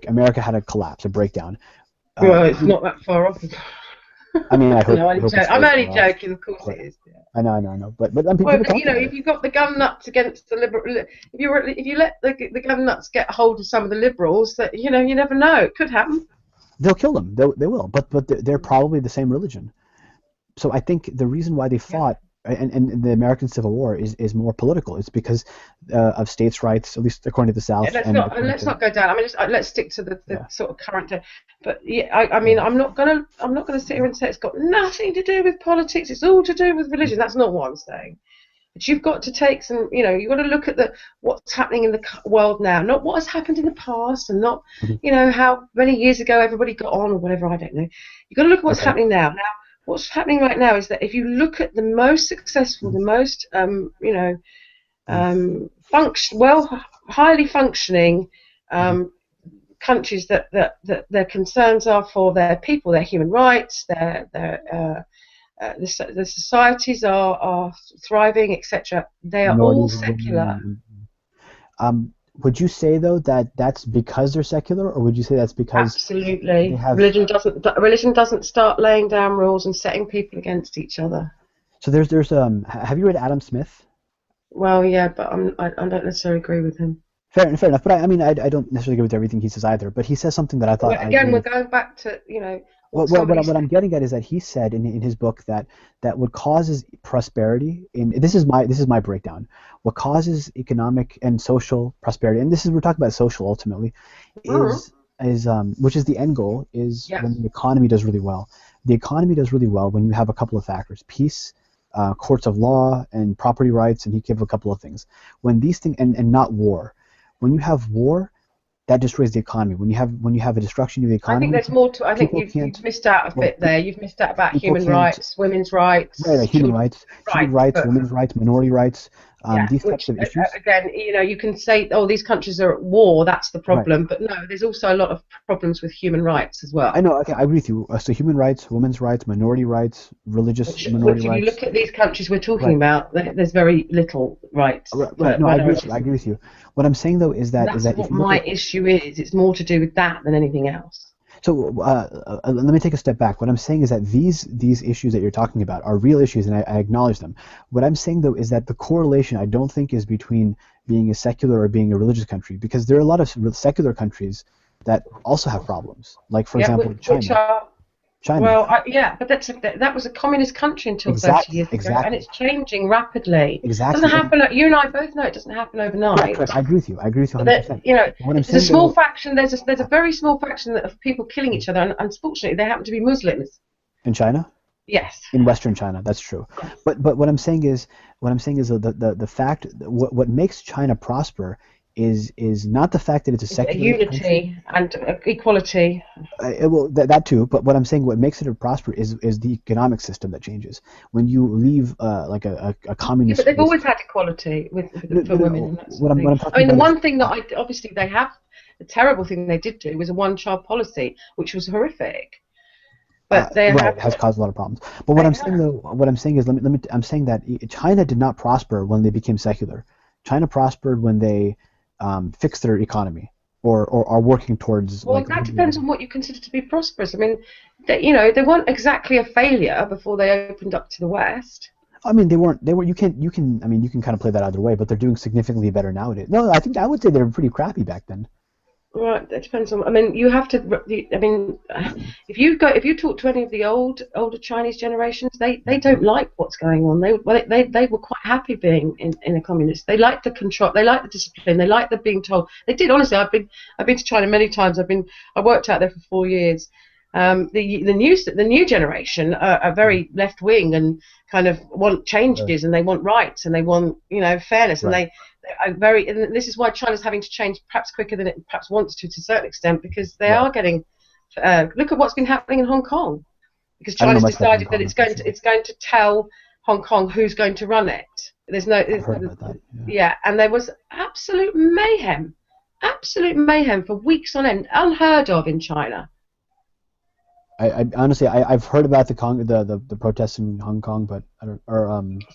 America had a collapse, a breakdown. Well, it's not that far off. I mean, I hope. No, I'm only joking. Of course it is. Yeah. I know. But if you've got the gun nuts against the liberal, if you let the gun nuts get hold of some of the liberals, that you never know. It could happen. They'll kill them. They will. But they're probably the same religion. So I think the reason why they fought. And the American Civil War is more political. It's because of states' rights, at least according to the South. Yeah, let's not go down. I mean, let's stick to the sort of current. But yeah, I mean, I'm not gonna sit here and say it's got nothing to do with politics. It's all to do with religion. That's not what I'm saying. But you've got to take some. You've got to look at what's happening in the world now, not what has happened in the past, and not how many years ago everybody got on or whatever. I don't know. You've got to look at what's happening now. Now. What's happening right now is that if you look at the most successful, the most highly functioning countries that their concerns are for their people, their human rights, the societies are thriving, etc. They are all Minorities. secular. Would you say though that that's because they're secular, or would you say that's because they Absolutely. have? Religion doesn't start laying down rules and setting people against each other. So there's have you read Adam Smith? Well, yeah, but I don't necessarily agree with him. Fair enough, but I mean I don't necessarily agree with everything he says either. But he says something that I thought. Again, we're going back to What I'm getting at is that he said in his book that what causes prosperity this is my breakdown. What causes economic and social prosperity, and we're talking about social ultimately, is which is the end goal, is when the economy does really well. The economy does really well when you have a couple of factors: peace, courts of law, and property rights, and he gave a couple of things. When these things and not war. When you have war, that destroys the economy. When you have a destruction of the economy, I think there's more to. I think you've missed out a bit there. You've missed out about human rights, women's rights. Right, human rights, women's rights, minority rights. These types of issues. Again, you can say, oh, these countries are at war. That's the problem. But no, there's also a lot of problems with human rights as well. I know. Okay, I agree with you. So human rights, women's rights, minority rights, religious minority rights. If you look at these countries we're talking about, there's very little rights. Right. No, I agree with you. What I'm saying though is that what my issue is. It's more to do with that than anything else. So let me take a step back. What I'm saying is that these issues that you're talking about are real issues, and I acknowledge them. What I'm saying though is that the correlation I don't think is between being a secular or being a religious country, because there are a lot of secular countries that also have problems. Like for example, China. Well, but that was a communist country until 30 years ago, and it's changing rapidly. Exactly. It doesn't happen. You and I both know it doesn't happen overnight. Correct. I agree with you. 100%. There's a small faction. There's a very small faction of people killing each other, and unfortunately, they happen to be Muslims. In China? Yes. In Western China, that's true. Yes. But what I'm saying is the fact what makes China prosper is not the fact that it's a secular unity country. And equality. Well, that too. But what I'm saying, what makes it prosper is the economic system that changes. When you leave like a communist. But they've always had equality for women. What I'm talking I mean, the about one thing that obviously they have, the terrible thing they did do was a one-child policy, which was horrific. But they has caused a lot of problems. But what I'm saying though, I'm saying that China did not prosper when they became secular. China prospered when they fix their economy or are working towards. Well, that depends on what you consider to be prosperous. I mean, they weren't exactly a failure before they opened up to the West. I mean, they weren't. You can kind of play that either way, but they're doing significantly better nowadays. No, I would say they were pretty crappy back then. Right, it depends on. I mean, you have to. I mean, if you talk to any of the older Chinese generations, they don't like what's going on. They were quite happy being in a communist. They like the control. They like the discipline. They like the being told. They did honestly. I've been to China many times. I worked out there for 4 years. The new generation are very left wing and kind of want changes and they want rights and they want fairness and they are very, and this is why China's having to change perhaps quicker than it perhaps wants to a certain extent, because they are getting look at what's been happening in Hong Kong, because China's decided that it's going to tell Hong Kong who's going to run it. There's no I've heard about that, and there was absolute mayhem for weeks on end, unheard of in China. I honestly I've heard about the protests in Hong Kong, but I don't.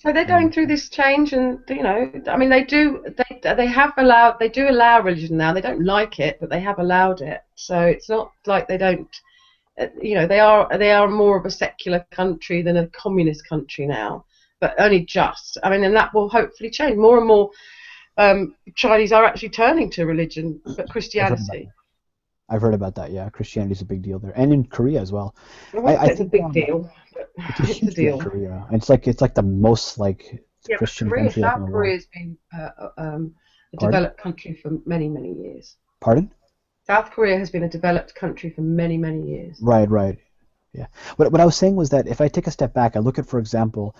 So they're going through this change, and I mean they do allow religion now. They don't like it, but they have allowed it. So it's not like they don't. They are more of a secular country than a communist country now, but only just. I mean, and that will hopefully change. More and more Chinese are actually turning to religion, but Christianity. I've heard about that. Yeah, Christianity's a big deal there, and in Korea as well. It's a big deal. It's a huge deal in Korea. It's like the most Christian country. South Korea has been a developed country for many years. Pardon? South Korea has been a developed country for many years. Right. Yeah. What I was saying was that if I take a step back, I look at, for example,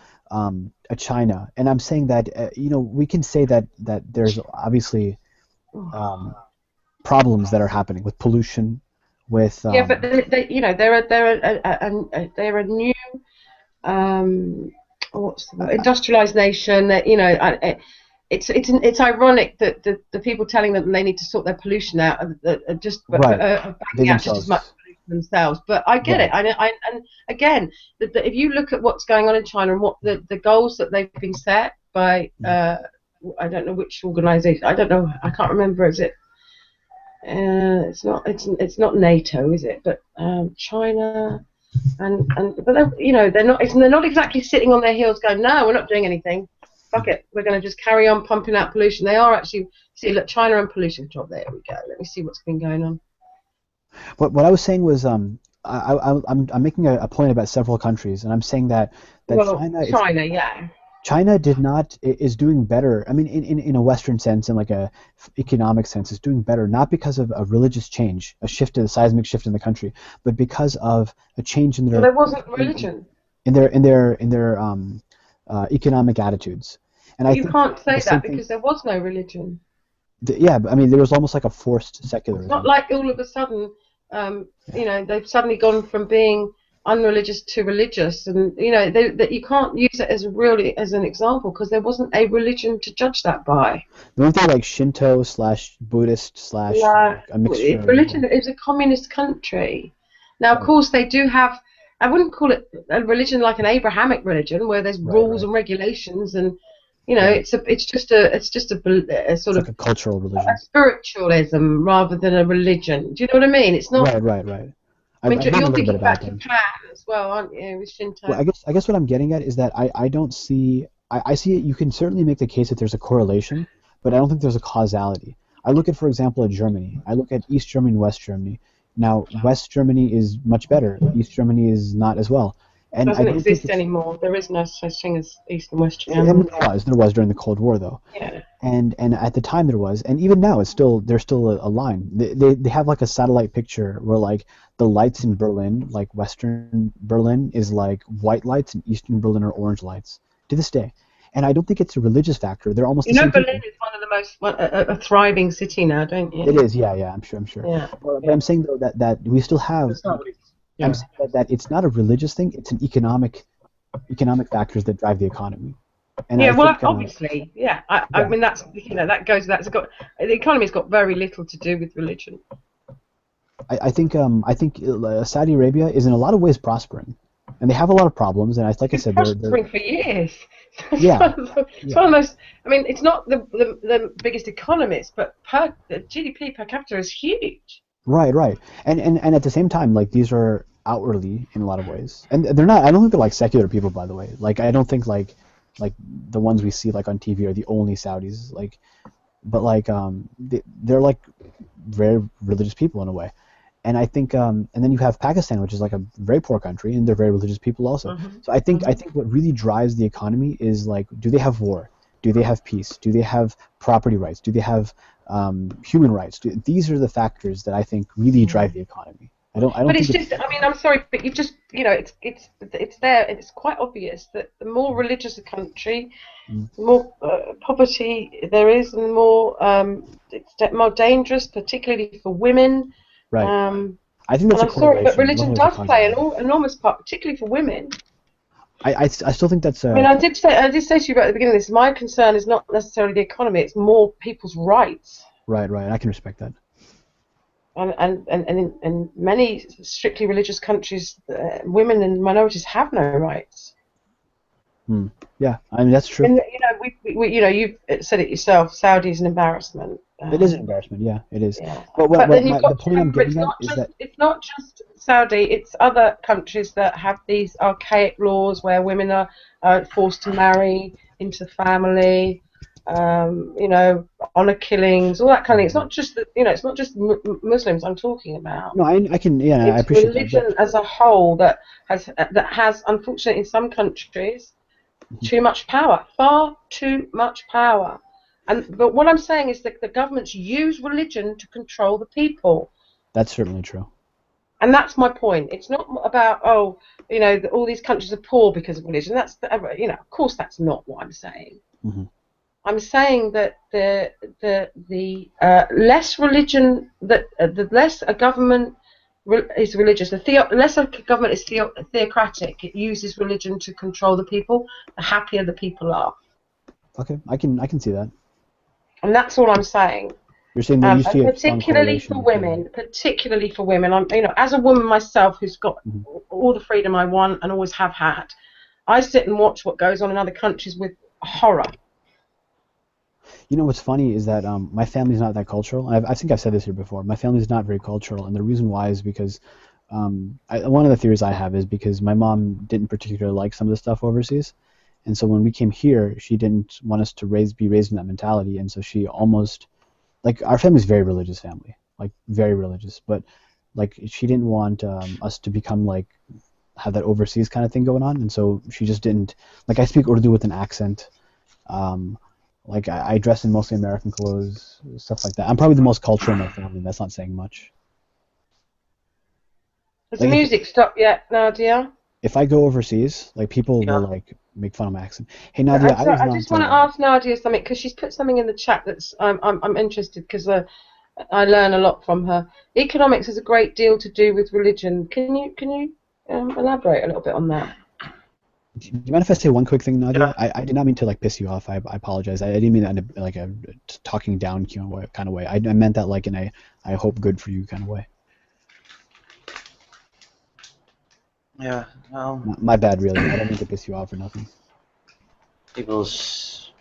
China, and I'm saying that we can say that there's obviously problems that are happening with pollution, with but they're a new industrialized nation. it's ironic that the people telling them they need to sort their pollution out are just Right. They banging out just as much themselves. pollution themselves. But I get Right. it. And again, if you look at what's going on in China and what the goals that they've been set by I don't know which organisation. I don't know. I can't remember. Is it? It's not NATO, is it? But China. But they're not exactly sitting on their heels going, no, we're not doing anything. Fuck it, we're going to just carry on pumping out pollution. They are actually, see, look, China and pollution drop. There we go. Let me see what's been going on. What I was saying was I'm making a point about several countries, and I'm saying that China is doing better. I mean, in a Western sense, in like a economic sense, is doing better, not because of a religious change, a seismic shift in the country, but because of a change in their. Well, there wasn't religion. In their economic attitudes, and you can't say that because there was no religion. Yeah, but I mean, there was almost like a forced secularism. It's not like all of a sudden, they've suddenly gone from being unreligious to religious, and that you can't use it as an example because there wasn't a religion to judge that by. Weren't they like Shinto / Buddhist / a mixture? Religion is a communist country. Now, of course, they do have. I wouldn't call it a religion like an Abrahamic religion where there's rules and regulations, and it's just a sort of a cultural religion, a spiritualism rather than a religion. Do you know what I mean? It's not right. I mean, you're thinking about Japan as well, aren't you, with Shinto? Well, I guess what I'm getting at is that I don't see. I see it. You can certainly make the case that there's a correlation, but I don't think there's a causality. I look at, for example, at Germany. I look at East Germany and West Germany. Now, West Germany is much better. East Germany is not as well. And it doesn't exist anymore. There is no such thing as East and West Germany. I mean, there was during the Cold War, though. Yeah. And at the time there was, and even now there's still a line. They have like a satellite picture where like the lights in Berlin, like Western Berlin, is like white lights, and Eastern Berlin are orange lights to this day. And I don't think it's a religious factor. They're almost the same Berlin people. is one of the most a thriving city now, don't you? It is, yeah, I'm sure. Yeah. But I'm saying though that we still have. I'm saying that it's not a religious thing. It's an economic factors that drive the economy. And obviously, yeah. I mean that's that goes. The economy's got very little to do with religion. I think Saudi Arabia is in a lot of ways prospering. And they have a lot of problems, and like I said, they're prospering for years. Yeah. It's one of those. I mean, it's not the biggest economies, but the GDP per capita is huge. Right. And at the same time, like these are outwardly in a lot of ways, and they're not. I don't think they're like secular people, by the way. Like I don't think like the ones we see like on TV are the only Saudis. Like, but like they're like very religious people in a way. And I think, and then you have Pakistan, which is like a very poor country, and they're very religious people also. Mm-hmm. So I think what really drives the economy is like, do they have war? Do they have peace? Do they have property rights? Do they have human rights? These are the factors that I think really drive the economy. I don't. But it's just. I mean, I'm sorry, but you've just. It's there. It's quite obvious that the more religious a country, the more poverty there is, and the more it's more dangerous, particularly for women. Right. I think that's a correlation. Sorry, but religion does play an enormous part, particularly for women. I still think that's. I mean, I did say to you right at the beginning of this. My concern is not necessarily the economy; it's more people's rights. Right. I can respect that. And in many strictly religious countries, women and minorities have no rights. Yeah, I mean that's true. And, you've said it yourself. Saudi is an embarrassment. It is an embarrassment. Yeah, it is. Yeah. But the point I'm getting at is that it's not just Saudi. It's other countries that have these archaic laws where women are forced to marry into family. Honor killings, all that kind of thing. It's not just it's not just Muslims I'm talking about. No, I can. Yeah, it's I appreciate religion that. as a whole that has unfortunately in some countries too much power, far too much power. But what I'm saying is that the governments use religion to control the people. That's certainly true. And that's my point. It's not about all these countries are poor because of religion. That's of course that's not what I'm saying. Mm-hmm. I'm saying that the less religion the less a government is religious, the less a government is theocratic, it uses religion to control the people, the happier the people are. Okay, I can see that. And that's all I'm saying. You're saying that you see And a strong correlation between. particularly for women, I'm, as a woman myself who's got all the freedom I want and always have had, I sit and watch what goes on in other countries with horror. You know what's funny is that my family's not that cultural. I think I've said this here before. My family's not very cultural, and the reason why is because one of the theories I have is because my mom didn't particularly like some of the stuff overseas, and so when we came here, she didn't want us to be raised in that mentality, and so she almost like our family's a very religious family, like very religious, but like she didn't want us to become like have that overseas kind of thing going on, and so she just didn't like I speak Urdu with an accent. Like I dress in mostly American clothes, stuff like that. I'm probably the most cultural in my family. That's not saying much. Has Like the music stopped yet, Nadia? if I go overseas, like people will like make fun of my accent. Hey Nadia, I was I not. just want to ask Nadia something because she's put something in the chat that's I'm interested because I learn a lot from her. Economics has a great deal to do with religion. Can you elaborate a little bit on that? Do you mind if I say one quick thing, Nadia? I did not mean to like piss you off. I apologize. I didn't mean that in like a talking down kind of way. I meant that like in a I hope good for you kind of way. Yeah. My bad, really. I don't mean to piss you off or nothing. People's.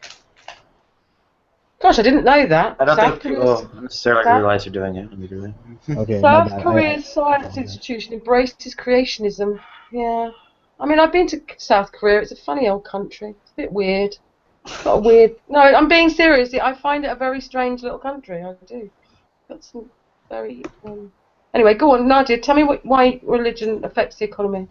Gosh, I didn't know that. I don't South think Korea's, people necessarily South, realize they're doing it immediately. Okay, my South bad. Korea's science institution embraces creationism. Yeah. I mean, I've been to South Korea. It's a funny old country. It's a bit weird. Got a weird. No, I'm being serious. I find it a very strange little country. I do. Got some very. Anyway, go on, Nadia. Tell me why religion affects the economy.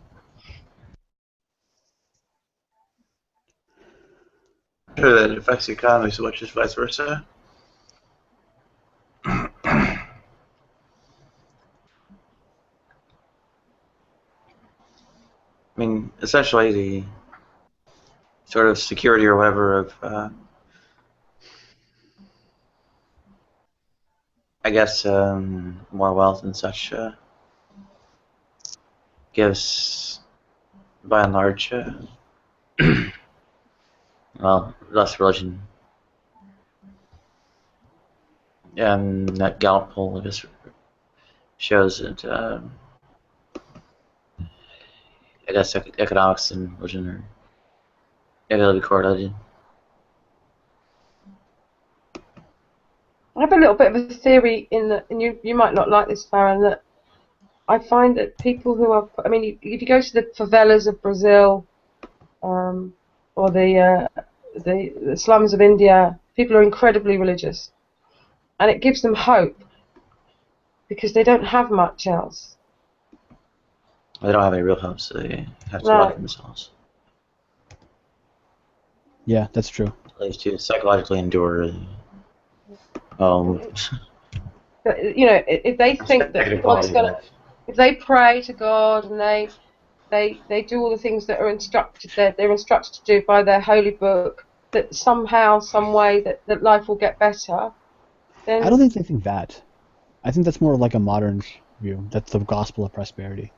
I'm sure that it affects the economy so much as vice versa. I mean, essentially the sort of security or whatever of, I guess, more wealth and such gives, by and large, well, less religion. That Gallup poll, I guess, shows that, I guess, economics and religion are negatively correlated. I have a little bit of a theory and you might not like this, Farron, that I find that people who are, I mean, if you go to the favelas of Brazil, or the slums of India, people are incredibly religious, and it gives them hope because they don't have much else. They don't have any real hope, so they have to rely on themselves. Yeah, that's true. At least to psychologically endure. If they think that God's gonna, if they pray to God and they do all the things that are they're instructed to do by their holy book, that somehow, some way that life will get better. Then I don't think they think that. I think that's more like a modern view. That's the gospel of prosperity.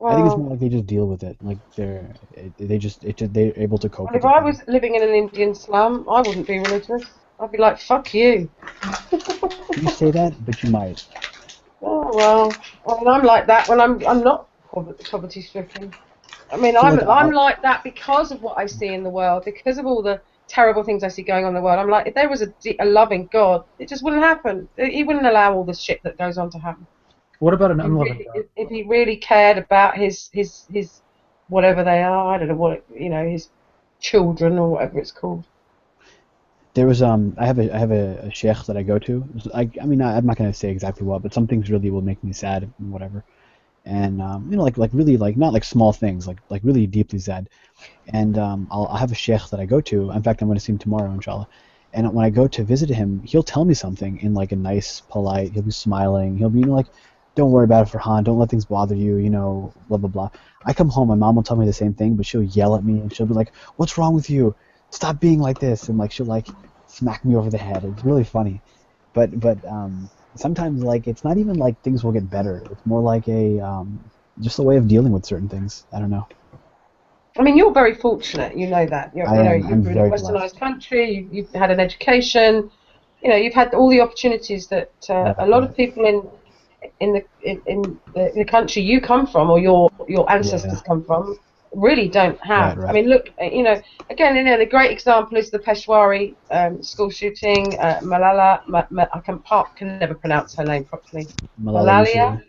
I think it's more like they just deal with it. Like they're able to cope. If I was living in an Indian slum, I wouldn't be religious. I'd be like, fuck you. You say that, but you might. Oh well, I mean, I'm like that when I'm not poverty stricken. I mean, I'm like that because of what I see in the world, because of all the terrible things I see going on in the world. I'm like, if there was a loving God, it just wouldn't happen. He wouldn't allow all the shit that goes on to happen. What about an unloving God? If he really cared about his whatever they are, I don't know what his children or whatever it's called. There was I have a sheikh that I go to. I mean I'm not gonna say exactly what, but some things really will make me sad and whatever. And like really like not like small things, like really deeply sad. And I'll have a sheikh that I go to. In fact, I'm going to see him tomorrow, inshallah. And when I go to visit him, he'll tell me something in like a nice, polite. He'll be smiling. He'll be like, "Don't worry about it, Farhan. Don't let things bother you. Blah blah blah." I come home, my mom will tell me the same thing, but she'll yell at me and she'll be like, "What's wrong with you? Stop being like this!" And like she'll like smack me over the head. It's really funny, but sometimes like it's not even like things will get better. It's more like a just a way of dealing with certain things. I don't know. I mean, you're very fortunate. You know that. I am. I'm You're in a very blessed. westernized country. You've had an education. You've had all the opportunities that a lot of people in the country you come from, or your ancestors come from, really don't have. Right. I mean, look, again, the great example is the Peshawari school shooting. Malala, I can never pronounce her name properly. Malalia.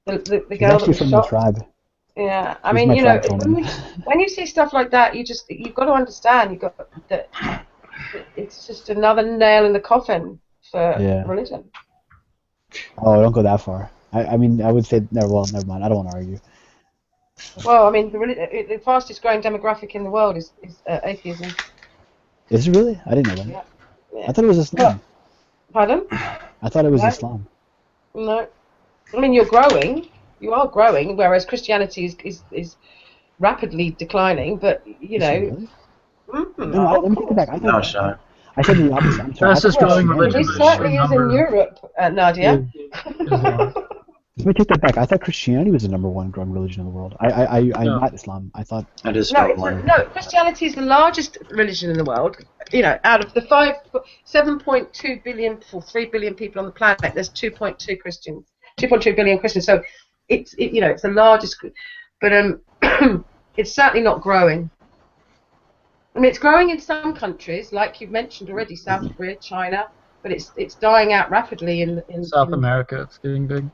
The She's girl that actually was from shot. the tribe. Yeah, I She's mean, my tribal woman. when you see stuff like that, you've got to understand that it's just another nail in the coffin for religion. Oh, don't go that far. I mean, I would say never mind. I don't want to argue. Well, I mean, the fastest growing demographic in the world is atheism. Is it really? I didn't know that. Yeah. I thought it was Islam. Pardon? I thought it was Islam. No. I mean, you're growing. You are growing, whereas Christianity is rapidly declining. But Really? No, let me take it back. I said the opposite. I'm sorry. Fastest growing religion. It certainly is in Europe, Nadia. Let me take that back. I thought Christianity was the number 1 growing religion in the world. I'm not Islam. I thought that is no. Christianity is the largest religion in the world. Out of the 7.2 billion or 3 billion people on the planet, there's 2.2 Christians, 2.2 billion Christians. So it's the largest, but it's certainly not growing. I mean, it's growing in some countries, like you've mentioned already, South Korea, China, but it's dying out rapidly in South America. It's getting big.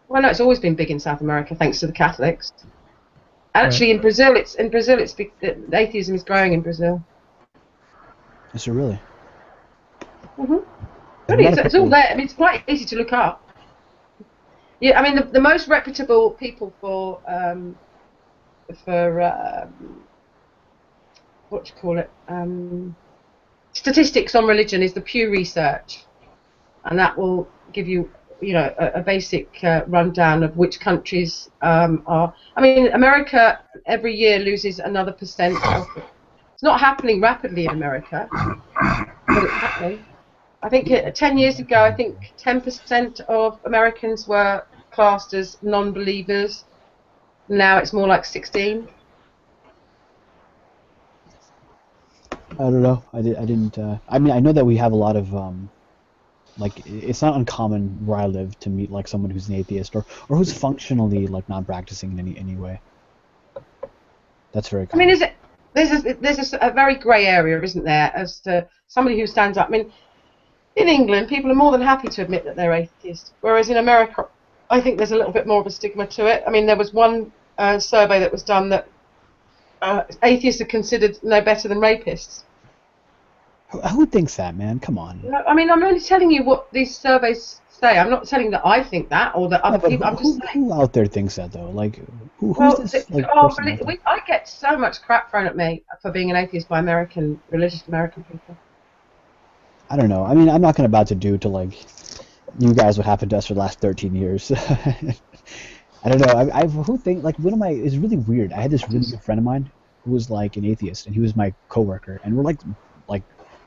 Well, no, it's always been big in South America, thanks to the Catholics. Actually, in Brazil, atheism is growing in Brazil. Is it really? Really, it's all there. I mean, it's quite easy to look up. Yeah, I mean, the most reputable people for what do you call it? Statistics on religion is the Pew Research, and that will give you, a basic rundown of which countries are. I mean, America every year loses another percent. It's not happening rapidly in America, but it's happening. I think 10 years ago, I think 10% of Americans were classed as non-believers. Now it's more like 16. I don't know. I didn't. I mean, I know that we have a lot of it's not uncommon where I live to meet like someone who's an atheist or who's functionally like not practicing in any way. That's very common. I mean, there's a very grey area, isn't there, as to somebody who stands up. I mean, in England, people are more than happy to admit that they're atheist, whereas in America, I think there's a little bit more of a stigma to it. I mean, there was one survey that was done that atheists are considered no better than rapists. Who thinks that, man? Come on. I mean, I'm only telling you what these surveys say. I'm not telling that I think that or that other people. I'm just saying. Who out there thinks that though? Like, who's this? I get so much crap thrown at me for being an atheist by religious American people. I don't know. I mean, I'm not about to do to like you guys what happened to us for the last 13 years. I don't know. Who think like one of my it's really weird. I had this really good friend of mine who was like an atheist, and he was my coworker, and we're like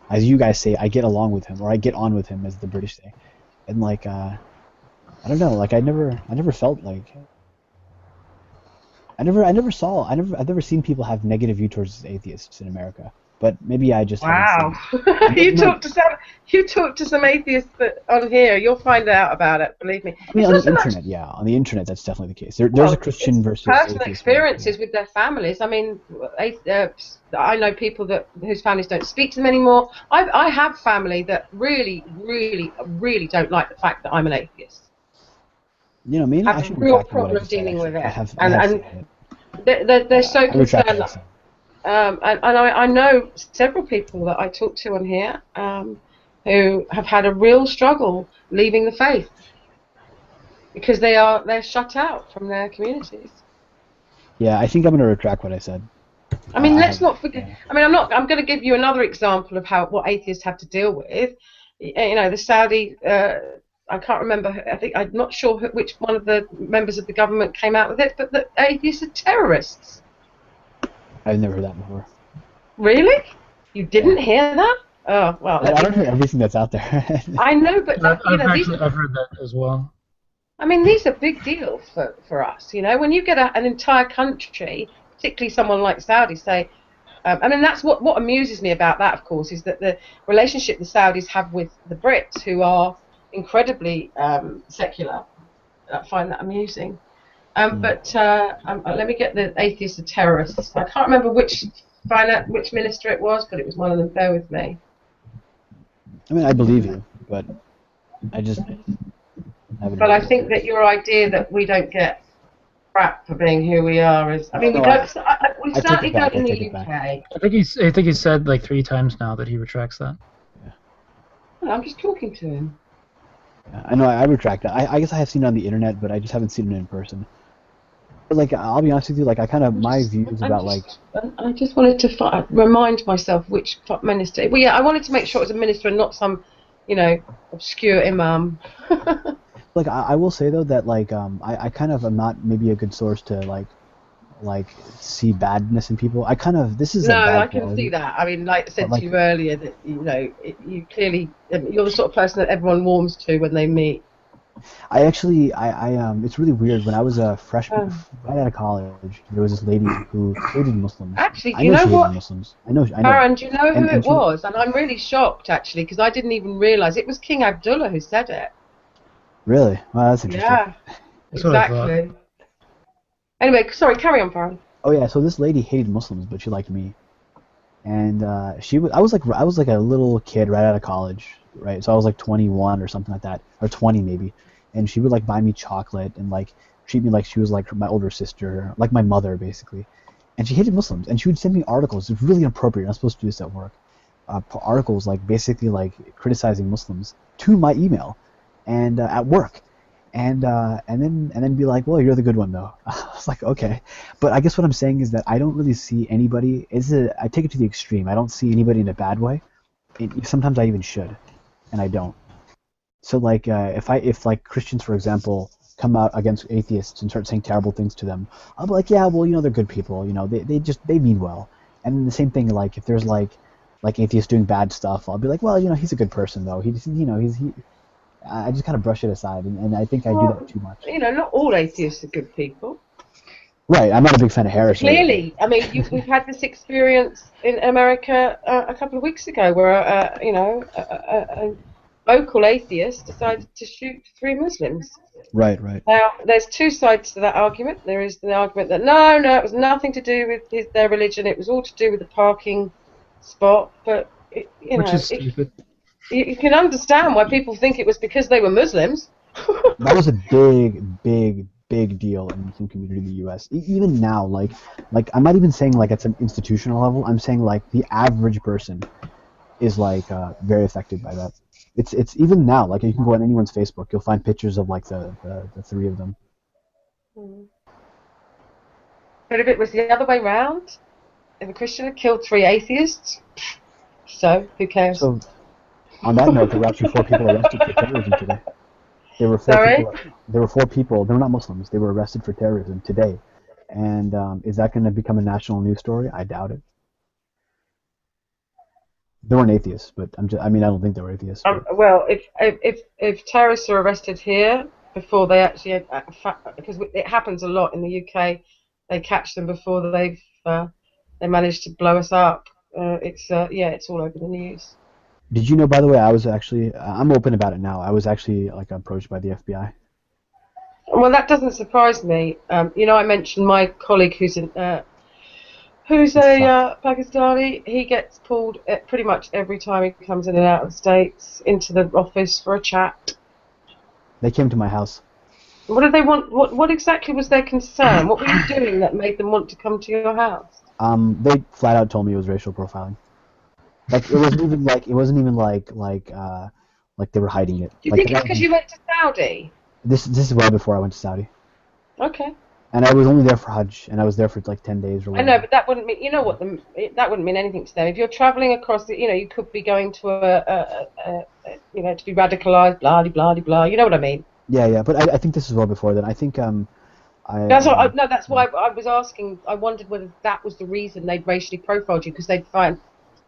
as you guys say, I get along with him, or I get on with him, as the British say, and like I don't know. Like I never felt like I've never seen people have negative view towards atheists in America. But maybe I just wow. You talk to some atheists on here. You'll find out about it. Believe me. I mean, on the internet, yeah, on the internet, that's definitely the case. There's a Christian versus personal experiences with their families. I mean, I know people whose families don't speak to them anymore. I have family that really, really, really don't like the fact that I'm an athist. You know, maybe I have should a real retract what I problem just said, dealing with actually. it. And they're so concerned. And I know several people that I talk to on here who have had a real struggle leaving the faith because they're shut out from their communities. Yeah, I think I'm going to retract what I said. I mean, let's not forget. Yeah. I mean, I'm going to give you another example of what atheists have to deal with. You know, the Saudi. I can't remember. I'm not sure which one of the members of the government came out with it, but the atheists are terrorists. I've never heard that before. Really? You didn't hear that? Oh, well. I don't hear everything that's out there. I know, but I've heard that as well. I mean, these are big deals for us. You know, when you get an entire country particularly someone like Saudi, say, I mean, that's what amuses me about that, of course, is that the relationship the Saudis have with the Brits, who are incredibly secular. I find that amusing. But let me get the atheists and terrorists. I can't remember which minister it was, but it was one of them. Bear with me. I mean, I believe you, but I just haven't. But I think that your idea that we don't get crap for being who we are is. I mean, we don't. We certainly don't in the UK. I think he said like 3 times now that he retracts that. Well, I'm just talking to him. I know, I retract it. I guess I have seen it on the internet, but I just haven't seen it in person. But, like, I'll be honest with you, like, my views about, like... I just wanted to remind myself which minister... Well, yeah, I wanted to make sure it was a minister and not some, obscure imam. Like, I will say, though, that, like, I kind of am not maybe a good source to, like see badness in people. This is no, a bad I can quality. see that. I mean, like I said to you earlier, that you clearly you're the sort of person that everyone warms to when they meet. I actually, it's really weird. When I was a freshman, right out of college, there was this lady who hated Muslims. Actually, I know she hated Muslims. I know. Aaron, do you know who it was? And I'm really shocked, actually, because I didn't even realise it was King Abdullah who said it. Really? Well, that's interesting. Yeah, exactly. Anyway, sorry, carry on, Farron. Oh yeah, so this lady hated Muslims, but she liked me, and I was like a little kid right out of college, right? So I was like 21 or something like that, or 20 maybe, and she would like buy me chocolate and like treat me like she was like my older sister, like my mother basically, and she hated Muslims, and she would send me articles. It's really inappropriate. I'm not supposed to do this at work. Articles like basically like criticizing Muslims to my email, and at work. And then be like, well, you're the good one though. I was like, okay, but I guess what I'm saying is that I don't really see anybody. I take it to the extreme. I don't see anybody in a bad way. Sometimes I even should, and I don't. So like, if like Christians, for example, come out against atheists and start saying terrible things to them, I'll be like, yeah, well, they're good people. They mean well. And the same thing, like if there's like atheists doing bad stuff, I'll be like, well, he's a good person though. I just kind of brush it aside, and I think I do that too much. Not all atheists are good people. Right, I'm not a big fan of Harris. Clearly, I mean, we've had this experience in America a couple of weeks ago, where a local atheist decided to shoot 3 Muslims. Right. Now, there's 2 sides to that argument. There is the argument that no, it was nothing to do with their religion; it was all to do with the parking spot. But which is stupid. You can understand why people think it was because they were Muslims. That was a big deal in the Muslim community in the U.S. Even now, like I'm not even saying like at some institutional level. I'm saying like the average person is like very affected by that. It's even now. Like you can go on anyone's Facebook, you'll find pictures of like the 3 of them. But if it was the other way round, if a Christian had killed 3 atheists, so who cares? So, on that note, there were actually 4 people arrested for terrorism today. There were 4 Sorry? people. There were 4 people. They were not Muslims. They were arrested for terrorism today. And is that going to become a national news story? I doubt it. They weren't atheists, but I don't think they were atheists. Well, if terrorists are arrested here before they actually, because it happens a lot in the UK, they catch them before they manage to blow us up. It's all over the news. Did you know, by the way, I was actually, I'm open about it now, I was actually like approached by the FBI. Well, that doesn't surprise me. I mentioned my colleague who's a Pakistani. He gets pulled pretty much every time he comes in and out of the States into the office for a chat. They came to my house. What did they want? What exactly was their concern? What were you doing that made them want to come to your house? They flat out told me it was racial profiling. Like it wasn't even like they were hiding it. Do you think it's because you went to Saudi? This is well before I went to Saudi. Okay. And I was only there for Hajj, and I was there for like 10 days or whatever. I know, but that wouldn't mean that wouldn't mean anything to them. If you're traveling across, you could be going to to be radicalized, blah blah blah. You know what I mean? Yeah, but I think this is well before then. I think That's why I was asking. I wondered whether that was the reason they'd racially profiled you, because they'd found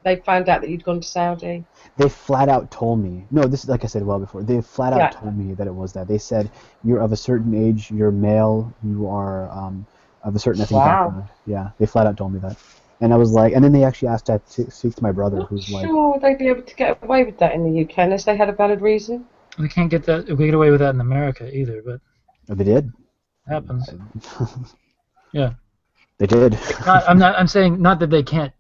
out that you'd gone to Saudi. They flat out told me. No, this is like I said well before. They flat out told me that it was that. They said you're of a certain age, you're male, you are of a certain ethnic Wow. background. Yeah, they flat out told me that. And I was like, and then they actually asked that to speak to my brother, who's like, Sure, they'd be able to get away with that in the UK unless they had a valid reason. We can't get away with that in America either, but oh, they did. it happens. Yeah. They did. I'm saying not that they can't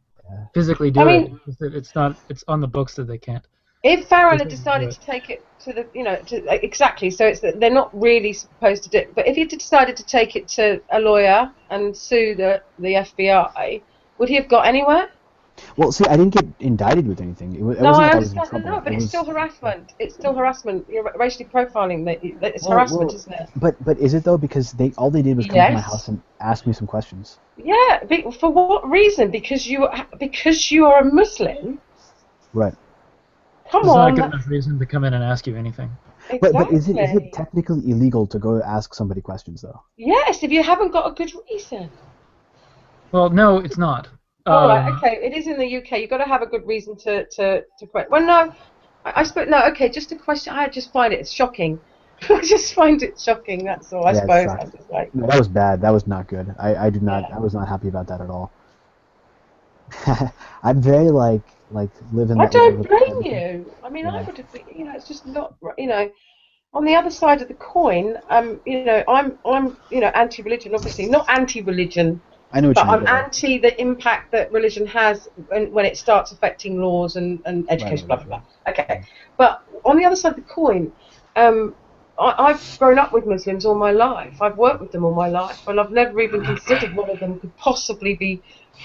physically do I mean, it. It's not. It's on the books that they can't. if Farrell had Physically do decided it. to take it to the, exactly, so it's that they're not really supposed to do it. But if he decided to take it to a lawyer and sue the FBI, would he have got anywhere? Well, see, I didn't get indicted with anything. It No, wasn't I like I was in understand. trouble. No, but It it's was- still harassment. It's still harassment. You're racially profiling. It's Well, harassment, well, isn't it? But is it though? Because all they did was come to my Yes. house and ask me some questions. Yeah. For what reason? Because you are a Muslim. Right. Come It's not a on. good enough reason to come in and ask you anything. But is it Exactly. technically illegal to go ask somebody questions though? Yes, if you haven't got a good reason. Well, no, it's not. All right, okay, it is in the UK. You've got to have a good reason to question. Well, no, I suppose no. Okay, just a question. I just find it shocking. I just find it shocking. That's all. I Yeah, it suppose. sucks. I'm just like, No, that was bad. That was not good. I do not. I was not happy about that at all. I'm very like living. I that don't live blame with- you. I mean, I Yeah. would have. It's just not. On the other side of the coin, I'm anti-religion. Obviously, not anti-religion. I know what But you mean. I'm anti the impact that religion has when it starts affecting laws and education, blah, blah, blah. Okay. But on the other side of the coin, I've grown up with Muslims all my life. I've worked with them all my life, and I've never even considered one of them could possibly be,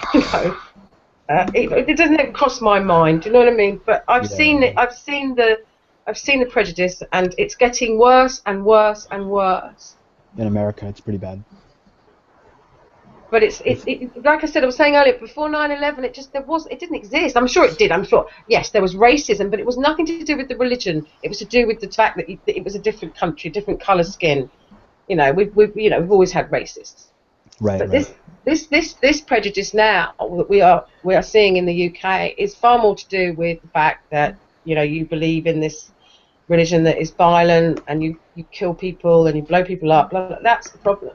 it doesn't even cross my mind. Do you know what I mean? But I've seen it. I've seen the prejudice, and it's getting worse and worse and worse. In America, it's pretty bad. But it's like I said, I was saying earlier, before 9/11, it didn't exist. I'm sure it did. I'm sure, yes, there was racism, but it was nothing to do with the religion. It was to do with the fact that it was a different country, different colour skin. We've always had racists. Right. But right. this prejudice now that we are seeing in the UK is far more to do with the fact that you believe in this religion that is violent and you kill people and you blow people up. Blah, blah, that's the problem.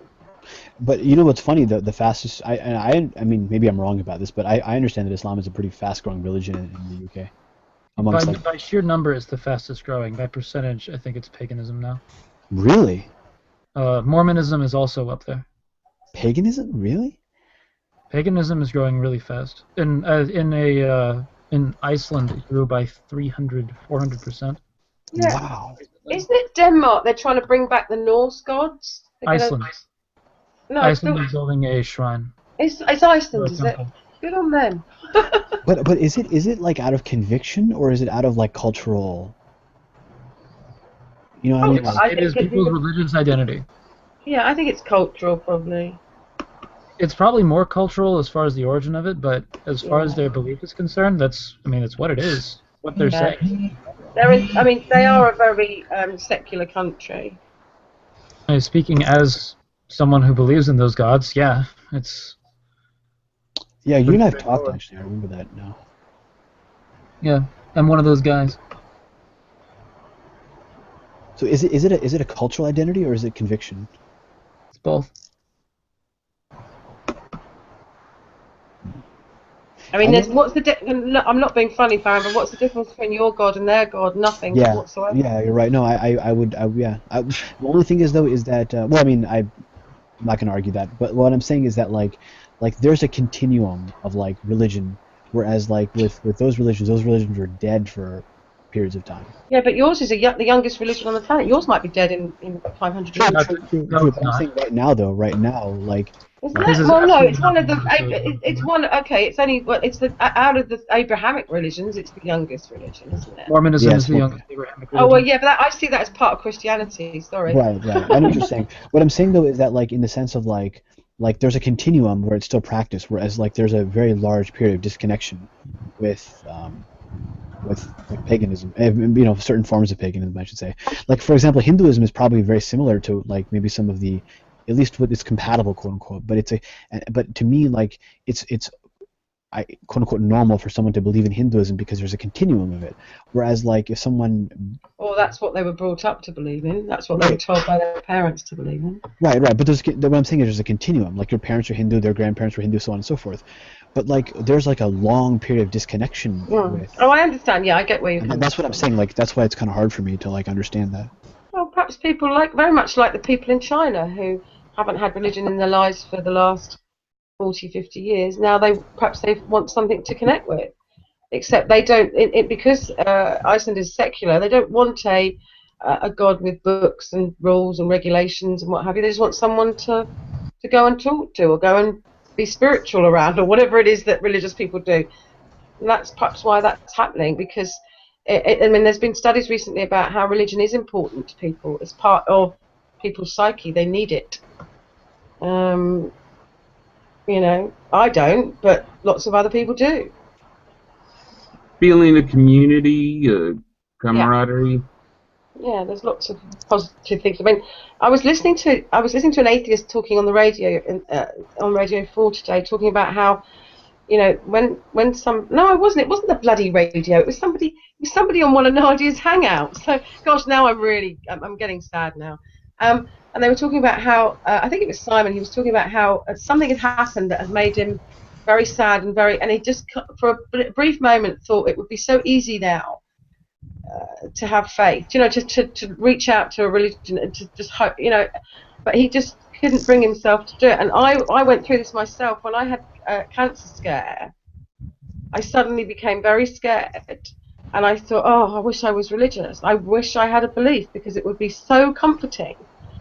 But you know what's funny? The fastest. I mean, maybe I'm wrong about this, but I understand that Islam is a pretty fast-growing religion in the UK. Amongst By sheer number, it's the fastest growing. By percentage, I think it's paganism now. Really? Mormonism is also up there. Paganism? Really? Paganism is growing really fast. In Iceland, it grew by 400%. Yeah. Wow. Isn't it Denmark? They're trying to bring back the Norse gods. They're gonna- Iceland. No, Iceland is building a shrine. it's Iceland, Or a is it? temple. Good on them. But is it like out of conviction or is it out of like cultural? You know what I mean? Like, It is people's religious identity. Yeah, I think it's cultural, probably. It's probably more cultural as far as the origin of it, but as far as their belief is concerned, that's what it is. What they're Yeah. saying. They are a very secular country. Speaking as someone who believes in those gods, yeah, it's. yeah, you and I have talked actually. I remember that now. Yeah, I'm one of those guys. So is it a cultural identity or is it conviction? It's both. I mean, what's the I'm not being funny, Farron, but what's the difference between your God and their God? Nothing Yeah, whatsoever. yeah, you're right. No, the only thing is though is that well, I mean, I'm not going to argue that, but what I'm saying is that like there's a continuum of like religion, whereas like with those religions were dead for periods of time. Yeah, but yours is the youngest religion on the planet. Yours might be dead in 500 years. True, but I'm saying right now, like. Isn't it? Well, no, it's one of the. It's one. Okay, it's only. It's the out of the Abrahamic religions. It's the youngest religion, isn't it? Mormonism Yes, is the youngest Abrahamic religion. Oh well, yeah, but I see that as part of Christianity. Sorry. Right. I know what you're saying. What I'm saying though is that like in the sense of like there's a continuum where it's still practiced, whereas like there's a very large period of disconnection with like, paganism, certain forms of paganism, I should say. Like for example, Hinduism is probably very similar to like maybe some of at least what is compatible, quote unquote. But but to me, like it's quote unquote normal for someone to believe in Hinduism because there's a continuum of it. Whereas like if someone Or that's what they were brought up to believe in. That's what they were told by their parents to believe in. right, but what I'm saying is there's a continuum. Like your parents are Hindu, their grandparents were Hindu, so on and so forth. But like there's like a long period of disconnection with. Oh, I understand. Yeah, I get where you're And coming that's what from. I'm saying. Like that's why it's kind of hard for me to like understand that. Well, perhaps people very much like the people in China who haven't had religion in their lives for the last 40, 50 years. Now perhaps they want something to connect with. Except they don't, because Iceland is secular, they don't want a god with books and rules and regulations and what have you. They just want someone to go and talk to, or go and be spiritual around, or whatever it is that religious people do. And that's perhaps why that's happening, because I mean, there's been studies recently about how religion is important to people. It's part of people's psyche. They need it. You know, I don't, but lots of other people do. Feeling of community, camaraderie. Yeah, there's lots of positive things. I mean, I was listening to an atheist talking on the radio on Radio 4 today, talking about how, you know, when some it wasn't the bloody radio. It was somebody on one of Nadia's hangouts. So gosh, now I'm getting sad now. And they were talking about how I think it was Simon. He was talking about how something had happened that had made him very sad and he just for a brief moment thought it would be so easy now to have faith, you know, to reach out to a religion and to just hope, you know, but he just couldn't bring himself to do it. And I went through this myself when I had a cancer scare. I suddenly became very scared, and I thought, oh, I wish I was religious. I wish I had a belief, because it would be so comforting.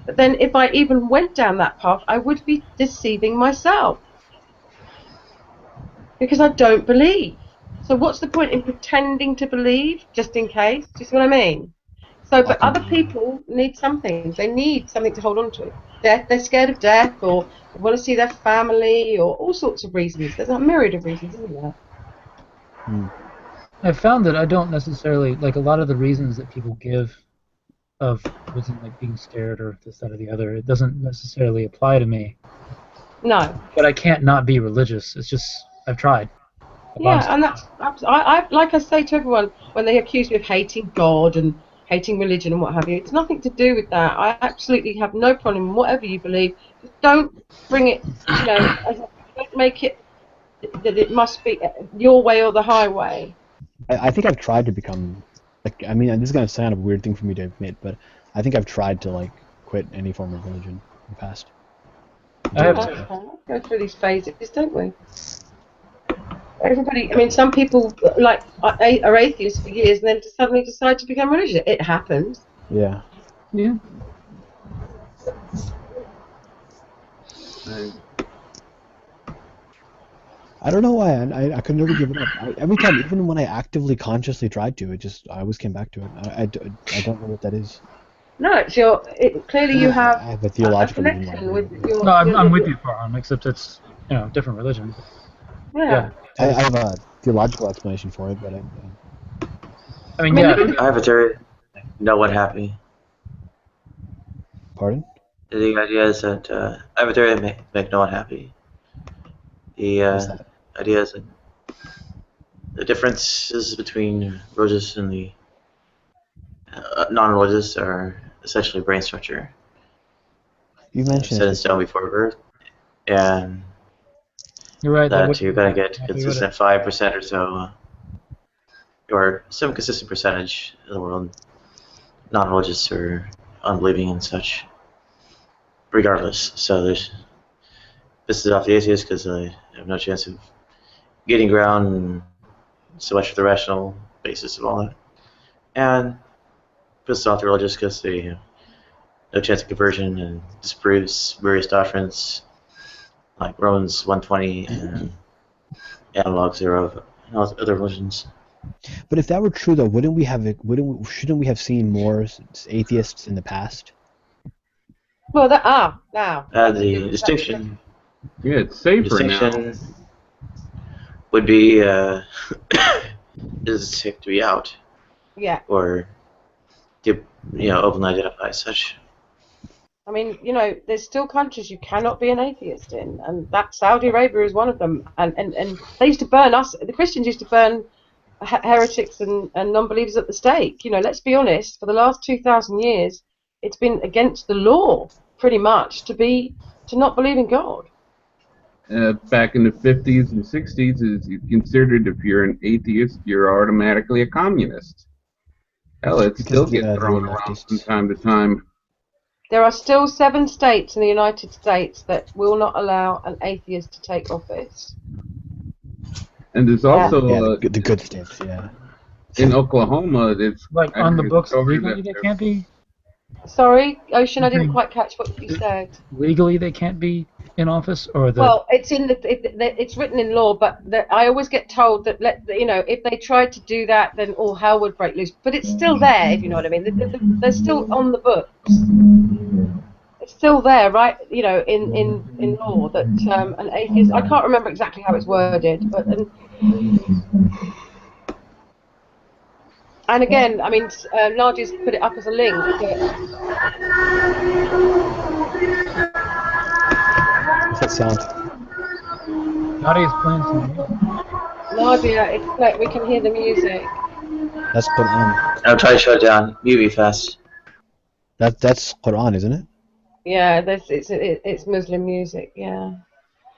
But then if I even went down that path, I would be deceiving myself, because I don't believe. So what's the point in pretending to believe just in case? Do you see what I mean? So, but other people need something. They need something to hold on to. They're scared of death, or they want to see their family, or all sorts of reasons. There's a myriad of reasons, isn't there? I've found that I don't necessarily like a lot of the reasons that people give of wasn't like being scared or this, that, or the other. It doesn't necessarily apply to me. No. But I can't not be religious. It's just I've tried. Yeah, and that's I like I say to everyone when they accuse me of hating God and hating religion and what have you. It's nothing to do with that. I absolutely have no problem in whatever you believe. Just don't bring it, you know, don't make it that it must be your way or the highway. I think I've tried to become, like, I mean, this is gonna sound a weird thing for me to admit, but I think I've tried to like quit any form of religion in the past. I have go through these phases, don't we? Everybody, I mean, some people like are atheists for years and then suddenly decide to become religious. It happens. Yeah. Yeah. I don't know why I could never give it up. Every time, even when I actively, consciously tried to, I always came back to it. I don't know what that is. No, it's clearly you have, I have a theological connection with your. No, I'm with you, Farhan, except it's different religion. Yeah. I have a theological explanation for it, but I mean, yeah. I have a theory. No one happy. Pardon? The idea is that I have a theory that make no one happy. The idea is that the differences between religious and the non-religious are essentially brain structure. You mentioned set in stone before birth, and you're right. That you're gonna get consistent 5% or so, or some consistent percentage of the world non-religious or unbelieving and such. Regardless, so this is off the atheist because I have no chance of getting ground, and so much for the rational basis of all that, and this is off the religious because they have no chance of conversion and disproves various doctrines like Romans 1:20 and analog zero of other religions. But if that were true, though, shouldn't we have seen more atheists in the past? Well, now. The distinction. Yeah, it's safer distinction now. Would be is sick to be out. Yeah. Or to openly identify as such. I mean, you know, there's still countries you cannot be an atheist in, and that Saudi Arabia is one of them. And they used to burn us. The Christians used to burn heretics and non-believers at the stake. You know, let's be honest. For the last 2,000 years, it's been against the law, pretty much, to not believe in God. Back in the 50s and 60s, is considered if you're an atheist, you're automatically a communist. Hell, it Because still they gets were thrown around from leftists. time to time. There are still 7 states in the United States that will not allow an atheist to take office. And there's also Yeah, the good states, yeah. in Oklahoma, it's Like on the books discovered legally that they can't be. Sorry, Ocean, I didn't Okay. quite catch what you said. Legally they can't be in office, or the. Well, it's in it's written in law, but I always get told that if they tried to do that, then all hell would break loose. But it's still there, if you know what I mean. They're still on the books. It's still there, right? You know, in law that an atheist. I can't remember exactly how it's worded, but and again, I mean, Nadia's put it up as a link. What's that sound? Nadia's playing some music. Nadia, we can hear the music. That's Quran. I'll try to shut it down. You be fast. That's Quran, isn't it? Yeah, it's Muslim music. Yeah.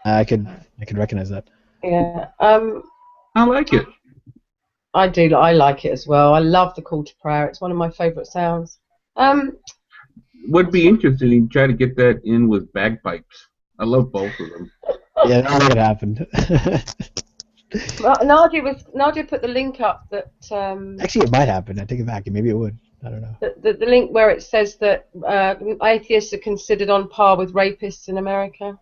I could recognize that. Yeah. I like it. I do. I like it as well. I love the call to prayer. It's one of my favourite sounds. Would be interesting to try to get that in with bagpipes. I love both of them. Yeah, that would happen. Well, Nadia put the link up that. Actually, it might happen. I take it back. Maybe it would. I don't know. The link where it says that atheists are considered on par with rapists in America.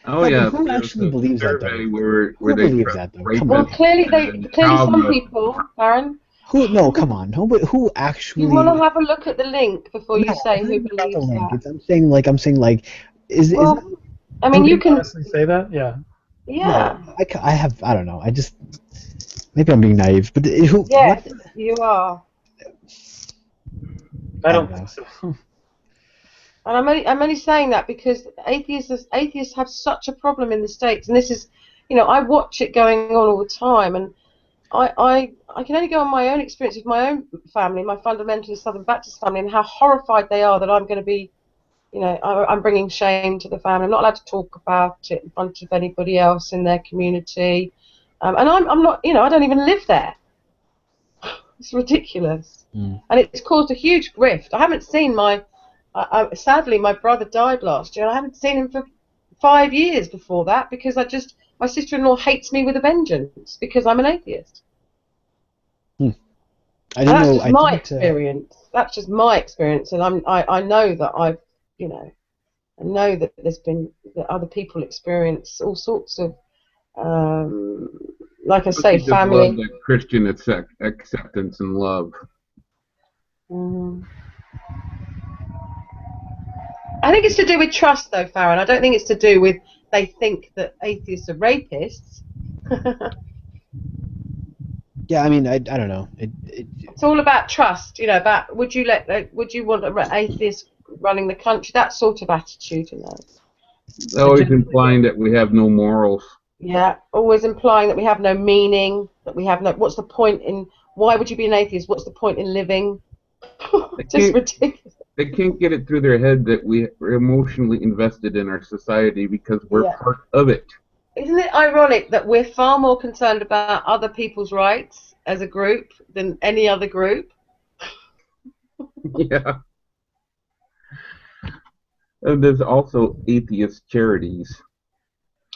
Oh yeah. Who actually believes that though? Where Who they believes that though? Come Well, on. clearly some people, Aaron. Who? No, come on. Who actually? You want to have a look at the link before you say who Not the believes link. that. I'm saying is Well, I mean, you can honestly say that, yeah. Yeah. No, I don't know. Maybe I'm being naive, but who? Yes, What? you are. I don't think so. And I'm only saying that because atheists have such a problem in the States, and this is, you know, I watch it going on all the time, and I can only go on my own experience with my own family, my fundamentalist Southern Baptist family, and how horrified they are that I'm going to be, you know, I'm bringing shame to the family. I'm not allowed to talk about it in front of anybody else in their community, and I'm not, you know, I don't even live there. It's ridiculous, and it's caused a huge rift. I haven't seen sadly, my brother died last year. I haven't seen him for 5 years before that because my sister-in-law hates me with a vengeance because I'm an atheist. I And don't that's know. just my experience. That's just my experience, and I know that I know that that other people experience all sorts of, like I say, You just family. love that Christian acceptance and love. I think it's to do with trust, though, Farron. I don't think it's to do with they think that atheists are rapists. Yeah, I mean, I don't know. It's all about trust, you know. About would you want an atheist running the country? That sort of attitude, you know. Always implying that we have no morals. Yeah, always implying that we have no meaning, that we have no. What's the point in? Why would you be an atheist? What's the point in living? Just ridiculous. They can't get it through their head that we're emotionally invested in our society because we're part of it. Isn't it ironic that we're far more concerned about other people's rights as a group than any other group? Yeah. And there's also atheist charities.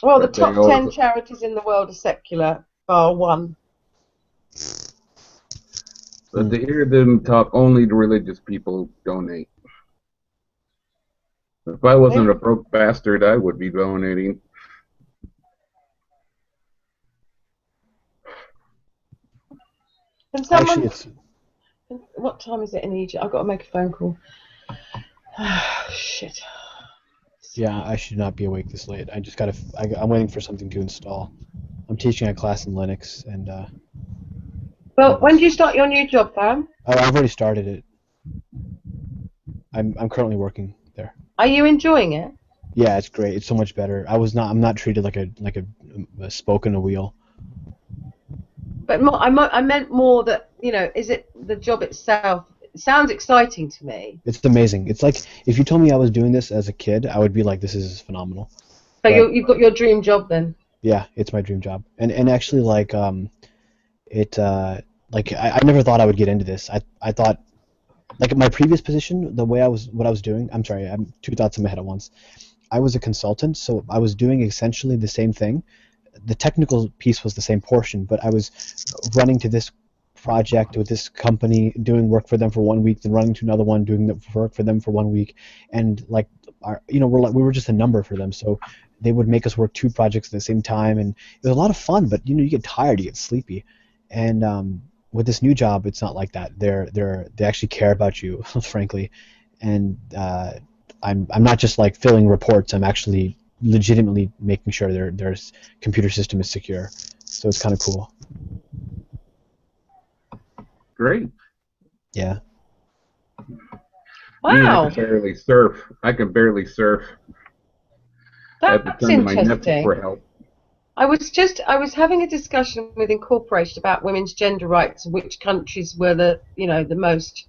Well, the top 10 charities in the world are secular, bar one. But to hear them talk, only the religious people donate. If I wasn't a broke bastard, I would be donating. Can someone... What time is it in Egypt? I've got to make a phone call. Shit. Yeah, I should not be awake this late. I'm waiting for something to install. I'm teaching a class in Linux, and well, when do you start your new job, Farron? oh, I've already started it. I'm currently working there. Are you enjoying it? Yeah, it's great. It's so much better. I'm not treated like a spoke in a wheel. But I meant more that, is it the job itself? It sounds exciting to me. It's amazing. It's like if you told me I was doing this as a kid, I would be like, this is phenomenal. So But you've got your dream job then? yeah, it's my dream job. And actually like I never thought I would get into this. I thought like my previous position, what I was doing, I'm sorry, I'm two thoughts in my head at once. I was a consultant, so I was doing essentially the same thing. The technical piece was the same portion, but I was running to this project with this company, doing work for them for 1 week, then running to another one, doing the work for them for 1 week, and like we were just a number for them. So they would make us work two projects at the same time, and it was a lot of fun. But you get tired, you get sleepy, and with this new job, it's not like that. They actually care about you, frankly, and I'm not just like filling reports. I'm actually legitimately making sure their computer system is secure. So it's kind of cool. Great. Yeah. Wow. I can barely surf. That's my nephew interesting. for help. I was having a discussion with Incorporated about women's gender rights and which countries were the most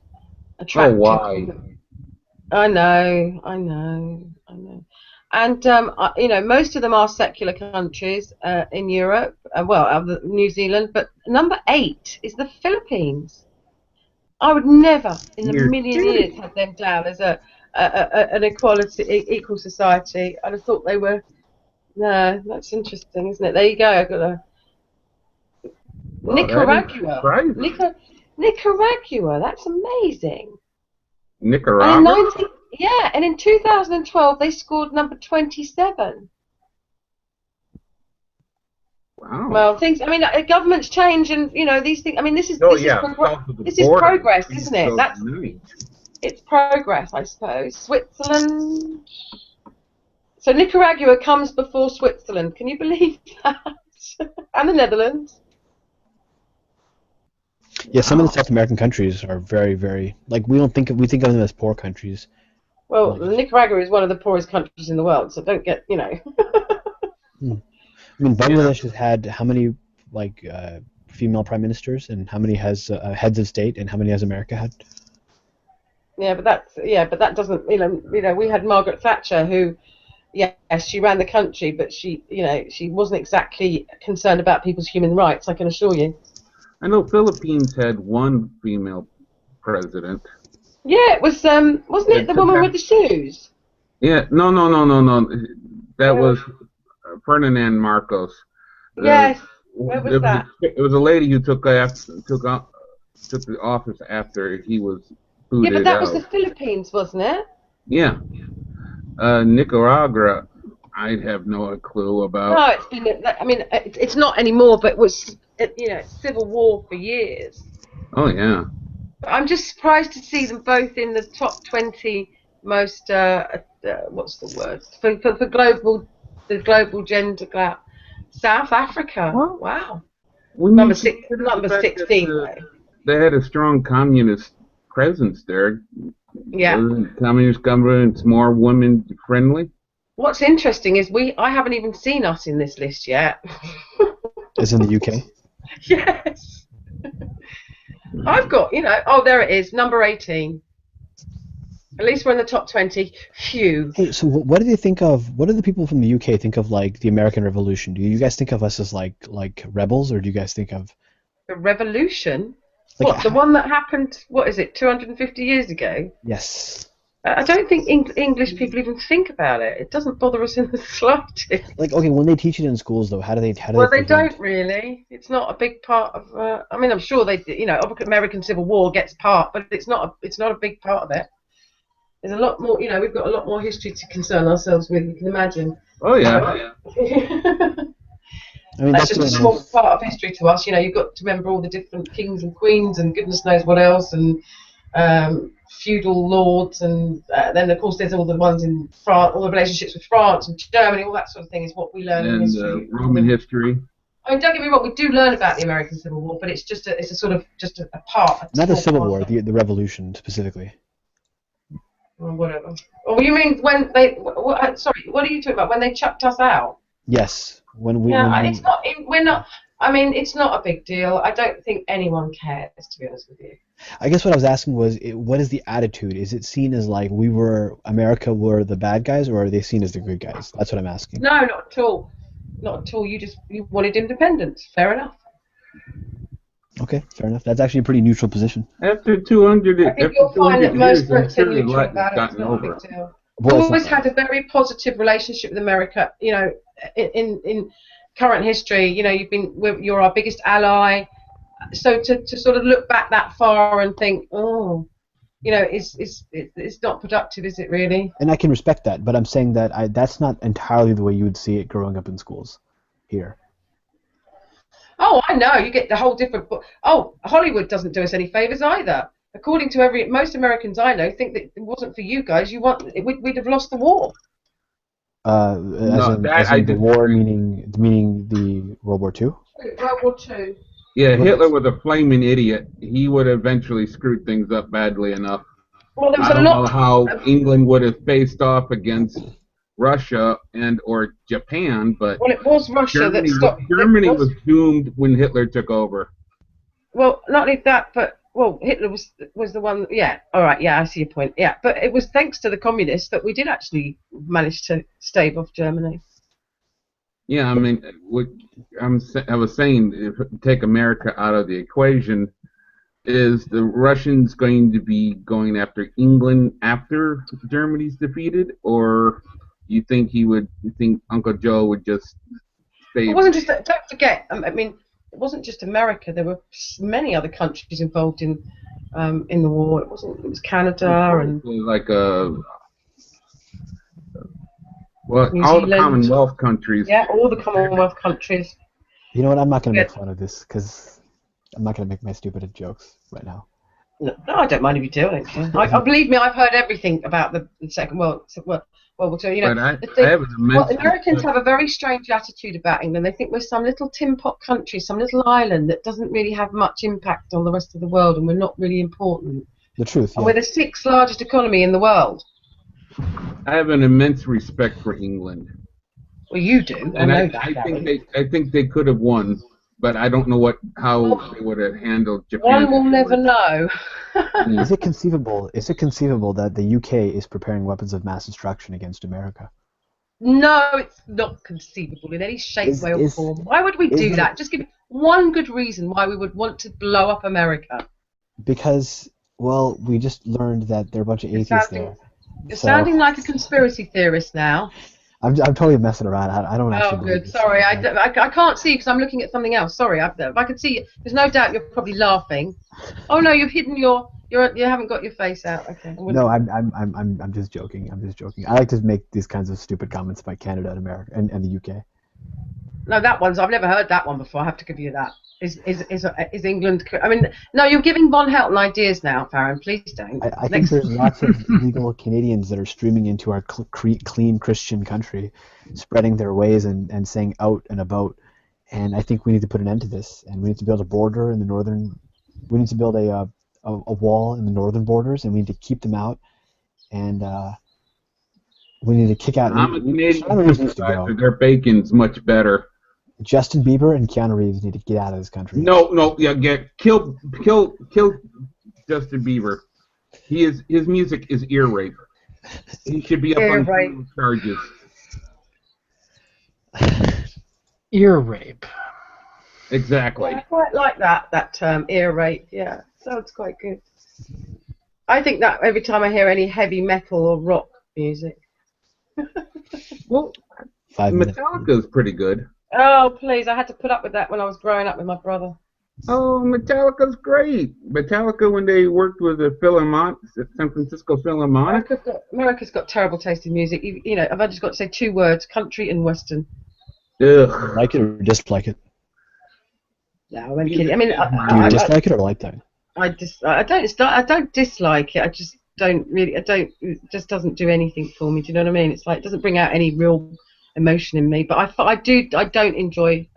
attractive. Oh, why? I know. And most of them are secular countries in Europe, New Zealand, but number 8 is the Philippines. I would never in a million years have them down as an equal society. I'd have thought they were. No, that's interesting, isn't it? There you go. I got Nicaragua. Nicaragua. That's amazing. Nicaragua? And in 2012 they scored number 27. Wow. Well, governments change, and these things. This is progress, isn't it? It's progress, I suppose. Switzerland. So Nicaragua comes before Switzerland. Can you believe that? And the Netherlands. Yeah, some of the South American countries are very, very we think of them as poor countries. Well, Nicaragua is one of the poorest countries in the world, so don't get Bangladesh has had how many female prime ministers, and how many has heads of state, and how many has America had? Yeah, but that doesn't. We had Margaret Thatcher, who, yes, she ran the country, but she wasn't exactly concerned about people's human rights. I can assure you. I know Philippines had one female president. Yeah, it was wasn't it the woman with the shoes? Yeah, no. That was Ferdinand Marcos. Yes. What was that? It was a lady who took the office after he was booted out. Yeah, but that was the Philippines, wasn't it? Yeah. Nicaragua, I have no clue about. No, it's been. It's not anymore, but it was. Civil war for years. Oh yeah. But I'm just surprised to see them both in the top 20 most. What's the word for the global gender gap? South Africa. Wow. Number 16. They had a strong communist presence there. Yeah. Communist government's more women friendly. What's interesting is I haven't even seen us in this list yet. As in the UK? Yes. I've got, there it is, number 18. At least we're in the top 20. Phew. Hey, so what do the people from the UK think of the American Revolution? Do you guys think of us as like rebels, or do you guys think of the revolution? The one that happened, 250 years ago? Yes. I don't think English people even think about it. It doesn't bother us in the slightest. Okay, when they teach it in schools, though, how do they? Well, they don't really. It's not a big part of. I'm sure they, American Civil War gets part, but it's not a big part of it. There's a lot more. We've got a lot more history to concern ourselves with. You can imagine. Oh yeah. That's just a small part of history to us. You've got to remember all the different kings and queens and goodness knows what else, and feudal lords, and then of course there's all the ones in France, all the relationships with France and Germany, all that sort of thing is what we learn in history. Roman history. Don't get me wrong, we do learn about the American Civil War, but it's just a sort of a part. Not the Civil War, the Revolution specifically. Or whatever. Or you mean when they? Sorry, what are you talking about? When they chucked us out? Yes, when we Yeah, when we it's not. We're not. I mean, it's not a big deal. I don't think anyone cares, to be honest with you. I guess what I was asking was, what is the attitude? Is it seen as like America were the bad guys, or are they seen as the good guys? That's what I'm asking. No, not at all. Not at all. You wanted independence. Fair enough. Okay, fair enough. That's actually a pretty neutral position. After 200, I think after you'll find 200 that most years, I'm Brits are sure the neutral Latin's about it. It's gotten not a over big it. deal. Well, We've it's always not. had a very positive relationship with America. You know, in current history, you know, you're our biggest ally. So to sort of look back that far and think, oh, you know, it's not productive, is it really? And I can respect that, but I'm saying that that's not entirely the way you would see it growing up in schools here. Oh, I know. You get the whole different. Oh, Hollywood doesn't do us any favors either. According to most Americans I know, think that if it wasn't for you guys, we'd have lost the war. No, As in the war, meaning the World War II. World War II. Yeah, Hitler was a flaming idiot. He would have eventually screwed things up badly enough. Well, there was I a don't know lot. how England would have faced off against Russia and or Japan, but Well, it was Russia that stopped. Germany was doomed when Hitler took over. Well, not only that, but Hitler was the one. Yeah, all right. Yeah, I see your point. Yeah, but it was thanks to the communists that we did actually manage to stave off Germany. Yeah, I mean, I was saying, if you take America out of the equation, is the Russians going to be going after England after Germany's defeated, or you think Uncle Joe would just stay? It wasn't just. Don't forget. I mean, it wasn't just America. There were many other countries involved in the war. It was Canada and like New all the Zealand. Commonwealth countries. Yeah, all the Commonwealth countries. You know what? I'm not going to make fun of this because I'm not going to make my stupid jokes right now. No, I don't mind if you do. I believe me, I've heard everything about the Second World War II. You know, Americans have a very strange attitude about England. They think we're some little tin pot country, some little island that doesn't really have much impact on the rest of the world, and we're not really important. The truth. And we're the 6th largest economy in the world. I have an immense respect for England. Well, you do. And I know that. I think they could have won, but I don't know how they would have handled Japan. One will never know. Is it conceivable that the UK is preparing weapons of mass destruction against America? No, it's not conceivable in any shape, way, or form. Why would we do that? Just give me one good reason why we would want to blow up America. Because, well, we just learned that there are a bunch of atheists there. You're sounding like a conspiracy theorist now. I'm totally messing around. I don't actually. Oh, good. Sorry, I can't see because I'm looking at something else. Sorry, if I could see you, there's no doubt you're probably laughing. Oh no, you've hidden you haven't got your face out. Okay. No, I'm just joking. I'm just joking. I like to make these kinds of stupid comments about Canada and America and the UK. No, I've never heard that one before. I have to give you that. Is England? I mean, no, you're giving Von Helton ideas now, Farron. Please don't. I think there's lots of illegal Canadians that are streaming into our clean Christian country, spreading their ways and saying out and about. And I think we need to put an end to this. And we need to build a border in the northern. We need to build a wall in the northern borders, and we need to keep them out. And we need to kick out. I'm a Canadian. Their bacon's much better. Justin Bieber and Keanu Reeves need to get out of this country. No, kill Justin Bieber. His music is ear rape. He should be up on criminal charges. Ear rape. Exactly. Yeah, I quite like that term, ear rape. Yeah, sounds quite good. I think that every time I hear any heavy metal or rock music. Well, Metallica's pretty good. Oh, please, I had to put up with that when I was growing up with my brother. Oh, Metallica's great. Metallica, when they worked with the San Francisco Philharmonic. America's got terrible taste in music. You know, I've just got to say 2 words, country and western. Ugh. Like it or dislike it? No, I'm kidding. I mean, do you dislike it or like that? I don't dislike it. I just don't really. It just doesn't do anything for me. Do you know what I mean? It's like it doesn't bring out any real emotion in me. But I don't enjoy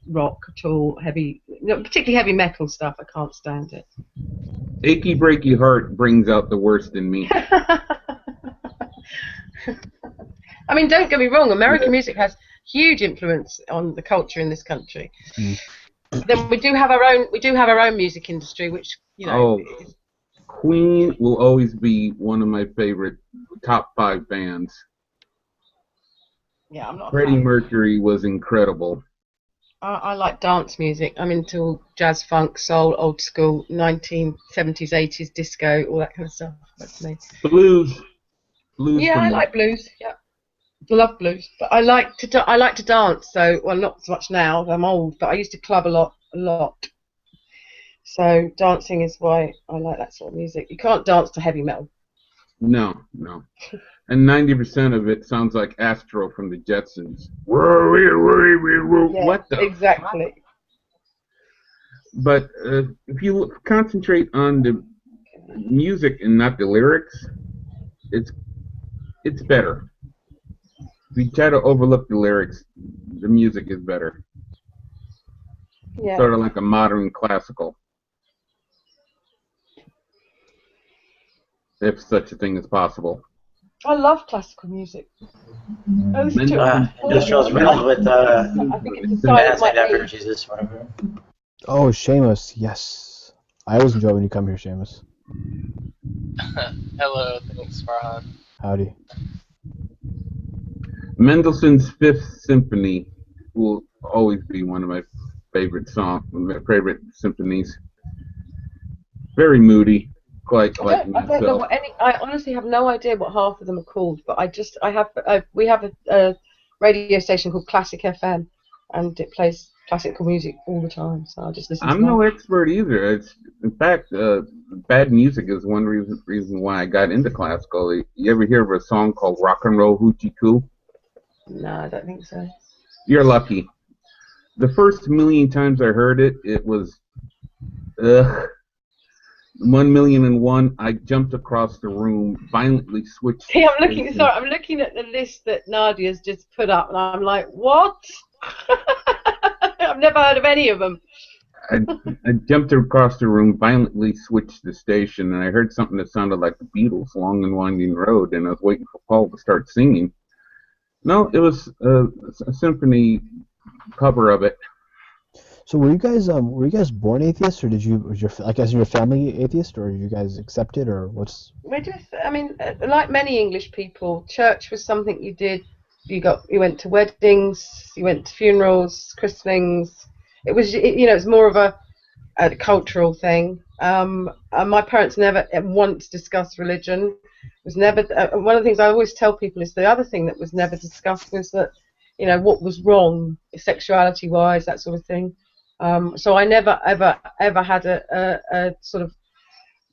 rock at all. Particularly heavy metal stuff. I can't stand it. Achy breaky heart brings out the worst in me. I mean, don't get me wrong. American music has huge influence on the culture in this country. Then we do have our own. We do have our own music industry, which is, Queen will always be one of my favorite top 5 bands. yeah, I'm not. Freddie Mercury was incredible. I like dance music. I'm into jazz, funk, soul, old school, 1970s, 80s disco, all that kind of stuff. That's me. Blues. Yeah, I like blues. Yeah, I love blues. But I like to dance. So, well, not so much now. I'm old, but I used to club a lot. So dancing is why I like that sort of music. You can't dance to heavy metal. No. And 90% of it sounds like Astro from the Jetsons. Yeah, What the? exactly. But if you concentrate on the music and not the lyrics, it's better. If you try to overlook the lyrics, the music is better. Yeah. Sort of like a modern classical, if such a thing is possible. I love classical music. Industrial's riddled with bands named after Jesus, whatever. Oh, Seamus, yes. I always enjoy when you come here, Seamus. Hello, thanks, Farhan. Howdy. Mendelssohn's Fifth Symphony will always be one of my favorite symphonies. Very moody, quite like I don't know what any. I honestly have no idea what half of them are called, but we have a radio station called Classic FM, and it plays classical music all the time. So I just listen. I'm no expert either. In fact, bad music is one reason why I got into classical. You ever hear of a song called Rock and Roll Hoochie Coo? No, I don't think so. You're lucky. The first million times I heard it, it was, 1,000,001. I jumped across the room, violently switched. Hey, I'm looking at the list that Nadia's just put up, and I'm like, what? I've never heard of any of them. I jumped across the room, violently switched the station, and I heard something that sounded like the Beatles, Long and Winding Road, and I was waiting for Paul to start singing. No, it was a symphony cover of it. So were you guys born atheists, or was your family atheist, or you guys accepted, or what's? Like many English people, church was something you did. You went to weddings, you went to funerals, christenings. It was more of a cultural thing. And my parents never once discussed religion. It was never one of the things I always tell people is the other thing that was never discussed was that what was wrong sexuality wise, that sort of thing. So I never ever had a sort of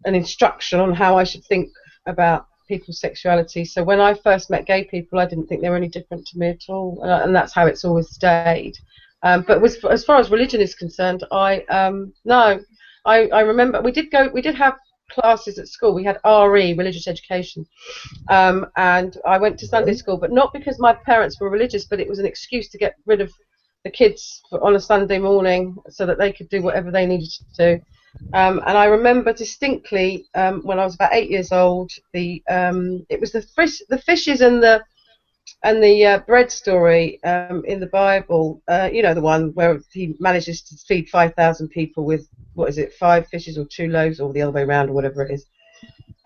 an instruction on how I should think about people's sexuality. So when I first met gay people, I didn't think they were any different to me at all, and that's how it's always stayed. But as far as religion is concerned, I remember we did have classes at school. We had RE, religious education, and I went to Sunday school, but not because my parents were religious, but it was an excuse to get rid of the kids on a Sunday morning so that they could do whatever they needed to do. And I remember distinctly when I was about 8 years old, it was the fishes and the bread story in the Bible. The one where he manages to feed 5,000 people with 5 fishes or 2 loaves, or the other way around, or whatever it is.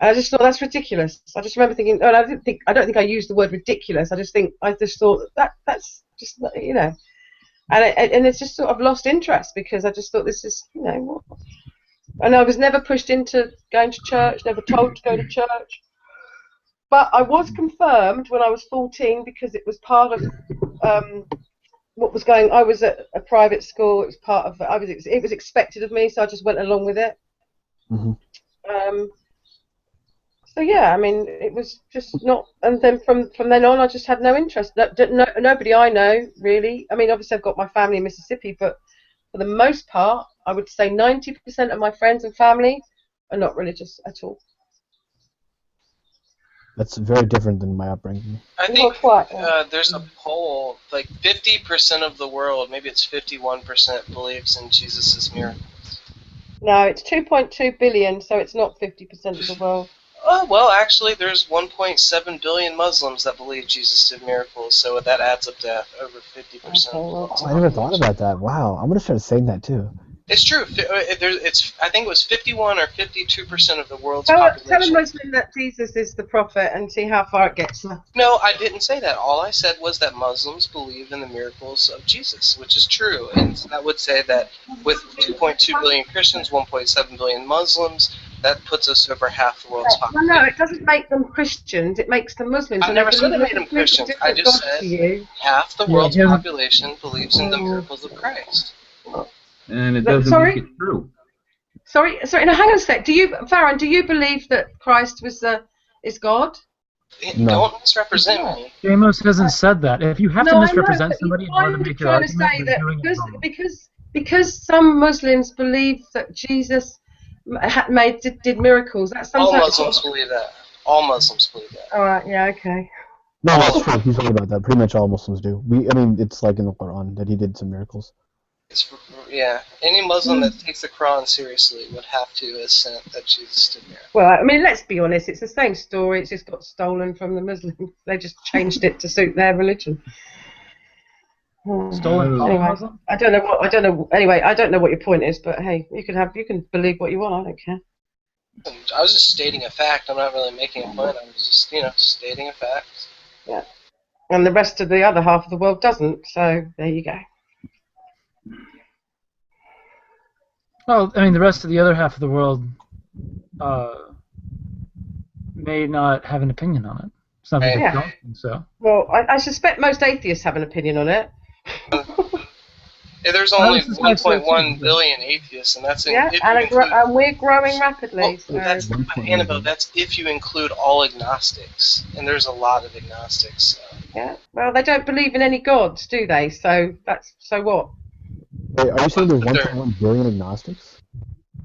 And I just thought that's ridiculous. I just remember thinking, I don't think I used the word ridiculous. I just thought that's just and it's just sort of lost interest because I just thought this is what. And I was never pushed into going to church, never told to go to church. But I was confirmed when I was 14 because it was part of what was going. I was at a private school. It was part of. It was expected of me, so I just went along with it. Mm-hmm. So yeah, it was just not. And then from then on, I just had no interest. Nobody I know really. Obviously I've got my family in Mississippi, but for the most part, I would say 90% of my friends and family are not religious at all. That's very different than my upbringing. I think there's a poll, like 50% of the world, maybe it's 51%, believes in Jesus' miracles. No, it's 2.2 billion, so it's not 50% of the world. Oh, well, actually, there's 1.7 billion Muslims that believe Jesus did miracles, so that adds up to over 50% of the world's Oh, I never population. thought about that. Wow, I'm gonna start saying that too. It's true. I think it was 51 or 52% of the world's Tell a population. Muslim that Jesus is the prophet and see how far it gets them. No, I didn't say that. All I said was that Muslims believe in the miracles of Jesus, which is true. And so that would say that with 2.2 billion Christians, 1.7 billion Muslims, that puts us over half the world's Well, population. no, it doesn't make them Christians. It makes them Muslims. I and never they said believe it made them in a Christians. I different just God to said you. half the Yeah, world's he doesn't- population believes in the miracles of Christ. And it doesn't Sorry? make it true. Sorry. Now hang on a sec. Farron, do you believe that Christ is God? No. Don't misrepresent me. Amos hasn't said that. If you have to No, I know, misrepresent but somebody in you're order to kind of make your trying to argument, say you're that doing it wrong. because some Muslims believe that Jesus did miracles. That's All sometimes. Muslims believe that. All Muslims believe that. All right. Yeah. Okay. No, that's true. He's right about that. Pretty much all Muslims do. I mean, it's like in the Quran that he did some miracles. Yeah, any Muslim that takes the Quran seriously would have to assent that Jesus did miracles. Well, I mean, let's be honest. It's the same story. It's just got stolen from the Muslims. They just changed it to suit their religion. Stolen from Anyway, Muslim? I don't know. Anyway, I don't know what your point is, but hey, you can believe what you want. I don't care. I was just stating a fact. I'm not really making a point. I was just, stating a fact. Yeah. And the rest of the other half of the world doesn't. So there you go. Well, I mean, the rest of the other half of the world may not have an opinion on it. It's not that they Yeah. don't think so. Well, I suspect most atheists have an opinion on it. Yeah, there's I only was just gonna say 1.1 too, billion atheists, and that's Yeah, if you and include. we're growing rapidly. So. That's Annabelle. That's if you include all agnostics, and there's a lot of agnostics. Yeah. Well, they don't believe in any gods, do they? So what? Wait, are you saying there's 1.1 billion agnostics?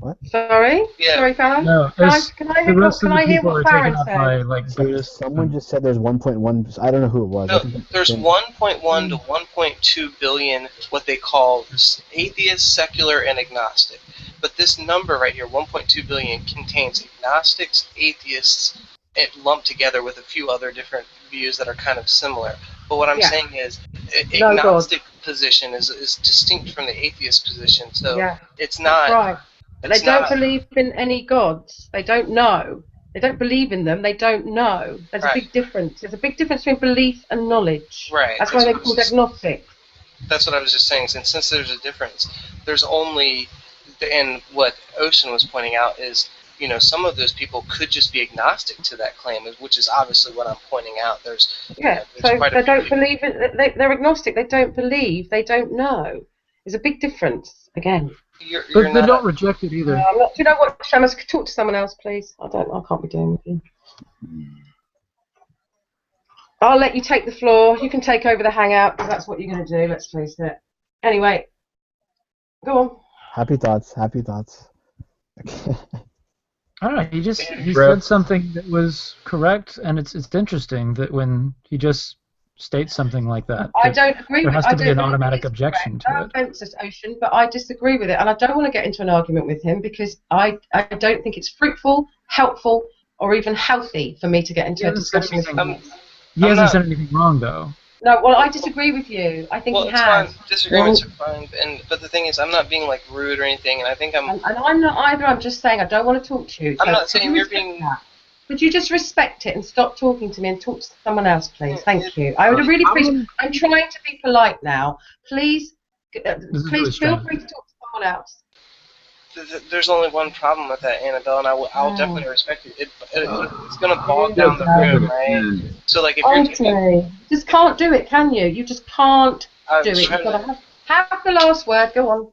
What? Sorry? Yeah. Sorry, Farron? No, Can I the rest of the hear people what are taken Farron up said? by like So Buddhist. someone just said there's 1.1. I don't know who it was. I No, think there's 1.1 to 1.2 billion what they call atheist, secular, and agnostic. But this number right here, 1.2 billion, contains agnostics, atheists, and lumped together with a few other different views that are kind of similar. But what I'm Yeah. saying is, No God. agnostic position is distinct from the atheist position. So Yeah. it's not. Right. But they It's don't not. believe in any gods. They don't know. They don't believe in them. They don't know. There's a Right. big difference. There's a big difference between belief and knowledge. Right. That's why That's they're what I was called just- agnostic. That's what I was just saying. Since there's a difference, there's only, and what Ocean was pointing out is, some of those people could just be agnostic to that claim, which is obviously what I'm pointing out. There's Yeah. there's So quite a they few don't people. believe it. They're agnostic. They don't believe. They don't know. There's a big difference. Again. You're But they not. don't reject it either. I'm not, do you know what, Shamus? Talk to someone else, please. I can't be doing with you. I'll let you take the floor. You can take over the hangout because that's what you're going to do. Let's face it. Anyway, go on. Happy thoughts. Happy thoughts. I don't know. He Brett. said something that was correct, and it's interesting that when he just states something like that, I don't agree there with has I to be don't an think automatic it's objection correct. to No it. offense, Ocean, but I disagree with it, and I don't want to get into an argument with him because I don't think it's fruitful, helpful, or even healthy for me to get into a discussion with him. He hasn't said anything wrong, though. No, well, I disagree with you. I think Well, he it's has. fine. Disagreements are fine, but the thing is, I'm not being like rude or anything, and I think I'm. And I'm not either. I'm just saying I don't want to talk to you. I'm So not could saying you you're respect being. that? Could you just respect it and stop talking to me and talk to someone else, please? Thank you. I would really appreciate. I'm trying to be polite now. Please, please feel free to talk to someone else. There's only one problem with that, Annabelle, and I'll definitely respect it. It's going to bog down the room, right? So, like, if you're taking. Honestly, you just can't do it, can you? You just can't I do was it. You've trying got to- to have the last word. Go on.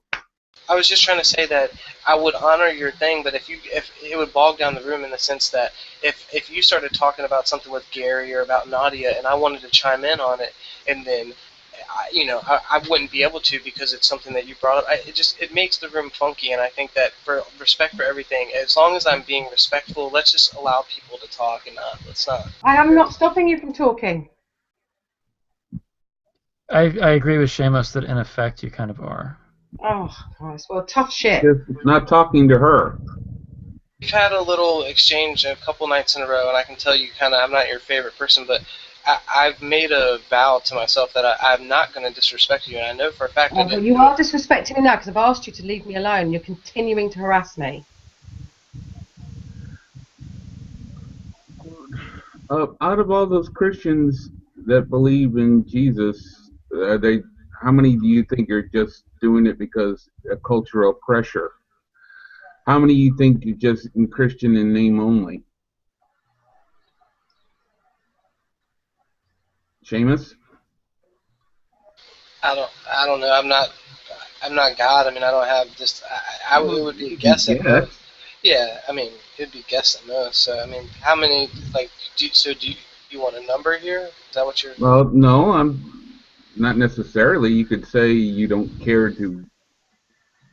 I was just trying to say that I would honor your thing, but if it would bog down the room in the sense that if you started talking about something with Gary or about Nadia and I wanted to chime in on it, and then I wouldn't be able to because it's something that you brought up. It makes the room funky, and I think that for respect for everything, as long as I'm being respectful, let's just allow people to talk and let's not. I am not stopping you from talking. I agree with Seamus that in effect you kind of are. Oh, Christ. Well, tough shit. Just not talking to her. We've had a little exchange a couple nights in a row, and I can tell you kind of I'm not your favorite person, but I've made a vow to myself that I'm not going to disrespect you, and I know for a fact I Oh, well, didn't you do it. are disrespecting me now because I've asked you to leave me alone. You're continuing to harass me. Out of all those Christians that believe in Jesus, how many do you think are just doing it because of cultural pressure? How many you think are just in Christian in name only? Seamus? I don't know. I'm not God. I mean, I don't have just. It would be a guess at Yes. most. Yeah, I mean, it'd be guess at most. So I mean, how many like do you want a number here? Is that what you're? Well, no, I'm not necessarily. You could say you don't care to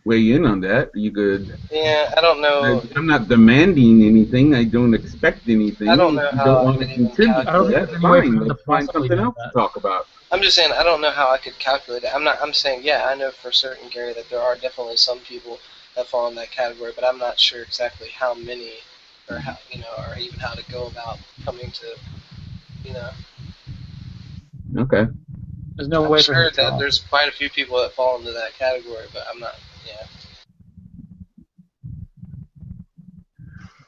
weigh in on that. You could. Yeah, I don't know. I'm not demanding anything. I don't expect anything. I don't If know you how don't I want could to even contribute I don't to think calculate that, there's it. any way for fine. them to Let's find possibly something know else to that. talk about. I'm just saying I don't know how I could calculate it. I'm saying yeah, I know for certain, Gary, that there are definitely some people that fall in that category, but I'm not sure exactly how many or how or even how to go about coming to you know. There's no I'm way for him sure to that tell. there's quite a few people that fall into that category, but I'm not. Yeah.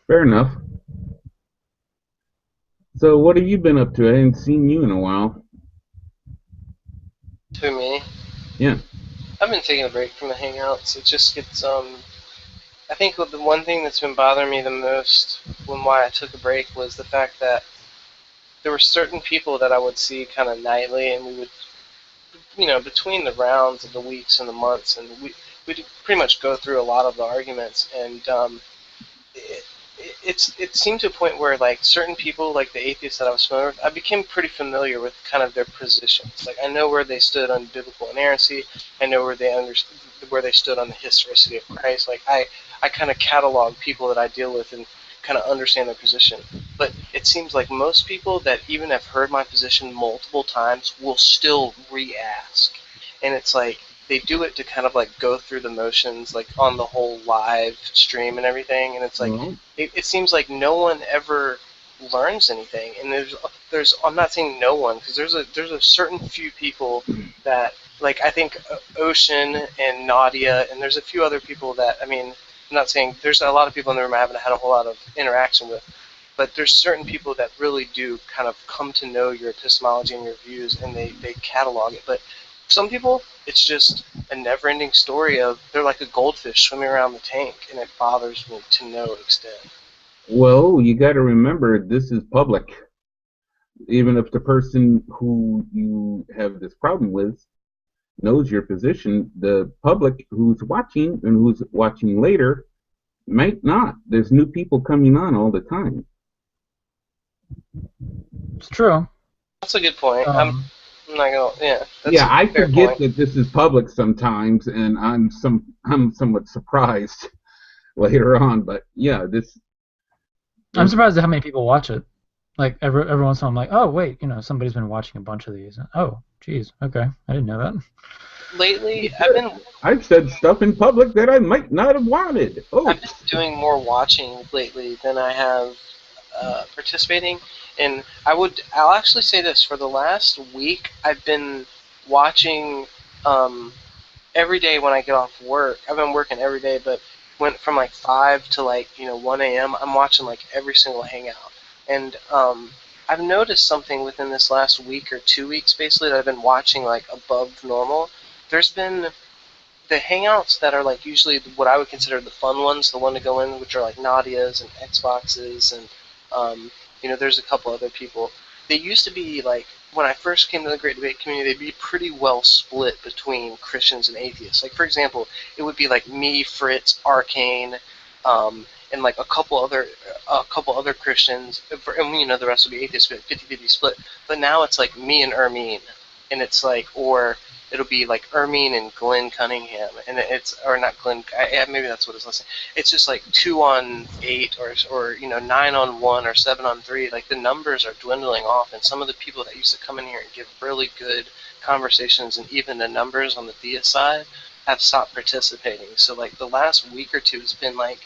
Fair enough. So, what have you been up to? I haven't seen you in a while. Who, me? Yeah. I've been taking a break from the Hangouts. It just gets I think the one thing that's been bothering me the most when why I took a break was the fact that there were certain people that I would see kind of nightly, and we would, between the rounds of the weeks and the months, and we'd pretty much go through a lot of the arguments, and it, it seemed to a point where like certain people, like the atheists that I was familiar with, I became pretty familiar with kind of their positions. Like I know where they stood on biblical inerrancy. I know where they stood on the historicity of Christ. Like I kind of catalog people that I deal with and kind of understand their position. But it seems like most people that even have heard my position multiple times will still re-ask, and it's like they do it to kind of like go through the motions, like on the whole live stream and everything, and it's like Well, it seems like no one ever learns anything. And there's I'm not saying no one, because there's a certain few people that, like, I think Ocean and Nadia, and there's a few other people that, I mean, I'm not saying there's a lot of people in the room I haven't had a whole lot of interaction with, but there's certain people that really do kind of come to know your epistemology and your views, and they catalog it. But some people, it's just a never-ending story of they're like a goldfish swimming around the tank, and it bothers me to no extent. well, you got to remember this is public. Even if the person who you have this problem with knows your position, the public who's watching and who's watching later might not. There's new people coming on all the time. It's true. That's a good point. I'm not gonna. Yeah, that's Yeah, a I fair forget point. that this is public sometimes, and I'm somewhat surprised later on. But yeah, this. I'm surprised at how many people watch it. Like every once in a while, I'm like, oh wait, somebody's been watching a bunch of these. Oh, geez, okay, I didn't know that. Lately, I've said stuff in public that I might not have wanted. Oh, I've been doing more watching lately than I have participating, and I'll actually say this: for the last week, I've been watching every day when I get off work. I've been working every day, but went from like 5 to like 1 a.m. I'm watching like every single hangout, and I've noticed something within this last week or 2 weeks, basically, that I've been watching like above normal. There's been the hangouts that are like usually what I would consider the fun ones, the one to go in, which are like Nadia's and Xboxes, and there's a couple other people. They used to be like when I first came to the Great Debate community, they'd be pretty well split between Christians and atheists. Like for example, it would be like me, Fritz, Arcane, and like a couple other Christians, and the rest would be atheists, but 50-50 split. But now it's like me and Ermine, and it's like or it'll be like Ermine and Glenn Cunningham, and or not Glenn. Maybe that's what it's listed. It's just like 2-on-8 or 9-on-1 or 7-on-3. Like the numbers are dwindling off, and some of the people that used to come in here and give really good conversations and even the numbers on the theist side have stopped participating. So like the last week or two has been like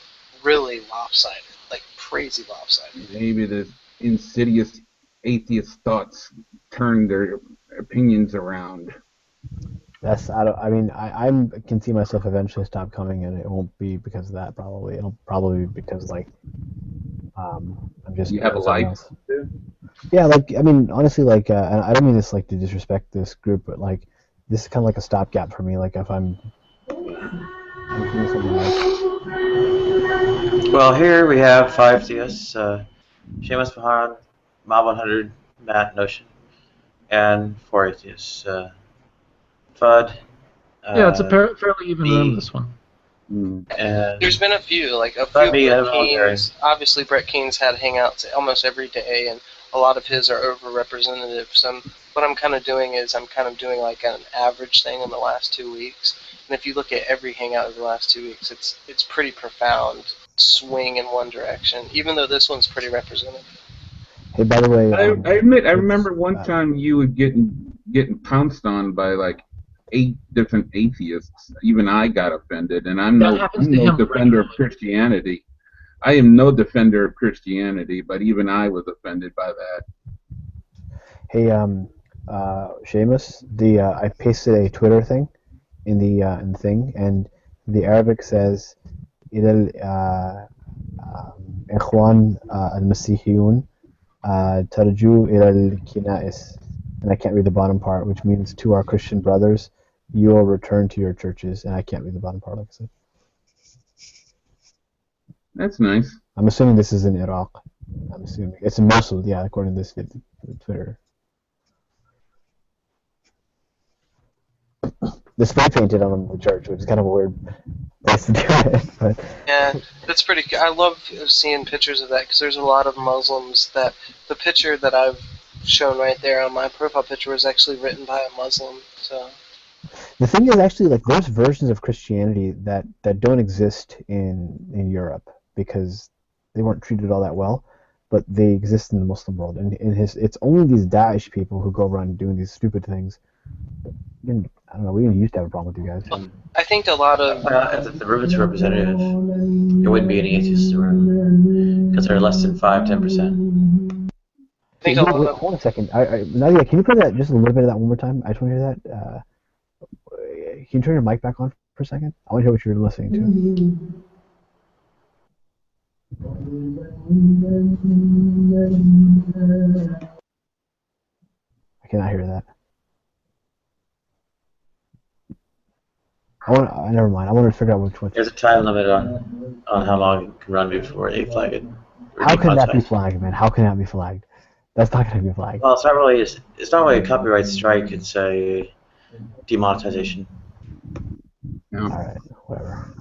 really lopsided, like crazy lopsided. Maybe the insidious atheist thoughts turn their opinions around. I mean, I can see myself eventually stop coming, and it won't be because of that. Probably it'll probably be because like I'm just You have a something life. else. Yeah, like I mean, honestly, like and I don't mean this like to disrespect this group, but like this is kind of like a stopgap for me. Like if I'm doing something else. Well, here we have 5 theists, Seamus Mahan, Mob 100, Matt Notion, and 4 atheists, Fudd. Yeah, it's a fairly even room, this one. And There's been a few, like a few That'd be Brett involuntary. Keane's. Obviously, Brett Keane's had hangouts almost every day, and a lot of his are overrepresentative. So what I'm kind of doing is I'm kind of doing like an average thing in the last 2 weeks. And if you look at every hangout of the last 2 weeks, it's pretty profound swing in one direction. Even though this one's pretty representative. Hey, by the way, I admit, I remember one time you were getting pounced on by like 8 different atheists. Even I got offended, and I'm no defender of Christianity. I am no defender of Christianity, but even I was offended by that. Hey, Seamus, I pasted a Twitter thing in the thing, and the Arabic says إلى الإخوان المسيحيون ترجو إلى الكنائس, and I can't read the bottom part, which means to our Christian brothers, you will return to your churches, and I can't read the bottom part, like I said. That's nice. I'm assuming this is in Iraq. I'm assuming it's in Mosul, yeah, according to this Twitter. The spray painted on the church, which is kind of a weird place to do it. But Yeah, that's pretty good. I love seeing pictures of that because there's a lot of Muslims that the picture that I've shown right there on my profile picture was actually written by a Muslim. So the thing is, actually, like there's versions of Christianity that don't exist in Europe because they weren't treated all that well, but they exist in the Muslim world, and it's only these Daesh people who go around doing these stupid things. I don't know. We didn't used to have a problem with you guys. I think a lot of if the room is representative, there wouldn't be any atheists in the room because they're less than 5-10%. Wait, hold on a second. Nadia, can you play that just a little bit of that one more time? I just want to hear that. Can you turn your mic back on for a second? I want to hear what you're listening to. I cannot hear that. Never mind. I wanted to figure out which one. There's a time limit on how long it can run before they flag it. How can that be flagged, man? How can that be flagged? That's not going to be flagged. Well, it's not really a copyright strike. It's a demonetization. Yeah. All right, whatever.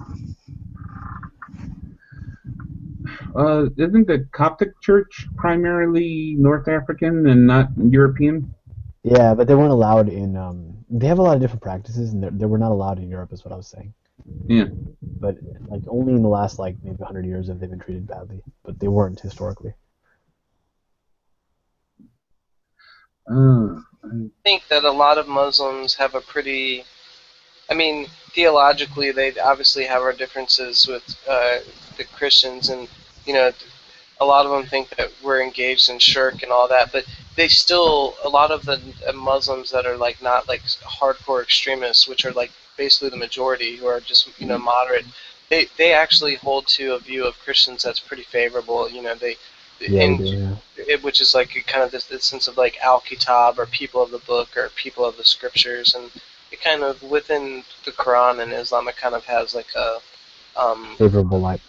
Isn't the Coptic Church primarily North African and not European? Yeah, but they weren't allowed in. They have a lot of different practices, and they were not allowed in Europe, is what I was saying. Yeah. But like only in the last like maybe 100 years have they been treated badly, but they weren't historically. I think that a lot of Muslims have a pretty, I mean, theologically they obviously have our differences with the Christians, and you know, a lot of them think that we're engaged in shirk and all that, but they still, a lot of the Muslims that are like not like hardcore extremists, which are like basically the majority who are just, you know, moderate, they actually hold to a view of Christians that's pretty favorable. You know, which is like a kind of this sense of like al-Kitab, or people of the book, or people of the scriptures, and it kind of within the Quran and Islam, it kind of has like a favorable light.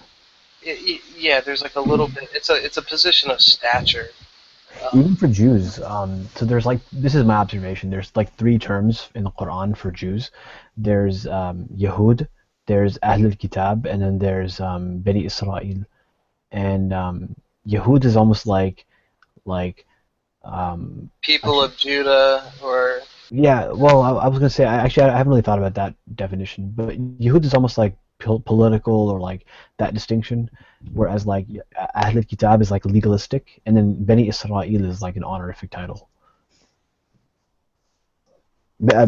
Yeah, there's like a little bit. It's a position of stature. Even for Jews, so there's like, this is my observation. There's like 3 terms in the Quran for Jews. There's Yahud, there's Ahl al-Kitab, and then there's Bani Israel. And Yahud is almost like people of Judah, or yeah. Well, I was gonna say I haven't really thought about that definition, but Yahud is almost like political, or like that distinction, whereas like Ahl al-Kitab is like legalistic, and then Bani Israel is like an honorific title.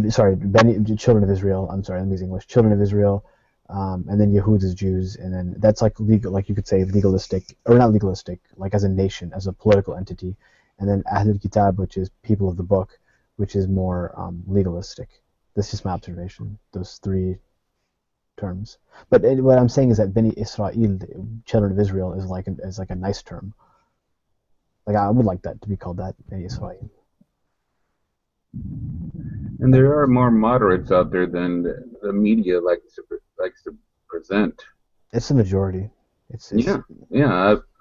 Sorry, children of Israel. I'm sorry, I'm using English. Children of Israel. and then Yehud is Jews, and then that's like legal, like you could say legalistic, or not legalistic, like as a nation, as a political entity, and then Ahlul Kitab, which is people of the book, which is more legalistic. That's just my observation. Those three terms. But what I'm saying is that Beni Israel, children of Israel, is like a nice term. Like I would like that to be called that, Beni Israel. And there are more moderates out there than the media likes to present. It's the majority. It's yeah.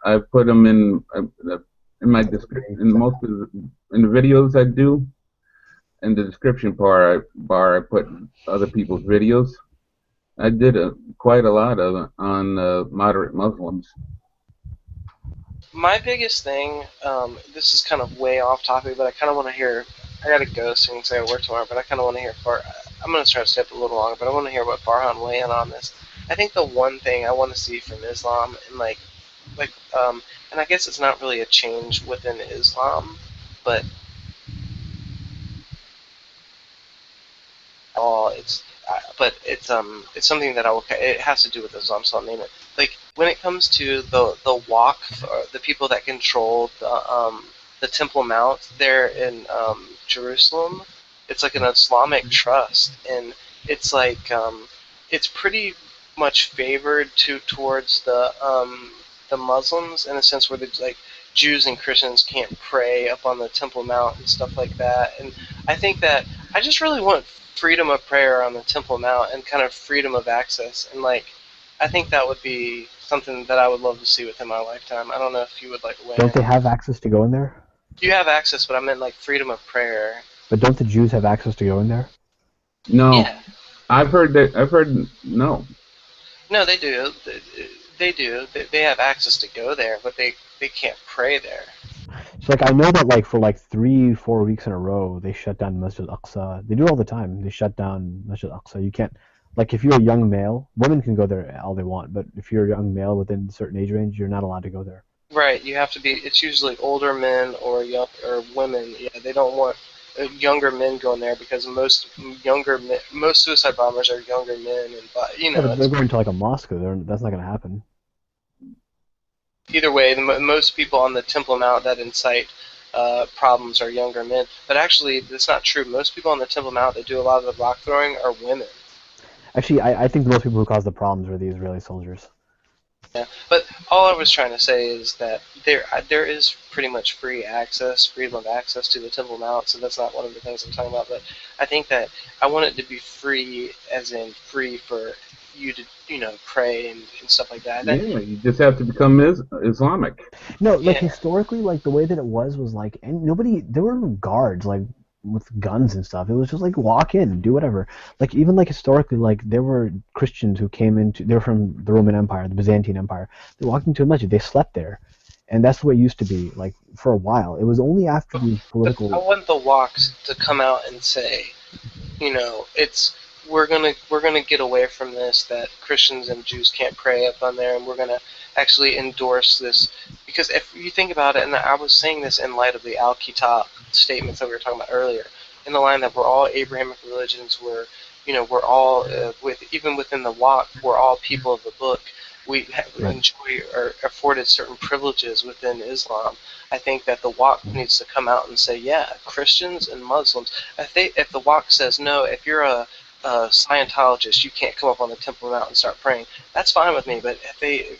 I put them in my description in most of in the videos I do. In the description bar, I put other people's videos. I did quite a lot of on moderate Muslims. My biggest thing, this is kind of way off topic, but I kind of want to hear. I gotta go soon because I gotta work tomorrow. But I kind of want to hear. I'm gonna try to stay up a little longer, but I want to hear what Farhan weigh in on this. I think the one thing I want to see from Islam, and and I guess it's not really a change within Islam, but it's something that it has to do with Islam, so I'll name it. Like when it comes to the Waqf, or the people that control the Temple Mount there in Jerusalem, it's like an Islamic trust, and it's like it's pretty much favored towards the Muslims in a sense where the like Jews and Christians can't pray up on the Temple Mount and stuff like that. And I think that I just really want freedom of prayer on the Temple Mount and kind of freedom of access. And like, I think that would be something that I would love to see within my lifetime. I don't know if you would like weigh Don't they in. have access to go in there? You have access, but I meant like freedom of prayer. But don't the Jews have access to go in there? No. Yeah. I've heard no. No, they do. They do. They have access to go there, but they can't pray there. So like I know that like for like 3-4 weeks in a row they shut down Masjid Aqsa. They do it all the time. They shut down Masjid Aqsa. You can't, like if you're a young male, women can go there all they want, but if you're a young male within a certain age range, you're not allowed to go there. Right. You have to be. It's usually older men or women. Yeah, they don't want younger men going there because most suicide bombers are younger men, and Yeah, but they're going to like a mosque. That's not going to happen. Either way, most people on the Temple Mount that incite problems are younger men. But actually, that's not true. Most people on the Temple Mount that do a lot of the rock throwing are women. Actually, I think most people who cause the problems were the Israeli soldiers. Yeah, but all I was trying to say is that there is pretty much freedom of access to the Temple Mount, so that's not one of the things I'm talking about, but I think that I want it to be free, as in free for you to, pray and stuff like that. Yeah, you just have to become Islamic. No, like historically, like the way that it was like, and there were no guards, like, with guns and stuff. It was just like walk in, do whatever. Like even like historically, like there were Christians who they were from the Roman Empire, the Byzantine Empire. They walked into a masjid, they slept there, and that's the way it used to be. Like for a while, it was only after these political. I want the Walks to come out and say, we're gonna get away from this, that Christians and Jews can't pray up on there, and we're gonna actually endorse this. Because if you think about it, and I was saying this in light of the Al-Kitab statements that we were talking about earlier, in the line that we're all Abrahamic religions, we're all even within the Waqf, we're all people of the book. We enjoy or afforded certain privileges within Islam. I think that the Waqf needs to come out and say, yeah, Christians and Muslims. If the Waqf says no, if you're a Scientologist, you can't come up on the Temple Mount and start praying. That's fine with me, but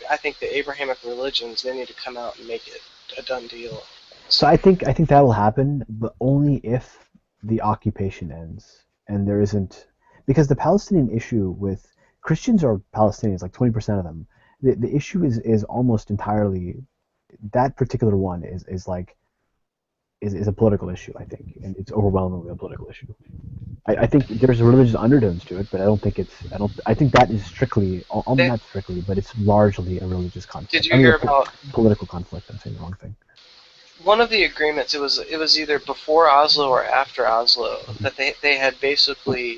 I think the Abrahamic religions, they need to come out and make it a done deal. So I think that will happen, but only if the occupation ends, and there isn't, because the Palestinian issue with Christians or Palestinians, like 20% of them, the issue is almost entirely, that particular one is a political issue, I think, and it's overwhelmingly a political issue. I think there's religious undertones to it, but I think that is strictly, not strictly, but it's largely a religious conflict. Did you hear about political conflict? I'm saying the wrong thing. One of the agreements, it was either before Oslo or after Oslo, that they had basically,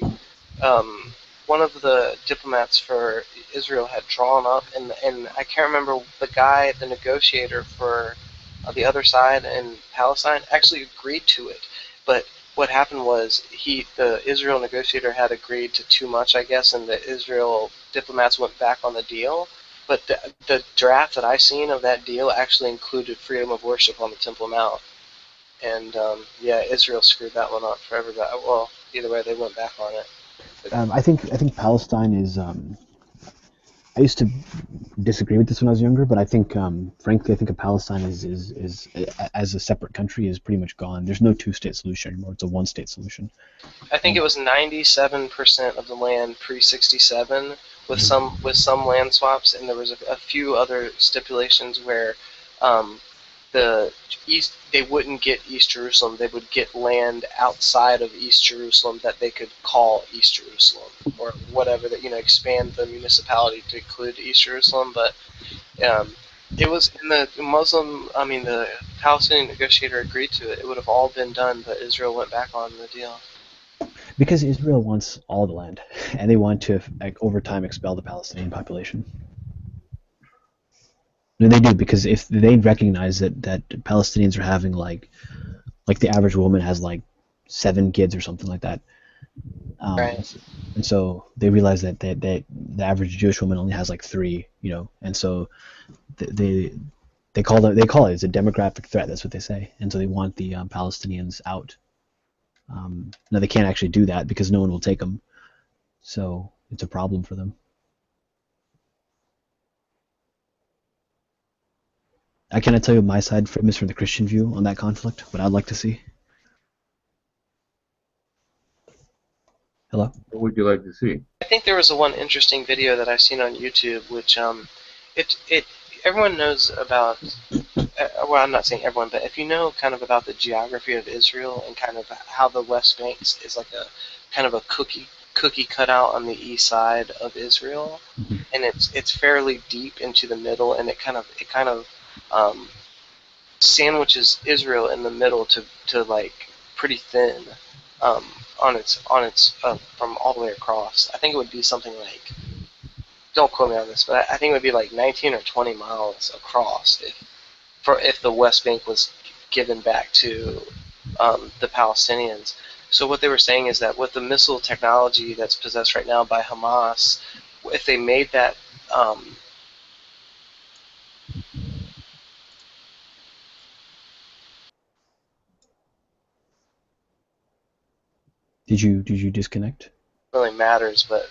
one of the diplomats for Israel had drawn up, and I can't remember the negotiator for the other side in Palestine actually agreed to it, but what happened was the Israel negotiator had agreed to too much, I guess, and the Israel diplomats went back on the deal. But the draft that I seen of that deal actually included freedom of worship on the Temple Mount. And yeah, Israel screwed that one up for everybody. Well, either way, they went back on it. I think Palestine is. I used to disagree with this when I was younger, but I think, frankly, I think Palestine is as a separate country is pretty much gone. There's no two-state solution anymore. It's a one-state solution. I think it was 97% of the land pre-67 with some land swaps, and there was a few other stipulations where the East, they wouldn't get East Jerusalem. They would get land outside of East Jerusalem that they could call East Jerusalem or whatever, that, expand the municipality to include East Jerusalem. But it was in the Palestinian negotiator agreed to it. It would have all been done, but Israel went back on the deal. Because Israel wants all the land, and they want to, over time, expel the Palestinian population. No, they do, because if they recognize that Palestinians are having like the average woman has like 7 kids or something like that, Right. and so they realize that the average Jewish woman only has like 3, and so they call it it's a demographic threat. That's what they say, and so they want the Palestinians out. Now they can't actually do that because no one will take them, so it's a problem for them. I cannot tell you my side from the Christian view on that conflict, what I'd like to see. Hello? What would you like to see? I think there was one interesting video that I've seen on YouTube, which everyone knows about. Well, I'm not saying everyone, but if you know kind of about the geography of Israel and kind of how the West Bank is like a kind of a cookie cutout on the east side of Israel, and it's fairly deep into the middle, and it kind of sandwiches Israel in the middle to like pretty thin on its from all the way across. I think it would be something like, don't quote me on this, but I think it would be like 19 or 20 miles across if the West Bank was given back to the Palestinians. So what they were saying is that with the missile technology that's possessed right now by Hamas, if they made that Did you disconnect? really matters, but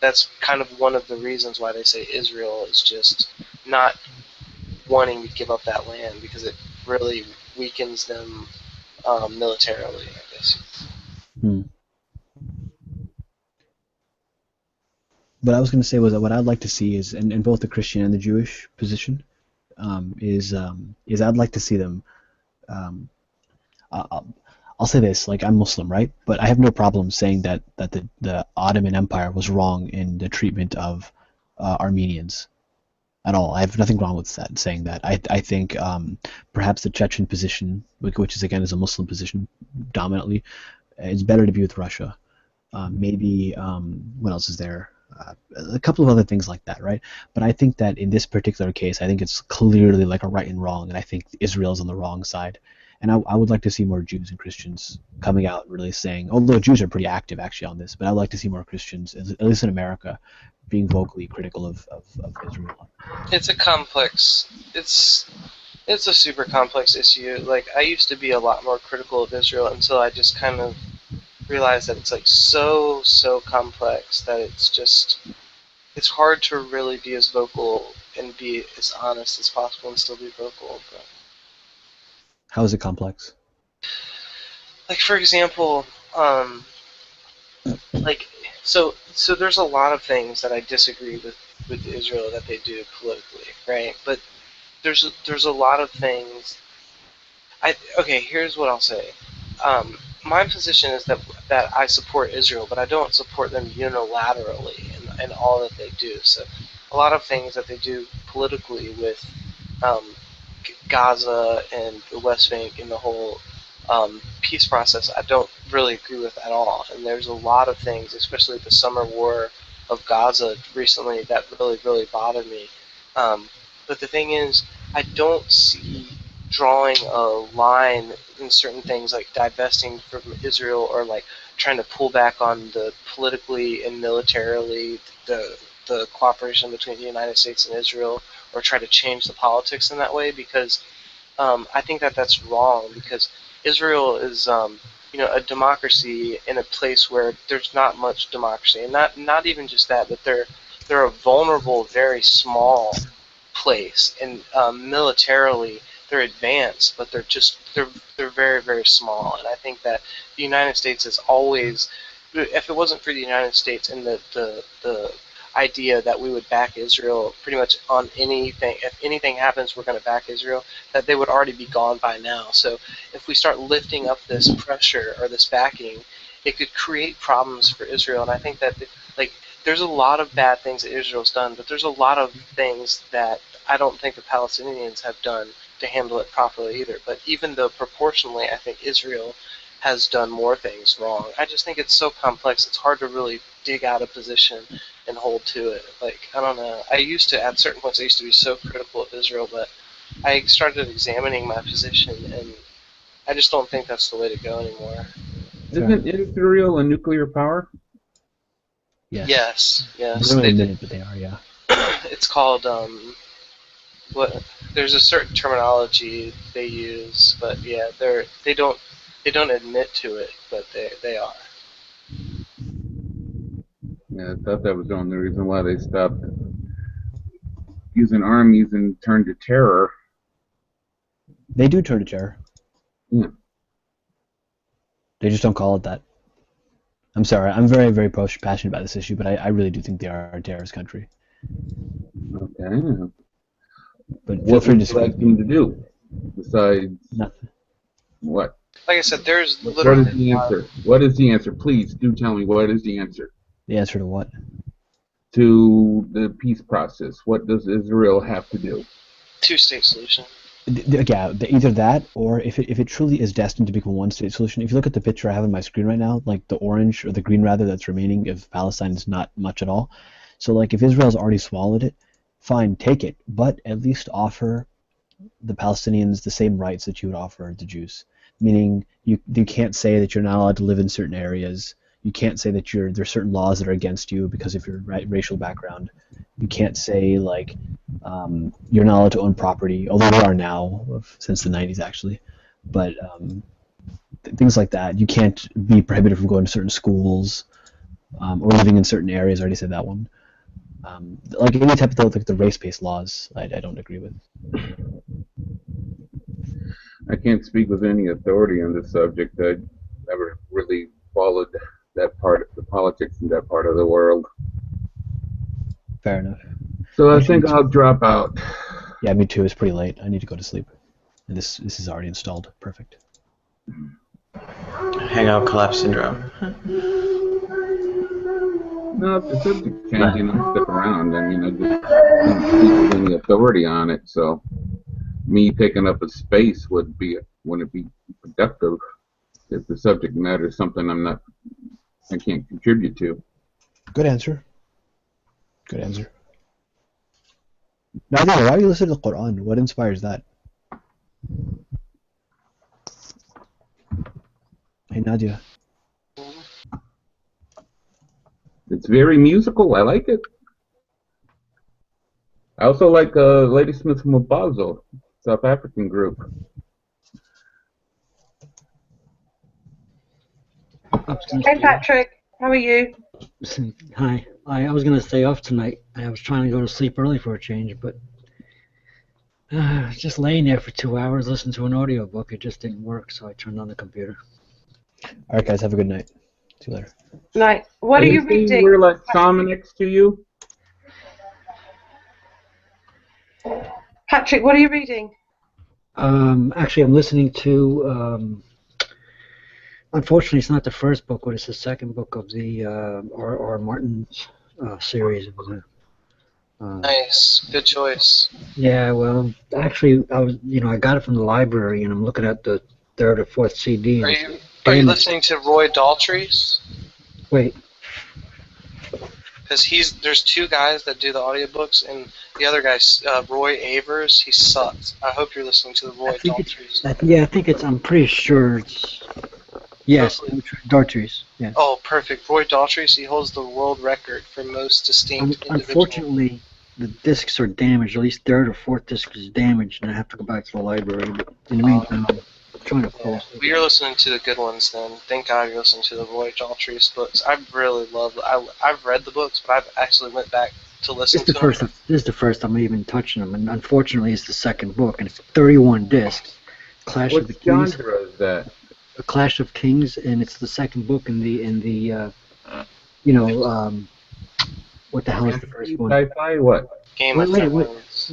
that's kind of one of the reasons why they say Israel is just not wanting to give up that land, because it really weakens them militarily, I guess. What I was going to say was that what I'd like to see is, in both the Christian and the Jewish position, is I'd like to see them. I'll say this: like, I'm Muslim, right? But I have no problem saying that the Ottoman Empire was wrong in the treatment of Armenians at all. I have nothing wrong with that, saying that. I think perhaps the Chechen position, which is again is a Muslim position dominantly, it's better to be with Russia. Maybe what else is there? A couple of other things like that, right? But I think that in this particular case, I think it's clearly like a right and wrong, and I think Israel's on the wrong side. And I would like to see more Jews and Christians coming out and really saying, although Jews are pretty active actually on this, but I'd like to see more Christians, at least in America, being vocally critical of Israel. It's a complex. It's a super complex issue. Like, I used to be a lot more critical of Israel until I just kind of realized that it's like so complex that it's hard to really be as vocal and be as honest as possible and still be vocal. But How is it complex? like, for example, like so there's a lot of things that I disagree with Israel that they do politically, right? But there's a lot of things. Okay, here's what I'll say. My position is that I support Israel, but I don't support them unilaterally in all that they do. So a lot of things that they do politically with Gaza and the West Bank and the whole peace process, I don't really agree with at all. And there's a lot of things, especially the summer war of Gaza recently, that really bothered me. But the thing is, I don't see drawing a line in certain things like divesting from Israel or like trying to pull back on the politically and militarily the cooperation between the United States and Israel, or try to change the politics in that way, because I think that that's wrong, because Israel is a democracy in a place where there's not much democracy, and not even just that, but they're a vulnerable, very small place, and militarily they're advanced, but they're very, very small. And I think that the United States is always, if it wasn't for the United States and the idea that we would back Israel pretty much on anything, if anything happens, we're going to back Israel, that they would already be gone by now. So if we start lifting up this pressure or this backing, it could create problems for Israel. And I think that there's a lot of bad things that Israel's done, but there's a lot of things that I don't think the Palestinians have done to handle it properly either. But even though proportionally I think Israel has done more things wrong, I just think it's so complex, it's hard to really dig out a position and hold to it. I don't know. At certain points, I used to be so critical of Israel, but I started examining my position, and I just don't think that's the way to go anymore. Isn't Israel a nuclear power? Yes. They don't admit it, but they are, yeah. It's called, there's a certain terminology they use, but yeah, they don't admit to it, but they are. Yeah, I thought that was the only reason why they stopped using armies and turned to terror. They do turn to terror. Yeah. They just don't call it that. I'm sorry. I'm very, very passionate about this issue, but I really do think they are a terrorist country. Okay. But what would you like them to do besides nothing? What? Like I said, there's literally. What is the answer? What is the answer? Please do tell me what is the answer. The answer to what? To the peace process. What does Israel have to do? Two-state solution. Yeah, either that, or if it truly is destined to become a one-state solution. If you look at the picture I have on my screen right now, like the orange, or the green rather, that's remaining of Palestine is not much at all. So like if Israel's already swallowed it, fine, take it, but at least offer the Palestinians the same rights that you would offer the Jews. Meaning you can't say that you're not allowed to live in certain areas. You can't say that there's certain laws that are against you because of your racial background. You can't say like you're not allowed to own property, although they are now since the 90s actually. But things like that. You can't be prohibited from going to certain schools or living in certain areas. I already said that one. Like any type of the race-based laws, I don't agree with. I can't speak with any authority on this subject. I never really followed that part of the politics in that part of the world. Fair enough. So I think I'll drop out. Yeah, me too. It's pretty late. I need to go to sleep. And this is already installed. Perfect. Hangout collapse syndrome. No, if the subject's changing, I'll stick around. I mean, I just don't speak with any authority on it, so me taking up a space wouldn't it be productive if the subject matter is something I can't contribute to. Good answer. Good answer. Nadia, why are you listening to the Quran? What inspires that? Hey, Nadia. It's very musical. I like it. I also like Ladysmith Mabazo, South African group. Hey Patrick, how are you? Hi. I was going to stay off tonight. I was trying to go to sleep early for a change, but just laying there for 2 hours listening to an audiobook, it just didn't work, so I turned on the computer. All right, guys, have a good night. See you later. Night. What are you reading? We're like Dominics to you. Patrick, what are you reading? Actually, I'm listening to. Unfortunately, it's not the first book, but it's the second book of the R. Martin's series. It was Nice, good choice. yeah, well, actually, I got it from the library, and I'm looking at the third or fourth CD. Are you listening to Roy Daltrey's? Wait. Because there's two guys that do the audiobooks, and the other guy, Roy Avers, he sucks. I hope you're listening to the Roy Daltrey's. Yeah, I think it's. I'm pretty sure it's. Yes, Dartries. Yes. Oh, perfect. Roy Daltrey, he holds the world record for most distinct individual. Unfortunately, the discs are damaged. At least third or fourth disc is damaged, and I have to go back to the library. But in the meantime, I'm trying to fall asleep. Well, you're listening to the good ones then. Thank God you're listening to the Roy Daltrey's books. I really love. I've read the books, but I've actually went back to listen to them. This is the first I'm even touching them, and unfortunately, it's the second book, and it's 31 discs. Clash of the Kings. What genre is that? A Clash of Kings, and it's the second book in the what the hell is the first one? Sci-fi? What? Game of Thrones.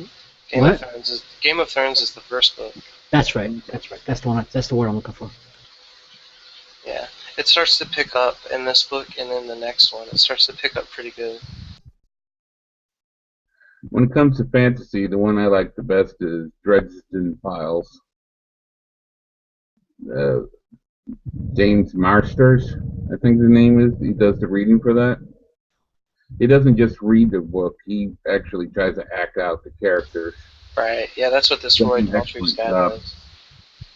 What? Game of Thrones is the first book. That's right. That's the one. That's the word I'm looking for. Yeah, it starts to pick up in this book, and then the next one, it starts to pick up pretty good. When it comes to fantasy, the one I like the best is Dresden Files. James Marsters, I think the name is. He does the reading for that. He doesn't just read the book. He actually tries to act out the characters. Right. Yeah, that's what this Roy Daltrey's guy does.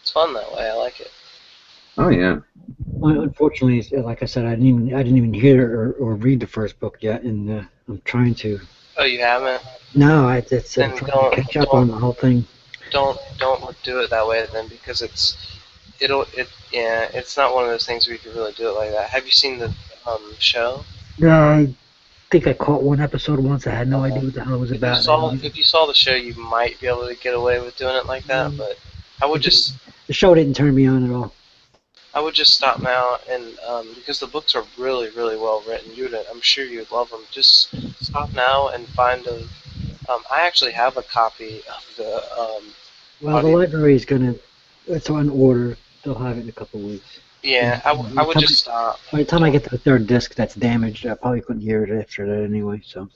It's fun that way. I like it. Oh yeah. Well, unfortunately, like I said, I didn't even hear or read the first book yet, and I'm trying to. Oh, you haven't? No, I'm trying to catch up on the whole thing. Don't do it that way then, because it's not one of those things where you can really do it like that. Have you seen the show? Yeah, I think I caught one episode once. I had no idea what the hell it was about. If you saw the show, you might be able to get away with doing it like that, but I would just. The show didn't turn me on at all. I would just stop now, and because the books are really, really well written, I'm sure you'd love them. Just stop now and find a. I actually have a copy of the. Well, the library is gonna. It's on order. They'll have it in a couple of weeks. Yeah, I would just stop. By the time I get to the third disc that's damaged, I probably couldn't hear it after that anyway. So.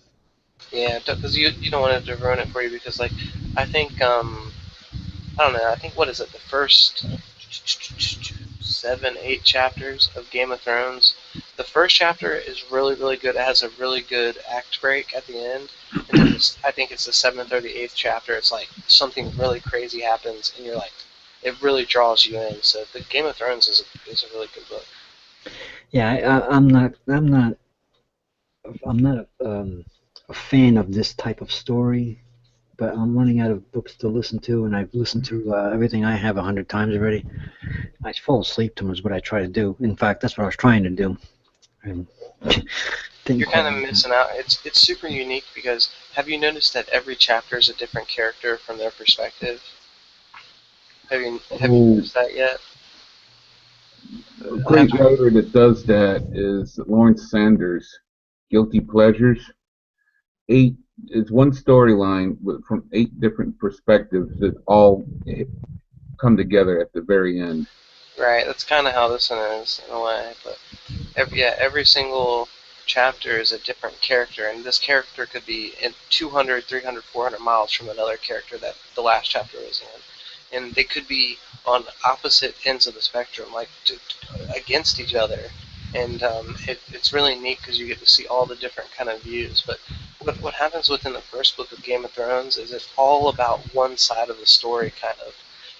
Yeah, because you don't want it to ruin it for you, because like I think I don't know, I think what is it, the first 7-8 chapters of Game of Thrones, the first chapter is really, really good. It has a really good act break at the end, and then I think it's the 7th or the 8th chapter, it's like something really crazy happens, and you're like, it really draws you in. So the Game of Thrones is a really good book. Yeah, I'm not a fan of this type of story, but I'm running out of books to listen to, and I've listened to everything I have 100 times already. I fall asleep to them is what I try to do. In fact, that's what I was trying to do. And you're kind of missing out. It's super unique, because have you noticed that every chapter is a different character from their perspective? Have you noticed that yet? A great writer that does that is Lawrence Sanders. Guilty Pleasures. It's one storyline from 8 different perspectives that all come together at the very end. Right, that's kind of how this one is in a way. But every single chapter is a different character, and this character could be in 200, 300, 400 miles from another character that the last chapter was in, and they could be on opposite ends of the spectrum, like against each other. And it's really neat because you get to see all the different kind of views. But what happens within the first book of Game of Thrones is it's all about one side of the story, kind of.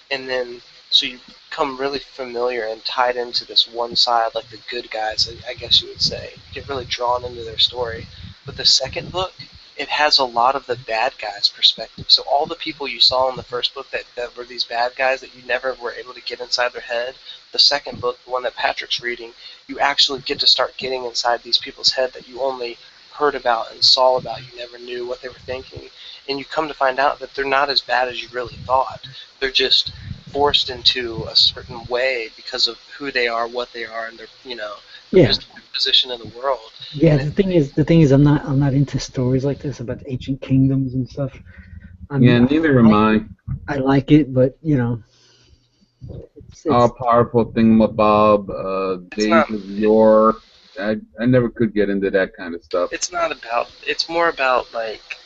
And then, so you become really familiar and tied into this one side, like the good guys, I guess you would say. You get really drawn into their story. But the second book, it has a lot of the bad guys' perspective. So all the people you saw in the first book that were these bad guys that you never were able to get inside their head, the second book, the one that Patrick's reading, you actually get to start getting inside these people's head that you only heard about and saw about. You never knew what they were thinking. And you come to find out that they're not as bad as you really thought. They're just forced into a certain way because of who they are, what they are, and their just position in the world. Yeah, the thing is, I'm not into stories like this about ancient kingdoms and stuff. Neither am I. I like it, but it's all powerful thingamabob, days of yore. I never could get into that kind of stuff. It's not about. It's more about like.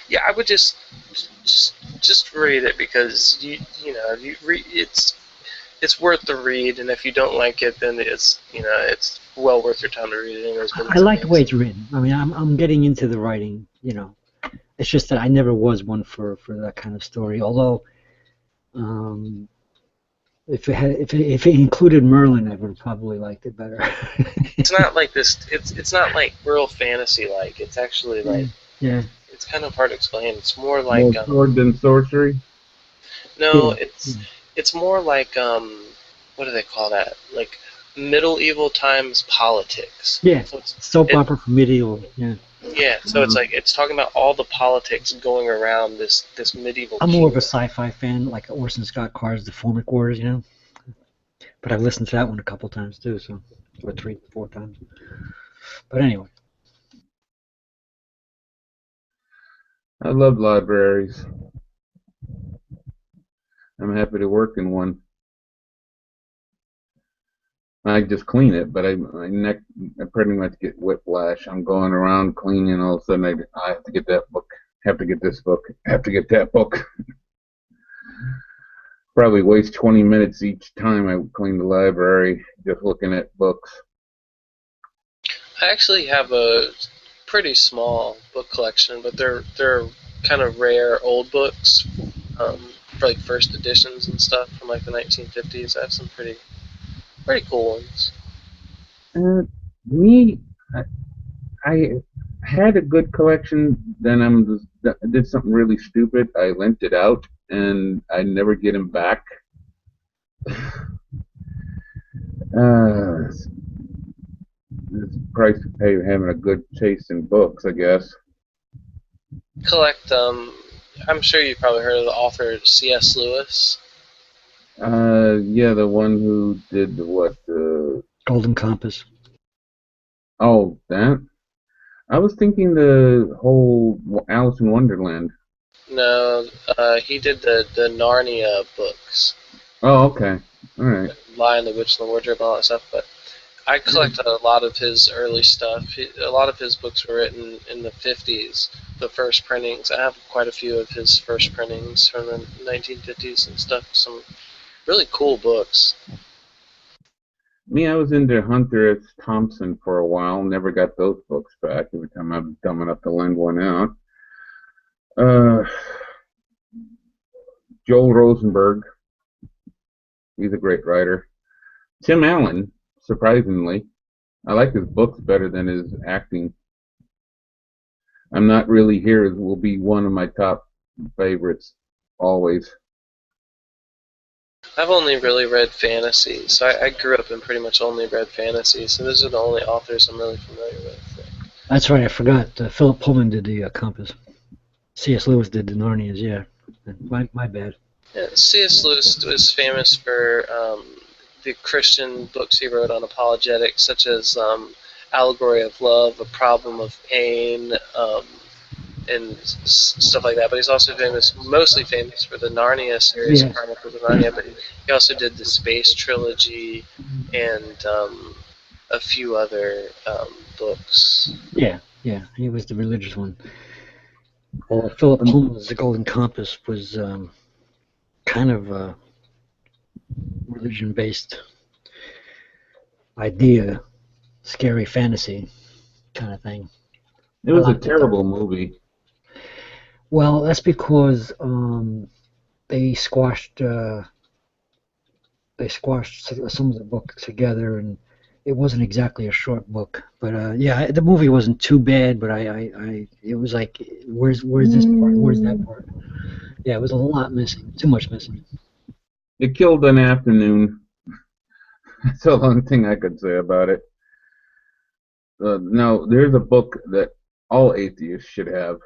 Yeah, I would just read it, because you read it's worth the read, and if you don't like it, then it's well worth your time to read it anyways. I like the way it's written. I mean, I'm getting into the writing. It's just that I never was one for that kind of story. Although, if it included Merlin, I would have probably liked it better. It's not like this. It's not like real fantasy like. It's actually like Yeah. it's kind of hard to explain. It's more More like sword than sorcery. no, Yeah. it's more like what do they call that? Like medieval times politics. Yeah. So it's Soap opera for medieval. Yeah. yeah. So it's like it's talking about all the politics going around this medieval. I'm more of a kingdom. sci-fi fan, like Orson Scott Card's The Formic Wars, you know. But I've listened to that one a couple times too, so or 3, 4 times. But anyway. I love libraries. I'm happy to work in one. I just clean it, but my neck, I pretty much get whiplash. I'm going around cleaning, and all of a sudden I have to get that book, have to get this book, have to get that book. Probably waste 20 minutes each time I clean the library just looking at books. I actually have a pretty small book collection, but they're kind of rare old books for like first editions and stuff from like the 1950s. I have some pretty cool ones. Me, I had a good collection, then I did something really stupid. I lent it out, and I never get them back. It's the price to pay having a good taste in books, I guess. Collect. I'm sure you've probably heard of the author C.S. Lewis. Yeah, the one who did what? Golden Compass. Oh, that? I was thinking the whole Alice in Wonderland. No, he did the Narnia books. Oh, okay. All right. Lion, the Witch, and the Wardrobe, and all that stuff. But I collect a lot of his early stuff. A lot of his books were written in the 50s, the first printings. I have quite a few of his first printings from the 1950s and stuff. Some really cool books. Me, I was into Hunter S. Thompson for a while. Never got those books back. Every time I'm dumb enough to lend one out. Joel Rosenberg. He's a great writer. Tim Allen, surprisingly. I like his books better than his acting. I'm Not Really Here will be one of my top favorites, always. I've only really read fantasy, so I grew up and pretty much only read fantasy, so those are the only authors I'm really familiar with. That's right, I forgot. Philip Pullman did the Compass. C.S. Lewis did the Narnias, yeah. My bad. Yeah, C.S. Lewis was famous for the Christian books he wrote on apologetics, such as Allegory of Love, A Problem of Pain, and stuff like that. But he's also mostly famous for the Narnia series, Yes. Chronicles of Narnia. But he also did the Space Trilogy and a few other books. Yeah, he was the religious one. Well, Philip Pullman's The Golden Compass was kind of a religion-based idea, scary fantasy kind of thing. It was a terrible movie. Well, that's because they squashed some of the book together, and it wasn't exactly a short book. But yeah, the movie wasn't too bad, but it was like, where's this part? Where's that part? Yeah, it was a lot missing, too much missing. It killed an afternoon. That's the only thing I could say about it. Now, there's a book that all atheists should have.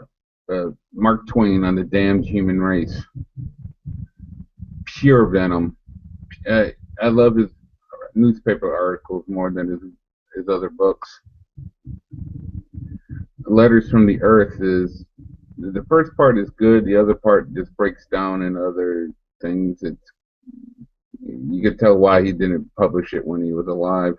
Mark Twain on the Damned Human Race. Pure venom. I love his newspaper articles more than his other books. Letters from the Earth is, the first part is good, the other part just breaks down in other things. You could tell why he didn't publish it when he was alive.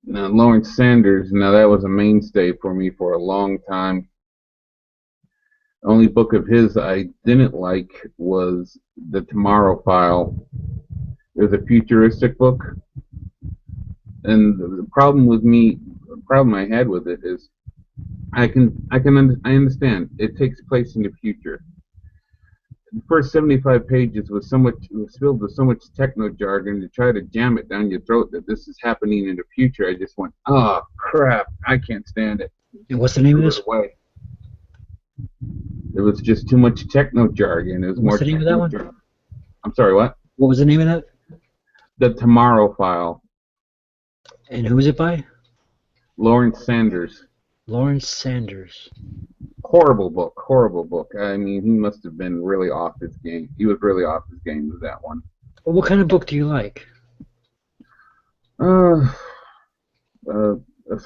Now, Lawrence Sanders, now that was a mainstay for me for a long time. The only book of his I didn't like was The Tomorrow File. It was a futuristic book. And the problem I had with it is I understand. It takes place in the future. The first 75 pages was filled with so much techno jargon to try to jam it down your throat that this is happening in the future. I just went, oh crap, I can't stand it. And what's the name of this? Away. It was just too much techno jargon. It was What's the name of that one? jargon. I'm sorry, what? What was the name of that? The Tomorrow File. And who is it by? Lawrence Sanders. Lawrence Sanders. Horrible book, horrible book. I mean, he must have been really off his game. He was really off his game with that one. Well, what kind of book do you like? As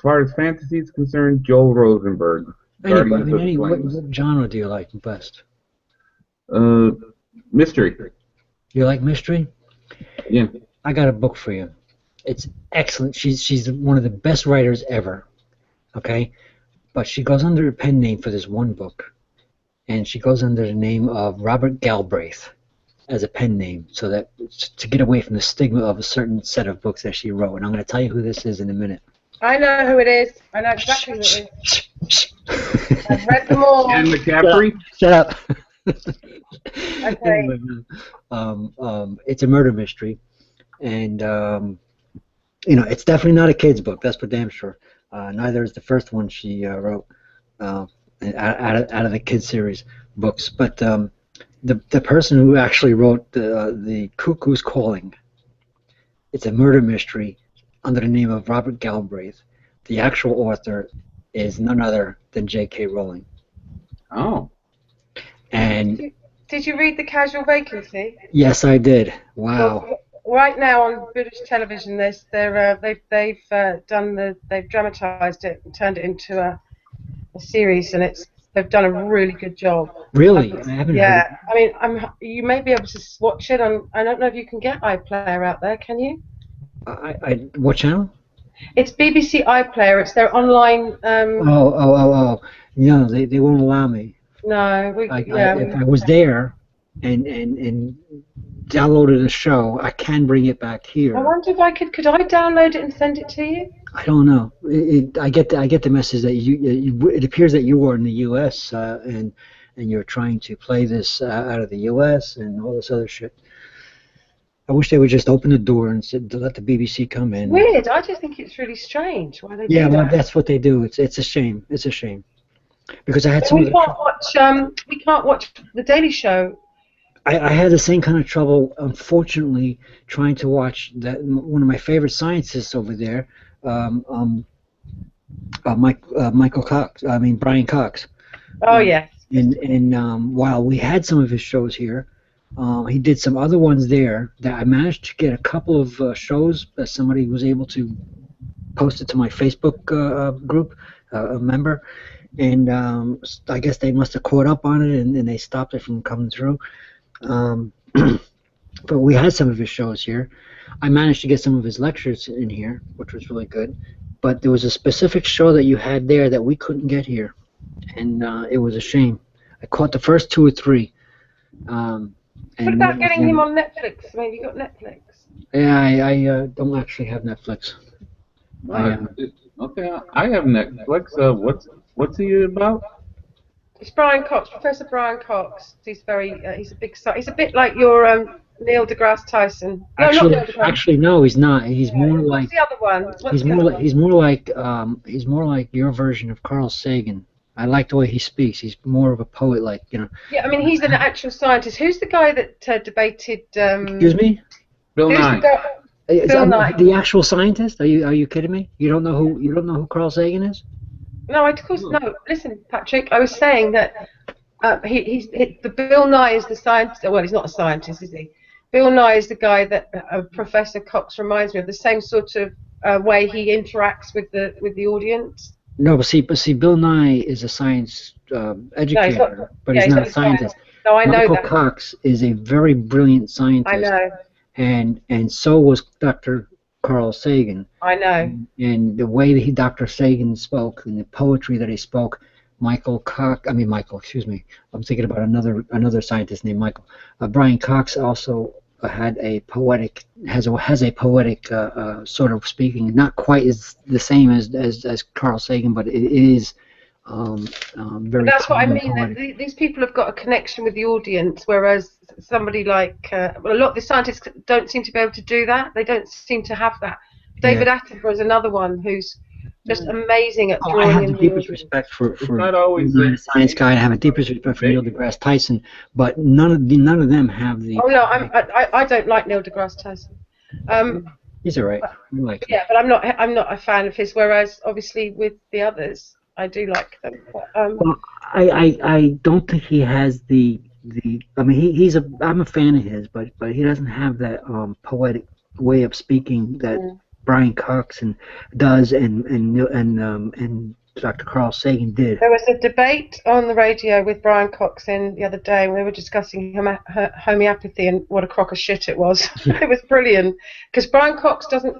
far as fantasy is concerned, Joel Rosenberg. What genre do you like best? Mystery. You like mystery? Yeah. I got a book for you. It's excellent. She's one of the best writers ever. Okay? But she goes under a pen name for this one book. And she goes under the name of Robert Galbraith as a pen name, so that to get away from the stigma of a certain set of books that she wrote. And I'm going to tell you who this is in a minute. I know who it is. I know exactly who it is. I've read them all. Anne McCaffrey? Shut up. Okay. It's a murder mystery. And, it's definitely not a kid's book. That's for damn sure. Neither is the first one she wrote out of the kids series books. But the person who actually wrote the Cuckoo's Calling, it's a murder mystery under the name of Robert Galbraith. The actual author is none other than J.K. Rowling. Oh. And did you read The Casual Vacancy? yes, I did. Wow. Well, right now on British television, they've dramatised it and turned it into a series, and they've done a really good job. Really? I haven't heard of it. I mean, you may be able to watch it on. I don't know if you can get iPlayer out there. Can you? What channel? It's BBC iPlayer. It's their online. Oh. No, they won't allow me. No, if I was there and downloaded a show, I can bring it back here. I wonder if I could I download it and send it to you? I don't know. I get the message that it appears that you are in the U.S. And you're trying to play this out of the U.S. and all this other shit. I wish they would just open the door and let the BBC come in. Weird. I just think it's really strange why they do Yeah, well, that. that's what they do. It's a shame. It's a shame. Because I had some. We can't watch The Daily Show. I had the same kind of trouble, unfortunately, trying to watch that one of my favorite scientists over there, Michael Cox. I mean Brian Cox. Oh yes. And while we had some of his shows here, he did some other ones there that I managed to get a couple of shows that somebody was able to post it to my Facebook group, a member, and I guess they must have caught up on it and they stopped it from coming through. But we had some of his shows here. I managed to get some of his lectures in here, which was really good. But there was a specific show that you had there that we couldn't get here, and it was a shame. I caught the first 2 or 3. What about getting him on Netflix? I mean, you got Netflix? Yeah, I don't actually have Netflix. Okay, I have Netflix. What's he about? It's Brian Cox, Professor Brian Cox. He's he's a bit like your Neil deGrasse Tyson. No, not Neil deGrasse. Actually, no, he's not. He's more like. What's the other one? He's more like your version of Carl Sagan. I like the way he speaks. He's more of a poet, like. Yeah, I mean, he's an actual scientist. Who's the guy that debated? Excuse me? Bill Nye. Bill Nye. The actual scientist? Are you kidding me? You don't know who Carl Sagan is? No, of course no. Listen, Patrick, I was saying that the Bill Nye is the scientist. Well, he's not a scientist, is he? Bill Nye is the guy that Professor Cox reminds me of. The same sort of way he interacts with the audience. No, but see, Bill Nye is a science educator, but he's not a scientist. No, I know Michael that. Cox is a very brilliant scientist. I know. And so was Dr. Carl Sagan. I know. And the way that Dr. Sagan spoke and the poetry that he spoke, Michael, excuse me. I'm thinking about another scientist named Michael. Brian Cox also has a poetic sort of speaking, not quite as the same as Carl Sagan, but it is very That's what I common mean. That poetic. these people have got a connection with the audience, whereas somebody like well, a lot of the scientists don't seem to be able to do that. They don't seem to have that. David Yeah. Attenborough is another one who's just amazing at Oh, I drawing have the in the deepest audience. respect for It's not always I'm a science guy. I have the deepest respect for Neil deGrasse Tyson, but none of them have the. Oh no, I don't like Neil deGrasse Tyson. He's all right. I like him. Yeah, but I'm not a fan of his. Whereas obviously with the others, I do like them. But, Well, I don't think he has the. I mean, I'm a fan of his, but he doesn't have that poetic way of speaking that Brian Cox does and Dr. Carl Sagan did. there was a debate on the radio with Brian Cox in the other day when they were discussing homeopathy and what a crock of shit it was. It was brilliant because Brian Cox doesn't.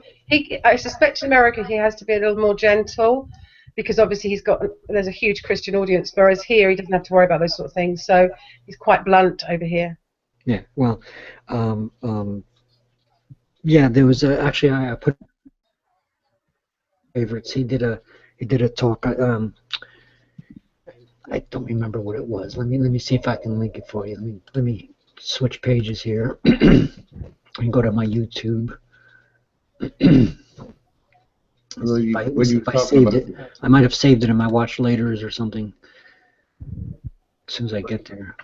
I suspect in America he has to be a little more gentle because obviously there's a huge Christian audience, whereas here he doesn't have to worry about those sort of things. So he's quite blunt over here. Yeah. Well, yeah. There was actually I put favorites. He did a talk. I don't remember what it was. Let me see if I can link it for you. Let me switch pages here and go to my YouTube. If I saved it, I might have saved it in my watch laters or something. As soon as I get there.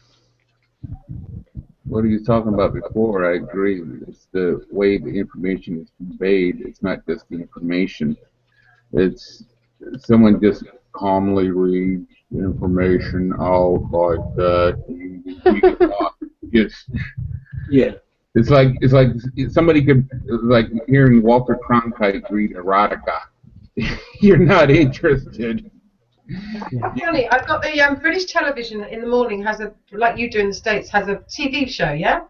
What are you talking about before? I agree. It's the way the information is conveyed. It's not just the information. It's someone just calmly reads information out like that. Just yeah. It's like somebody could like hearing Walter Cronkite read erotica. You're not interested. Funny, I've got the British television in the morning has like you do in the States, has a TV show, yeah?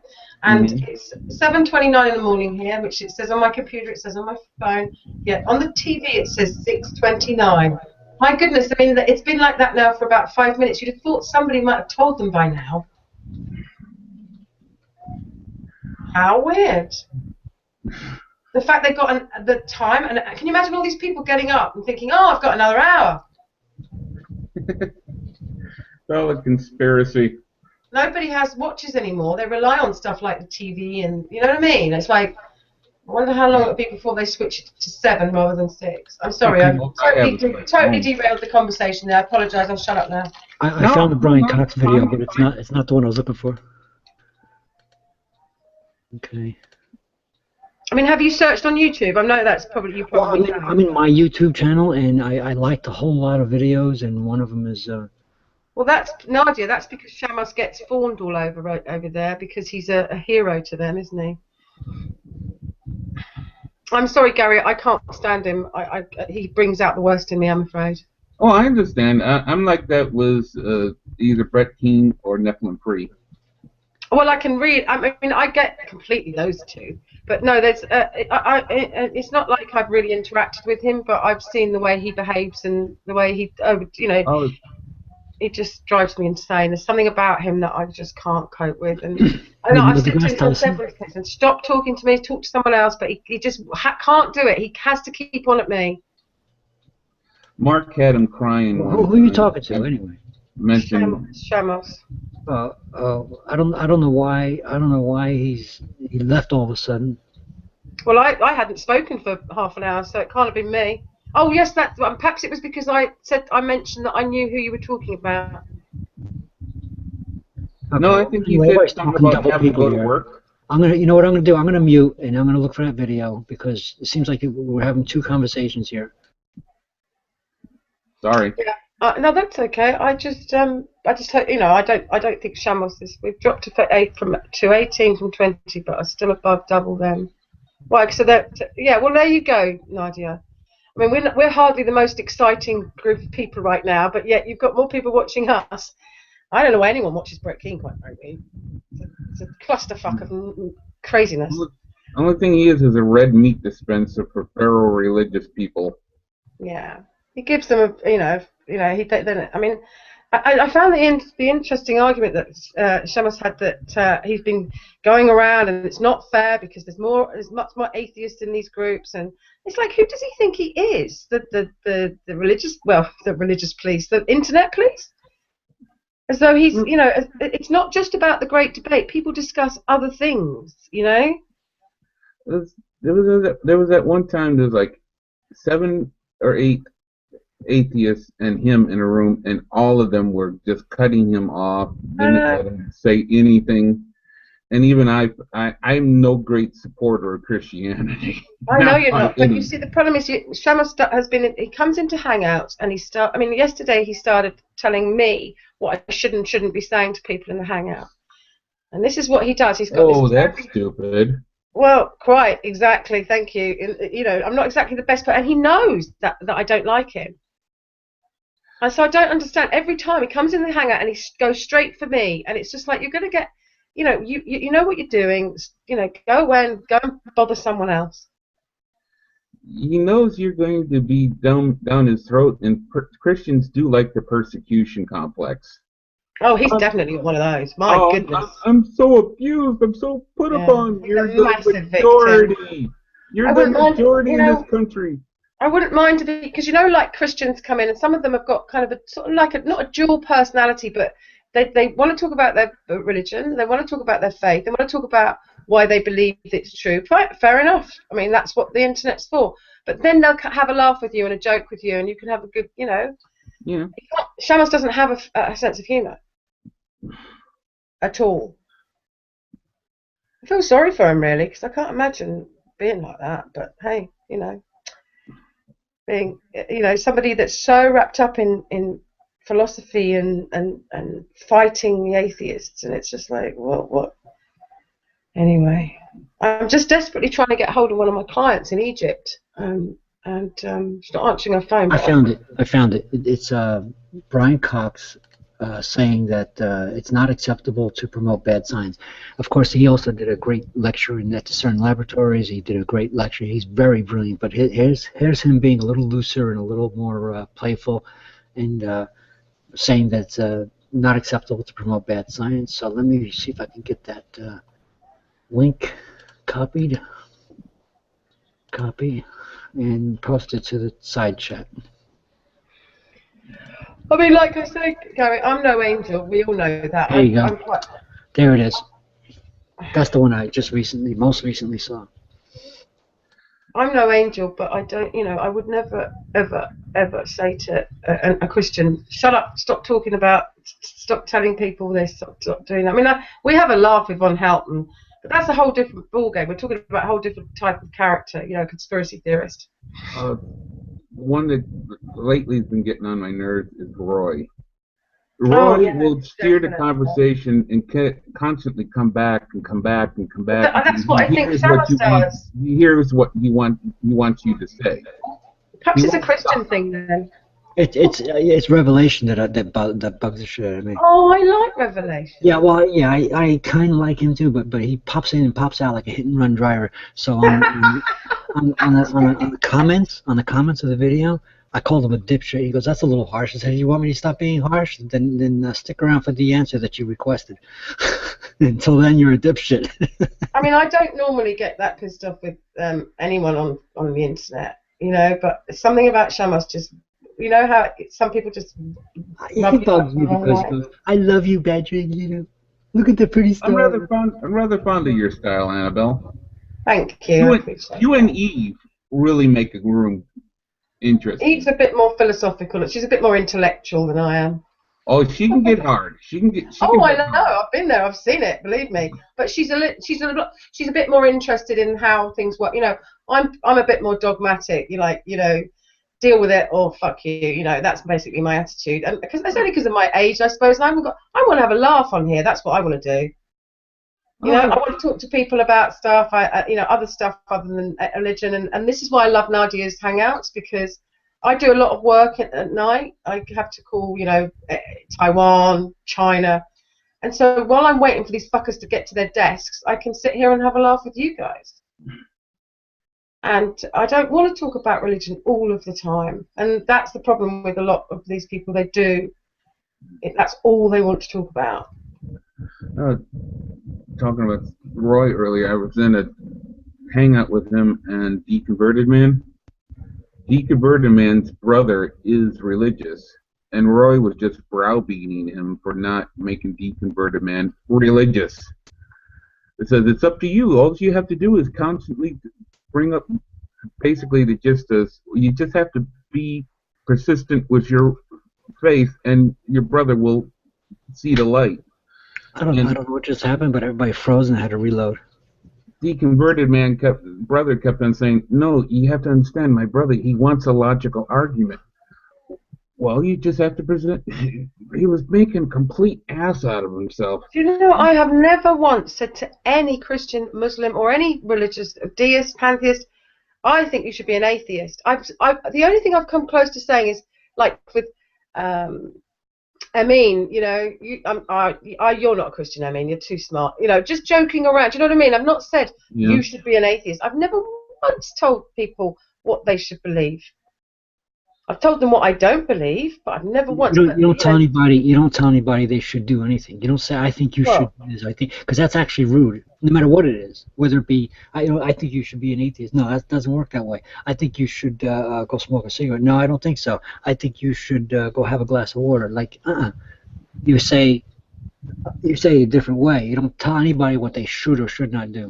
And it's 7:29 in the morning here, which it says on my computer, it says on my phone. Yeah, on the TV it says 6:29. My goodness, I mean, it's been like that now for about 5 minutes. You'd have thought somebody might have told them by now. How weird. The fact they got the time, and can you imagine all these people getting up and thinking, oh, I've got another hour. Well, a conspiracy. Nobody has watches anymore. They rely on stuff like the TV, and you know what I mean. It's like, I wonder how long it'll be before they switch it to 7 rather than 6. I'm sorry, I totally derailed the conversation there. I apologise. I'll shut up now. I found the Brian Cox video, but it's not the one I was looking for. Okay. I mean, have you searched on YouTube? I know that's probably you probably. Well, I'm in my YouTube channel, and I liked a whole lot of videos, and one of them is. Well, that's Nadia. That's because Shamos gets fawned all over there because he's a hero to them, isn't he? I'm sorry, Gary. I can't stand him. He brings out the worst in me, I'm afraid. Oh, I understand. I'm like that with either Brett Keane or Nephilim Free. Well, I can read. I mean, I get completely those two, but no, there's. It's not like I've really interacted with him, but I've seen the way he behaves and the way he, it just drives me insane. There's something about him that I just can't cope with, and I've said to him on several occasions, stop talking to me, talk to someone else, but he just can't do it. He has to keep on at me. Mark had him crying. Who are you talking to anyway? Shamos. I don't know why he left all of a sudden. Well, I hadn't spoken for half an hour, so it can't have been me. Oh yes, perhaps it was because I mentioned that I knew who you were talking about. Okay. No, I think you said something about having to go to work. You know what I'm gonna do? I'm gonna mute and I'm gonna look for that video because it seems like we're having two conversations here. Sorry. Yeah. No, that's okay. I just hope, I don't think Shamos is. We've dropped to 18 from 20, but are still above double them. Well, so well, there you go, Nadia. I mean, we're hardly the most exciting group of people right now, but yet you've got more people watching us. I don't know why anyone watches Brett Keane, quite frankly. It's a clusterfuck of craziness. The only thing he is a red meat dispenser for feral religious people. Yeah, he gives them I mean, I found the interesting argument that Shamas had, that he's been going around and it's not fair because there's much more atheists in these groups, and it's like, who does he think he is? The religious police, the internet police? As though he's, it's not just about the great debate. People discuss other things, There was at one time there was like 7 or 8 atheists and him in a room, and all of them were just cutting him off, didn't let him say anything. And even I'm no great supporter of Christianity. I know you're not, but you see, the problem is, Shamas he comes into Hangouts and yesterday he started telling me what I should and shouldn't be saying to people in the Hangout. And this is what he does. He's got that's stupid. Well, quite exactly. Thank you. I'm not exactly the best, and he knows that I don't like him. And so I don't understand. Every time he comes in the Hangout and he goes straight for me, and it's just like, you're going to get, you know what you're doing. Go away and go and bother someone else. He knows you're going to be down his throat, and Christians do like the persecution complex. Oh, he's definitely one of those. My goodness. I'm so abused. I'm so put upon. You're the majority. Victim. You're the majority in this country. I wouldn't mind to be, because like Christians come in, and some of them have got kind of a sort of like not a dual personality, but they want to talk about their religion, they want to talk about their faith, they want to talk about why they believe it's true. Fair enough. I mean, that's what the internet's for. But then they'll have a laugh with you and a joke with you, and you can have a good, Yeah. Shamas doesn't have a sense of humour at all. I feel sorry for him, really, because I can't imagine being like that. But hey, being somebody that's so wrapped up in philosophy and fighting the atheists, and it's just like, what? Anyway, I'm just desperately trying to get hold of one of my clients in Egypt, and she's not answering her phone. I found it. It's Brian Cox saying that it's not acceptable to promote bad science. Of course, he also did a great lecture at the CERN laboratories. He did a great lecture. He's very brilliant, but here's him being a little looser and a little more playful, and saying that it's not acceptable to promote bad science. So let me see if I can get that link copied, and post it to the side chat. I mean, like I say, Gary, I'm no angel. We all know that. There you go. There it is. That's the one I most recently saw. I'm no angel, but I don't, I would never, ever, ever say to a Christian, shut up, stop telling people this, stop doing that. I mean, we have a laugh with Von Helton, but that's a whole different ballgame. We're talking about a whole different type of character, conspiracy theorist. One that lately has been getting on my nerves is Roy. Roy will steer the conversation and constantly come back. That's what I think Shamas does. He hears what he wants you to say. Perhaps it's a Christian thing then. It's Revelation that bugs the shit out of me. Oh, I like Revelation. Yeah, well, yeah, I kind of like him too, but he pops in and pops out like a hit and run driver. So on the comments of the video, I called him a dipshit. He goes, "That's a little harsh." I said, "You want me to stop being harsh? Then stick around for the answer that you requested. Until then, you're a dipshit." I mean, I don't normally get that pissed off with anyone on the internet, but something about Shamas just. You know how some people just. He bugs me because he goes, "I love you, Badger. Look at the pretty stuff." I'm rather fond of your style, Annabelle. Thank you. You and Eve really make a room interesting. Eve's a bit more philosophical. She's a bit more intellectual than I am. Oh, she can get hard. I know. I've been there. I've seen it. Believe me. But she's a bit more interested in how things work. I'm a bit more dogmatic. Deal with it or fuck you. That's basically my attitude. And it's only because of my age, I suppose. And I want to have a laugh on here. That's what I want to do. I want to talk to people about stuff. Other stuff other than religion. And this is why I love Nadia's Hangouts, because I do a lot of work at night. I have to call, Taiwan, China. And so while I'm waiting for these fuckers to get to their desks, I can sit here and have a laugh with you guys. And I don't want to talk about religion all of the time. And that's the problem with a lot of these people. They do That's all they want to talk about. Talking about Roy earlier, I was in a hangout with him and Deconverted Man. Deconverted Man's brother is religious, and Roy was just browbeating him for not making Deconverted Man religious. It says it's up to you. All you have to do is constantly bring up basically the gist is you just have to be persistent with your faith, and your brother will see the light. I don't know what just happened, but everybody froze and had to reload. Deconverted Man brother kept on saying, "No, you have to understand, my brother. He wants a logical argument." Well, you just have to present. He was making a complete ass out of himself. Do you know, I have never once said to any Christian, Muslim, or any religious deist, pantheist, I think you should be an atheist. The only thing I've come close to saying is, like with, Amin, you know, you're not a Christian, Amin, you're too smart. You know, just joking around, do you know what I mean? I've not said you should be an atheist. I've never once told people what they should believe. I've told them what I don't believe, but I've never once. You don't tell anybody. You don't tell anybody they should do anything. You don't say, "I think you should do this." I think, because that's actually rude. No matter what it is, whether it be, I think you should be an atheist. No, that doesn't work that way. I think you should go smoke a cigarette. No, I don't think so. I think you should go have a glass of water. Like, you say a different way. You don't tell anybody what they should or should not do.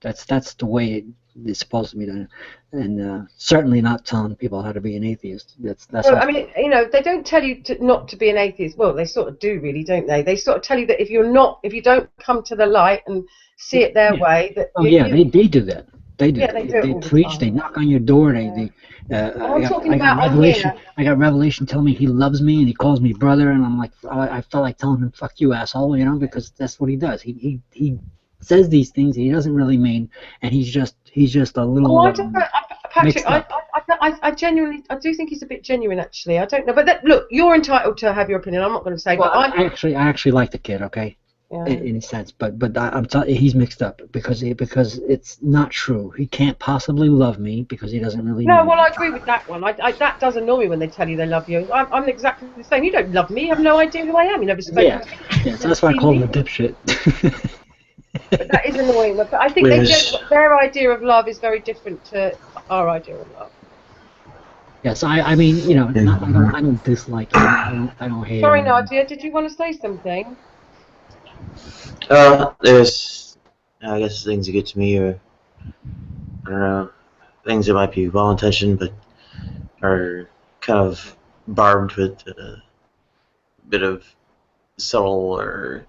That's the way it's supposed to be done, and certainly not telling people how to be an atheist. That's. Well, I mean, you know, they don't tell you not to be an atheist. Well, they sort of do, really, don't they? They sort of tell you that if you don't come to the light and see it their way, that. Oh yeah, they do that. They do. Yeah, they preach. They knock on your door. I got Revelation telling me he loves me and he calls me brother, and I'm like, I felt like telling him, "Fuck you, asshole," you know, because that's what he does. He says these things he doesn't really mean, and he's just a little. Oh, I don't know, Patrick. I genuinely, I do think he's a bit genuine, actually. I don't know, but look, you're entitled to have your opinion. I'm not going to say, well, but I actually like the kid, okay, in a sense, but I'm telling you, he's mixed up because it's not true. He can't possibly love me because he doesn't really. No, well, I agree with that one. That does annoy me when they tell you they love you. I'm exactly the same. You don't love me. You have no idea who I am. You never spoken to me. Yeah, so that's why I call him a dipshit. But that is annoying. But I think their idea of love is very different to our idea of love. Yes, I mean, you know, I don't dislike him. I don't hate him. Sorry, Nadia, did you want to say something? There's, I guess, things that get to me are, I don't know, things that might be well intentioned, but are kind of barbed with a bit of subtle or,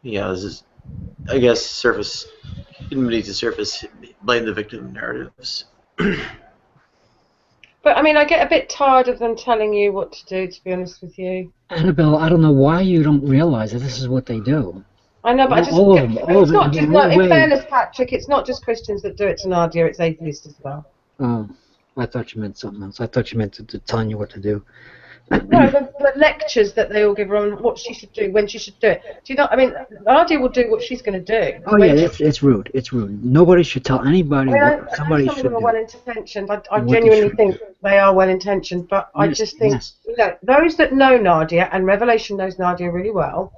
this is, I guess, beneath the surface, blame the victim narratives. But I mean, I get a bit tired of them telling you what to do, to be honest with you. Annabelle, I don't know why you don't realize that this is what they do. I know, but it's not just, in fairness, Patrick, it's not just Christians that do it to Nadia, it's atheists as well. Oh, I thought you meant something else. I thought you meant to telling you what to do. No, the lectures that they all give her on what she should do, when she should do it. Do you know? I mean, Nadia will do what she's going to do. Oh yeah, it's rude. It's rude. Nobody should tell anybody what somebody should do. Some of them are well-intentioned. I genuinely think they are well-intentioned, but I just think, those that know Nadia, and Revelation knows Nadia really well,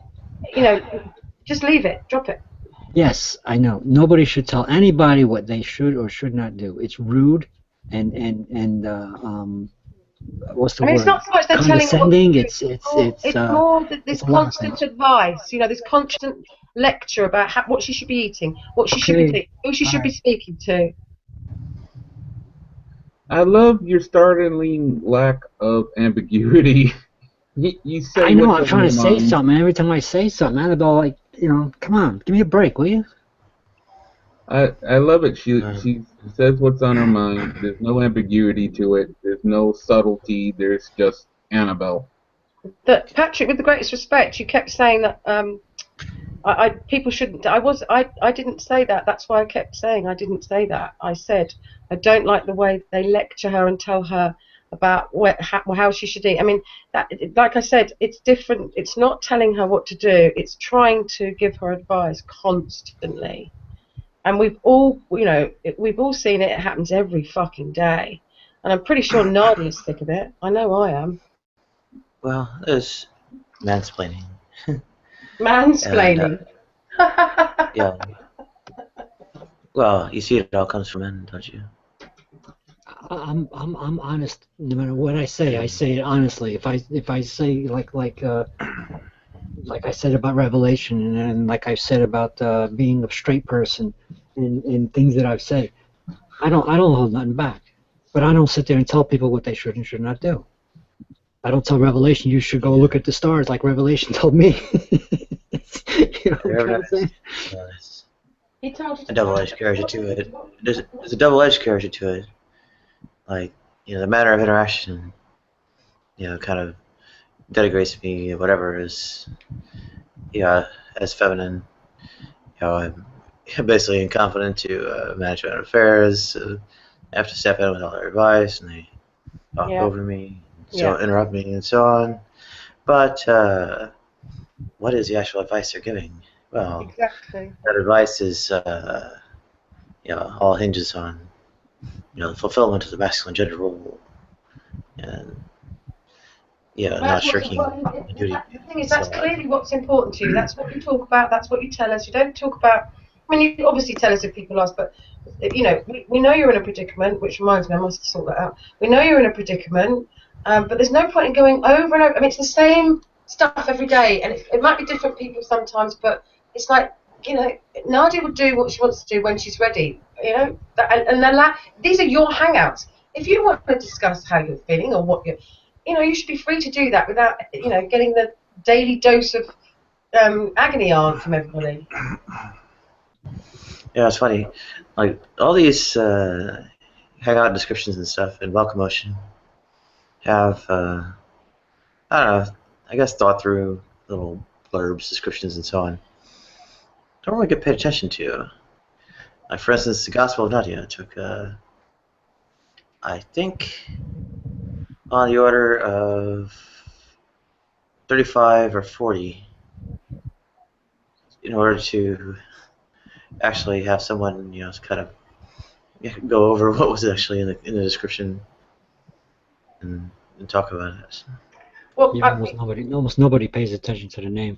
just leave it, drop it. Yes, I know. Nobody should tell anybody what they should or should not do. It's rude, and what's the word? It's not so much they're telling condescending. It's more this constant advice. This constant lecture about what she should be eating, what she should be doing, who she should be speaking to. I love your startling lack of ambiguity. You say. I know. I'm trying to say something. Every time I say something, Annabelle, come on, give me a break, will you? I love it. She says what's on her mind. There's no ambiguity to it. There's no subtlety. There's just Annabelle. That Patrick, with the greatest respect, you kept saying that people shouldn't. I didn't say that. That's why I kept saying I didn't say that. I said I don't like the way they lecture her and tell her about how she should eat. I mean, like I said, it's different. It's not telling her what to do. It's trying to give her advice constantly. And we've all seen it. It happens every fucking day. And I'm pretty sure Nadia's sick of it. I know I am. Well, there's mansplaining. Mansplaining. And, yeah. Well, you see, it all comes from men, don't you? I'm honest. No matter what I say it honestly. If I say like I said about Revelation, and like I said about being a straight person, and things that I've said, I don't hold nothing back. But I don't sit there and tell people what they should and should not do. I don't tell Revelation you should go look at the stars like Revelation told me. You know what I'm trying to say? He told you A double-edged character to it. There's a double-edged character to it. Like, the manner of interaction, kind of denigrates me, whatever, as feminine. I'm basically incompetent to manage my own affairs. I have to step in with all their advice, and they talk over me, interrupt me, and so on. But what is the actual advice they're giving? Well, exactly. That advice is, all hinges on, the fulfillment of the masculine gender role, and not shirking duty. The thing is, that's clearly what's important to you. That's what you talk about. That's what you tell us. You don't talk about. I mean, you obviously tell us if people ask, but we know you're in a predicament. Which reminds me, I must sort that out. We know you're in a predicament, but there's no point in going over and over. I mean, it's the same stuff every day, and it might be different people sometimes, but it's like, Nadia will do what she wants to do when she's ready. These are your hangouts. If you want to discuss how you're feeling or what you should be free to do that without, getting the daily dose of agony on from everybody. Yeah, it's funny. Like, all these hangout descriptions and stuff in Welcome Ocean have, I don't know, I guess thought through little blurbs, descriptions, and so on. Don't really get paid attention to. Like, for instance, the Gospel of Nadia took, I think, on the order of 35 or 40 in order to actually have someone, kind of go over what was actually in the description and talk about it. Well, almost nobody pays attention to the name.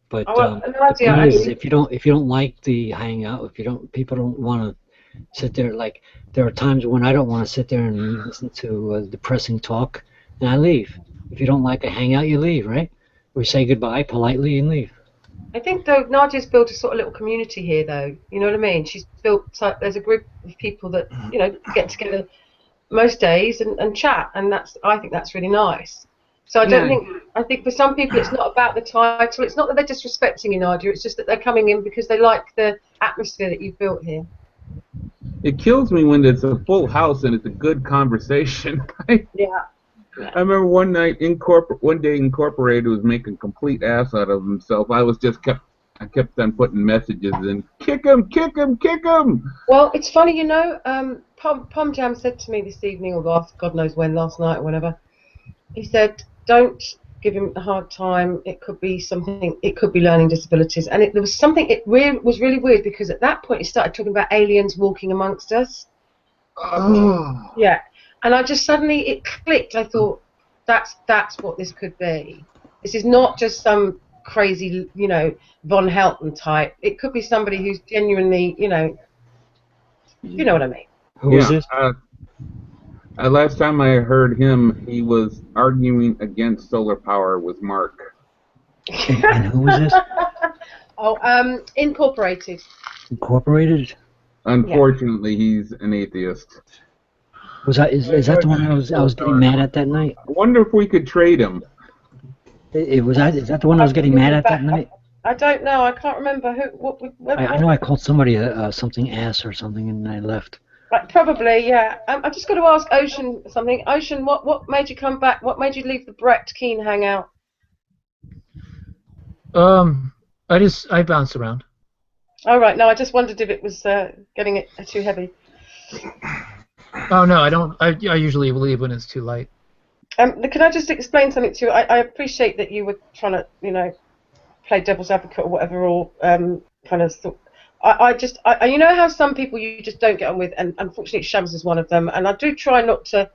But the Nadia, point is, if you don't like the hangout, people don't want to sit there. Like, there are times when I don't want to sit there and listen to depressing talk, and I leave. If you don't like a hangout, you leave, right? We say goodbye politely and leave. I think, though, Nadia's built a sort of little community here, though. You know what I mean? She's built. There's a group of people that get together most days and chat, and I think that's really nice. So I think for some people it's not about the title. It's not that they're disrespecting you, Nadia. It's just that they're coming in because they like the atmosphere that you've built here. It kills me when it's a full house and it's a good conversation. Yeah. I remember one day Incorporated was making a complete ass out of himself. I kept on putting messages in, kick him, kick him, kick him. Well, it's funny, Pom Jam said to me this evening, or God knows when, last night or whatever. He said, "Don't give him a hard time. It could be something. It could be learning disabilities." And there was something. It was really weird because at that point he started talking about aliens walking amongst us. Oh. Yeah. And I just suddenly it clicked. I thought, that's what this could be. This is not just some crazy, Von Helton type. It could be somebody who's genuinely, you know what I mean. Who is this? Last time I heard him, he was arguing against solar power with Mark. And who is this? Incorporated. Incorporated? Unfortunately, he's an atheist. Is that the one I was getting mad at that night? I wonder if we could trade him. Is that the one I was getting mad at that night? I don't know. I can't remember who. I know I called somebody something ass or something, and I left. Probably, yeah. I've just got to ask Ocean something. Ocean, what made you come back? What made you leave the Brett Keane hangout? I bounced around. Oh, right. No, I just wondered if it was getting it too heavy. Oh no, I don't. I usually leave when it's too light. Can I just explain something to you? I appreciate that you were trying to, play devil's advocate or whatever, or kind of. You know how some people you just don't get on with, and unfortunately Shams is one of them. And I do try not to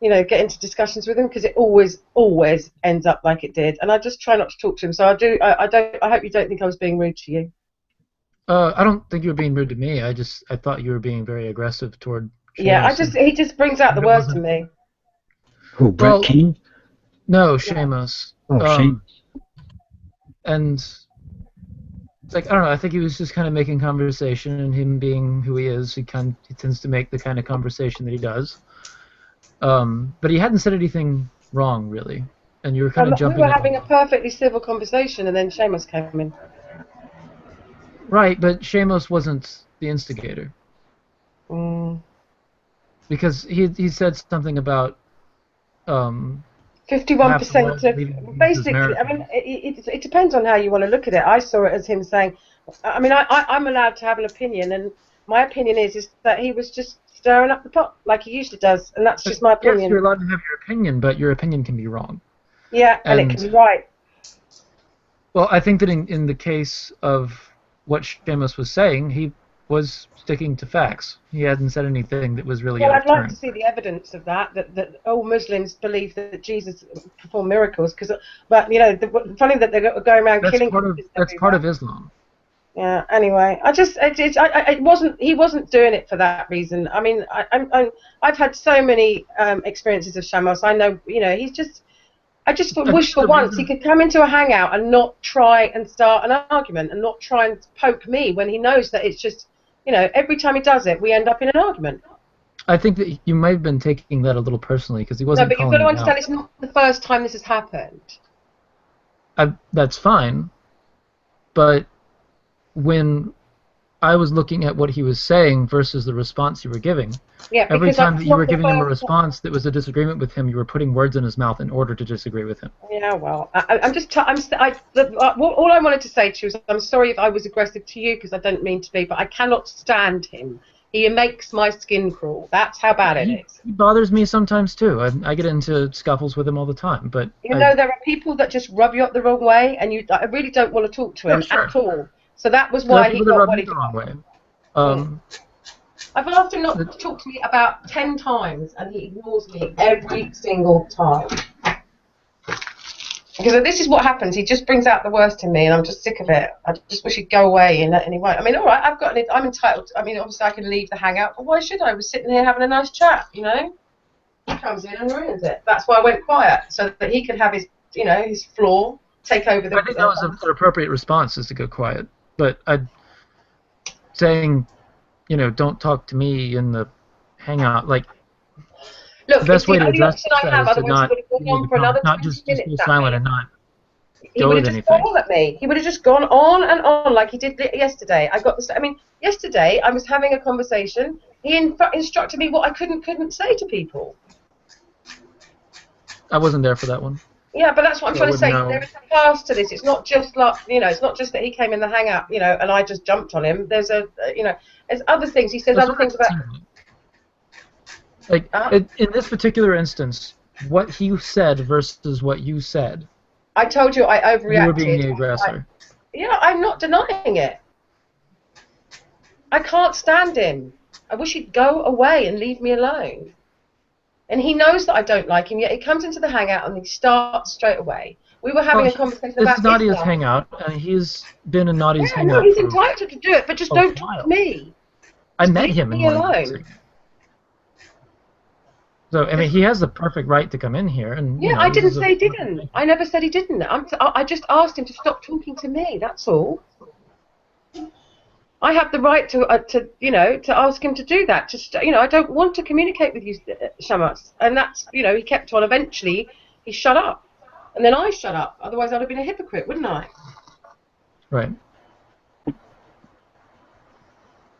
get into discussions with him, because it always ends up like it did, and I just try not to talk to him. So I hope you don't think I was being rude to you. I don't think you were being rude to me. I thought you were being very aggressive toward. Yeah, Seamus, he just brings out the worst in me. Who, Brett King? No, Seamus. Oh, shame. And it's like, I don't know. I think he was just kind of making conversation, and him being who he is, he tends to make the kind of conversation that he does. But he hadn't said anything wrong, really, and you were kind of jumping. We were having a perfectly civil conversation, and then Seamus came in. Right, but Seamus wasn't the instigator. Because he said something about 51% of basically. I mean, it depends on how you want to look at it. I saw it as him saying, I mean, I'm allowed to have an opinion, and my opinion is that he was just stirring up the pot like he usually does, and that's just my opinion. Yes, you're allowed to have your opinion, but your opinion can be wrong. Yeah, and it can be right. Well, I think that in the case of what Seamus was saying, he was sticking to facts. He hadn't said anything that was really out of turn. I'd like to see the evidence of that all Muslims believe that Jesus performed miracles, but funny that they're going around killing. That's part of Islam. Yeah. Anyway, he wasn't doing it for that reason. I mean, I've had so many experiences of Shamos. I know, I just wish for once he could come into a hangout and not try and start an argument and not try and poke me when he knows that it's just, every time he does it, we end up in an argument. I think that you might have been taking that a little personally, because he wasn't. No, but you've got to understand it's not the first time this has happened. That's fine, but when I was looking at what he was saying versus the response you were giving, every time that you were giving him a response that was a disagreement with him, you were putting words in his mouth in order to disagree with him. Yeah, well, all I wanted to say to you is I'm sorry if I was aggressive to you, because I don't mean to be, but I cannot stand him. He makes my skin crawl. That's how bad it is. He bothers me sometimes too. I get into scuffles with him all the time, but there are people that just rub you up the wrong way, and I really don't want to talk to him at all. So that was why he got what he got. The wrong way. I've asked him not to talk to me about 10 times, and he ignores me every single time. Because this is what happens. He just brings out the worst in me, and I'm just sick of it. I just wish he'd go away, and he won't. I mean, all right, I'm entitled. I mean, obviously I can leave the hangout, but why should I? I was sitting here having a nice chat, He comes in and ruins it. That's why I went quiet, so that he could have his, his floor, take over the. I think that was an appropriate response, is to go quiet. But saying, don't talk to me in the hangout, like. Look, the best way to address it is to not just be silent and not go with anything. He would have just gone at me. He would have just gone on and on like he did yesterday. Yesterday I was having a conversation. He instructed me what I couldn't say to people. I wasn't there for that one. Yeah, but that's what I'm trying to say. There is a path to this. It's not just like, it's not just that he came in the hangout, and I just jumped on him. There's there's other things. He says other things about. Like, in this particular instance, what he said versus what you said. I told you I overreacted. You were being the aggressor. I'm not denying it. I can't stand him. I wish he'd go away and leave me alone. And he knows that I don't like him, yet he comes into the hangout and he starts straight away. We were having a conversation about This is Nadia's hangout, and he's been in Nadia's hangout. He's entitled to do it, but just don't talk to me. I met him in one. So, I mean, he has the perfect right to come in here. And I didn't say he didn't. I never said he didn't. I just asked him to stop talking to me, that's all. I have the right to ask him to do that. Just, I don't want to communicate with you, Shamas. And that's, he kept on. Eventually, he shut up. And then I shut up. Otherwise, I'd have been a hypocrite, wouldn't I? Right.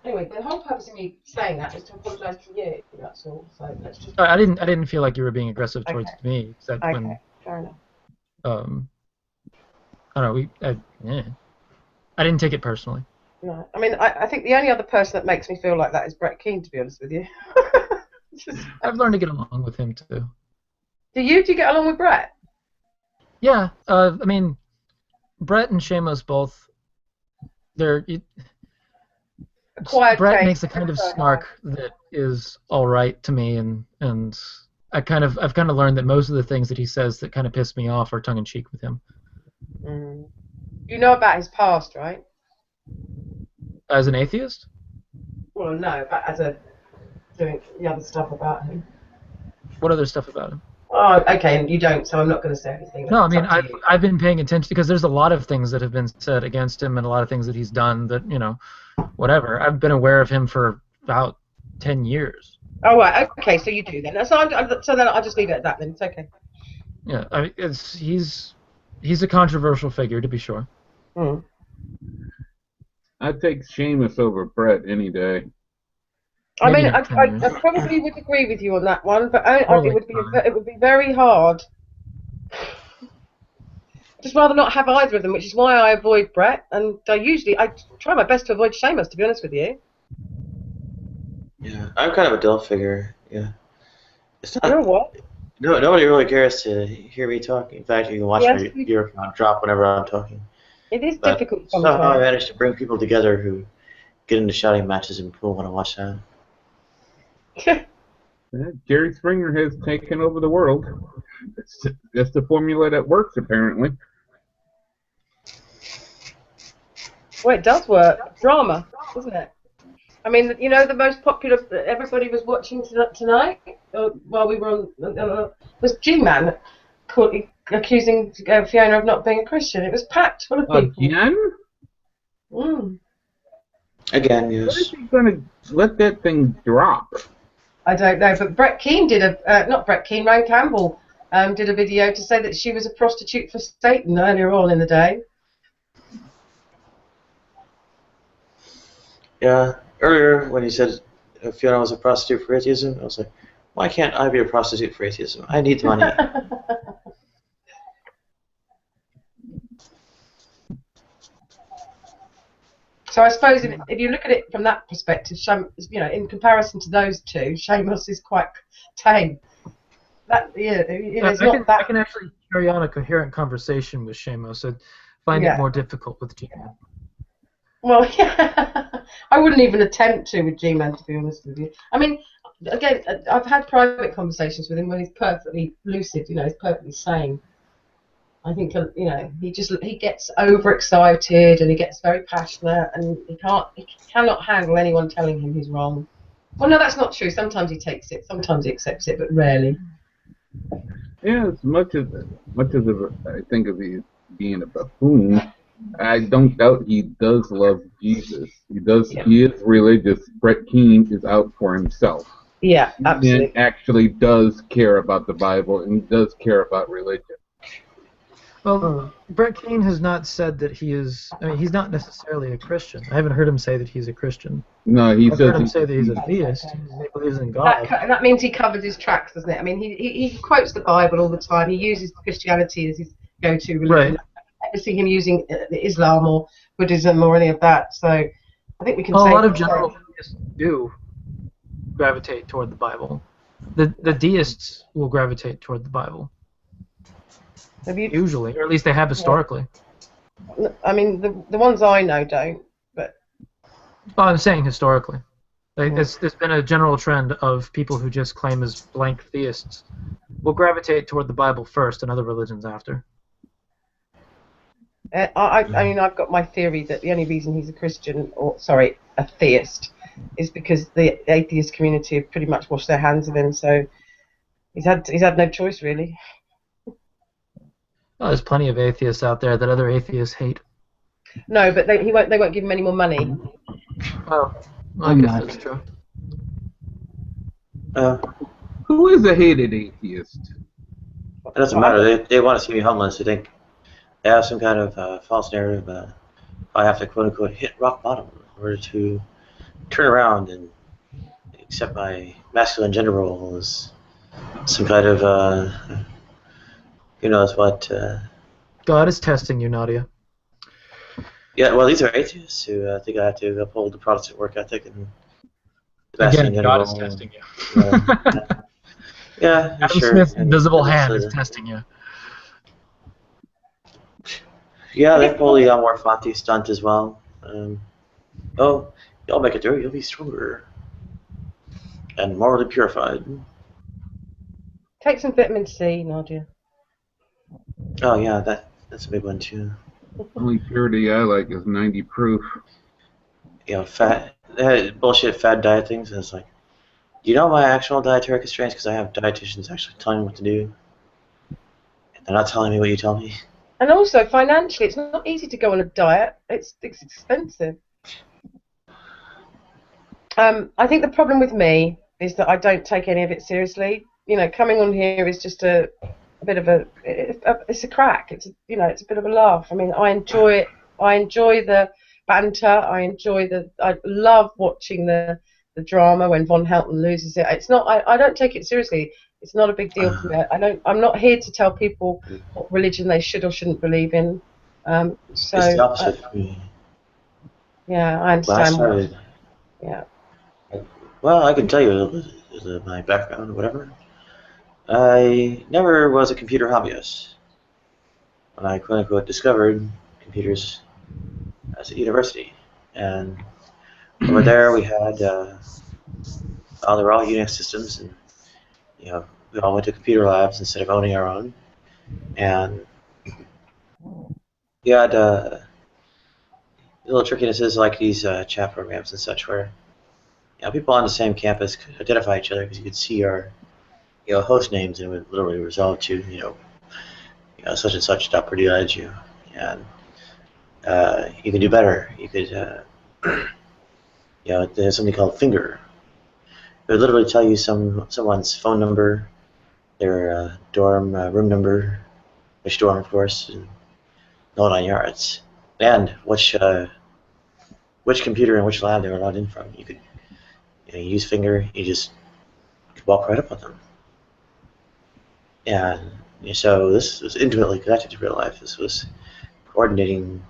Anyway, the whole purpose of me saying that is to apologise to you. That's all. So let's just. I didn't feel like you were being aggressive towards me, except when. Fair enough. I don't know. I didn't take it personally. No, I mean, I think the only other person that makes me feel like that is Brett Keane, to be honest with you. I've learned to get along with him too. Do you get along with Brett? Yeah, I mean, Brett and Seamus both. Brett makes a kind of snark that is all right to me, and I've kind of learned that most of the things that he says that kind of piss me off are tongue in cheek with him. You know about his past, right? As an atheist? Well, no, but as a doing the other stuff about him. What other stuff about him? Oh, okay, and you don't, so I'm not going to say anything. No, I mean, It's up to you. I've been paying attention because there's a lot of things that have been said against him and a lot of things that he's done that, whatever. I've been aware of him for about 10 years. Oh, right, okay, so you do then. So then I'll just leave it at that then. It's okay. Yeah, I mean, he's a controversial figure, to be sure. I'd take Seamus over Brett any day. I mean, I probably would agree with you on that one, but it would be very hard. Just rather not have either of them, which is why I avoid Brett, and I try my best to avoid Seamus, to be honest with you. Yeah, I'm kind of a dull figure. Yeah. It's not. You're what? No, nobody really cares to hear me talk. In fact, you can watch my ear count drop whenever I'm talking. It is But difficult somehow sometimes. I managed to bring people together who get into shouting matches and people want to watch that. Jerry Springer has taken over the world. That's the formula that works, apparently. Well, it does work. Drama, isn't it? I mean, the most popular that everybody was watching tonight while we were on was G-Man accusing Fiona of not being a Christian. It was packed full of people. Again? Again, yes. When is he going to let that thing drop? I don't know, but Brett Keane did not Brett Keane, Ryan Campbell did a video to say that she was a prostitute for Satan earlier on in the day. Yeah, earlier when he said Fiona was a prostitute for atheism, I was like, why can't I be a prostitute for atheism? I need money. So I suppose if you look at it from that perspective, in comparison to those two, Seamus is quite tame. I can actually carry on a coherent conversation with Seamus. I find it more difficult with G-Man. Well, yeah, I wouldn't even attempt to with G-Man, to be honest with you. I mean, again, I've had private conversations with him when he's perfectly lucid. He's perfectly sane. I think he gets overexcited and he gets very passionate and he cannot handle anyone telling him he's wrong. Well, no, that's not true. Sometimes he takes it, sometimes he accepts it, but rarely. Yeah, as much as I think of him being a buffoon, I don't doubt he does love Jesus. He does. Yeah. He is religious. Brett Keane is out for himself. Yeah, absolutely. And actually does care about the Bible and does care about religion. Well, Brett Keane has not said that he is. I mean, he's not necessarily a Christian. I haven't heard him say that he's a Christian. No, I've heard him say that he's a theist. He believes in God. That means he covers his tracks, doesn't it? I mean, he quotes the Bible all the time. He uses Christianity as his go-to religion. Right. I never see him using Islam or Buddhism or any of that. So I think we can say a lot of general theists do gravitate toward the Bible. The deists will gravitate toward the Bible. Usually, or at least they have historically. I mean, the ones I know don't, but... Well, I'm saying historically. There's been a general trend of people who just claim as blank theists will gravitate toward the Bible first and other religions after. I mean, I've got my theory that the only reason he's a theist, is because the atheist community have pretty much washed their hands of him, so he's had no choice, really. Well, there's plenty of atheists out there that other atheists hate. No, but they won't give him any more money. Oh, I guess that's true. Who is a hated atheist? It doesn't matter. They want to see me homeless. They think they have some kind of false narrative. I have to quote unquote hit rock bottom in order to turn around and accept my masculine gender role as some kind of who knows what. God is testing you, Nadia. Yeah, well, these are atheists who think I have to uphold the Protestant work ethic and. Again, God is testing you. Yeah, Adam sure. Smith's invisible hand is testing you. Yeah, they pull the Morphanti stunt as well. Oh, y'all make it through. You'll be stronger and morally purified. Take some vitamin C, Nadia. Oh yeah, that's a big one too. Only purity I like is 90 proof. You know, bullshit fad diet things. And it's like, do you know my actual dietary constraints? Because I have dietitians actually telling me what to do. And they're not telling me what you tell me. And also, financially, it's not easy to go on a diet. It's expensive. I think the problem with me is that I don't take any of it seriously. You know, coming on here is just a bit of it's a crack. It's it's a bit of a laugh. I mean, I enjoy it. I enjoy the banter. I love watching the drama when Von Helton loses it. It's not. I don't take it seriously. It's not a big deal for me. I'm not here to tell people what religion they should or shouldn't believe in. It's the opposite for me. Yeah, I When I understand. started, Yeah. well, I can tell you my background or whatever. I never was a computer hobbyist. When I quote unquote discovered computers at university, and over there we had they were all Unix systems, and we all went to computer labs instead of owning our own, and you had little trickinesses like these chat programs and such where people on the same campus could identify each other because you could see our host names and it would literally resolve to such and such dot edu, and you could do better. You could there's something called Finger. It would literally tell you someone's phone number, their dorm room number, which dorm of course, and the whole 9 yards, and which computer and which lab they were logged in from. You could use Finger. You just could walk right up on them. And so this was intimately connected to real life. This was coordinating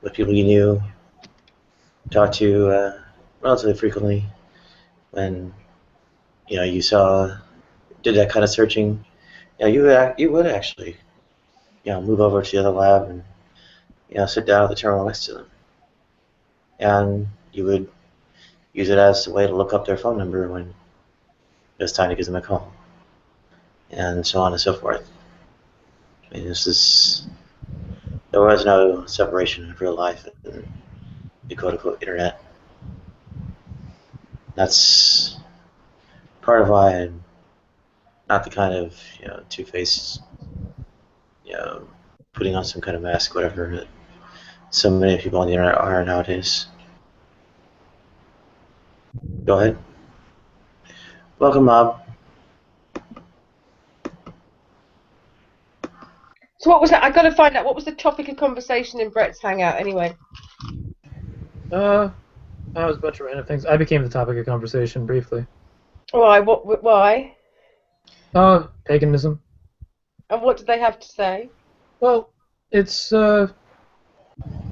with people you knew, talked to relatively frequently. When you did that kind of searching, you would actually move over to the other lab and sit down at the terminal next to them, and you would use it as a way to look up their phone number when it was time to give them a call, and so on and so forth. I mean, there was no separation of real life and the quote-unquote internet. That's part of why I'm not the kind of two-faced, putting on some kind of mask, whatever, that so many people on the internet are nowadays. Go ahead. Welcome, Mob. So what was that? I got to find out what was the topic of conversation in Brett's Hangout anyway. I was a bunch of random things. I became the topic of conversation briefly. Why? Why? Paganism. And what did they have to say? Well, it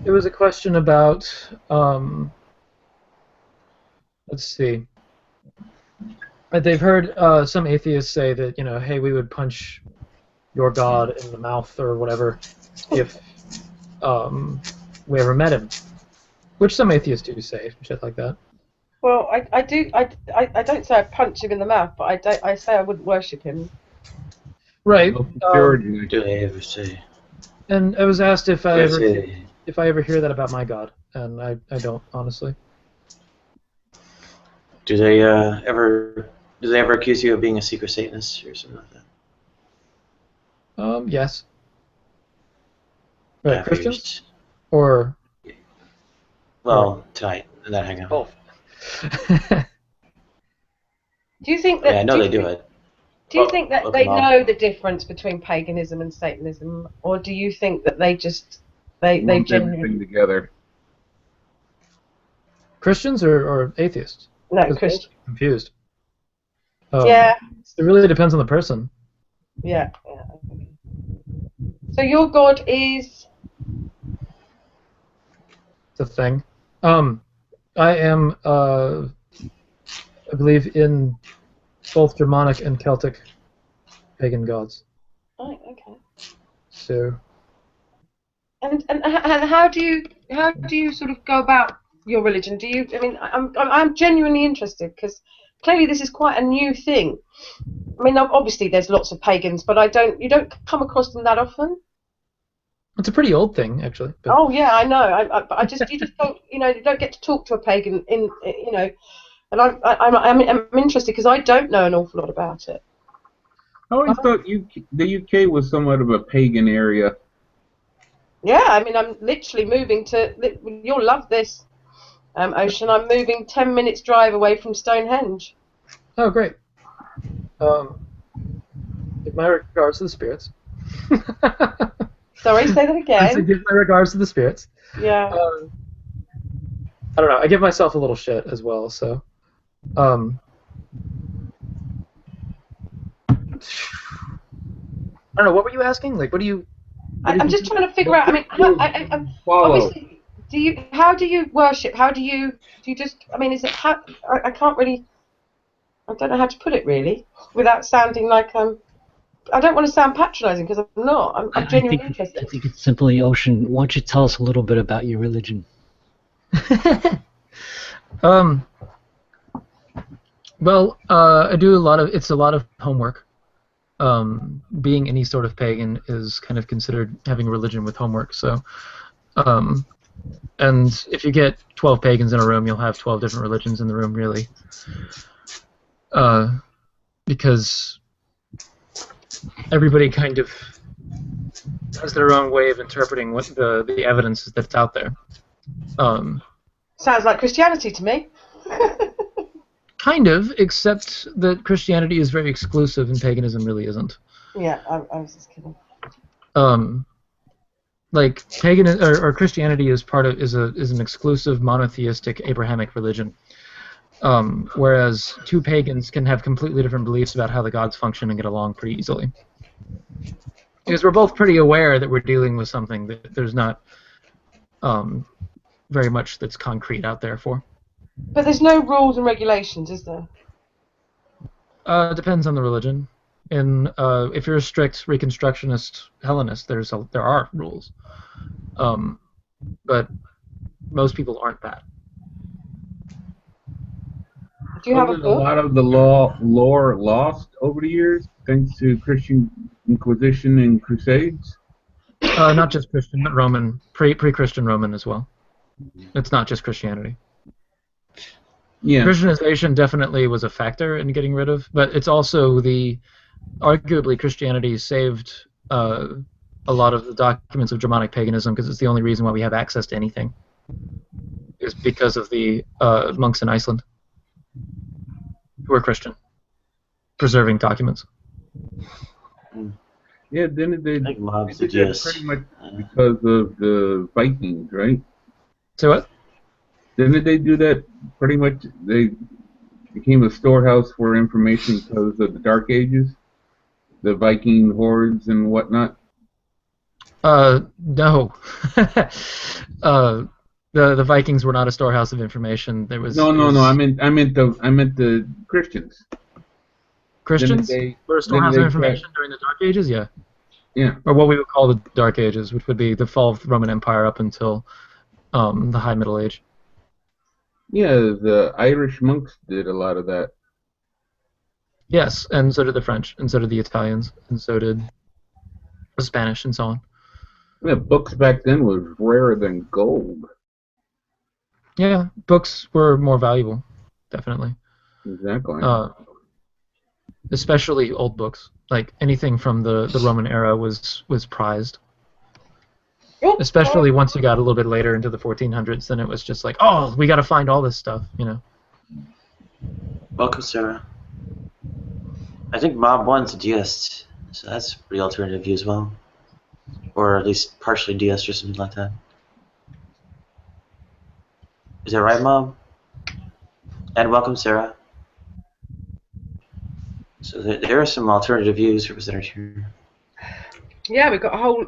was a question about let's see. They've heard some atheists say that hey, we would punch your God in the mouth or whatever if we ever met him, which some atheists do say shit like that. Well, I don't say I punch him in the mouth, but I say I wouldn't worship him. Right. Do they ever say? And I was asked if I ever hear that about my God, and I don't, honestly. Do they ever accuse you of being a secret Satanist or something like that? Yes. Yeah, Christians? Or? Well, tonight in that hangout. Both. Do you think that? Yeah, I know they do it. Do you think that they know the difference between paganism and Satanism, or do you think that they genuinely everything together? Christians or atheists? No, Christians. Confused. Yeah. It really depends on the person. Yeah. So your God is the thing. I am, I believe in both Germanic and Celtic pagan gods. Right. Okay. So. And how do you sort of go about your religion? Do you? I mean, I'm genuinely interested because clearly this is quite a new thing. I mean, obviously there's lots of pagans, but you don't come across them that often. It's a pretty old thing, actually. But... Oh yeah, I know. I just you just don't you don't get to talk to a pagan and I'm interested because I don't know an awful lot about it. I always thought the UK was somewhat of a pagan area. Yeah, I mean, I'm literally moving to. You'll love this, Ocean. I'm moving 10 minutes drive away from Stonehenge. Oh, great. Give my regards to the spirits. Sorry, say that again. I said give my regards to the spirits. Yeah. I don't know. I give myself a little shit as well, so. I don't know. What were you asking? Like, what do you? I'm just trying to figure out. I mean, obviously, how do you worship? How do you just? I mean, is it how? I can't really. I don't know how to put it really, without sounding like I don't want to sound patronising because I'm not. I'm genuinely interested. I think it's simply, Ocean. Why don't you tell us a little bit about your religion? Well, I do a lot of. It's a lot of homework. Being any sort of pagan is kind of considered having a religion with homework. So, and if you get 12 pagans in a room, you'll have 12 different religions in the room, really. Because everybody kind of has their own way of interpreting what the evidence that's out there. Sounds like Christianity to me. Kind of, except that Christianity is very exclusive and paganism really isn't. Yeah, I was just kidding. Like pagan or Christianity is an exclusive monotheistic Abrahamic religion. Whereas two pagans can have completely different beliefs about how the gods function and get along pretty easily. Because we're both pretty aware that we're dealing with something that there's not very much that's concrete out there for. But there's no rules and regulations, is there? Depends on the religion. If you're a strict Reconstructionist Hellenist, there are rules. But most people aren't that. Do you have a book? A lot of the lore lost over the years thanks to Christian Inquisition and Crusades? Not just Christian, but Roman, pre-Christian Roman as well. It's not just Christianity. Yeah. Christianization definitely was a factor in getting rid of, but it's also arguably Christianity saved a lot of the documents of Germanic paganism because it's the only reason why we have access to anything. Is because of the monks in Iceland who were Christian, preserving documents. Yeah, then they did that pretty much because of the Vikings, right? So what? Didn't they do that pretty much? They became a storehouse for information because of the Dark Ages, the Viking hordes and whatnot. No. The Vikings were not a storehouse of information. There was no. I meant the Christians. Christians were a storehouse of information during the Dark Ages. Yeah. Yeah. Or what we would call the Dark Ages, which would be the fall of the Roman Empire up until the High Middle Age. Yeah, the Irish monks did a lot of that. Yes, and so did the French, and so did the Italians, and so did the Spanish, and so on. Yeah, books back then was rarer than gold. Yeah, books were more valuable, definitely. Exactly. Especially old books. Like anything from the Roman era was prized. Especially once you got a little bit later into the 1400s, then it was just like, oh, we got to find all this stuff, you know. Welcome, Sarah. I think Mob 1's a deist, so that's a pretty alternative view as well. Or at least partially deist or something like that. Is that right, Mob? And welcome, Sarah. So there are some alternative views represented here. Yeah, we've got a whole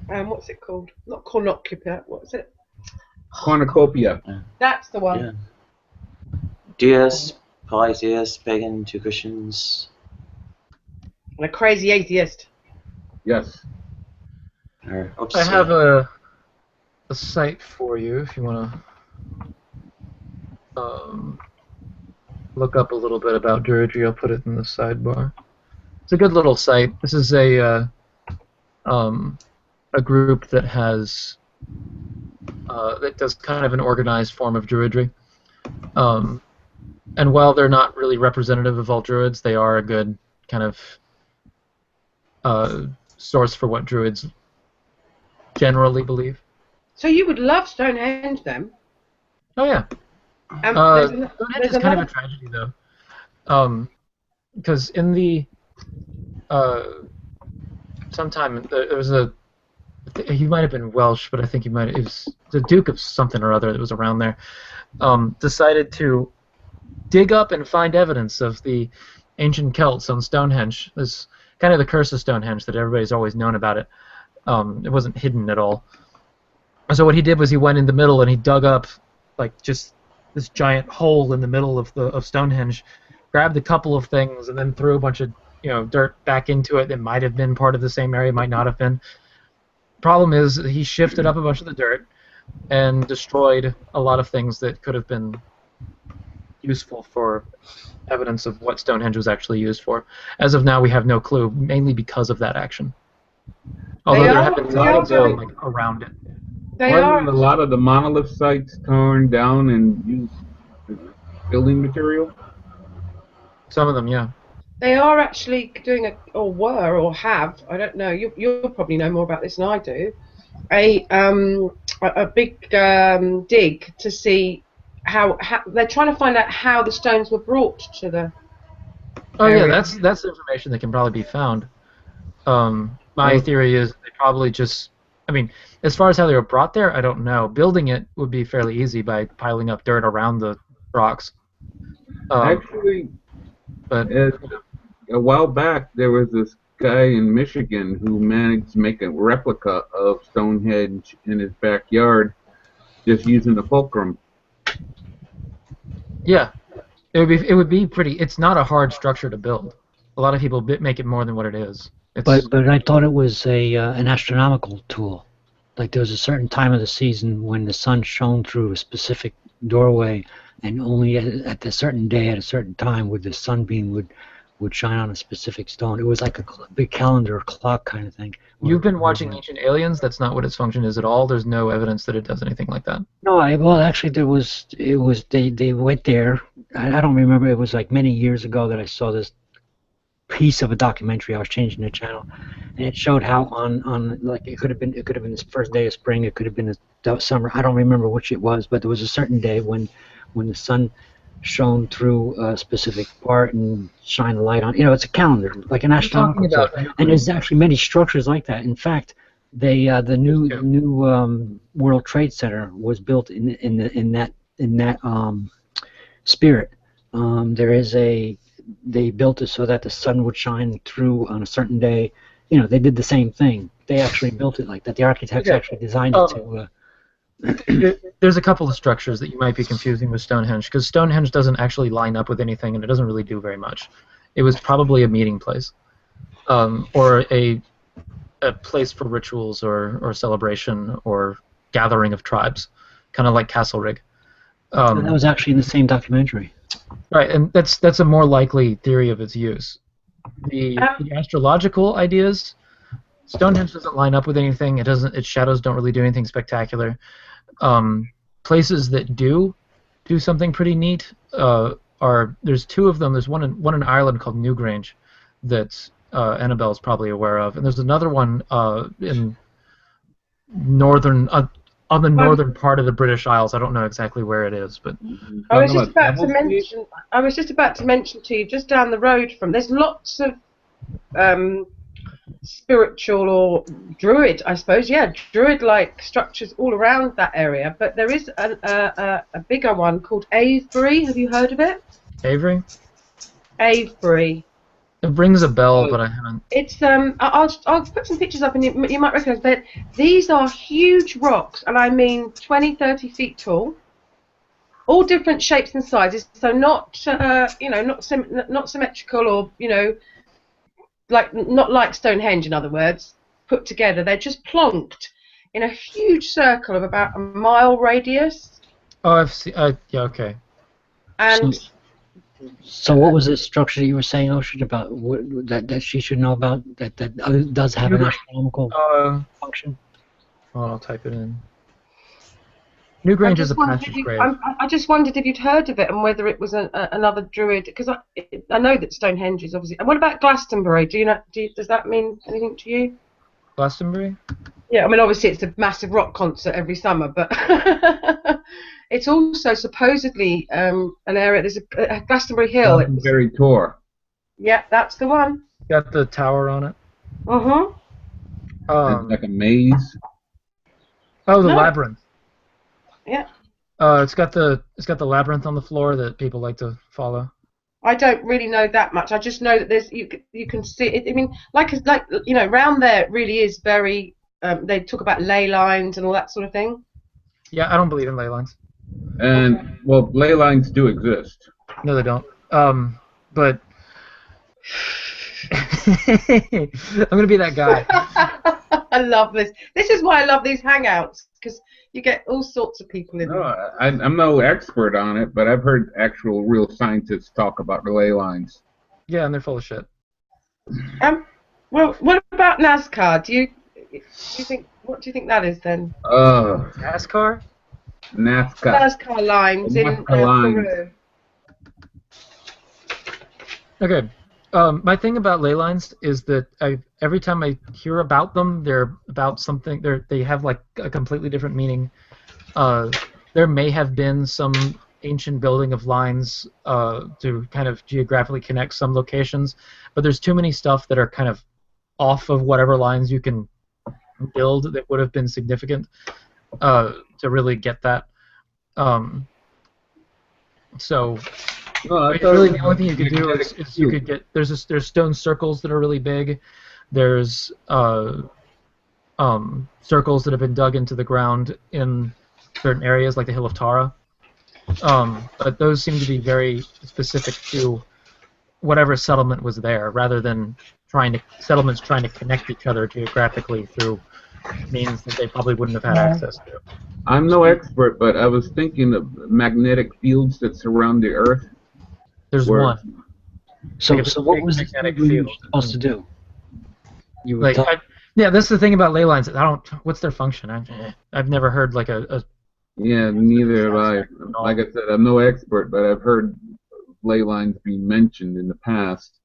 what's it called? Not cornucopia. What's it? Cornucopia. That's the one. Yeah. Deist, polytheist, pagan, two Christians. And a crazy atheist. Yes. I have a site for you if you want to. look up a little bit about Druidry. I'll put it in the sidebar. It's a good little site. This is a group that has that does kind of an organized form of Druidry. And while they're not really representative of all Druids, they are a good kind of source for what Druids generally believe. So you would love Stonehenge then? Oh yeah. Stonehenge is kind of a tragedy though, because in the sometime there was he might have been Welsh, but I think it was the Duke of something or other that was around there. Decided to dig up and find evidence of the ancient Celts on Stonehenge. There's kind of the curse of Stonehenge that everybody's always known about it. It wasn't hidden at all. So what he did was he went in the middle and he dug up like just this giant hole in the middle of Stonehenge, grabbed a couple of things, and then threw a bunch of dirt back into it that might have been part of the same area, might not have been. Problem is he shifted up a bunch of the dirt and destroyed a lot of things that could have been useful for evidence of what Stonehenge was actually used for. As of now, we have no clue, mainly because of that action. Although there have been a lot of them around it. Wasn't a lot of the monolith sites torn down and used as building material? Some of them, yeah. They are actually doing or were, or have, I don't know, you'll probably know more about this than I do, a big dig to see how they're trying to find out how the stones were brought to the area. Yeah, that's information that can probably be found. My theory is they probably just, I mean, as far as how they were brought there, I don't know. Building it would be fairly easy by piling up dirt around the rocks. Actually, a while back, there was this guy in Michigan who managed to make a replica of Stonehenge in his backyard just using the fulcrum. Yeah, it would be pretty. It's not a hard structure to build. A lot of people make it more than what it is. But I thought it was an astronomical tool. Like there was a certain time of the season when the sun shone through a specific doorway, and only at a certain day at a certain time would the sunbeam would shine on a specific stone. It was like a big calendar or clock kind of thing. You've been watching Ancient Aliens. That's not what its function is at all. There's no evidence that it does anything like that. No, well, actually, there was. It was they went there. I don't remember. It was like many years ago that I saw this piece of a documentary. I was changing the channel, and it showed how on like it could have been this first day of spring. It could have been the summer. I don't remember which it was, but there was a certain day when the sun shone through a specific part and shine a light on. It's a calendar, like an astronomical clock. And there's actually many structures like that. In fact, the new World Trade Center was built in that spirit. They built it so that the sun would shine through on a certain day. They did the same thing. They actually built it like that. The architects actually designed it to. There's a couple of structures that you might be confusing with Stonehenge, because Stonehenge doesn't actually line up with anything, and it doesn't really do very much. It was probably a meeting place, or a place for rituals or celebration or gathering of tribes, kind of like Castlerig. That was actually in the same documentary. Right, and that's a more likely theory of its use. The astrological ideas, Stonehenge doesn't line up with anything. Its shadows don't really do anything spectacular. Places that do something pretty neat there's two of them. There's one in Ireland called Newgrange that Annabelle's probably aware of, and there's another one in northern on the northern part of the British Isles. I don't know exactly where it is, but I was just about to mention to you, just down the road from. There's lots of spiritual or druid, I suppose, druid-like structures all around that area. But there is a bigger one called Avebury. Have you heard of it? Avebury? Avebury. It rings a bell, but I haven't. It's I'll put some pictures up, and you might recognise. But these are huge rocks, and I mean 20, 30 feet tall, all different shapes and sizes. So not not symmetrical or not like Stonehenge, in other words, put together. They're just plonked in a huge circle of about a mile radius. Oh, I've seen. Yeah, okay. And So what was the structure that you were saying, Ocean, about that she should know about that does have an astronomical function? Well, I'll type it in. Newgrange is a passage grave. I just wondered if you'd heard of it and whether it was another druid, because I know that Stonehenge is obviously. And what about Glastonbury? Does that mean anything to you? Glastonbury? Yeah, I mean obviously it's a massive rock concert every summer, but it's also supposedly an area. There's a Glastonbury Hill. Glastonbury Tor. Yeah, that's the one. Got the tower on it. It's like a maze. Oh, the labyrinth. Yeah. It's got the labyrinth on the floor that people like to follow. I don't really know that much. I just know that there's you can see it. I mean, like around there it really is very. They talk about ley lines and all that sort of thing. Yeah, I don't believe in ley lines. And well, ley lines do exist. No, they don't. But I'm gonna be that guy. I love this. This is why I love these hangouts, because you get all sorts of people in No, there. I'm no expert on it, but I've heard actual real scientists talk about the ley lines. Yeah, and they're full of shit. Well, what about NASCAR? Do you think what do you think that is then? NASCAR? NASCAR lines in Peru. Okay. My thing about ley lines is that every time I hear about them, they're about something. They have like a completely different meaning. There may have been some ancient building of lines to kind of geographically connect some locations, but there's too many stuff that are kind of off of whatever lines you can build that would have been significant to really get that. So. Really, the only thing you could do is you could get there's stone circles that are really big. There's circles that have been dug into the ground in certain areas, like the Hill of Tara. But those seem to be very specific to whatever settlement was there, rather than settlements trying to connect each other geographically through means that they probably wouldn't have had access to. I'm no expert, but I was thinking of magnetic fields that surround the Earth. There's one. So what was it you were supposed to do? You were yeah, that's the thing about ley lines. What's their function? I've never heard like a. Yeah, neither have I. Like I said, I'm no expert, but I've heard ley lines being mentioned in the past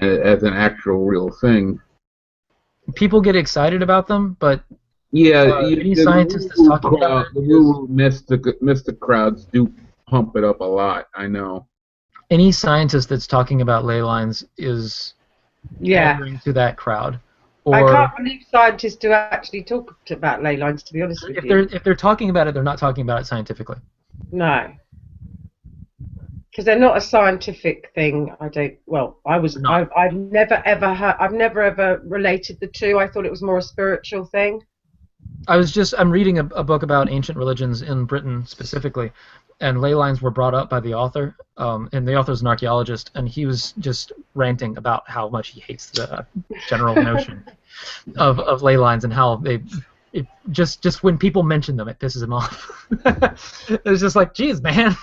as an actual real thing. People get excited about them, but yeah, any scientist that's talking about it, the woo mystic crowds do pump it up a lot. I know. Any scientist that's talking about ley lines is pandering to that crowd. I can't believe scientists do actually talk about ley lines, to be honest with you. If they're talking about it, they're not talking about it scientifically. No. Because they're not a scientific thing. I've never ever related the two. I thought it was more a spiritual thing. I'm reading a book about ancient religions in Britain specifically, and ley lines were brought up by the author, and the author's an archaeologist, and he was just ranting about how much he hates the general notion of ley lines and how just when people mention them, it pisses him off. It's just like, geez, man.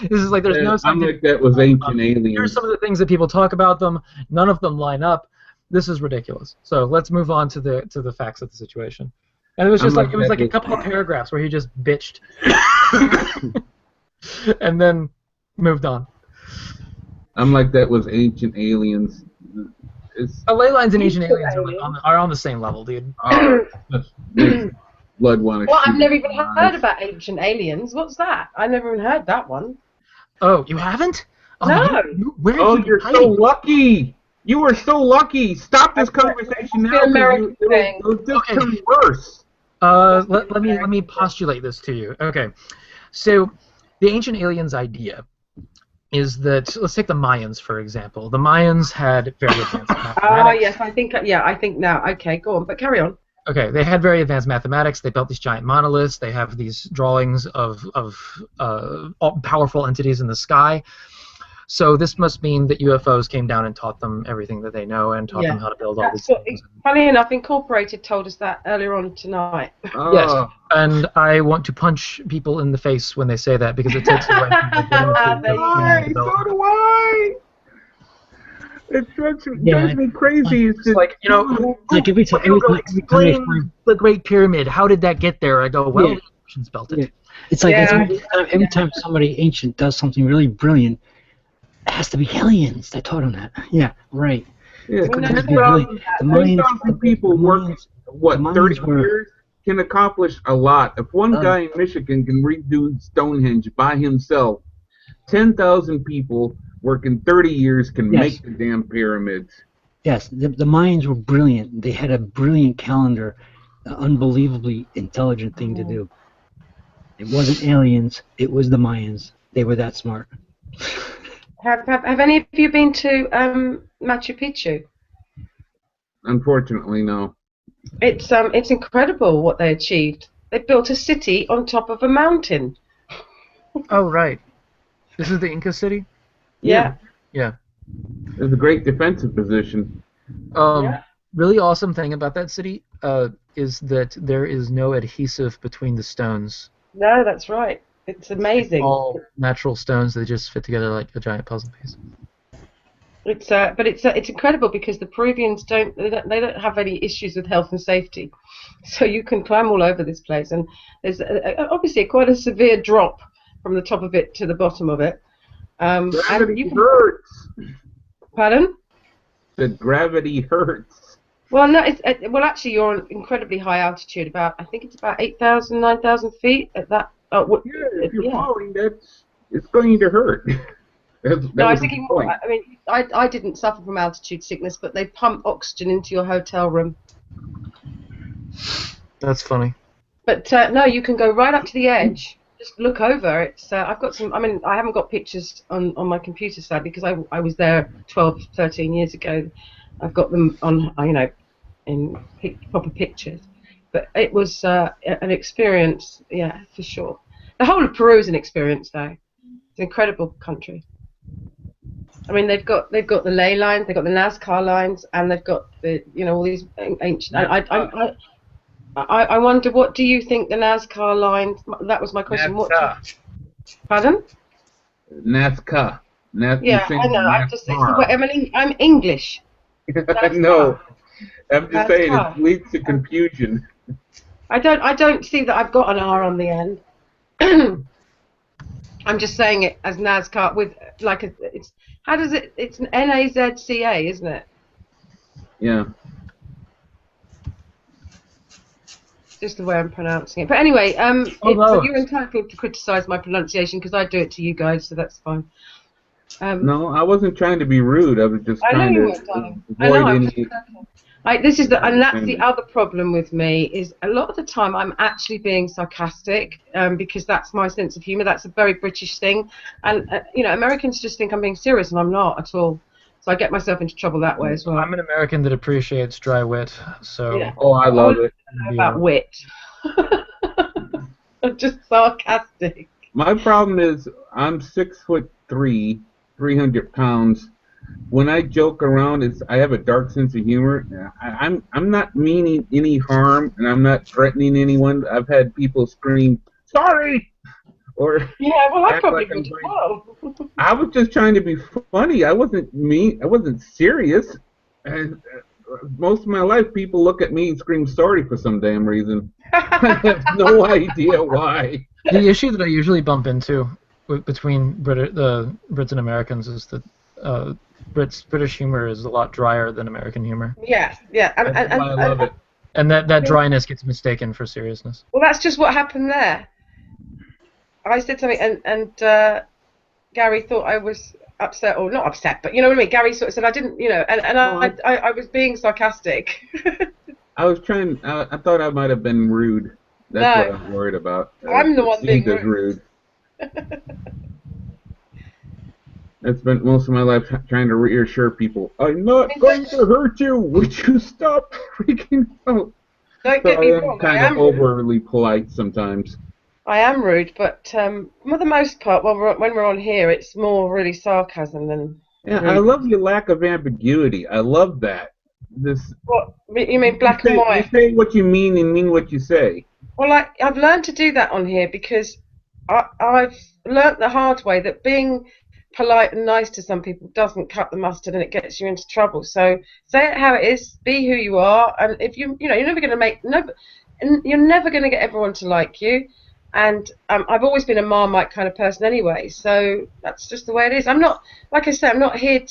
This is like there's no scientific. That was ancient aliens. Here's some of the things that people talk about them. None of them line up. This is ridiculous. So let's move on to the facts of the situation. And it was just like a couple of paragraphs where he just bitched, and then moved on. I'm like, that was ancient aliens. Ley lines and ancient aliens are on the same level, dude. Blood one. Well, I've never even heard about ancient aliens. What's that? I never even heard that one. Oh, you haven't? Oh, No. You're so lucky. You were so lucky. Stop this conversation now. It'll just turn worse. Let me postulate this to you. Okay, so the ancient aliens idea is that, let's take the Mayans for example. The Mayans had very advanced mathematics. Oh yes, I think now. Okay, go on, but carry on. Okay, they had very advanced mathematics. They built these giant monoliths. They have these drawings of powerful entities in the sky. So this must mean that UFOs came down and taught them everything that they know and taught them Yeah. how to build all That's these what, things. funny enough, Incorporated told us that earlier on tonight. Yes, and I want to punch people in the face when they say that because it takes away from the There you go. So do I. It drives me crazy. It's like, you know, like every time, explain the Great Pyramid. How did that get there? I go, well, the Egyptians built it. Yeah. It's like every time somebody ancient does something really brilliant, it has to be aliens that taught them that. Yeah, right. Yeah, It has to be brilliant. The Mayans, 10,000 people working, what, 30 years can accomplish a lot. If one guy in Michigan can redo Stonehenge by himself, 10,000 people working 30 years can make the damn pyramids. Yes, the Mayans were brilliant. They had a brilliant calendar, an unbelievably intelligent thing to do. It wasn't aliens, it was the Mayans. They were that smart. Have any of you been to Machu Picchu? Unfortunately, no. It's incredible what they achieved. They built a city on top of a mountain. Oh, right. This is the Inca city? Yeah. Yeah. It's a great defensive position. Really awesome thing about that city is that there is no adhesive between the stones. No, that's right. It's amazing. All natural stones, they just fit together like a giant puzzle piece. It's incredible because the Peruvians don't have any issues with health and safety, so you can climb all over this place, and there's obviously quite a severe drop from the top of it to the bottom of it. Gravity hurts. Pardon? The gravity hurts. Well, no. Actually, you're on incredibly high altitude. I think it's about 8,000, 9,000 feet at that. If you're falling, it's going to hurt. No, I was thinking more. I mean, I didn't suffer from altitude sickness, but they pump oxygen into your hotel room. That's funny. But no, you can go right up to the edge. Just look over. It's I've got some. I mean, I haven't got pictures on my computer side because I was there 12, 13 years ago. I've got them on, in proper pictures. But it was an experience, yeah, for sure. The whole of Peru is an experience, though. It's an incredible country. I mean, they've got the ley lines, they've got the Nazca lines, and they've got the all these ancient. I wonder, what do you think the Nazca lines? That was my question. Nazca. Pardon? Nazca. Yeah, I know. I'm English. I know. I'm just saying it leads to confusion. I don't see that I've got an R on the end. I'm just saying it as Nazca with it's an Nazca, isn't it? Yeah. Just the way I'm pronouncing it. But anyway, you're entitled to criticise my pronunciation because I do it to you guys, so that's fine. No, I wasn't trying to be rude. I was just trying to avoid any. And that's the other problem with me is a lot of the time I'm actually being sarcastic because that's my sense of humour. That's a very British thing, and Americans just think I'm being serious, and I'm not at all. So I get myself into trouble that way as well. I'm an American that appreciates dry wit, so. Yeah. Oh, I love it. I don't know about wit. I'm just sarcastic. My problem is I'm 6'3", 300 pounds. When I joke around, I have a dark sense of humor. I'm not meaning any harm, and I'm not threatening anyone. I've had people scream, "Sorry!" or yeah, well, I probably would as well. I was just trying to be funny. I wasn't mean. I wasn't serious. And most of my life, people look at me and scream "sorry" for some damn reason. I have no idea why. The issue that I usually bump into between the Brits and Americans is that British humor is a lot drier than American humor. Yeah. That's why I love it. And that dryness gets mistaken for seriousness. Well, that's just what happened there. I said something, and Gary thought I was upset, or not upset, but you know what I mean. Gary sort of said I didn't, I was being sarcastic. I was trying. I thought I might have been rude. That's what I'm worried about. I'm the one being rude. I spent most of my life trying to reassure people. I'm not going to hurt you. Would you stop freaking out? Don't get me wrong. I'm kind of overly polite sometimes. I am rude, but for the most part, when we're on here, it's more really sarcasm than. Yeah, I Really. love your lack of ambiguity. I love that. This. What you mean, black and white? You say what you mean and mean what you say. Well, I've learned to do that on here because I've learnt the hard way that being polite and nice to some people doesn't cut the mustard and it gets you into trouble. So say it how it is, be who you are, and if you're never going to you're never going to get everyone to like you. And I've always been a Marmite kind of person anyway, so that's just the way it is. I'm not, like I said, I'm not here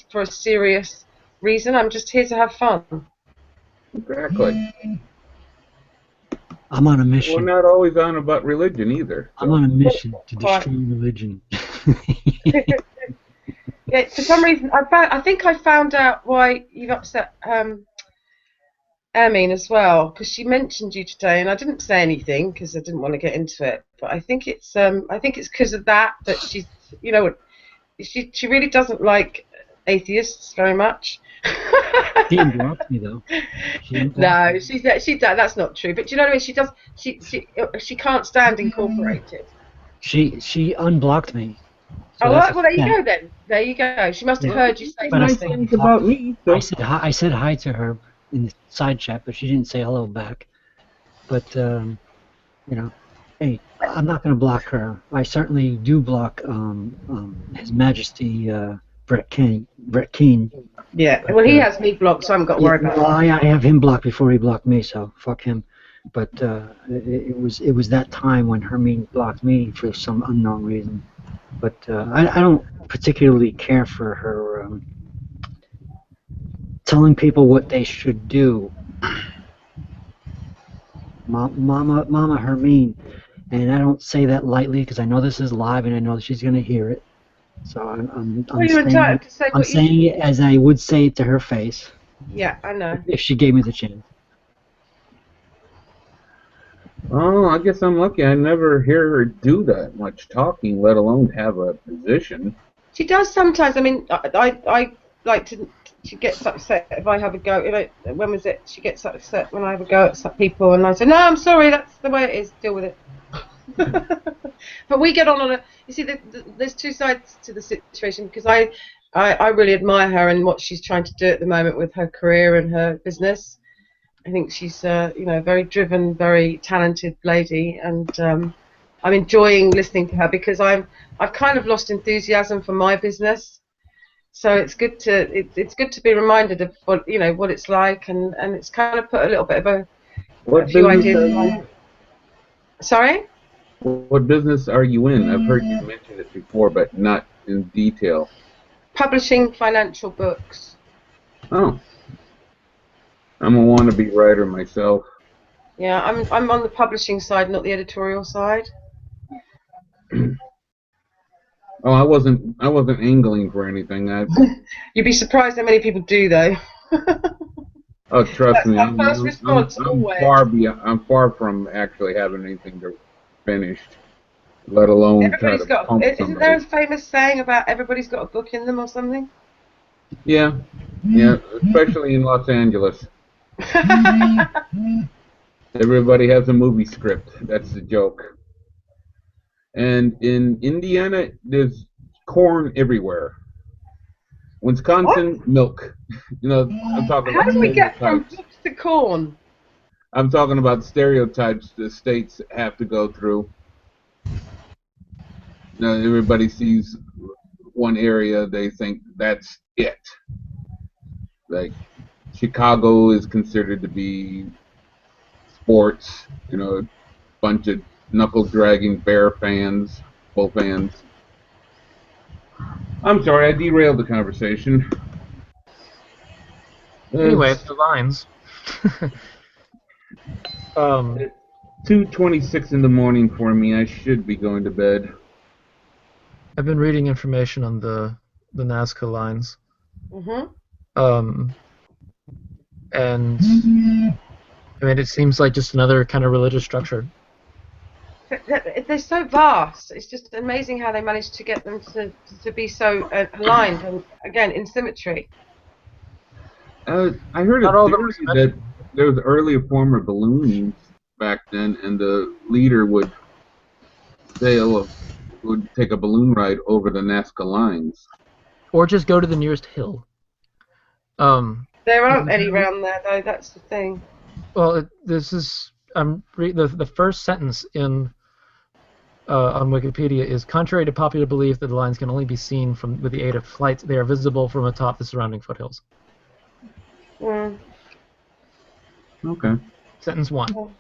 for a serious reason. I'm just here to have fun. Exactly. I'm on a mission. We're not always on about religion either. So. I'm on a mission to destroy religion. Yeah, for some reason, I think I found out why you've upset Ermine as well, because she mentioned you today, and I didn't say anything because I didn't want to get into it. But I think it's because of that she's, she really doesn't like atheists very much. She didn't block me though. No, that's not true. But do you know what I mean? She does. She can't stand Incorporated. She unblocked me. So well, there you go then. There you go. She must have heard you say something about me. So. I said hi to her in the side chat, but she didn't say hello back. But hey, I'm not going to block her. I certainly do block His Majesty Brett Keane. Yeah, well, he has me blocked, so I haven't got to worry about it. Well, I have him blocked before he blocked me, so fuck him. But it was that time when Hermine blocked me for some unknown reason. But I don't particularly care for her telling people what they should do. Mama Hermine, and I don't say that lightly because I know this is live and I know that she's going to hear it. So I'm saying it as I would say it to her face. Yeah, I know. If she gave me the chance. Oh, I guess I'm lucky. I never hear her do that much talking, let alone have a position. She does sometimes. I mean, I like to. She gets upset if I have a go. When was it? She gets upset when I have a go at some people, and I say, "No, I'm sorry. That's the way it is. Deal with it." But we get on a. You see, there's two sides to the situation because I really admire her and what she's trying to do at the moment with her career and her business. I think she's a very driven, very talented lady, and I'm enjoying listening to her because I've kind of lost enthusiasm for my business. So it's good to be reminded of what it's like, and it's kind of put a little bit of a few ideas. Sorry? What business are you in? I've heard you mention it before, but not in detail. Publishing financial books. Oh. I'm a wannabe writer myself. Yeah, I'm on the publishing side, not the editorial side. Oh, I wasn't angling for anything. You'd be surprised how many people do, though. Oh, trust me, I'm far from actually having anything finished, let alone try to pump somebody. Isn't there a famous saying about everybody's got a book in them or something? Yeah, especially in Los Angeles. Everybody has a movie script. That's the joke. And in Indiana, there's corn everywhere. Wisconsin, milk. I'm talking about. How do we get from books to corn? I'm talking about stereotypes the states have to go through. Everybody sees one area, they think that's it. Like Chicago is considered to be sports, a bunch of knuckle-dragging bear fans, bull fans. I'm sorry, I derailed the conversation. Anyway, the lines. 2:26 in the morning for me. I should be going to bed. I've been reading information on the Nazca lines. Mm-hmm. And I mean, it seems like just another kind of religious structure. They're so vast. It's just amazing how they managed to get them to be so aligned and, again, in symmetry. I heard that there was an earlier form of balloons back then, and the leader would take a balloon ride over the Nazca lines. Or just go to the nearest hill. There aren't any around there, though. That's the thing. Well, this is the first sentence in on Wikipedia is contrary to popular belief that the lines can only be seen with the aid of flights. They are visible from atop the surrounding foothills. Mm. Okay. Sentence 1. No,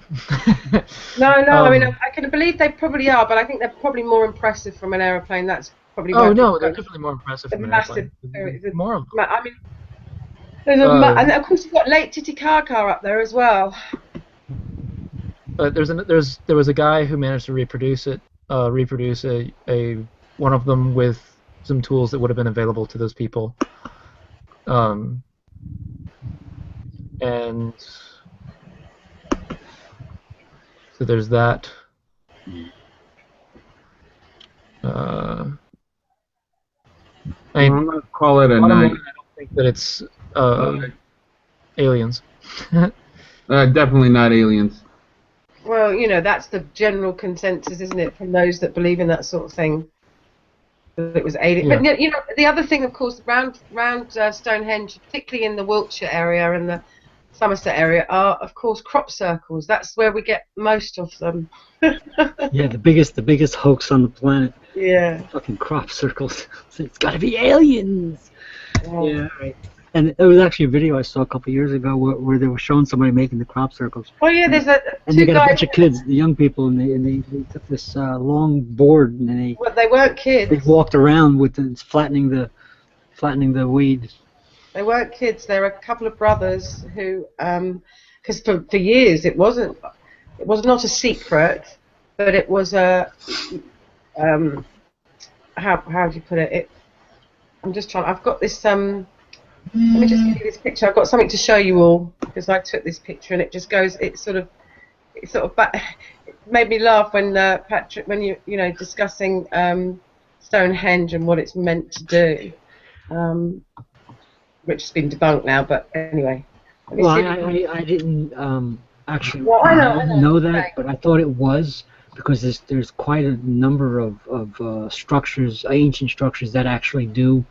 I mean, I can believe they probably are, but I think they're probably more impressive from an aeroplane. That's probably why. Oh no, they're definitely more impressive from an massive. airplane. More of them. I mean, and of course you've got Lake Titicaca up there as well. There was a guy who managed to reproduce one of them with some tools that would have been available to those people. And so there's that. I'm gonna call it a night. I don't think that it's aliens. Definitely not aliens. Well, that's the general consensus, isn't it, from those that believe in that sort of thing, that it was alien. Yeah. But the other thing, of course, around Stonehenge, particularly in the Wiltshire area and the Somerset area, are of course crop circles. That's where we get most of them. Yeah, the biggest hoax on the planet. Yeah. Fucking crop circles. It's got to be aliens. Yeah. Yeah, right. And there was actually a video I saw a couple of years ago where they were showing somebody making the crop circles. Oh yeah, there's and they got a bunch of kids, the young people, and they took this long board and they weren't kids. They walked around with flattening the weed. They weren't kids. They were a couple of brothers who, because for years it was not a secret, but it was a how do you put it? I'm just trying. I've got this. Let me just give you this picture. I've got something to show you all because I took this picture and it just goes. It made me laugh when Patrick, when you discussing Stonehenge and what it's meant to do. Which has been debunked now, but anyway. Well, I didn't actually I know that, but I thought it was because there's quite a number of structures, ancient structures that actually do,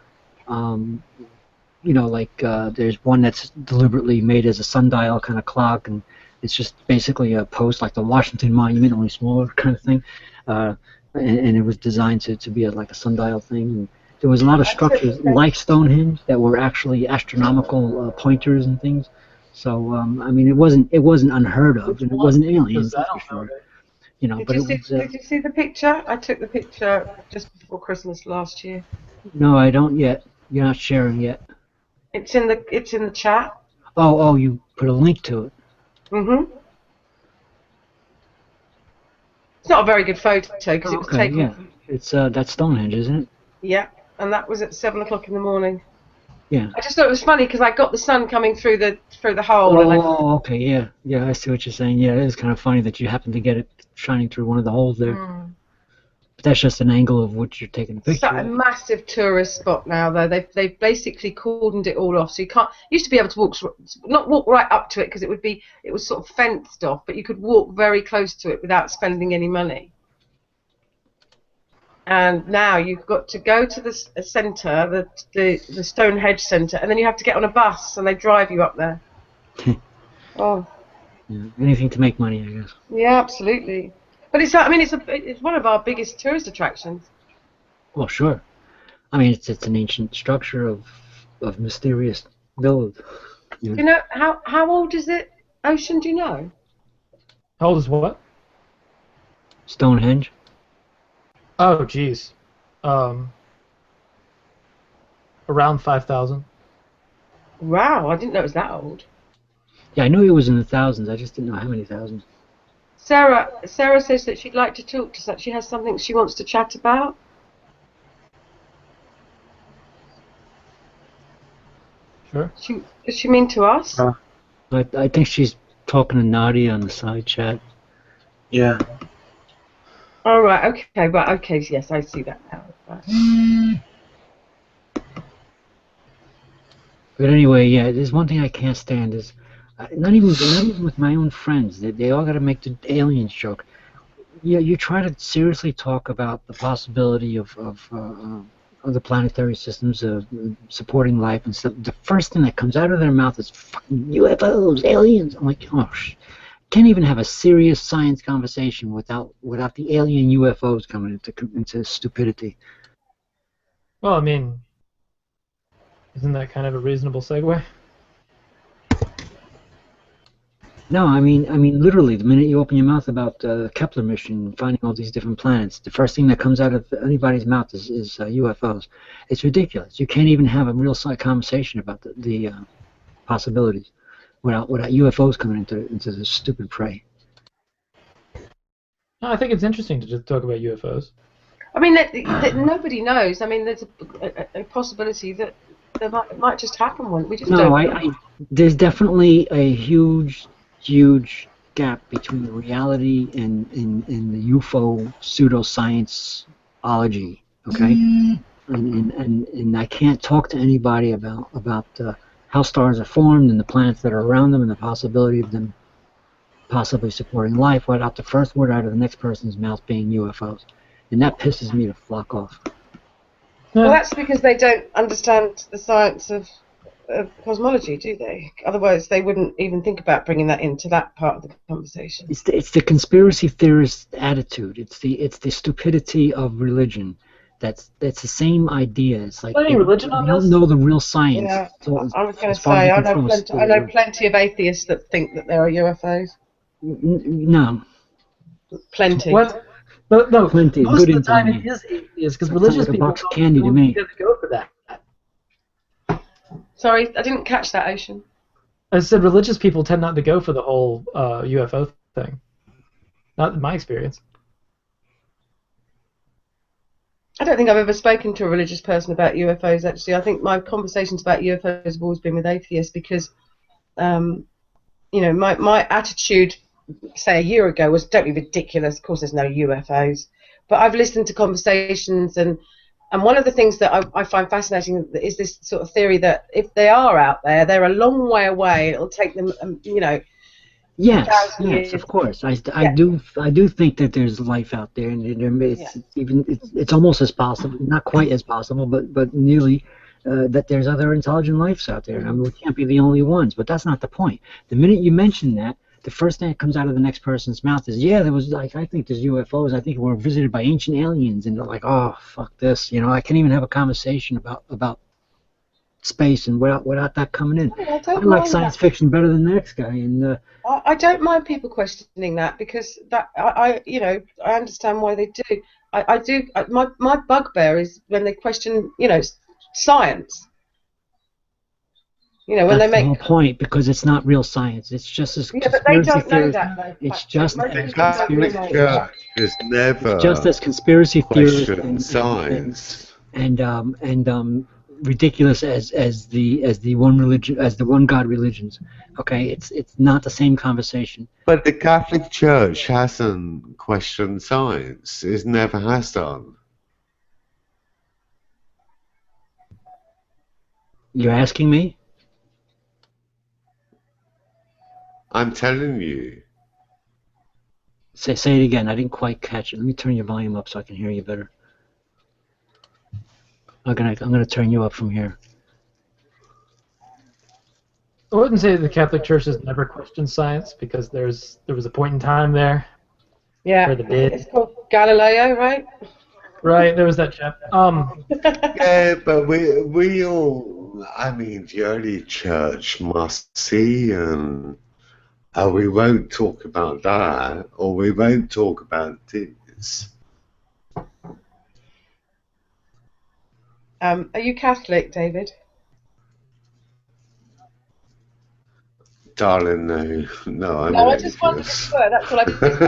there's one that's deliberately made as a sundial kind of clock, and it's just basically a post like the Washington Monument, only smaller kind of thing, and it was designed to be like a sundial thing. And there was a lot of structures like Stonehenge that were actually astronomical pointers and things. So I mean, it wasn't unheard of, and it wasn't aliens, that's for sure. Did you see the picture? I took the picture just before Christmas last year. No, I don't yet. You're not sharing yet. It's in the chat. Oh, you put a link to it. Mhm. It's not a very good photo because it was taken. Yeah, it's that's Stonehenge, isn't it? Yeah, and that was at 7 o'clock in the morning. Yeah. I just thought it was funny because I got the sun coming through the hole. Oh, okay, yeah, I see what you're saying. Yeah, it is kind of funny that you happen to get it shining through one of the holes there. Mm. But that's just an angle of what you're taking a picture. It's a massive tourist spot now, though. They've basically cordoned it all off, so you can't. You used to be able to not walk right up to it because it was sort of fenced off, but you could walk very close to it without spending any money. And now you've got to go to the centre, the Stonehenge Centre, and then you have to get on a bus, and they drive you up there. Oh. Yeah, anything to make money, I guess. Yeah, absolutely. But it's one of our biggest tourist attractions. Well, sure. I mean, it's an ancient structure of mysterious build. Do you know how old is it? Ocean, do you know? How old is what? Stonehenge. Oh, geez. Around 5,000. Wow, I didn't know it was that old. Yeah, I knew it was in the thousands. I just didn't know how many thousands. Sarah says that she'd like to talk to us. She has something she wants to chat about. Sure. Does she mean to us? I think she's talking to Nadia on the side chat. Yeah. Oh, right, okay, yes, I see that now. Right. But anyway, yeah, there's one thing I can't stand is Not even with my own friends. They all got to make the aliens joke. Yeah, you try to seriously talk about the possibility of the planetary systems supporting life and stuff. The first thing that comes out of their mouth is fucking UFOs, aliens. I'm like, oh, can't even have a serious science conversation without the alien UFOs coming into stupidity. Well, I mean, isn't that kind of a reasonable segue? No, I mean, literally, the minute you open your mouth about the Kepler mission, finding all these different planets, the first thing that comes out of anybody's mouth is UFOs. It's ridiculous. You can't even have a real conversation about the possibilities without UFOs coming into this stupid prey. No, I think it's interesting to just talk about UFOs. I mean, that nobody knows. I mean, there's a possibility that it might just happen one. We just don't know. There's definitely a huge gap between reality and the UFO pseudoscienceology. Okay, and I can't talk to anybody about how stars are formed and the planets that are around them and the possibility of them possibly supporting life without the first word out of the next person's mouth being UFOs, and that pisses me to flock off. Well, that's because they don't understand the science of cosmology, do they? Otherwise, they wouldn't even think about bringing that into that part of the conversation. It's the conspiracy theorist attitude. It's the stupidity of religion. That's the same idea. It's like any religion on they don't know the real science. Yeah, So I was going as to far say, as I you can know plenty of atheists that think that there are UFOs. No. Plenty. What? But no, Plenty. most Good of the time intel. it is atheists, because That religious sounds like a people box of candy to me. don't go for that. Sorry, I didn't catch that, Ocean. I said religious people tend not to go for the whole UFO thing. Not in my experience. I don't think I've ever spoken to a religious person about UFOs, actually. I think my conversations about UFOs have always been with atheists because, my attitude, say, a year ago was, don't be ridiculous, of course there's no UFOs. But I've listened to conversations, and one of the things that I find fascinating is this sort of theory that if they are out there, they're a long way away. It'll take them, Yes, of course. I do think that there's life out there, and it's almost as possible, not quite as possible, but nearly that there's other intelligent lives out there. I mean, we can't be the only ones, but that's not the point. The minute you mention that, the first thing that comes out of the next person's mouth is, yeah, there was I think there's UFOs. I think we're visited by ancient aliens, and they're like, oh, fuck this. I can't even have a conversation about space and without that coming in. I like science fiction better than the next guy, and I don't mind people questioning that because that I understand why they do. I do. My bugbear is when they question science. When that's they make the whole point, because it's not real science. It's just as but they don't know theory. that though. It's just The Catholic Church has never just as conspiracy theorists questioned science. and ridiculous as the one God religions. Okay, it's not the same conversation. But the Catholic Church hasn't questioned science. It never has done. You're asking me? I'm telling you. Say it again. I didn't quite catch it. Let me turn your volume up so I can hear you better. I'm gonna turn you up from here. I wouldn't say the Catholic Church has never questioned science, because there was a point in time there. Yeah. Where they did. It's called Galileo, right? Right. There was that chap. Yeah, but we all. I mean, the early church must see, and we won't talk about that, or we won't talk about this. Are you Catholic, David? Darling, no, I'm No, I just wanted to swear. That's all I did.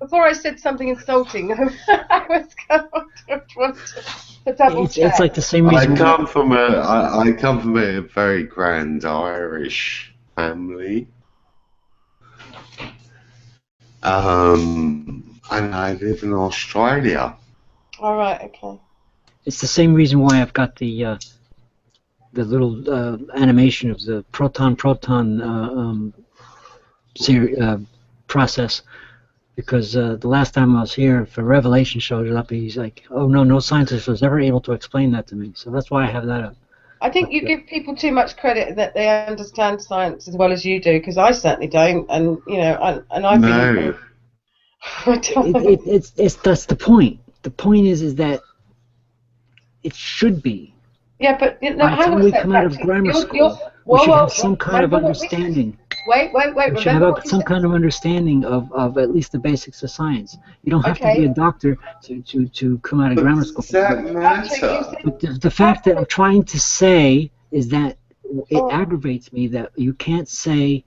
Before I said something insulting, I was going to double check. It's like the same reason. I come from a very grand Irish family, and I live in Australia. All right. Okay. It's the same reason why I've got the the little animation of the proton process, because the last time I was here, if a revelation showed up, he's like, "Oh no scientist was ever able to explain that to me." So that's why I have that up. I think you give people too much credit that they understand science as well as you do, because I certainly don't, and I've been. That's the point. The point is that it should be. Yeah, but by the time we come out of grammar school, we should have some kind of understanding. Wait. We should have some kind of understanding of at least the basics of science. You don't have to be a doctor to come out of grammar school. But the fact that I'm trying to say is that it aggravates me that you can't say,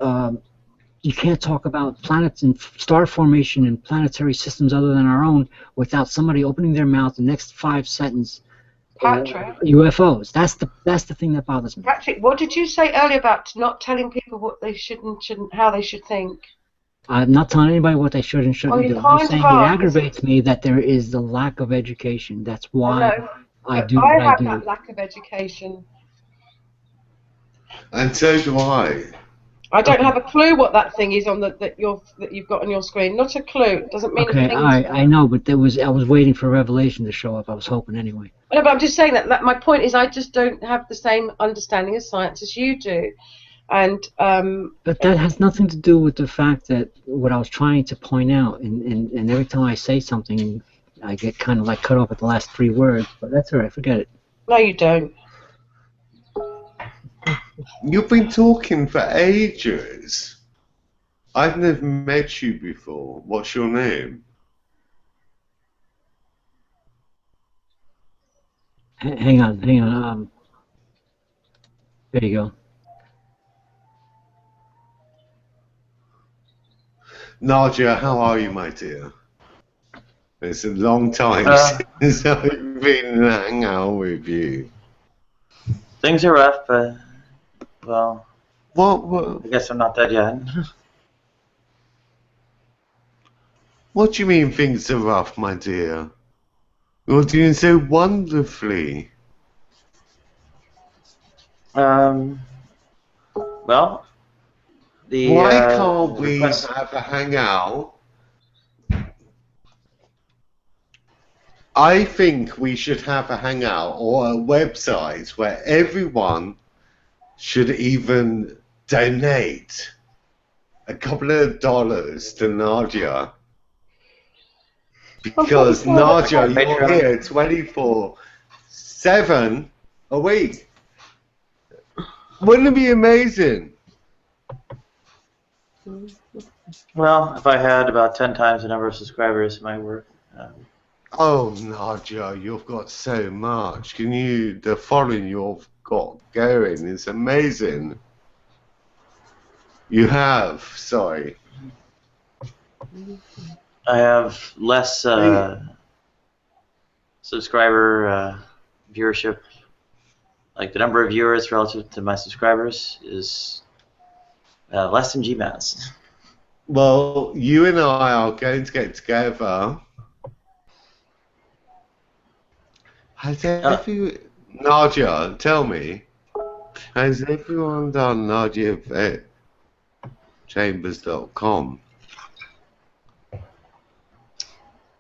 you can't talk about planets and star formation and planetary systems other than our own without somebody opening their mouth the next 5 sentences. Patrick. UFOs. That's the thing that bothers me. Patrick, what did you say earlier about not telling people what they should and shouldn't, how they should think? I'm not telling anybody what they should and shouldn't do. I'm saying it aggravates me that there is the lack of education. That's why I do what I do. I have that lack of education. And so do I. I don't have a clue what that thing is on that you've got on your screen. Not a clue. It doesn't mean okay, a thing. I know, but I was waiting for Revelation to show up. I was hoping anyway. No, but I'm just saying that my point is I just don't have the same understanding of science as you do, and. But that has nothing to do with the fact that what I was trying to point out, and every time I say something, I get kind of like cut off at the last 3 words. But that's all right. Forget it. No, you don't. You've been talking for ages. I've never met you before. What's your name? Hang on. There you go. Nadia, how are you, my dear? It's a long time since I've been hanging out with you. Things are rough, but well, what? I guess I'm not dead yet. What do you mean things are rough, my dear? You're doing so wonderfully. Well, why can't we have a hangout? I think we should have a hangout or a website where everyone should even donate a couple of dollars to Nadia. Because Nadia, you're here 24/7 a week. Wouldn't it be amazing? Well, if I had about 10 times the number of subscribers, it might work. Oh, Nadia, you've got so much. The following you've got going is amazing. You have, sorry. I have less subscriber viewership. Like the number of viewers relative to my subscribers is less than GMAS. Well, you and I are going to get together. Nadia, tell me, has everyone done NadiaVetChambers.com?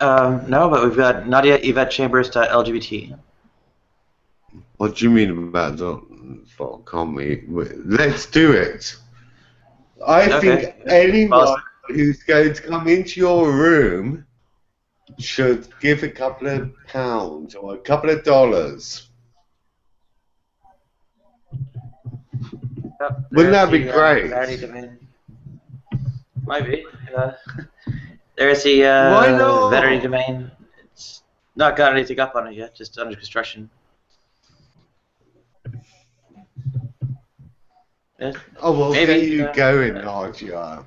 No, but we've got NadiaYvetteChambers.lgbt. What do you mean about .com? Let's do it. I think anyone who's going to come into your room should give a couple of pounds or a couple of dollars. Wouldn't that be great? Might be. There's the Vanity domain. It's not got anything up on it yet, just under construction. Oh, well, maybe there you go in Nadia.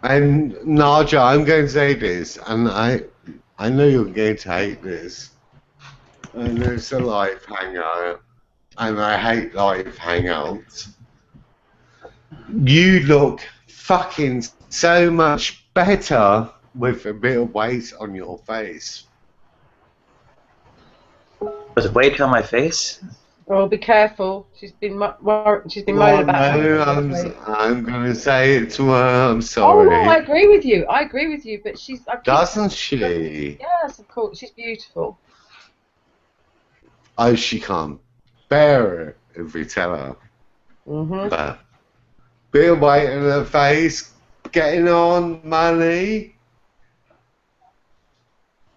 And Nadia, I'm going to say this, and I know you're going to hate this. I know it's a live hangout, and I hate live hangouts. You look fucking so much better with a bit of weight on your face. Was weight on my face? Oh, be careful. She's been moaning Well, about no, I'm going to say it to her. I'm Oh no, I sorry. agree with you. I agree with you, but Doesn't she? Yes, of course. She's beautiful. Oh, she can't bear it if we tell her. Mhm. But bit of weight on her face, getting on money.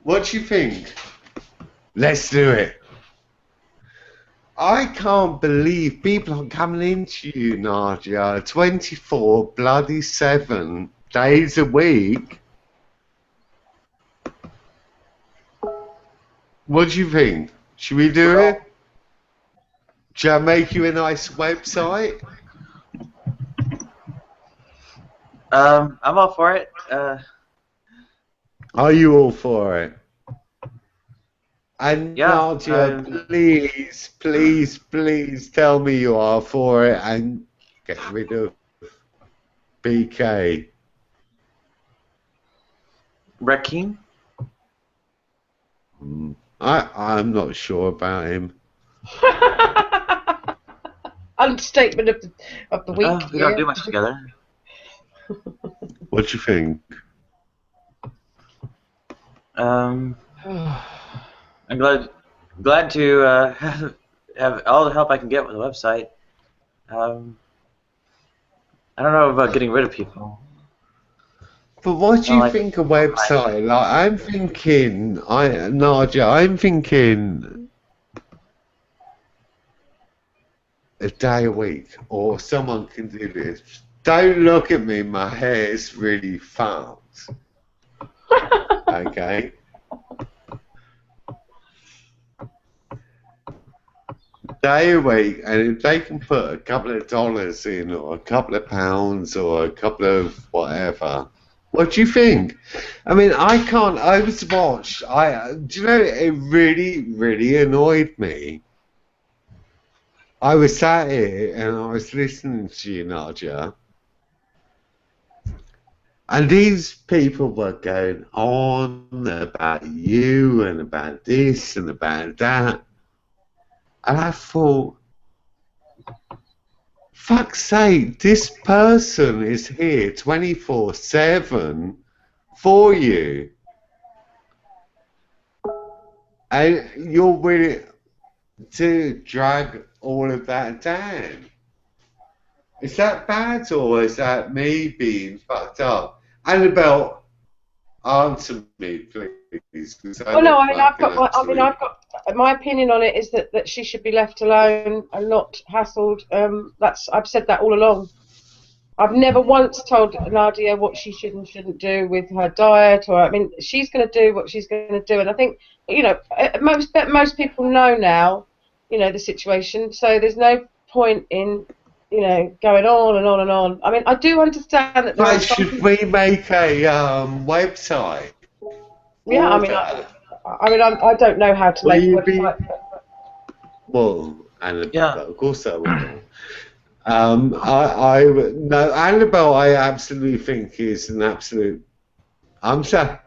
What do you think? Let's do it. I can't believe people are coming into you, Nadia, 24/7 days a week. What do you think? Should we do it? Shall I make you a nice website? I'm all for it. Are you all for it? And Yeah, Nadia, please, please, please tell me you are for it and get rid of BK. Rakim? I'm not sure about him. Understatement of the week. Oh, we don't do much together. What do you think? I'm glad to have all the help I can get with the website. I don't know about getting rid of people. But what do you think a website? Like, I'm thinking, Nadia, I'm thinking a day a week, or someone can do this. Don't look at me, my hair's really fast. Okay? Day a week, and if they can put a couple of dollars in, or a couple of pounds, or a couple of whatever, what do you think? I mean, I can't overwatch. Do you know, it really, really annoyed me. I was sat here and I was listening to you, Nadia, and these people were going on about you and about this and about that. And I thought, fuck's sake, this person is here 24/7 for you. And you're willing to drag all of that down. Is that bad, or is that me being fucked up? Annabelle, answer me, please. Oh no, I've got my opinion on it is that she should be left alone and not hassled. I've said that all along. I've never once told Nadia what she should and shouldn't do with her diet, or I mean, she's going to do what she's going to do, and I think most people know now, the situation. So there's no point in going on and on and on. I mean, I do understand that there are some should we make a website? Yeah, I don't know how to make a website. Well, Annabelle, of course I will. No, Annabelle, I absolutely think is an absolute. I'm sorry.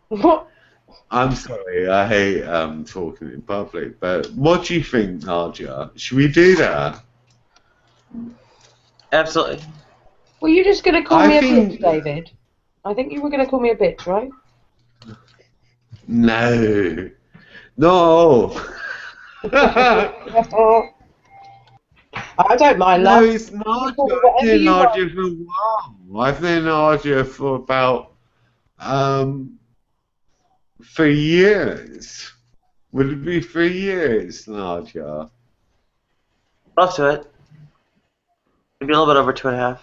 What? I'm sorry. I hate talking in public. But what do you think, Nadia? Should we do that? Absolutely. Were you just going to call me a bitch, David? I think you were going to call me a bitch, right? No. No. I don't mind No, love. it's not. I think Nadia for a while. I think Nadia for about for years. Would it be 3 years, Nadia? Close to it. Maybe a little bit over 2.5.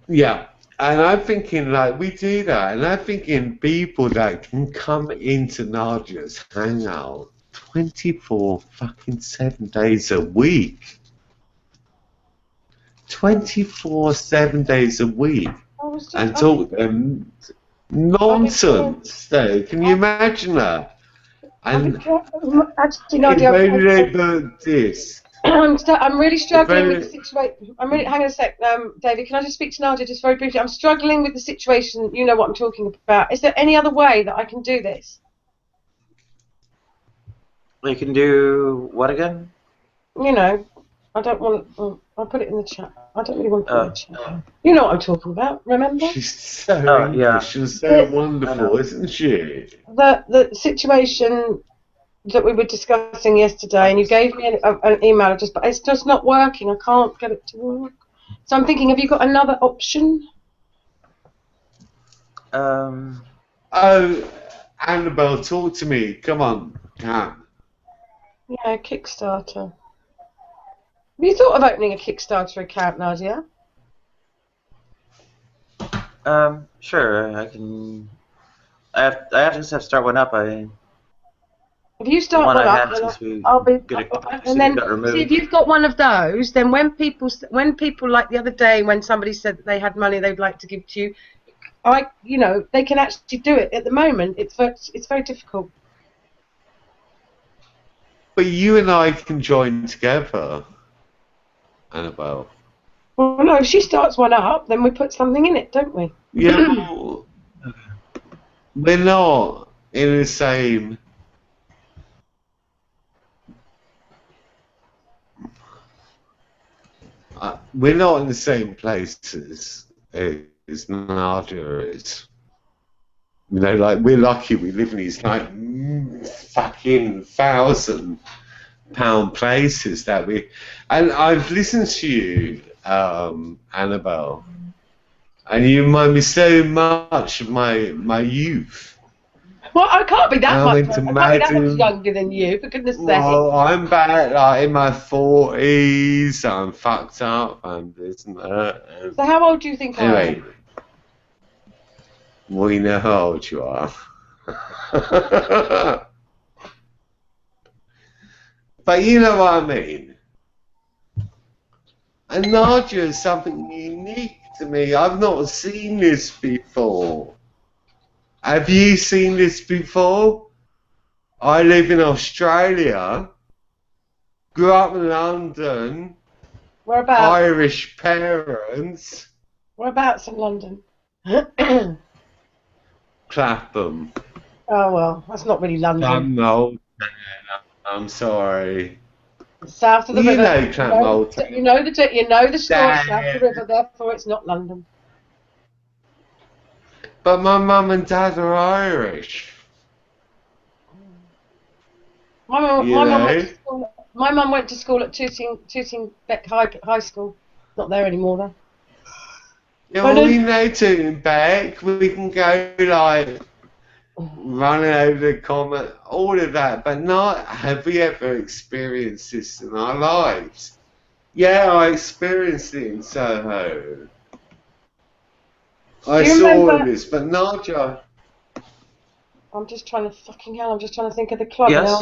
Yeah, and I'm thinking like we do that, and I'm thinking people that can come into Nadia's hangout 24/7 days a week. 24/7 days a week, and talk nonsense. Though, can you imagine that? And Actually, Nadia, they put this. I'm really struggling with the situation. Hang on a sec, David. Can I just speak to Nadia just very briefly? I'm struggling with the situation. You know what I'm talking about. Is there any other way that I can do this? You can do what again? You know, I don't want. I'll put it in the chat. I don't really want to put it in the chat. You know what I'm talking about. Remember? She's so English and so wonderful, isn't she? The situation that we were discussing yesterday, and you gave me an email address, but it's just not working. I can't get it to work. So I'm thinking, have you got another option? Oh, Annabelle, talk to me. Come on, Cam. Yeah, Kickstarter. Have you thought of opening a Kickstarter account, Nadia? Sure. I can. I have to start one up. If you start one up, then I'll be. And then, see, if you've got one of those, then when people like the other day when somebody said that they had money they'd like to give to you, they can actually do it. At the moment, it's very difficult. But you and I can join together, Annabelle. Well, no, if she starts one up, then we put something in it, don't we? Yeah, well, we're not in the same. We're not in the same places as Nadia is. You know, like, we're lucky we live in these like fucking £1,000 places that we. And I've listened to you, Annabelle, and you remind me so much of my youth. Well, I can't be that much. I can't be that much younger than you, for goodness sake. Well, I'm back like in my 40s. I'm fucked up and this and that. So how old do you think I am? We know how old you are. But you know what I mean. And Nadia is something unique to me. I've not seen this before. Have you seen this before? I live in Australia. Grew up in London. Whereabouts? Irish parents. Whereabouts in London? Clapham. Oh well, that's not really London. Clapham. I'm sorry. South of the river. You know Clapham. You know the score south of the river. Therefore, it's not London. But my mum and dad are Irish. My mum went to school at Tooting Beck High School. Not there anymore though. Yeah, well, we know Tooting Beck. We can go like running over the common, all of that. But not have we ever experienced this in our lives? Yeah, I experienced it in Soho. I saw this, but Nadia. I'm just trying to I'm just trying to think of the club. Yes.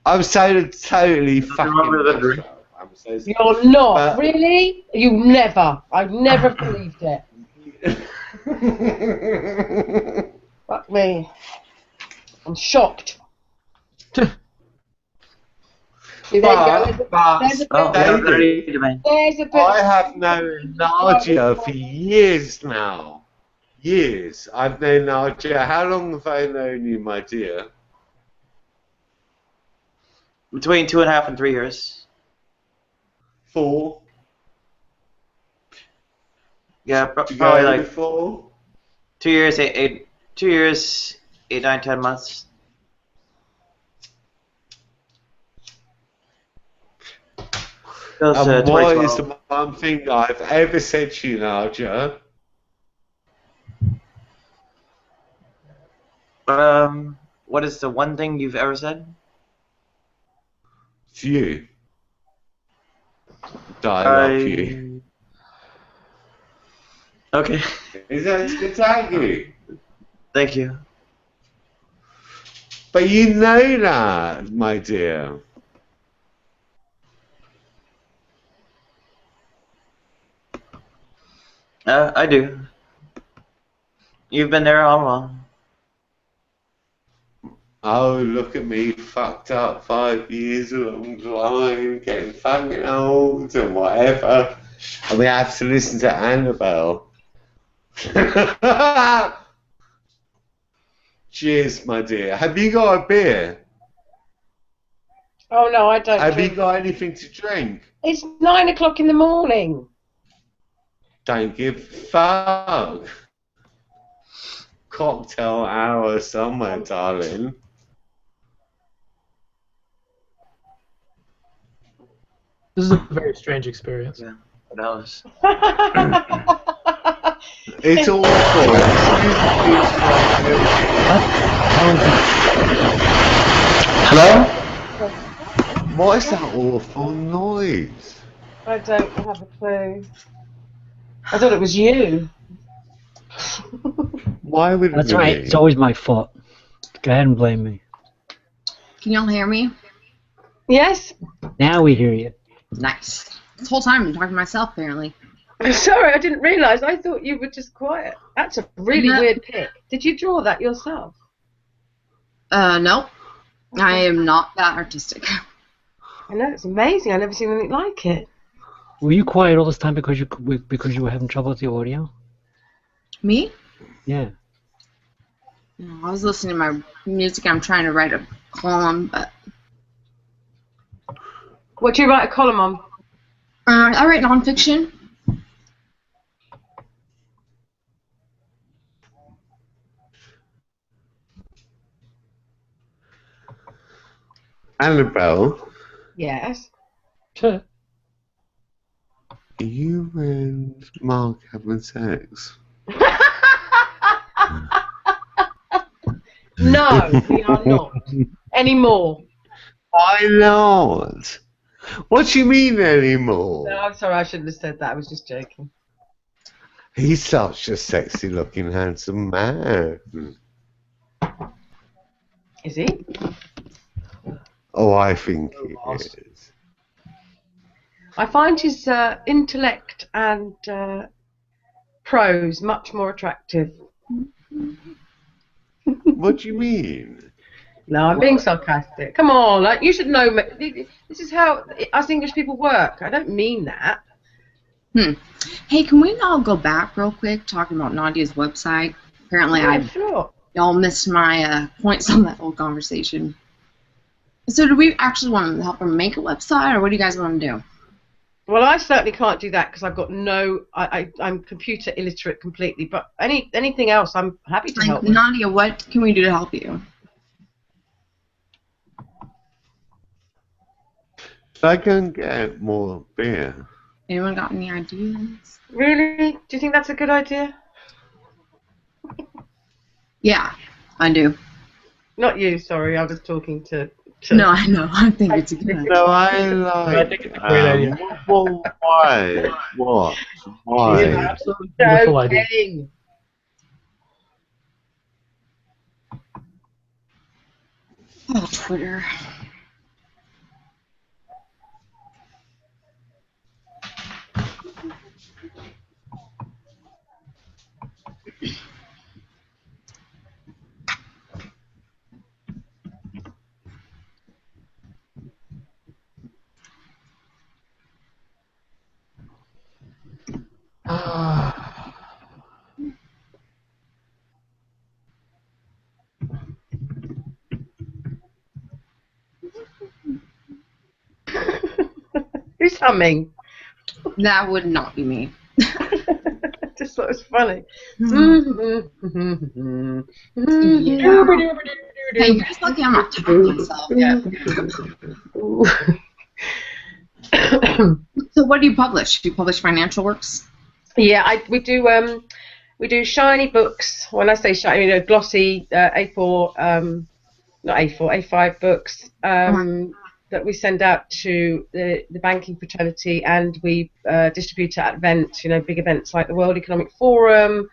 I'm so totally fucking. You're not really. You never. I've never believed it. Fuck me. I'm shocked. See, I have known Nadia for years now. Years. I've known Nadia. How long have I known you, my dear? Between 2.5 and 3 years. 4. Yeah, probably like 4. 2 years, 8, 2 years, 8, 9, 10 months. What is the one thing I've ever said to you, Nadia? What is the one thing you've ever said? To you. I love you. Okay. Is that good to you? Thank you. But you know that, my dear. I do. You've been there all along. Oh, look at me, fucked up 5 years along the line, getting fucking old and whatever. And we have to listen to Annabelle. Cheers, my dear. Have you got a beer? Oh no, I don't Have drink. you got anything to drink? It's 9 o'clock in the morning. Don't give a fuck. Cocktail hour somewhere, darling. This is a very strange experience. Yeah, it was. It's awful. Hello? What is that awful noise? I don't have a clue. I thought it was you. Why would it That's be right. me? It's always my fault. Go ahead and blame me. Can y'all hear me? Yes? Now we hear you. Nice. This whole time I'm talking to myself, apparently. Sorry, I didn't realise. I thought you were just quiet. That's a really No. weird pic. Did you draw that yourself? No. I am not that artistic. I know, it's amazing. I've never seen anything like it. Were you quiet all this time because you were having trouble with the audio? Me? Yeah. No, I was listening to my music. I'm trying to write a column, but... What do you write a column on? I write nonfiction. Annabelle, Yes. Sure. you and Mark having sex? No, we are not. Anymore. Why not? What do you mean anymore? No, I'm sorry, I shouldn't have said that. I was just joking. He's such a sexy looking, handsome man. Is he? Oh, I think he is. I find his intellect and prose much more attractive. What do you mean? No, I'm being sarcastic. Come on, like you should know. This is how us English people work. I don't mean that. Hey, can we all go back real quick talking about Nadia's website? Apparently, Sure. y'all missed my points on that whole conversation. So, do we actually want to help her make a website, or what do you guys want to do? Well, I certainly can't do that because I've got no. I'm computer illiterate completely. But anything else, I'm happy to help. Nadia, what can we do to help you? Should I go and get more beer? Anyone got any ideas? Really? Do you think that's a good idea? Yeah, I do. Not you. Sorry, I was talking to. No, I know. I think it's a good idea. No, I like. I think it's a great idea. Well, why? What? Why? It's an absolutely beautiful idea. Joking. Oh, Twitter. Who's humming? That would not be me. Just thought it was funny. Yeah. Hey, you're just lucky I'm not talking myself yet. So what do you publish? Do you publish financial works? Yeah, we do shiny books. When I say shiny, glossy A4, not A4, A5 books that we send out to the banking fraternity, and we distribute it at events, big events like the World Economic Forum,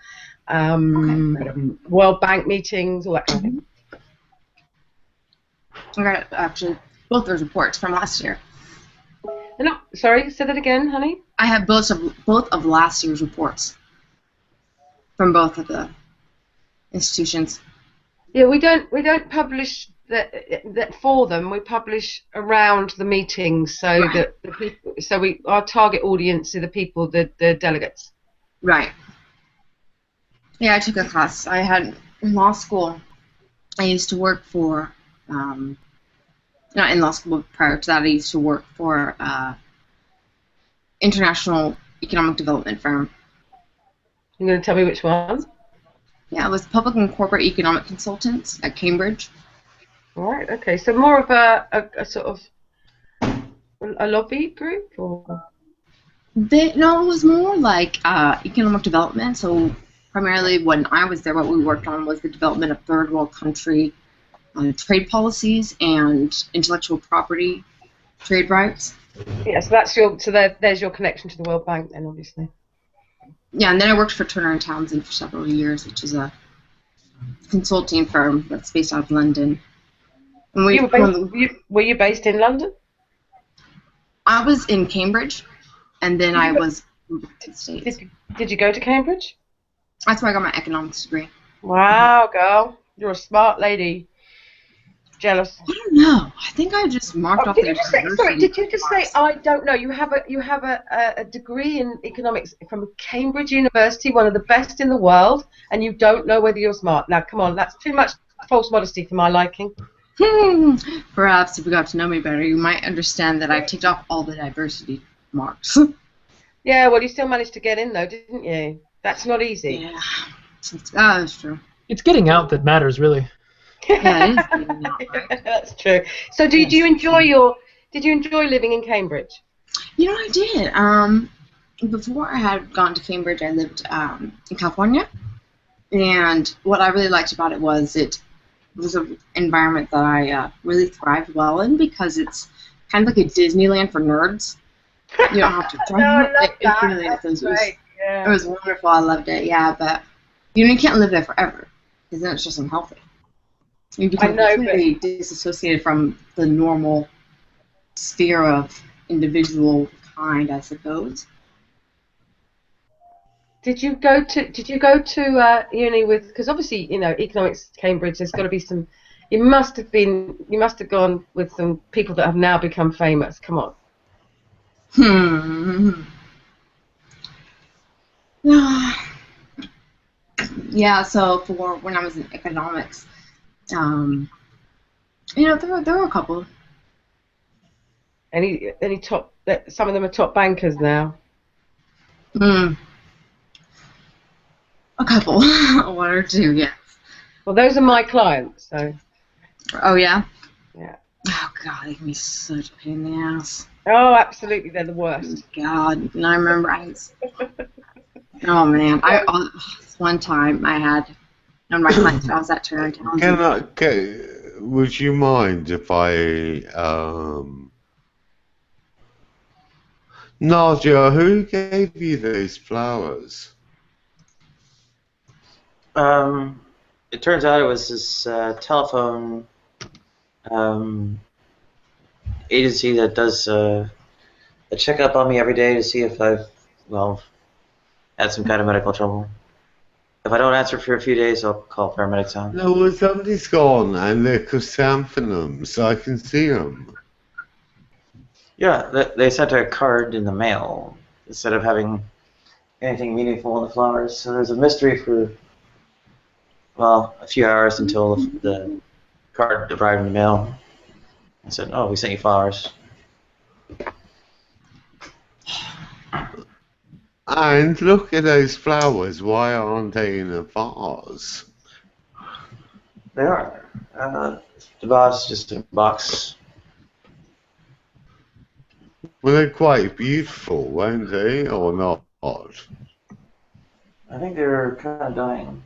World Bank meetings, all that kind of thing. I got actually both those reports from last year. No, sorry, say that again, honey. I have both of last year's reports from both of the institutions. Yeah, we don't publish that for them we publish around the meetings, so Right. that the people, our target audience are the people, the delegates. Right. Yeah, I took a class. I had in law school. I used to work for, not in law school, but prior to that, I used to work for international economic development firm. You're going to tell me which one? Yeah, it was Public and Corporate Economic Consultants at Cambridge. All right. Okay. So more of a sort of a lobby group, or? No, it was more like economic development. So primarily when I was there, what we worked on was the development of third world country trade policies and intellectual property trade rights. Yeah, so that's your there's your connection to the World Bank then, obviously. Yeah, and then I worked for Turner and Townsend for several years, which is a consulting firm that's based out of London. And were you based in London? I was in Cambridge, and then I was in the States. Did you go to Cambridge? That's where I got my economics degree. Wow, girl, you're a smart lady. Jealous. I don't know. I think I just marked off the university. Sorry, did you just say I don't know? You have a degree in economics from Cambridge University, one of the best in the world, and you don't know whether you're smart. Now, come on, that's too much false modesty for my liking. Perhaps if you got to know me better, you might understand that I ticked off all the diversity marks. Yeah, well, you still managed to get in, though, didn't you? That's not easy. Yeah, that's true. It's getting out that matters, really. Yeah, it is getting out, right? That's true. So, did you enjoy living in Cambridge? You know, I did. Before I had gone to Cambridge, I lived in California, and what I really liked about it was it was an environment that I really thrived well in, because it's kind of like a Disneyland for nerds. You don't have to try it really is. It was wonderful. I loved it. Yeah, but you can't live there forever, because then it's just unhealthy. You become completely disassociated from the normal sphere of individual kind, I suppose. Did you go to uni with? Because obviously, economics, Cambridge. There's got to be some. You must have gone with some people that have now become famous. Come on. Yeah. So for when I was in economics, there were a couple. Any top? Some of them are top bankers now. A couple, one or two, yeah. Well, those are my clients, so. Oh yeah. Yeah. Oh God, they can be such a pain in the ass. Oh, absolutely, they're the worst. Oh, God, and I remember oh man, one time I had one of my clients. I was at Turner and Townsend. Would you mind if I Nadia, who gave you those flowers? It turns out it was this telephone agency that does a checkup on me every day to see if I've, had some kind of medical trouble. If I don't answer for a few days, I'll call paramedics out. No, well, somebody's gone and they're chrysanthemums, so I can see them. Yeah, they sent a card in the mail instead of having anything meaningful in the flowers. So there's a mystery for, a few hours until the card arrived in the mail. I said, "Oh, we sent you flowers." And look at those flowers. Why aren't they in a vase? They are. The vase is just a box. Well, they're quite beautiful, weren't they, or not? I think they're kind of dying.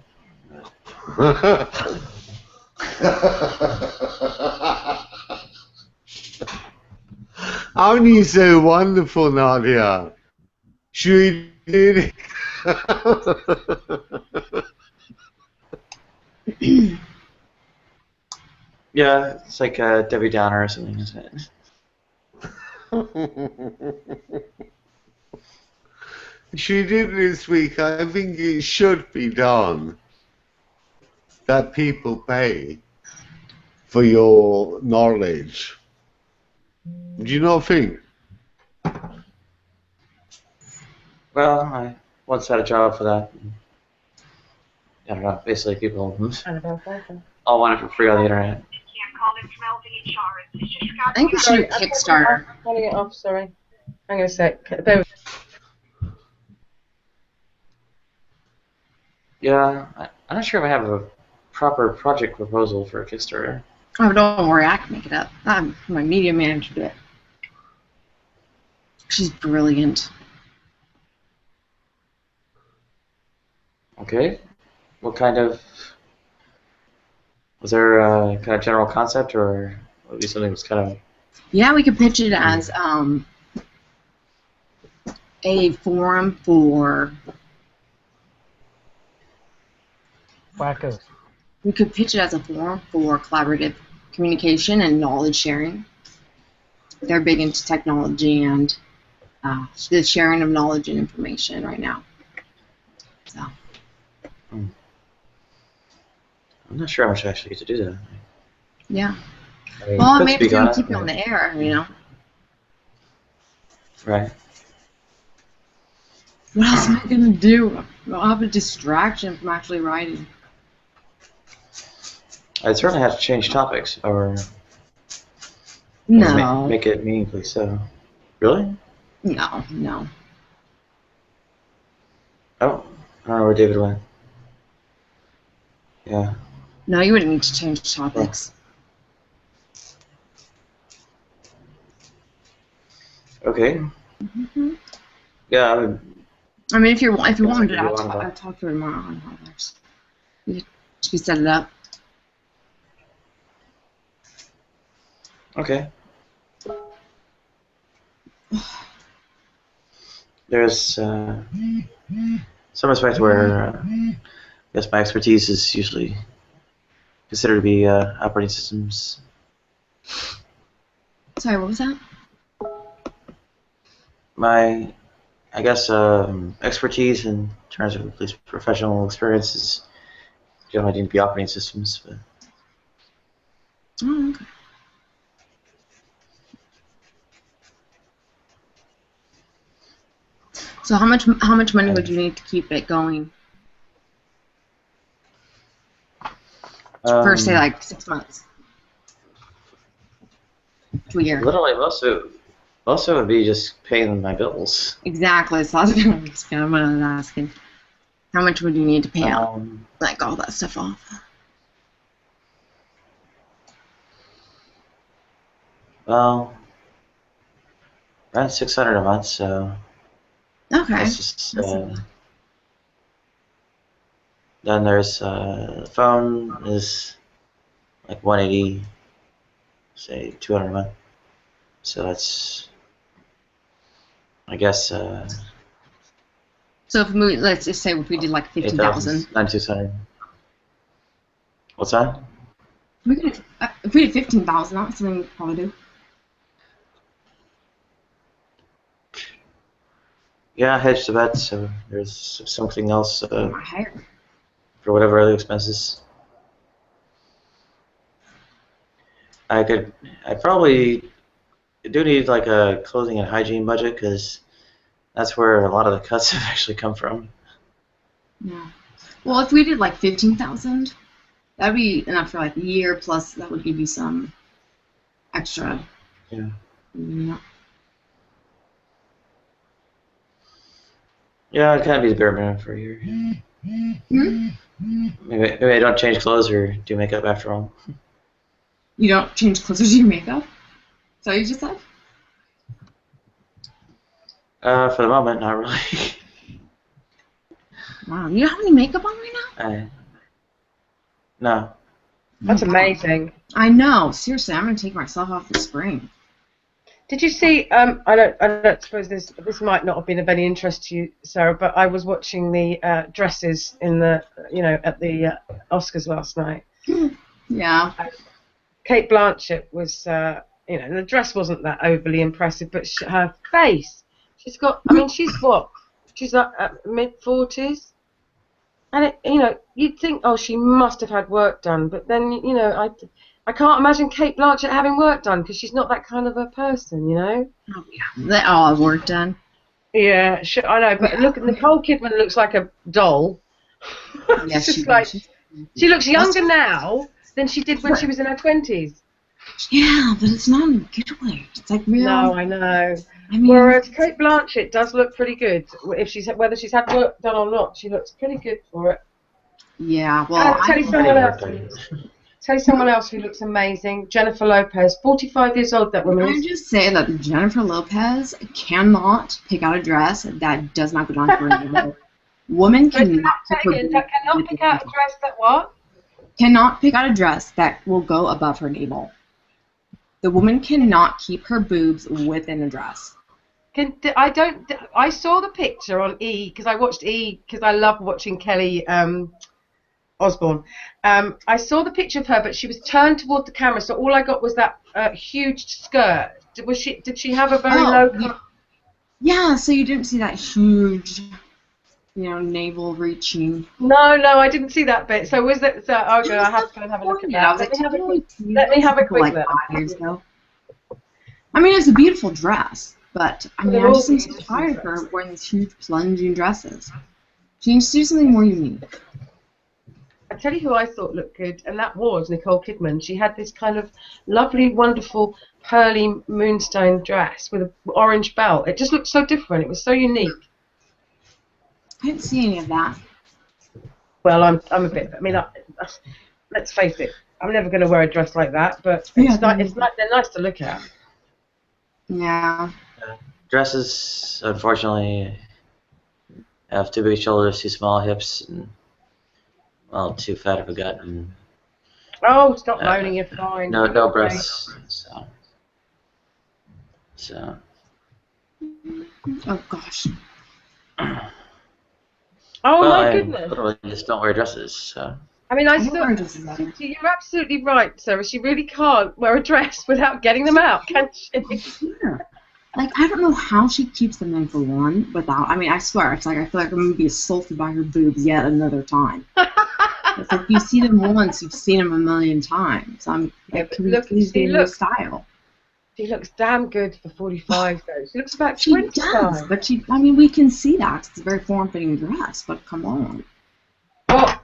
Aren't you so wonderful, Nadia? Should we do it? Yeah, it's like a Debbie Downer or something, isn't it? She did this week. I think it should be done that people pay for your knowledge. Do you not think? Well, I once had a job for that. I don't know. Basically, people all want it for free on the internet. I think we should do Kickstarter. I'm turning it off, sorry. Hang on a sec. There Yeah, I'm not sure if I have a proper project proposal for a Kickstarter. Oh, don't worry, I can make it up. My media manager did it. She's brilliant. Okay. What kind of... Was there a kind of general concept, or would it be something that's kind of... Yeah, we could pitch it as a forum for... Wackos. We could pitch it as a forum for collaborative communication and knowledge sharing. They're big into technology and the sharing of knowledge and information right now. So. I'm not sure how much I actually get to do that. Yeah. I mean, Well, could maybe speak on keep it, you on the air, you know. Right. What else am I going to do? I'll have a distraction from actually writing. I'd certainly have to change topics, or No. make it meaningfully so. Really? No, no. Oh, I don't know where David went. Yeah. No, you wouldn't need to change topics. Okay. Mm-hmm. Yeah, I mean, if you wanted it, I'll I'll talk to her tomorrow on others. You could set it up. Okay. There's some respect where I guess my expertise is usually considered to be operating systems. Sorry, what was that? My, I guess, expertise in terms of at least professional experience is generally deemed to be operating systems. But Oh, okay. So how much money would you need to keep it going? For say like 6 months to a year. Literally, most of it would be just paying my bills. Exactly. So I was kind of what I was asking. How much would you need to pay out, like all that stuff off? Well, around $600 a month, so. Okay. That's just, then there's phone is like $180, say $200 a month. So that's, I guess. So if we, let's just say if we did like 15,000. 9,600. What's that? If we did 15,000, that's something we'd probably do. Yeah, hedge the bet, so there's something else Higher. for whatever other expenses. I probably do need like a clothing and hygiene budget, because that's where a lot of the cuts have actually come from. Yeah. Well, if we did like 15,000, that'd be enough for like a year, plus that would give you some extra. Yeah. Yeah. Yeah, it kind of be the bare minimum for a year. Hmm? Maybe I don't change clothes or do makeup after all. You don't change clothes or do your makeup? Is that what you just said? For the moment, not really. Wow, you don't have any makeup on right now? No. That's amazing. I know. Seriously, I'm gonna take myself off this spring. Did you see? I don't suppose this might not have been of any interest to you, Sarah, but I was watching the dresses in the at the Oscars last night. Yeah. Kate Blanchett was the dress wasn't that overly impressive, but her face. She's got. I mean, she's what? She's like mid-40s, and you'd think, oh, she must have had work done, but then I can't imagine Kate Blanchett having work done because she's not that kind of a person, you know. Oh yeah, they all have work done. Yeah, sure, I know, but look, Nicole Kidman looks like a doll. Yes, It's she just like does. she looks That's younger now than she did when she was in her 20s. Yeah, but it's not in a good way. It's like real. No, I know. I mean, Whereas Kate Blanchett does look pretty good. If she's whether she's had work done or not, she looks pretty good for it. yeah. Well, And tell you someone else. Tell you someone else who looks amazing. Jennifer Lopez, 45 years old. That woman I is. just say that Jennifer Lopez cannot pick out a dress that does not belong to her navel. Woman cannot keep her boobs Cannot pick out a dress that what? cannot pick out a dress that will go above her navel. The woman cannot keep her boobs within a dress. I saw the picture on E because I watched E because I love watching Kelly Osbourne. I saw the picture of her, but she was turned toward the camera, so all I got was that huge skirt. Did she have a very low? Yeah, so you didn't see that huge, navel reaching. No, I didn't see that bit. So was that? So okay, I have to go and have a look at that. Let me have a quick look. 5 years ago. I mean, it's a beautiful dress, but I mean, I just am so tired of her wearing these huge plunging dresses. She needs to do something more unique. I tell you who I thought looked good, and that was Nicole Kidman. She had this kind of lovely, wonderful, pearly moonstone dress with an orange belt. It just looked so different. It was so unique. I didn't see any of that. Well, I'm a bit. I mean, let's face it. I'm never going to wear a dress like that, but they're nice to look at. Yeah. Dresses, unfortunately, have too big shoulders, too small hips, and too fat of a gut. And, oh, stop moaning. You're fine. No breasts. So. Oh gosh. Oh well, my I goodness. literally just don't wear dresses. So. I mean, you're absolutely right, Sarah. She really can't wear a dress without getting them out, can she? Yeah. Like, I don't know how she keeps them in for one without. I mean, I swear, it's like I feel like I'm gonna be assaulted by her boobs yet another time. It's like you see them once, you've seen them a million times. Can we please do a new style? She looks damn good for 45 though. She looks about 25. She does, but we can see that. It's a very form-fitting dress, but come on. Well,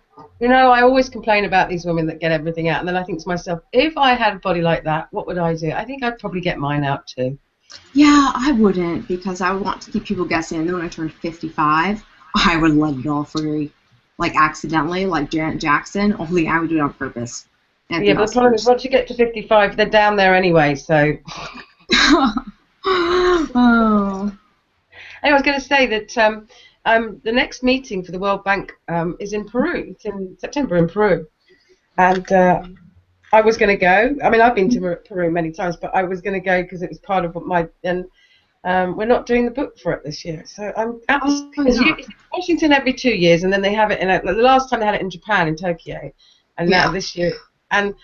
I always complain about these women that get everything out, and then I think to myself, if I had a body like that, what would I do? I think I'd probably get mine out too. Yeah, I wouldn't, because I would want to keep people guessing, and then when I turned 55, I would let it all free. Like, accidentally, like Janet Jackson, only I would do it on purpose. Yeah, but the problem is, once you get to 55, they're down there anyway, so... Oh. Anyway, I was going to say that the next meeting for the World Bank is in Peru. It's in September in Peru. And I was going to go. I mean, I've been to Peru many times, but I was going to go because it was part of my... And we're not doing the book for it this year. So I'm it's Washington every 2 years, and then they have it in... the last time they had it in Japan, in Tokyo. And now this year... And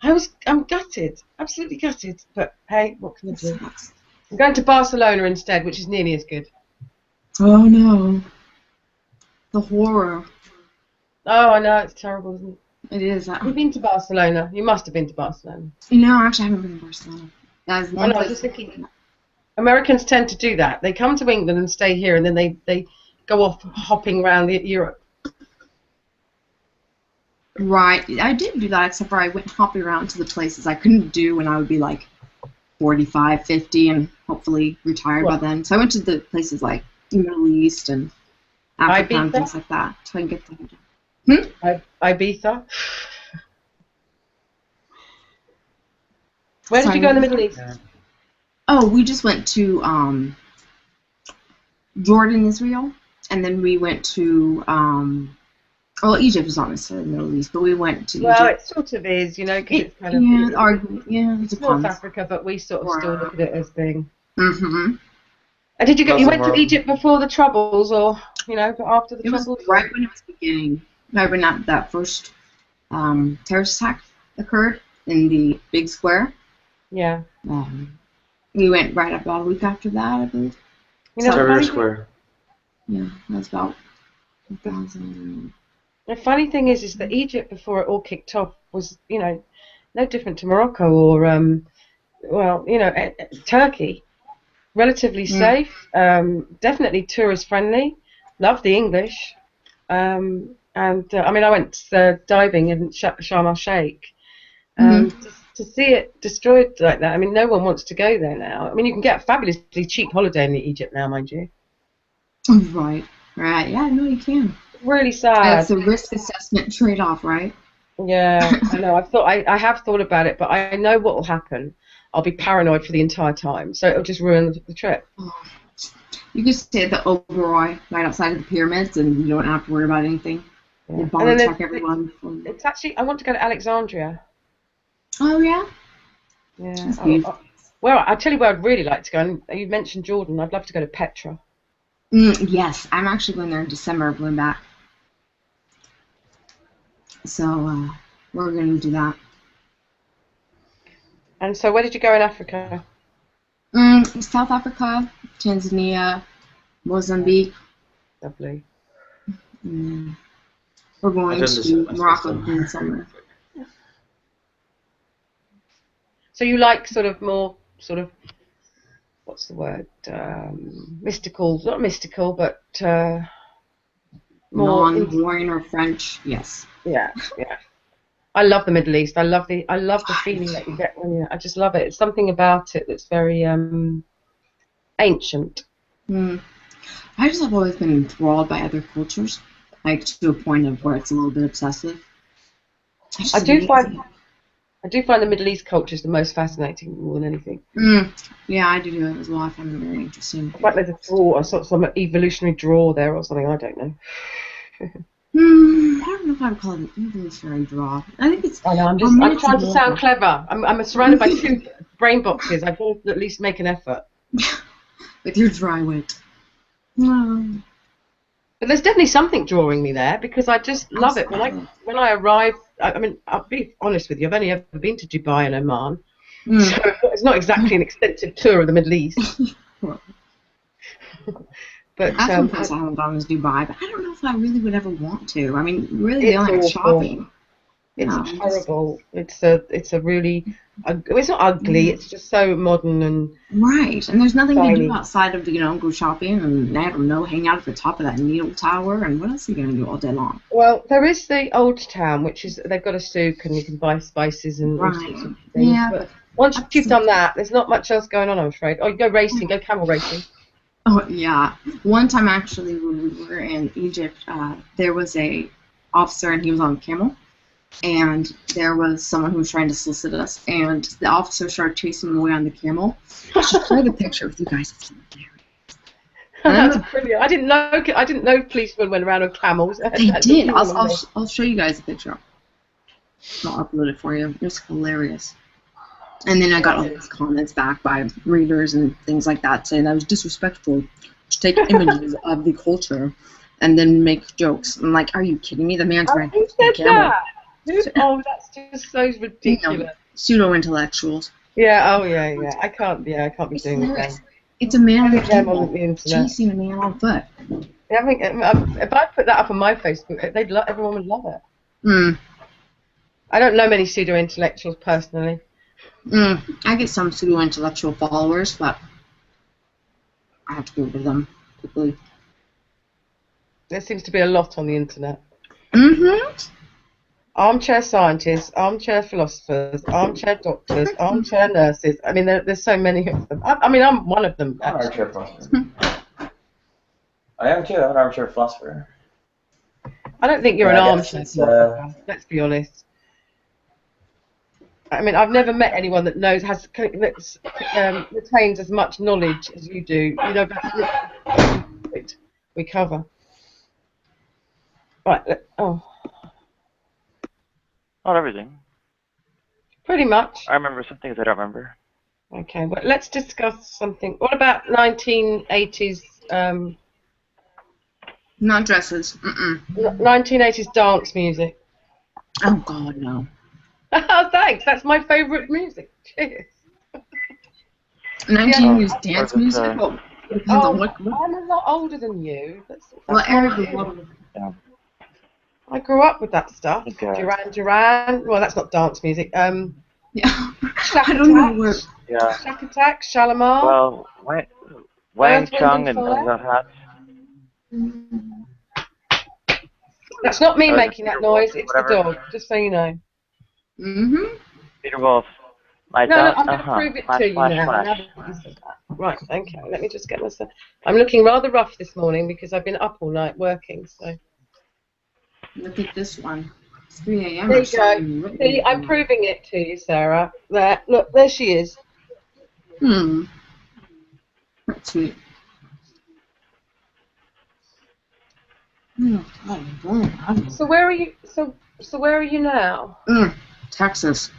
I'm gutted, absolutely gutted. But hey, what can I do? I'm going to Barcelona instead, which is nearly as good. Oh no, the horror. Oh, I know, it's terrible, isn't it? It is. You've been to Barcelona. You must have been to Barcelona. No, actually, I haven't been to Barcelona. That's one I was just thinking. Americans tend to do that. They come to England and stay here, and then they go off hopping around Europe. Right. I did do that, except for I went hopping around to the places I couldn't do when I would be like 45, 50, and hopefully retired by then. So I went to the places like the Middle East and Africa and things like that. So I can get them. Ibiza? Where did you go in the Middle East? Oh, we just went to Jordan, Israel, and then we went to well, Egypt is not necessarily the Middle East, but we went to Egypt. Well, it sort of is, because it's kind of... it's North Africa, but we sort of still look at it as being... Mm-hmm. And did you go? You went to Egypt before the Troubles, or, after the Troubles? Was right when it was beginning. Right when that first terrorist attack occurred in the big square. Yeah. We went right about a week after that, I believe. Terrorist Square. Yeah, that's about 2000. The funny thing is that Egypt, before it all kicked off, was, no different to Morocco or well, you know, Turkey. Relatively safe, definitely tourist friendly. Love the English, and I mean, I went diving in Sharm el Sheikh. To see it destroyed like that, I mean, no one wants to go there now. I mean, you can get a fabulously cheap holiday in Egypt now, mind you. Right, right. Yeah, no, you can. Really sad. It's a risk assessment trade-off, right? Yeah, I know. I have thought about it, but I know what will happen. I'll be paranoid for the entire time, so it'll just ruin the trip. You could stay at the Oberoi right outside of the pyramids, and you don't have to worry about anything. Yeah. They bomb check everyone. It's actually, I want to go to Alexandria. Oh yeah. Yeah. That's beautiful. Well, I'll tell you where I'd really like to go. And you mentioned Jordan. I'd love to go to Petra. Yes, I'm actually going there in December. I'm going back. So we're going to do that. And so, where did you go in Africa? South Africa, Tanzania, Mozambique. Lovely. We're going to Morocco in the summer. So you like sort of more sort of, what's the word? Mystical, not mystical, but more non-boring or French. Yes. Yeah, yeah. I love the Middle East. I love the feeling that you get when you. I just love it. It's something about it that's very ancient. I just have always been enthralled by other cultures, like to a point of where it's a little bit obsessive. I do find the Middle East culture is the most fascinating more than anything. Yeah, I do as well. I find it very interesting. I think there's a draw, some evolutionary draw there or something. I don't know. I don't know if I would call it an evolutionary draw. I think it's. I know. I'm trying to sound clever. I'm surrounded by two brain boxes. I can at least make an effort. With your dry wit. But there's definitely something drawing me there because I just love it. When I arrive, I mean, I'll be honest with you. I've only ever been to Dubai and Oman, so it's not exactly an extensive tour of the Middle East. But that's one place I haven't gone is Dubai, but I don't know if I really would ever want to. I mean, really, they only have shopping. It's terrible. It's a really. It's not ugly. It's just so modern and. Right, and there's nothing to do outside of go shopping and I don't know, hang out at the top of that needle tower, and what else are you going to do all day long? Well, there is the old town, which is they've got a souk and you can buy spices and all sorts of things. Yeah, but once you've done that, there's not much else going on, I'm afraid. Oh, you go racing, go camel racing. Oh yeah, one time actually when we were in Egypt, there was a officer and he was on a camel. And there was someone who was trying to solicit us, and the officer started chasing him away on the camel. I should share the picture with you guys. It's hilarious. That's brilliant. I didn't know policemen went around on camels. They did. I'll show you guys a picture. I'll upload it for you. It was hilarious. And then I got all these comments back by readers and things like that saying that was disrespectful to take images of the culture and then make jokes. I'm like, are you kidding me? The man's wearing a camel. Oh, that's just so ridiculous. Pseudo-intellectuals. Yeah. Oh, yeah. I can't be doing that. It's a man on the internet chasing a man on foot. Yeah, I think if I put that up on my Facebook, everyone would love it. I don't know many pseudo-intellectuals personally. I get some pseudo-intellectual followers, but I have to go over them quickly. There seems to be a lot on the internet. Armchair scientists, armchair philosophers, armchair doctors, armchair nurses. I mean, there's so many of them. I mean, I'm one of them. I'm an armchair philosopher. I am too. I'm an armchair philosopher. I don't think you're an armchair philosopher. Let's be honest. I mean, I've never met anyone that retains as much knowledge as you do. You know about we cover. Right. Not everything. Pretty much. I remember some things I don't remember. Okay, well, let's discuss something. What about 1980s? Not dresses. 1980s dance music. Oh God, no. Oh, thanks. That's my favourite music. Cheers. 1980s dance music. Well, depends on what. I'm a lot older than you. Well, Eric. I grew up with that stuff. Okay. Duran Duran. Well, that's not dance music. Yeah. I don't know where. Yeah. Shack Attack, Shalimar. Well, Wang Earth, Wind Chung and and Fire. the Hat. That's not me Oh, is it making that Peter Wolf noise, or it's the whatever? dog, just so you know. Mm-hmm. Peter Wolf. My No, dog. I'm going to prove it Flash, to you flash, now. flash. Now that you said that. Right, okay, let me just get myself... I'm looking rather rough this morning because I've been up all night working, so... Look at this one. It's 3 a.m. There or you go. something. See, I'm proving it to you, Sarah. There, look, there she is. That's sweet. Oh, God, So where are you? So where are you now? Texas.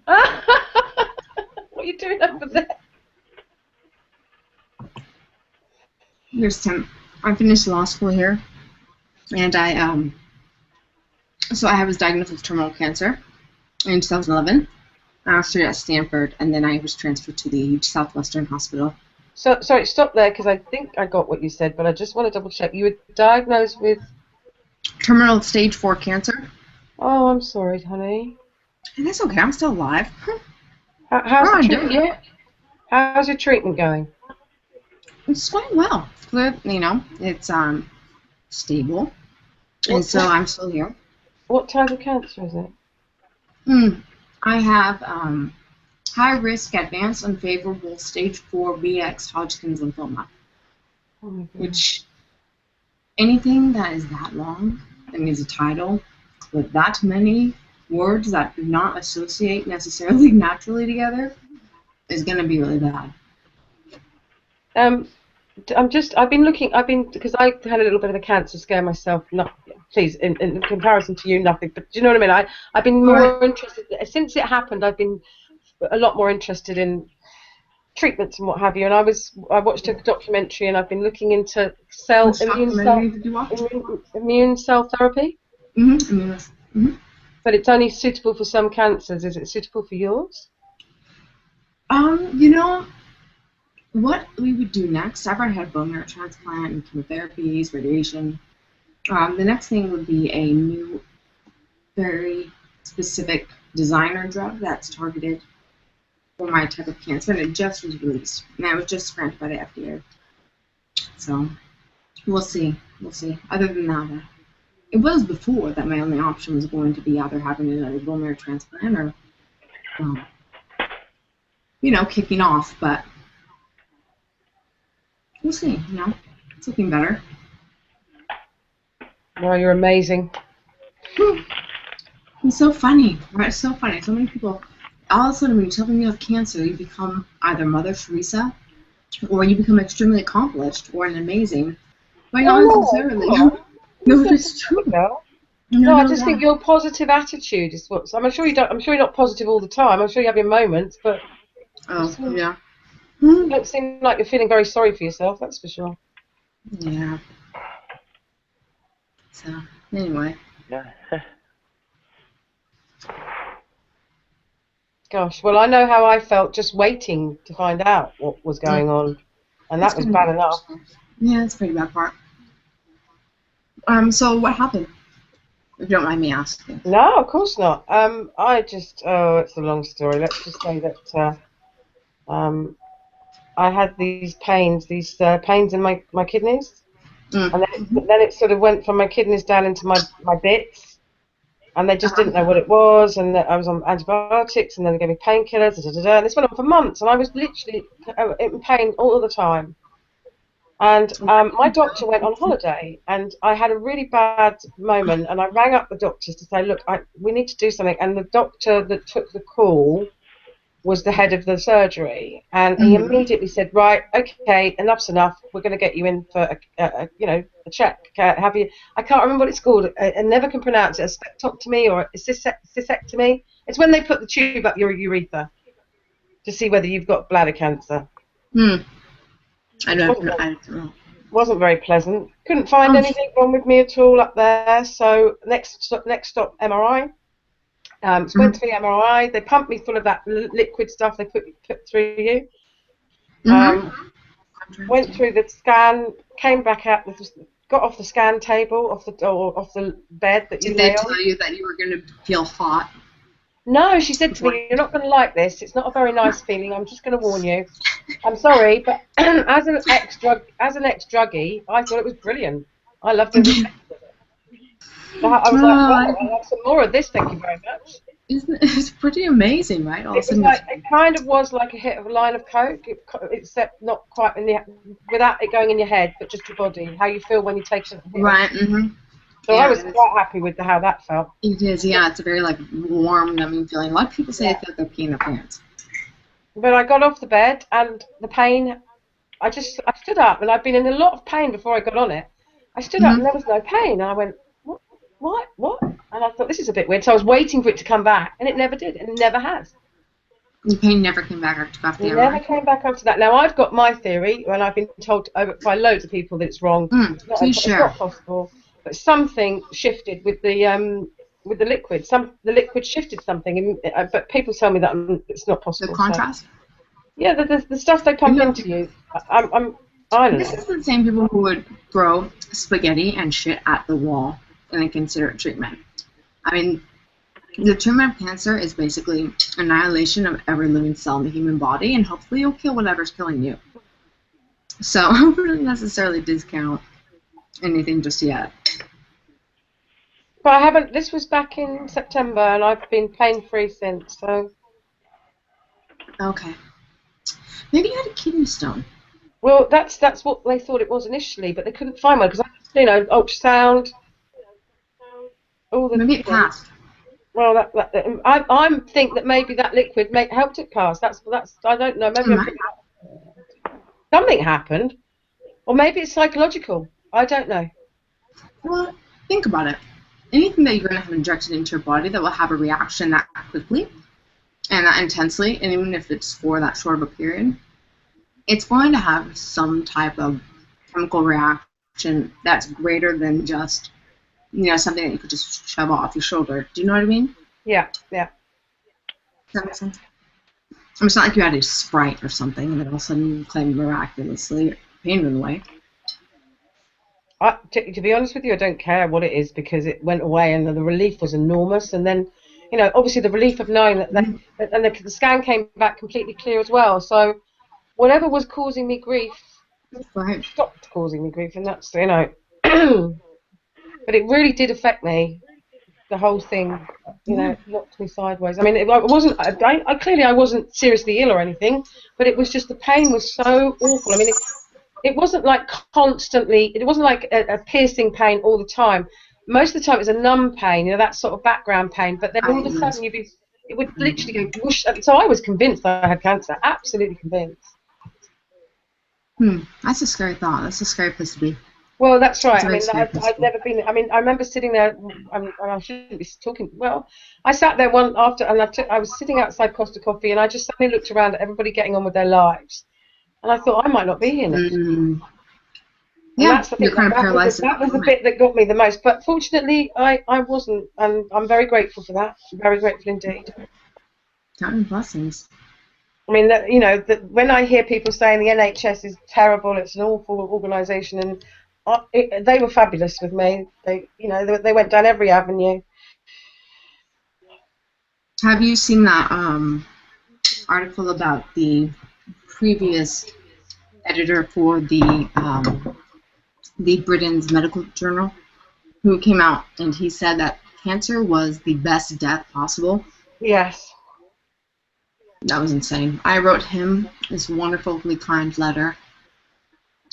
What are you doing over there? There's Tim. I finished law school here, and I was diagnosed with terminal cancer in 2011. I studied at Stanford, and then I was transferred to the Southwestern Hospital. So sorry, stop there because I think I got what you said, but I just want to double check. You were diagnosed with terminal stage 4 cancer. Oh, I'm sorry, honey. And that's okay. I'm still alive. How's your treatment going? It's going well. Good, it's stable, and so I'm still here. What type of cancer is it? I have high risk advanced unfavorable stage 4 BX Hodgkin's lymphoma, which anything that is that long that needs a title with that many words that do not associate necessarily naturally together is going to be really bad. Because I had a little bit of a cancer scare myself. Please, in comparison to you, nothing. But do you know what I mean? I've been more interested since it happened. I've been a lot more interested in treatments and what have you. And I watched a documentary, and I've been looking into immune cell therapy. But it's only suitable for some cancers. Is it suitable for yours? What we would do next, I've already had a bone marrow transplant and chemotherapies, radiation. The next thing would be a new, very specific designer drug that's targeted for my type of cancer, and it just was released. And I was just granted by the FDA. So, we'll see. Other than that, it was before that my only option was going to be either having another bone marrow transplant or, kicking off, but we'll see, it's looking better. Well, you're amazing. It's so funny, right? It's so funny. So many people, all of a sudden when you tell them you have cancer, you become either Mother Teresa, or you become extremely accomplished, or an amazing, but not necessarily. No, it's true. No, I just think your positive attitude is what's. I'm sure you're not positive all the time. I'm sure you have your moments, but. Yeah. You don't seem like you're feeling very sorry for yourself. That's for sure. Yeah. So anyway. Yeah. Gosh, well, I know how I felt just waiting to find out what was going on, and that was bad enough. Yeah, it's a pretty bad part. So what happened? If you don't mind me asking. No, of course not. It's a long story. Let's just say that I had these pains in my kidneys, and then it sort of went from my kidneys down into my bits, and they just didn't know what it was, and I was on antibiotics, and then they gave me painkillers, and this went on for months, and I was literally in pain all the time. And my doctor went on holiday, and I had a really bad moment, and I rang up the doctors to say, look, we need to do something, and the doctor that took the call was the head of the surgery, and he immediately said, right, okay, enough's enough, we're going to get you in for a check. Have you? I can't remember what it's called. I never can pronounce it. A spectectomy or a cystectomy. It's when they put the tube up your urethra to see whether you've got bladder cancer. I don't know. Wasn't very pleasant. Couldn't find anything wrong with me at all up there. So next stop, MRI. So went to the MRI. They pumped me full of that liquid stuff they put through you. Went through the scan. Came back out. Got off the scan table, off the bed that you lay on. Did they tell you that you were going to feel hot? No, she said to me, "You're not going to like this. It's not a very nice feeling. I'm just going to warn you. I'm sorry, but as an ex-druggie, I thought it was brilliant. I loved every second of it. I was like, wow, I'll have some more of this. Thank you very much." It's pretty amazing, right? All of a sudden, It kind of was like a hit of a line of coke, except not quite without it going in your head, but just your body. How you feel when you take it. right. Mm-hmm. So Yeah, I was quite happy with how that felt. It is, yeah. It's a very like warm, numbing feeling. A lot of people say they feel like they're peeing their pants. But I got off the bed and the pain. I stood up, and I'd been in a lot of pain before I got on it. I stood up and there was no pain, and I went, what? And I thought, this is a bit weird. So I was waiting for it to come back, and it never did, and it never has. The pain never came back after the It never came back after that. Now I've got my theory, and I've been told by loads of people that it's wrong. It's not possible. But something shifted with the liquid. The liquid shifted something, but people tell me that it's not possible. The contrast. So. Yeah, the stuff they pump into you. I don't know. This is the same people who would throw spaghetti and shit at the wall and then consider it treatment. I mean, the treatment of cancer is basically annihilation of every living cell in the human body, and hopefully you'll kill whatever's killing you. So I wouldn't necessarily discount anything just yet. But I haven't. This was back in September, and I've been pain-free since. So. Okay. Maybe you had a kidney stone. Well, that's what they thought it was initially, but they couldn't find one because ultrasound. Maybe it passed. Well, I think that maybe that liquid helped it pass. That's I don't know. Maybe something happened, or maybe it's psychological. I don't know. Well, think about it. Anything that you're going to have injected into your body that will have a reaction that quickly and that intensely, and even if it's for that short of a period, it's going to have some type of chemical reaction that's greater than just, something that you could just shove off your shoulder. Do you know what I mean? Yeah. Does that make sense? It's not like you had a Sprite or something, and then all of a sudden you claim miraculously pain went away. To be honest with you, I don't care what it is because it went away and the relief was enormous. And then, obviously the relief of knowing that, and the scan came back completely clear as well. So whatever was causing me grief stopped causing me grief, and that's, but it really did affect me. The whole thing, it knocked me sideways. I mean, I wasn't seriously ill or anything, but it was just the pain was so awful. I mean, it wasn't like constantly. It wasn't like a piercing pain all the time. Most of the time, it was a numb pain, that sort of background pain. But then all of a sudden, it would literally go whoosh. So I was convinced that I had cancer. Absolutely convinced. That's a scary thought. That's a scary place to be. Well, that's right. I mean, I've never been. I mean, I remember sitting there. I shouldn't be talking. Well, I sat there one after, and I was sitting outside Costa Coffee, and I just suddenly looked around at everybody getting on with their lives, and I thought I might not be here next. Yeah, you're kind of paralyzed. That was the bit that got me the most. But fortunately, I wasn't, and I'm very grateful for that. Very grateful indeed. Counting blessings. I mean, that when I hear people saying the NHS is terrible, it's an awful organisation, and they were fabulous with me. They went down every avenue. Have you seen that article about the previous editor for the Britain's medical journal, who came out and he said that cancer was the best death possible? Yes. That was insane. I wrote him this wonderfully kind letter.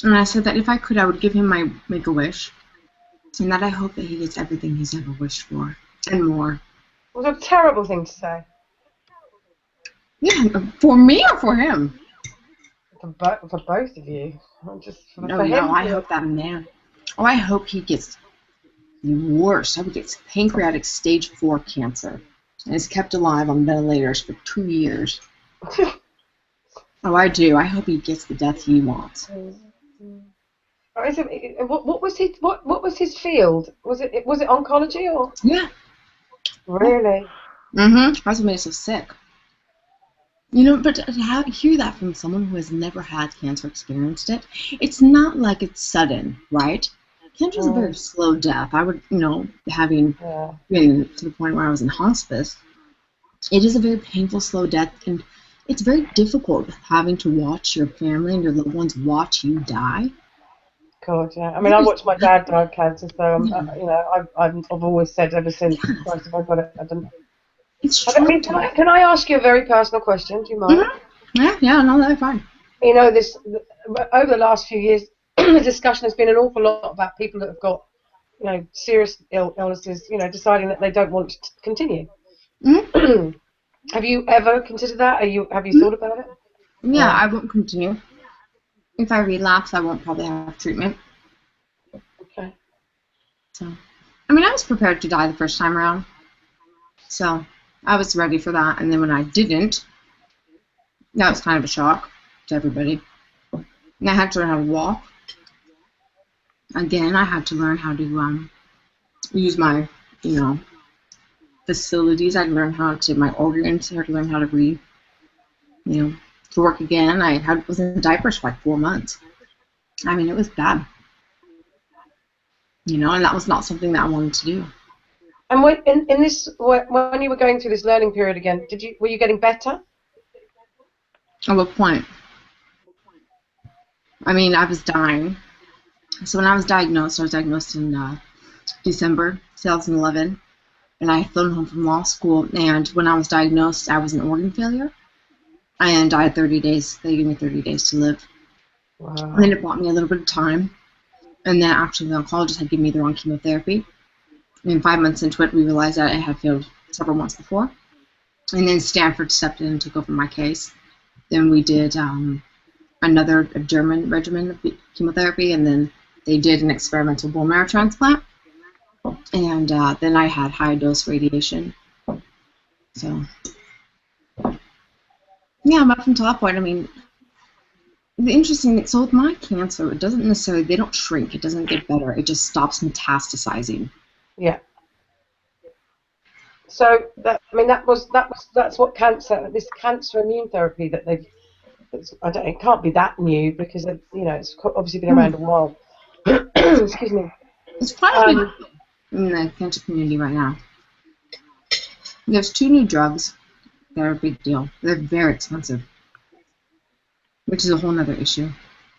And I said that if I could, I would give him my Make-A-Wish, and that I hope that he gets everything he's ever wished for, and more. It was a terrible thing to say. Yeah, for me or for him? For both of you. No, I hope that man. Oh, I hope he gets the worst. I hope he gets pancreatic stage 4 cancer and is kept alive on ventilators for 2 years. Oh, I do. I hope he gets the death he wants. What was his field? Was it oncology or? Yeah. Really? That's what made us so sick. But to hear that from someone who has never had cancer, experienced it, it's not like it's sudden, right? Cancer is a very slow death. I would, having been to the point where I was in hospice, it is a very painful, slow death, and it's very difficult having to watch your family and your loved ones watch you die. God, yeah. I mean, I watched my dad die of cancer, so you know, I've always said ever since, Christ, if I got it, I don't. I mean, can I ask you a very personal question? Do you mind? Yeah, no, that's fine. You know, over the last few years, the discussion has been an awful lot about people that have got, you know, serious illnesses, you know, deciding that they don't want to continue. Have you ever considered that? Have you thought about it? Yeah, I won't continue. If I relapse, I won't probably have treatment. Okay. So, I mean, I was prepared to die the first time around. So, I was ready for that. And then when I didn't, that was kind of a shock to everybody. And I had to learn how to walk. Again, I had to learn how to use my, you know, facilities. I had to learn how to, my organs, I had to learn how to to work again. I was in diapers for like 4 months. I mean, it was bad. You know, and that was not something that I wanted to do. And when you were going through this learning period again, were you getting better? At what point? I mean, I was dying. So when I was diagnosed in December 2011, and I had flown home from law school. And when I was diagnosed, I was an organ failure, and I had 30 days. They gave me 30 days to live. Wow. And then it bought me a little bit of time. And then actually, the oncologist had given me the wrong chemotherapy. And 5 months into it, we realized that it had failed several months before. And then Stanford stepped in and took over my case. Then we did another German regimen of chemotherapy, and then they did an experimental bone marrow transplant. And then I had high-dose radiation. So, yeah, I'm up until that point. I mean, the interesting thing, so with my cancer, it doesn't necessarily, they don't shrink. It doesn't get better. It just stops metastasizing. Yeah. So that's what this cancer immune therapy that they've. It can't be that new because it's obviously been around a while. Excuse me. It's probably in the cancer community right now. There's 2 new drugs that are a big deal. They're very expensive, which is a whole other issue.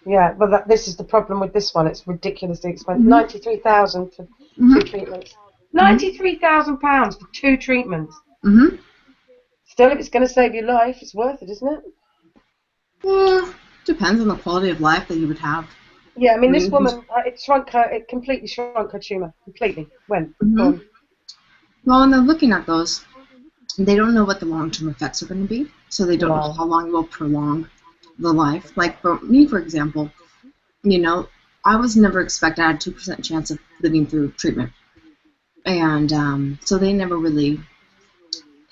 Yeah, but this is the problem with this one. It's ridiculously expensive. 93,000 for 2 treatments. £93,000 for 2 treatments. Still, if it's going to save your life, it's worth it, isn't it? Yeah, depends on the quality of life that you would have. Yeah, I mean, this woman, it completely shrunk her tumour. Completely. Went. Gone. Well, when they're looking at those, they don't know what the long-term effects are going to be, so they don't know how long it will prolong the life. Like for me, for example, I was never expected. I had 2% chance of living through treatment, and so they never really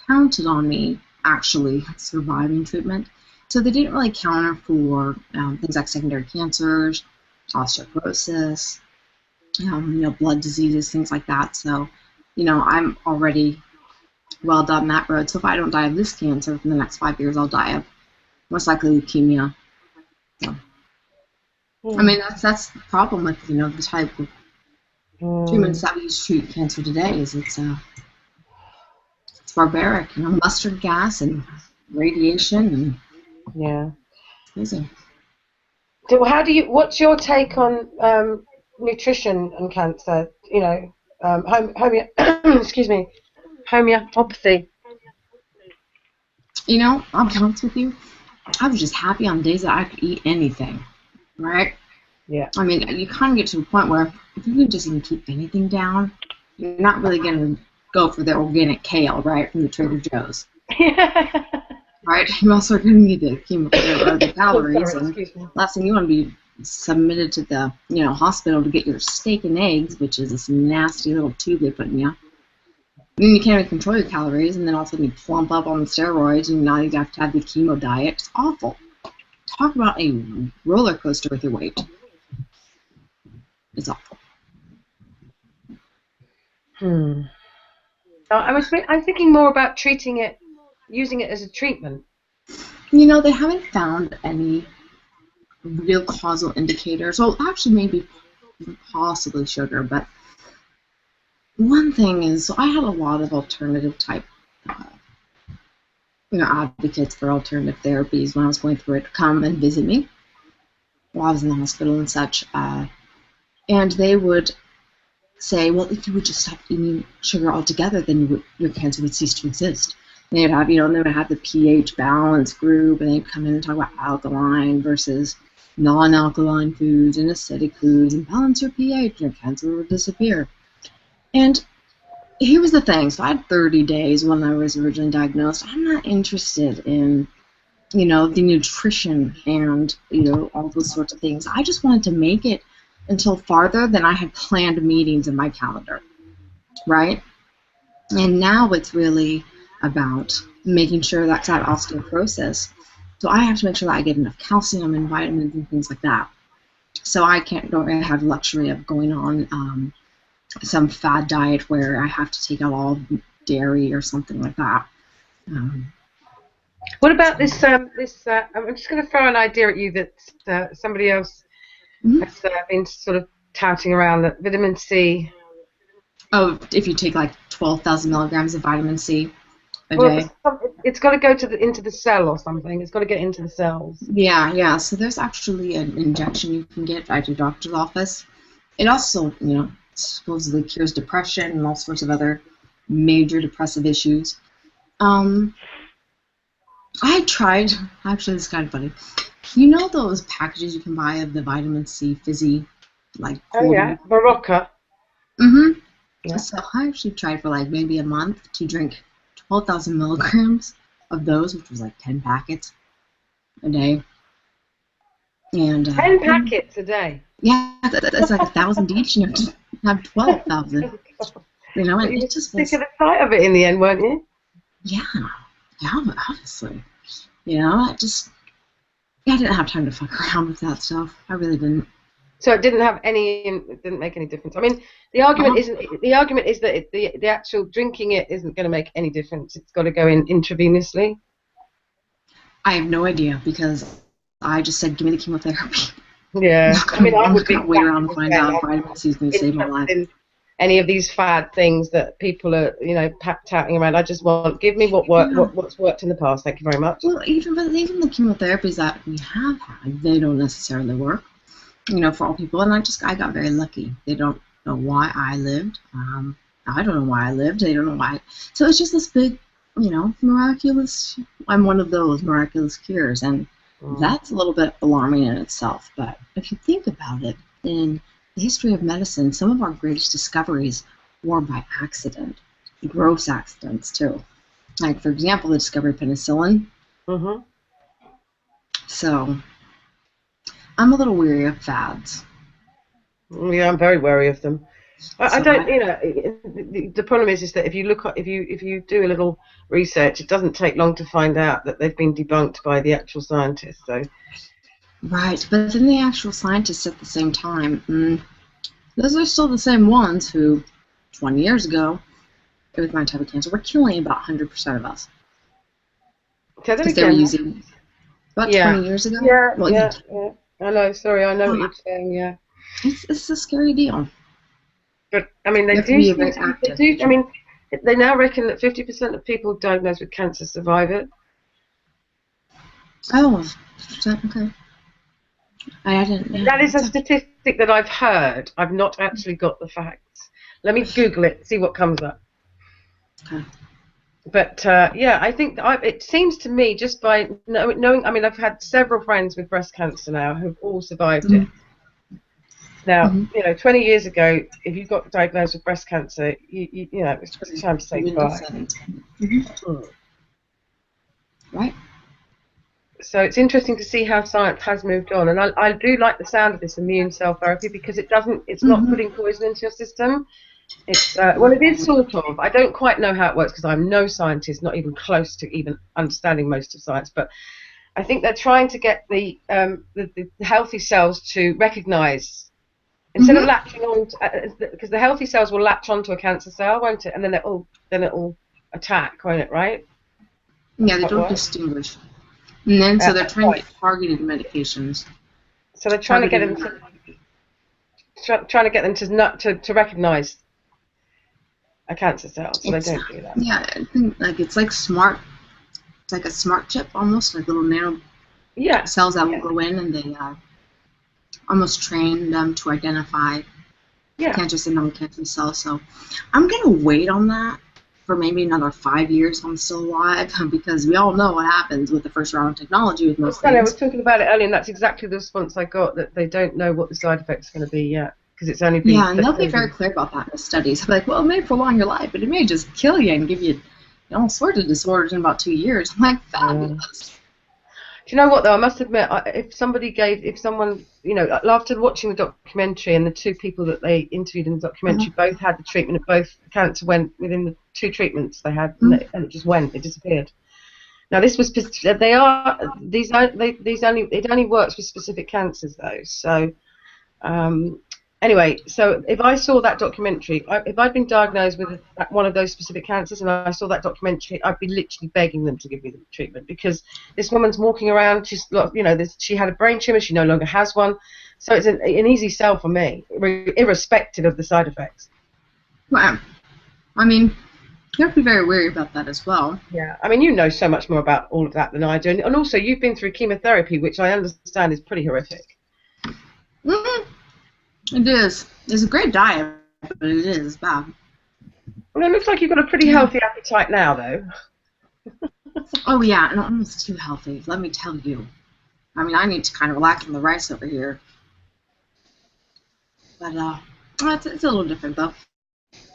counted on me actually surviving treatment. So they didn't really counter for things like secondary cancers, osteoporosis, blood diseases, things like that. So, I'm already well down that road. So if I don't die of this cancer within the next 5 years, I'll die of most likely leukemia. So, I mean, that's the problem with the type of treatments that we use to treat cancer today. Is it's barbaric. Mustard gas and radiation and crazy. So what's your take on nutrition and cancer? Excuse me, homeopathy. I'll be honest with you. I was just happy on days that I could eat anything, right? Yeah. I mean, you kind of get to a point where if you can just even keep anything down, you're not really going to go for the organic kale, right, from the Trader Joe's. Right? You also going to need the the calories, and last thing you want to be submitted to the hospital to get your steak and eggs, which is this nasty little tube they put in you. And you can't even control your calories, and then all of a sudden you plump up on the steroids, and now you have to have the chemo diet. It's awful. Talk about a roller coaster with your weight. It's awful. I'm thinking more about using it as a treatment. They haven't found any real causal indicators. Well, actually, maybe possibly sugar, but one thing is, I had a lot of alternative type advocates for alternative therapies when I was going through it come and visit me while I was in the hospital and such. And they would say, well, if you would just stop eating sugar altogether, then your cancer would cease to exist. And they'd have, and they would have the pH balance group, and they'd come in and talk about alkaline versus non-alkaline foods and acidic foods, and balance your pH, and your cancer would disappear. And here was the thing. So I had 30 days when I was originally diagnosed. I'm not interested in, the nutrition and, all those sorts of things. I just wanted to make it until farther than I had planned meetings in my calendar, right? And now it's really about making sure that I have osteoporosis. So I have to make sure that I get enough calcium and vitamins and things like that. So I don't have the luxury of going on some fad diet where I have to take out all dairy or something like that. What about this? I'm just going to throw an idea at you that somebody else has been sort of touting around, that vitamin C. Oh, if you take like 12,000 milligrams of vitamin C a day. It's got to go into the cell or something. It's got to get into the cells. Yeah. So there's actually an injection you can get at your doctor's office. It also, supposedly cures depression and all sorts of other major depressive issues. I tried, actually it's kind of funny. You know those packages you can buy of the vitamin C fizzy, like cold? Oh yeah, Barocca. Mm-hmm. Yeah. So I actually tried for like maybe a month to drink 12,000 milligrams of those, which was like 10 packets a day. And 10 packets a day? Yeah, that's like 1,000 each, and you have 12,000. And you it just was sick of the sight of it in the end, weren't you? Yeah, obviously. I didn't have time to fuck around with that stuff. I really didn't. So it didn't make any difference. I mean, the argument is that the actual drinking it isn't going to make any difference. It's got to go in intravenously. I have no idea, because I just said, give me the chemotherapy. Yeah, I mean, I would wait around and find out if vitamin C is going to save my life. Any of these fad things that people are, touting around. I just want, give me what's worked in the past. Thank you very much. Well, even the chemotherapies that we have had, they don't necessarily work, for all people. And I got very lucky. They don't know why I lived. I don't know why I lived. They don't know why. So it's just this big, miraculous. I'm one of those miraculous cures, and that's a little bit alarming in itself. But if you think about it, in the history of medicine, some of our greatest discoveries were by accident, gross accidents too. Like, for example, the discovery of penicillin. Mm-hmm. So, I'm a little weary of fads. Yeah, I'm very wary of them. I don't, the problem is that if you do a little research, it doesn't take long to find out that they've been debunked by the actual scientists. So. Right, but then the actual scientists at the same time, those are still the same ones who, 20 years ago, with my type of cancer, were killing about 100% of us. Because they were using, about 20 years ago? Yeah. I know, sorry, I know what you're saying, yeah. It's a scary deal. But, I mean, they now reckon that 50% of people diagnosed with cancer survive it. Oh, 50%, okay. I didn't know. That is a statistic that I've heard. I've not actually got the facts. Let me Google it, see what comes up. Okay. But, I think it seems to me, just by knowing, I mean, I've had several friends with breast cancer now who've all survived it. Now, 20 years ago, if you got diagnosed with breast cancer, it's just time to say goodbye. Right. So it's interesting to see how science has moved on, and I do like the sound of this immune cell therapy, because it's not putting poison into your system. It's it is sort of. I don't quite know how it works, because I'm no scientist, not even close to even understanding most of science. But I think they're trying to get the healthy cells to recognise, instead of latching on, because the healthy cells will latch onto a cancer cell, won't it? And then it'll attack, won't it? Right? Yeah, they don't distinguish. And then, so they're trying to get targeted medications. So they're trying to get them to recognise a cancer cell. So they don't do that. Yeah, I think it's like smart it's like a smart chip almost, like little nano cells that will go in, and they almost train them to identify cancerous and non-cancerous cells. So I'm going to wait on that for maybe another 5 years if I'm still alive, because we all know what happens with the first round of technology with most things. I was talking about it earlier, and that's exactly the response I got, that they don't know what the side effects are going to be yet, because it's only been... Yeah, and they'll be very clear about that in the studies. They'll be like, well, it may prolong your life, but it may just kill you and give you all sorts of disorders in about 2 years. I'm like, fabulous. Do you know what, though? I must admit, if someone, you know, after watching the documentary, and the two people that they interviewed in the documentary both had the treatment, and both cancer went within the 2 treatments they had, and it just went, it disappeared. Now this was, it only works with specific cancers though. So anyway, so if I saw that documentary, if I'd been diagnosed with one of those specific cancers and I saw that documentary, I'd be literally begging them to give me the treatment, because this woman's walking around, she's, you know, she had a brain tumor, she no longer has one, so it's an easy sell for me, irrespective of the side effects. Wow. I mean, you have to be very wary about that as well. Yeah, I mean, you know so much more about all of that than I do, and also you've been through chemotherapy, which I understand is pretty horrific. It is. It's a great diet, but it is bad. Well, it looks like you've got a pretty healthy appetite now, though. Oh yeah, and almost too healthy, let me tell you. I mean, I need to kind of relax on the rice over here. But it's a little different though.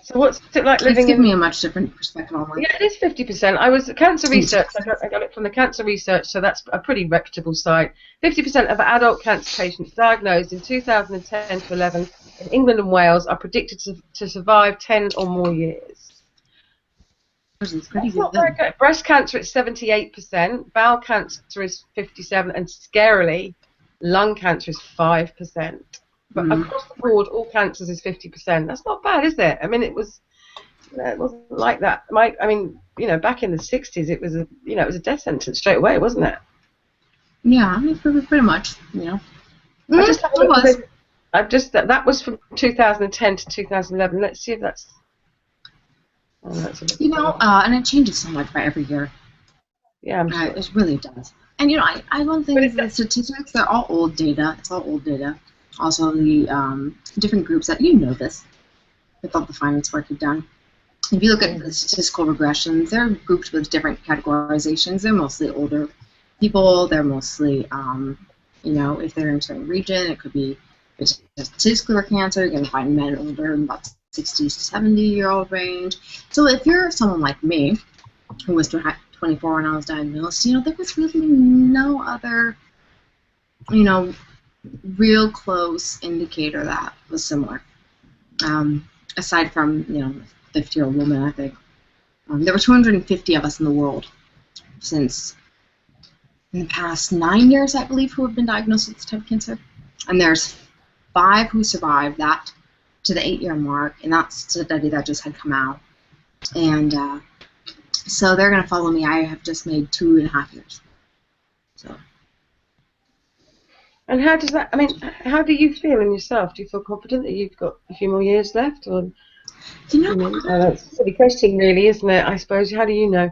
So what's it like living It's given me a much different perspective on life. Yeah, it is 50%. I was cancer research. I got it from the cancer research, so that's a pretty reputable site. 50% of adult cancer patients diagnosed in 2010 to 11 in England and Wales are predicted to survive 10 or more years. That's not very good. Breast cancer is 78%, bowel cancer is 57%, and scarily, lung cancer is 5%. But across the board, all cancers is 50%. That's not bad, is it? I mean, it wasn't like that. I mean, you know, back in the 60s, it was a death sentence straight away, wasn't it? Yeah, I mean, pretty much, you know. That was from 2010 to 2011. Let's see if that's. Oh, that's you know, and it changes so much by every year. Yeah, I'm sure. It really does. And you know, I one thing is the statistics. They're all old data. It's all old data. Also, the different groups that you know this, with all the finance work you've done. If you look at the statistical regressions, they're grouped with different categorizations. They're mostly older people. They're mostly, you know, if they're in a certain region, it could be testicular cancer. You're going to find men older in about 60 to 70-year-old range. So if you're someone like me, who was 24 when I was diagnosed, you know, there was really no other, you know, real close indicator that was similar. Aside from, you know, 50-year-old woman, I think. There were 250 of us in the world since in the past 9 years, I believe, who have been diagnosed with this type of cancer. And there's 5 who survived that to the 8-year mark, and that's the study that just had come out. And so they're going to follow me. I have just made 2.5 years. So. And how does that? I mean, how do you feel in yourself? Do you feel confident that you've got a few more years left, or? You know, that's a silly question, really, isn't it? I suppose. How do you know?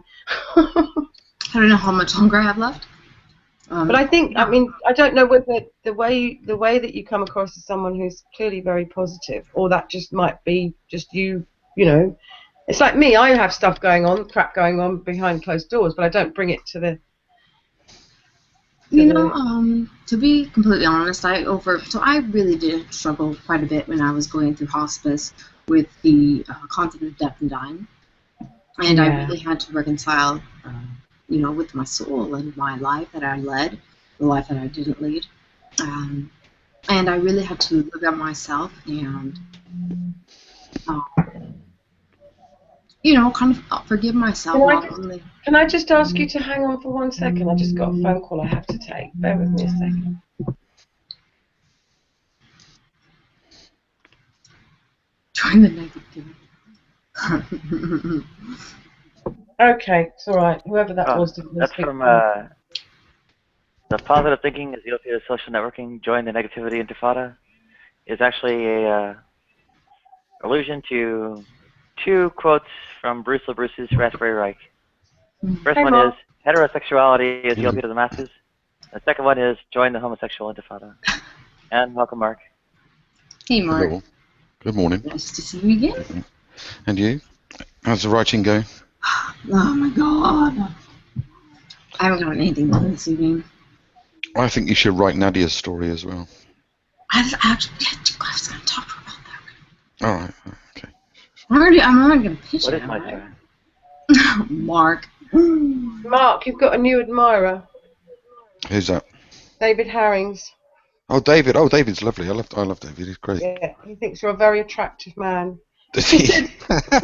I don't know how much longer I have left. But I think, I mean, I don't know whether the way that you come across as someone who's clearly very positive, or that just might be just you. You know, it's like me. I have stuff going on, crap going on behind closed doors, but I don't bring it to the. You know, to be completely honest, I really did struggle quite a bit when I was going through hospice with the concept of death and dying, and I really had to reconcile, you know, with my soul and my life that I led, the life that I didn't lead, and I really had to look at myself and, you know, kind of forgive myself. Can I just ask you to hang on for 1 second? I just got a phone call I have to take. Bear with me a second. Join the negative. Okay, it's all right. Whoever that was. That's from the positive thinking is the opiate of social networking. Join the negativity intifada. Is actually a allusion to 2 quotes from Bruce LaBruce's Raspberry Reich. First one is, Heterosexuality is the opiate of the masses. The second one is join the homosexual intifada. And welcome, Mark. Hey, Mark. Hello. Good morning. Nice to see you again. And you? How's the writing going? Oh my god. I haven't got anything done this evening. I think you should write Nadia's story as well. I was going to talk to her about that. All right. Okay. I'm already going to pitch What it. is my turn? Mark. Mark, you've got a new admirer, Who's that? David Harrings. Oh, David. Oh, David's lovely. I love David. He's great. Yeah, he thinks you're a very attractive man. Does he? He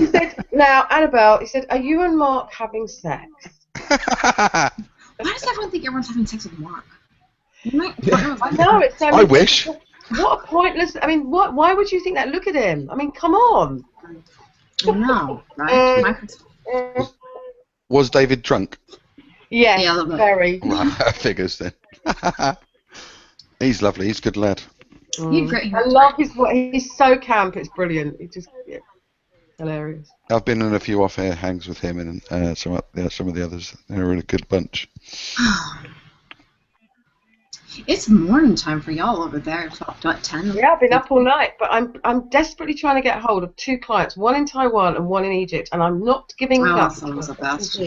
said, now, Annabelle, he said, are you and Mark having sex? Why does everyone think everyone's having sex with Mark? I know, it's so I wish. What a pointless, I mean, why would you think that? Look at him. I mean, come on. I know, right? Was David drunk? Yes, Yeah, a little bit. very. Figures then. He's lovely. He's a good lad. He's great. I love his way. He's so camp, it's brilliant. He just, hilarious. I've been in a few off-air hangs with him and some of the others. They're a really good bunch. It's morning time for y'all over there. It's about 10. Yeah, I've been up all night, but I'm desperately trying to get hold of 2 clients, one in Taiwan and one in Egypt, and I'm not giving up. Someone's the best.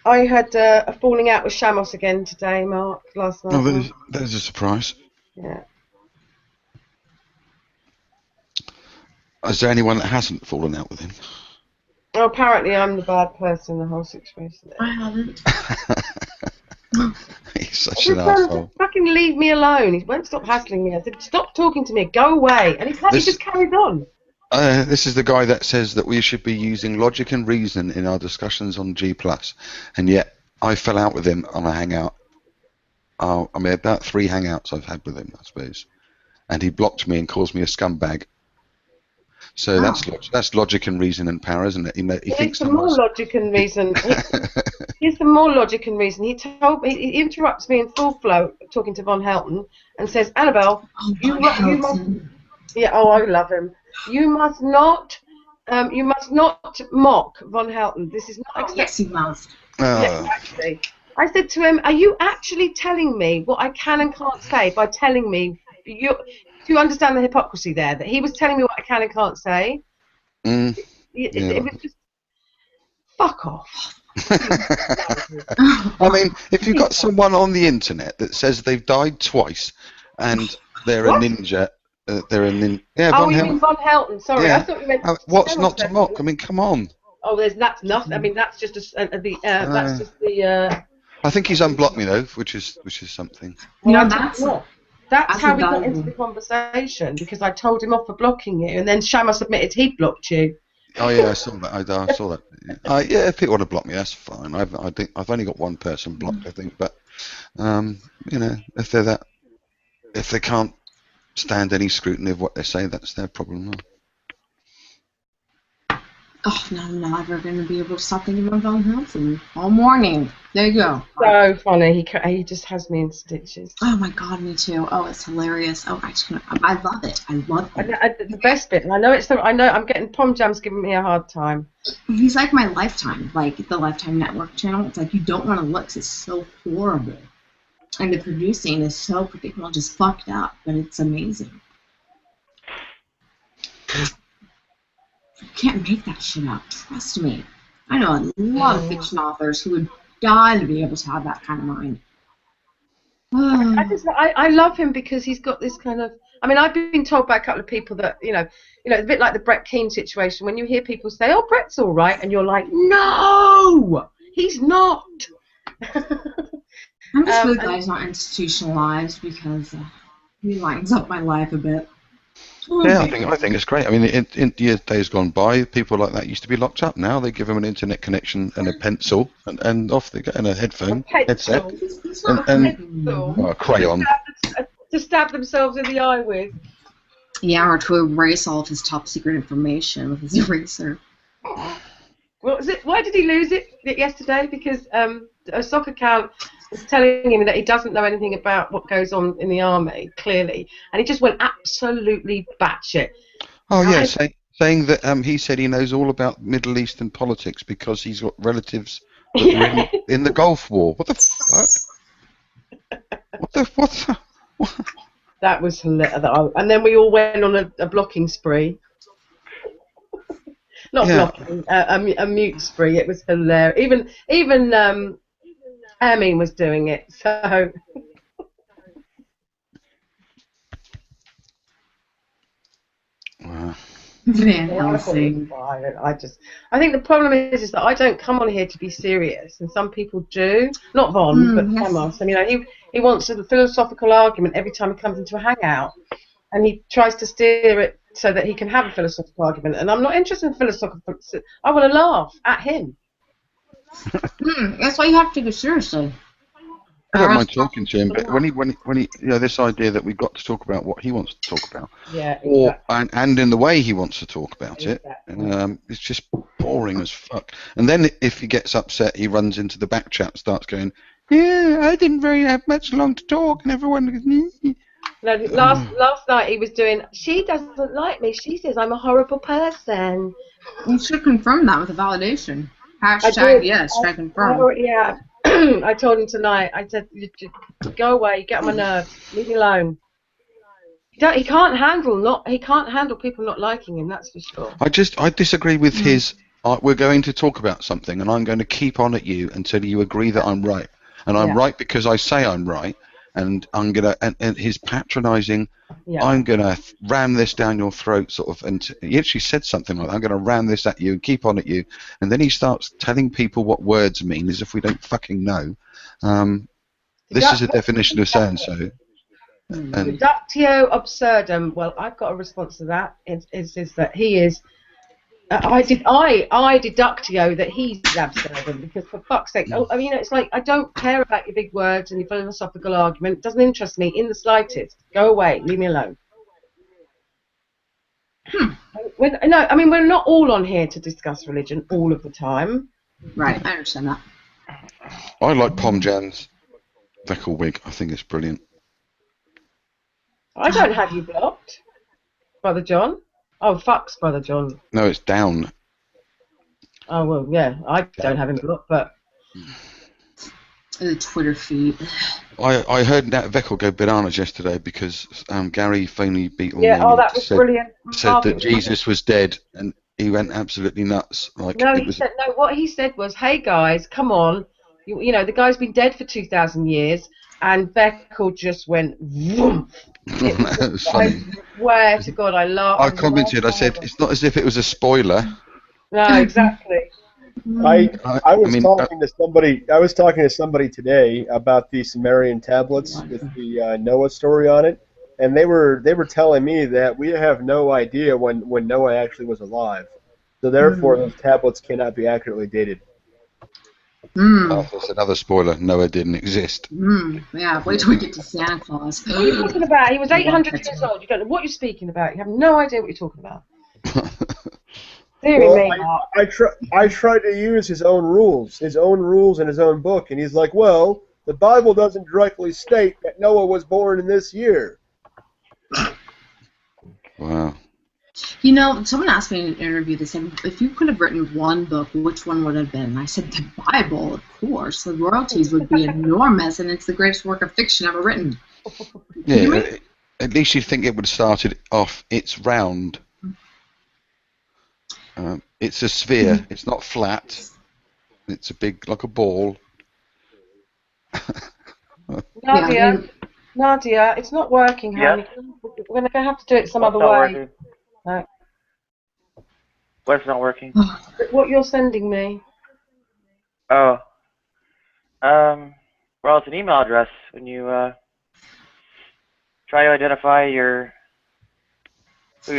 I had a falling out with Shamos again today, Mark, last night. Oh, there's a surprise. Yeah. Is there anyone that hasn't fallen out with him? Well, apparently I'm the bad person in the whole situation. I haven't. He's such an asshole. Fucking leave me alone. He won't stop hassling me. I said, stop talking to me. Go away. And he just carries on. This is the guy that says that we should be using logic and reason in our discussions on G+, and yet I fell out with him on a hangout. I mean, about 3 hangouts I've had with him, I suppose, and he blocked me and calls me a scumbag. So that's logic and reason and power, isn't it? He thinks some more logic and reason. Here's some more logic and reason. He interrupts me in full flow, talking to Von Helton, and says, Annabelle, you must. Yeah, I love him. You must not mock Von Helton. This is not acceptable. Yes, he must. Yeah, actually. I said to him, are you actually telling me what I can and can't say by telling me do you understand the hypocrisy there? That he was telling me what I can and can't say? It was just fuck off. I mean, if you've got someone on the internet that says they've died twice and they're a ninja, they're a ninja. Yeah, oh, you mean Von Helton? Sorry, yeah. I thought you meant. What's not to mock? I mean, come on. Oh, that's nothing. I mean, that's just that's just the. I think he's unblocked me though, which is something. Well, that's how we got into the conversation, because I told him off for blocking you, and then Shamos admitted he'd blocked you. Oh yeah, I saw that. I saw that. Yeah, if people want to block me, that's fine. I've only got one person blocked, I think. But you know, if they can't stand any scrutiny of what they say, that's their problem. Oh, no, I'm never going to be able to stop thinking about Von Helton all morning. There you go. So funny. He just has me in stitches. Oh my god, me too. Oh, it's hilarious. Oh, I love it. I love it. The best bit, and I know I'm getting Pom Jam's giving me a hard time. He's like my Lifetime, like the Lifetime Network channel. It's like you don't want to look 'cause it's so horrible. And the producing is so predictable, just fucked up, but it's amazing. You can't make that shit up. Trust me. I know a lot of fiction authors who would die to be able to have that kind of mind. I love him because he's got this kind of. I mean, I've been told by a couple of people that you know, a bit like the Brett Keane situation. When you hear people say, "Oh, Brett's all right," and you're like, "No, he's not." I'm just really glad he's not institutionalized because he lightens up my life a bit. Yeah, I think it's great. I mean, in days gone by, people like that used to be locked up. Now they give them an internet connection and a pencil, and off they go, and a headset, and a crayon. To stab themselves in the eye with. Yeah, or to erase all of his top secret information with his eraser. What was it? Why did he lose it yesterday? Because a soccer account was telling him that he doesn't know anything about what goes on in the army, clearly, and he just went absolutely batshit. Oh yeah, saying that he said he knows all about Middle Eastern politics because he's got relatives that were in the Gulf War. What the fuck? What? That was hilarious. And then we all went on a blocking spree. Not blocking, a mute spree. It was hilarious. Even Amin was doing it. So. Wow. Van Helsing. I think the problem is that I don't come on here to be serious, and some people do. Not Von, but Thomas. And he wants a philosophical argument every time he comes into a hangout, and he tries to steer it so that he can have a philosophical argument. And I'm not interested in philosophical. I want to laugh at him. That's why you have to take it seriously. I don't mind talking to him, but when he, this idea that we've got to talk about what he wants to talk about, and in the way he wants to talk about it, it's just boring as fuck. And then if he gets upset, he runs into the back chat and starts going, "Yeah, I didn't very have much long to talk," and everyone goes, No, last night he was doing. She doesn't like me. She says I'm a horrible person. You should confirm that with a validation. Hashtag yes, I confirm. Yeah. I told him tonight. I said, "Go away, get on my nerves, leave me alone." He can't handle people not liking him. That's for sure. I disagree with his. We're going to talk about something, and I'm going to keep on at you until you agree that I'm right, and I'm right because I say I'm right, and I'm gonna and his patronising. Yeah. I'm gonna ram this down your throat, sort of. And he actually said something like, "I'm gonna ram this at you and keep on at you," and then he starts telling people what words mean, as if we don't fucking know. This is a definition of so and so. Reductio absurdum. Well, I've got a response to that. Is that he is. I deductio that he's absurdum because for fuck's sake. I mean, it's like I don't care about your big words and your philosophical argument. It doesn't interest me in the slightest. Go away. Leave me alone. No, I mean we're not all on here to discuss religion all of the time. Right, I understand that. I like Pom Jan's Veckel wig. I think it's brilliant. I don't have you blocked, Brother John. Oh, fucks, Brother John. No, it's down. Oh, well, yeah, I don't have him blocked, but... The Twitter feed. I heard Nat Veckel go bananas yesterday because Gary finally beat all that was brilliant. Said that Jesus was dead, and he went absolutely nuts. Like what he said was, "Hey guys, come on, you know the guy's been dead for 2,000 years," and Veckel just went. Vroom. That was funny. I swear to God, I laughed. I commented. I said, "It's not as if it was a spoiler." No, exactly. I was talking to somebody. I was talking to somebody today about the Sumerian tablets with the Noah story on it, and they were telling me that we have no idea when Noah actually was alive, so therefore those tablets cannot be accurately dated. That's another spoiler. Noah didn't exist. Yeah, wait till we get to Santa Claus. What are you talking about? He was 800 years old. You don't know what you're speaking about. You have no idea what you're talking about. I tried to use his own rules in his own book, and he's like, "Well, the Bible doesn't directly state that Noah was born in this year." Wow. You know, someone asked me in an interview, they said, if you could have written one book, which one would it have been? And I said, the Bible, of course. The royalties would be enormous, and it's the greatest work of fiction ever written. Yeah, at least you'd think it would have started off, it's round. It's a sphere. It's not flat. It's a big, like a ball. Nadia, it's not working, honey. We're going to have to do it some other way. Working? No. What's not working? What you're sending me. Oh. Well, it's an email address. When you try to identify who you're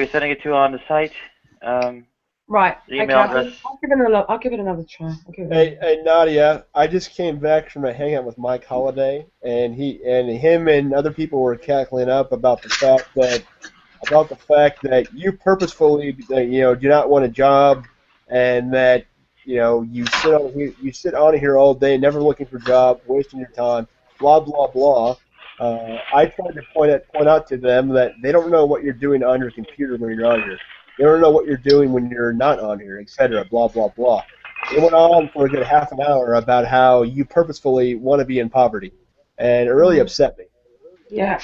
sending it to on the site. Right. The email address. I'll give it another try. Hey, Nadia, I just came back from a hangout with Mike Holliday, and him and other people were cackling up about the fact that you purposefully, do not want a job, and that you sit on here all day, never looking for a job, wasting your time, blah blah blah. I tried to point out to them that they don't know what you're doing on your computer when you're on here. They don't know what you're doing when you're not on here, etc. Blah blah blah. It went on for a good half an hour about how you purposefully want to be in poverty, and it really upset me. Yeah,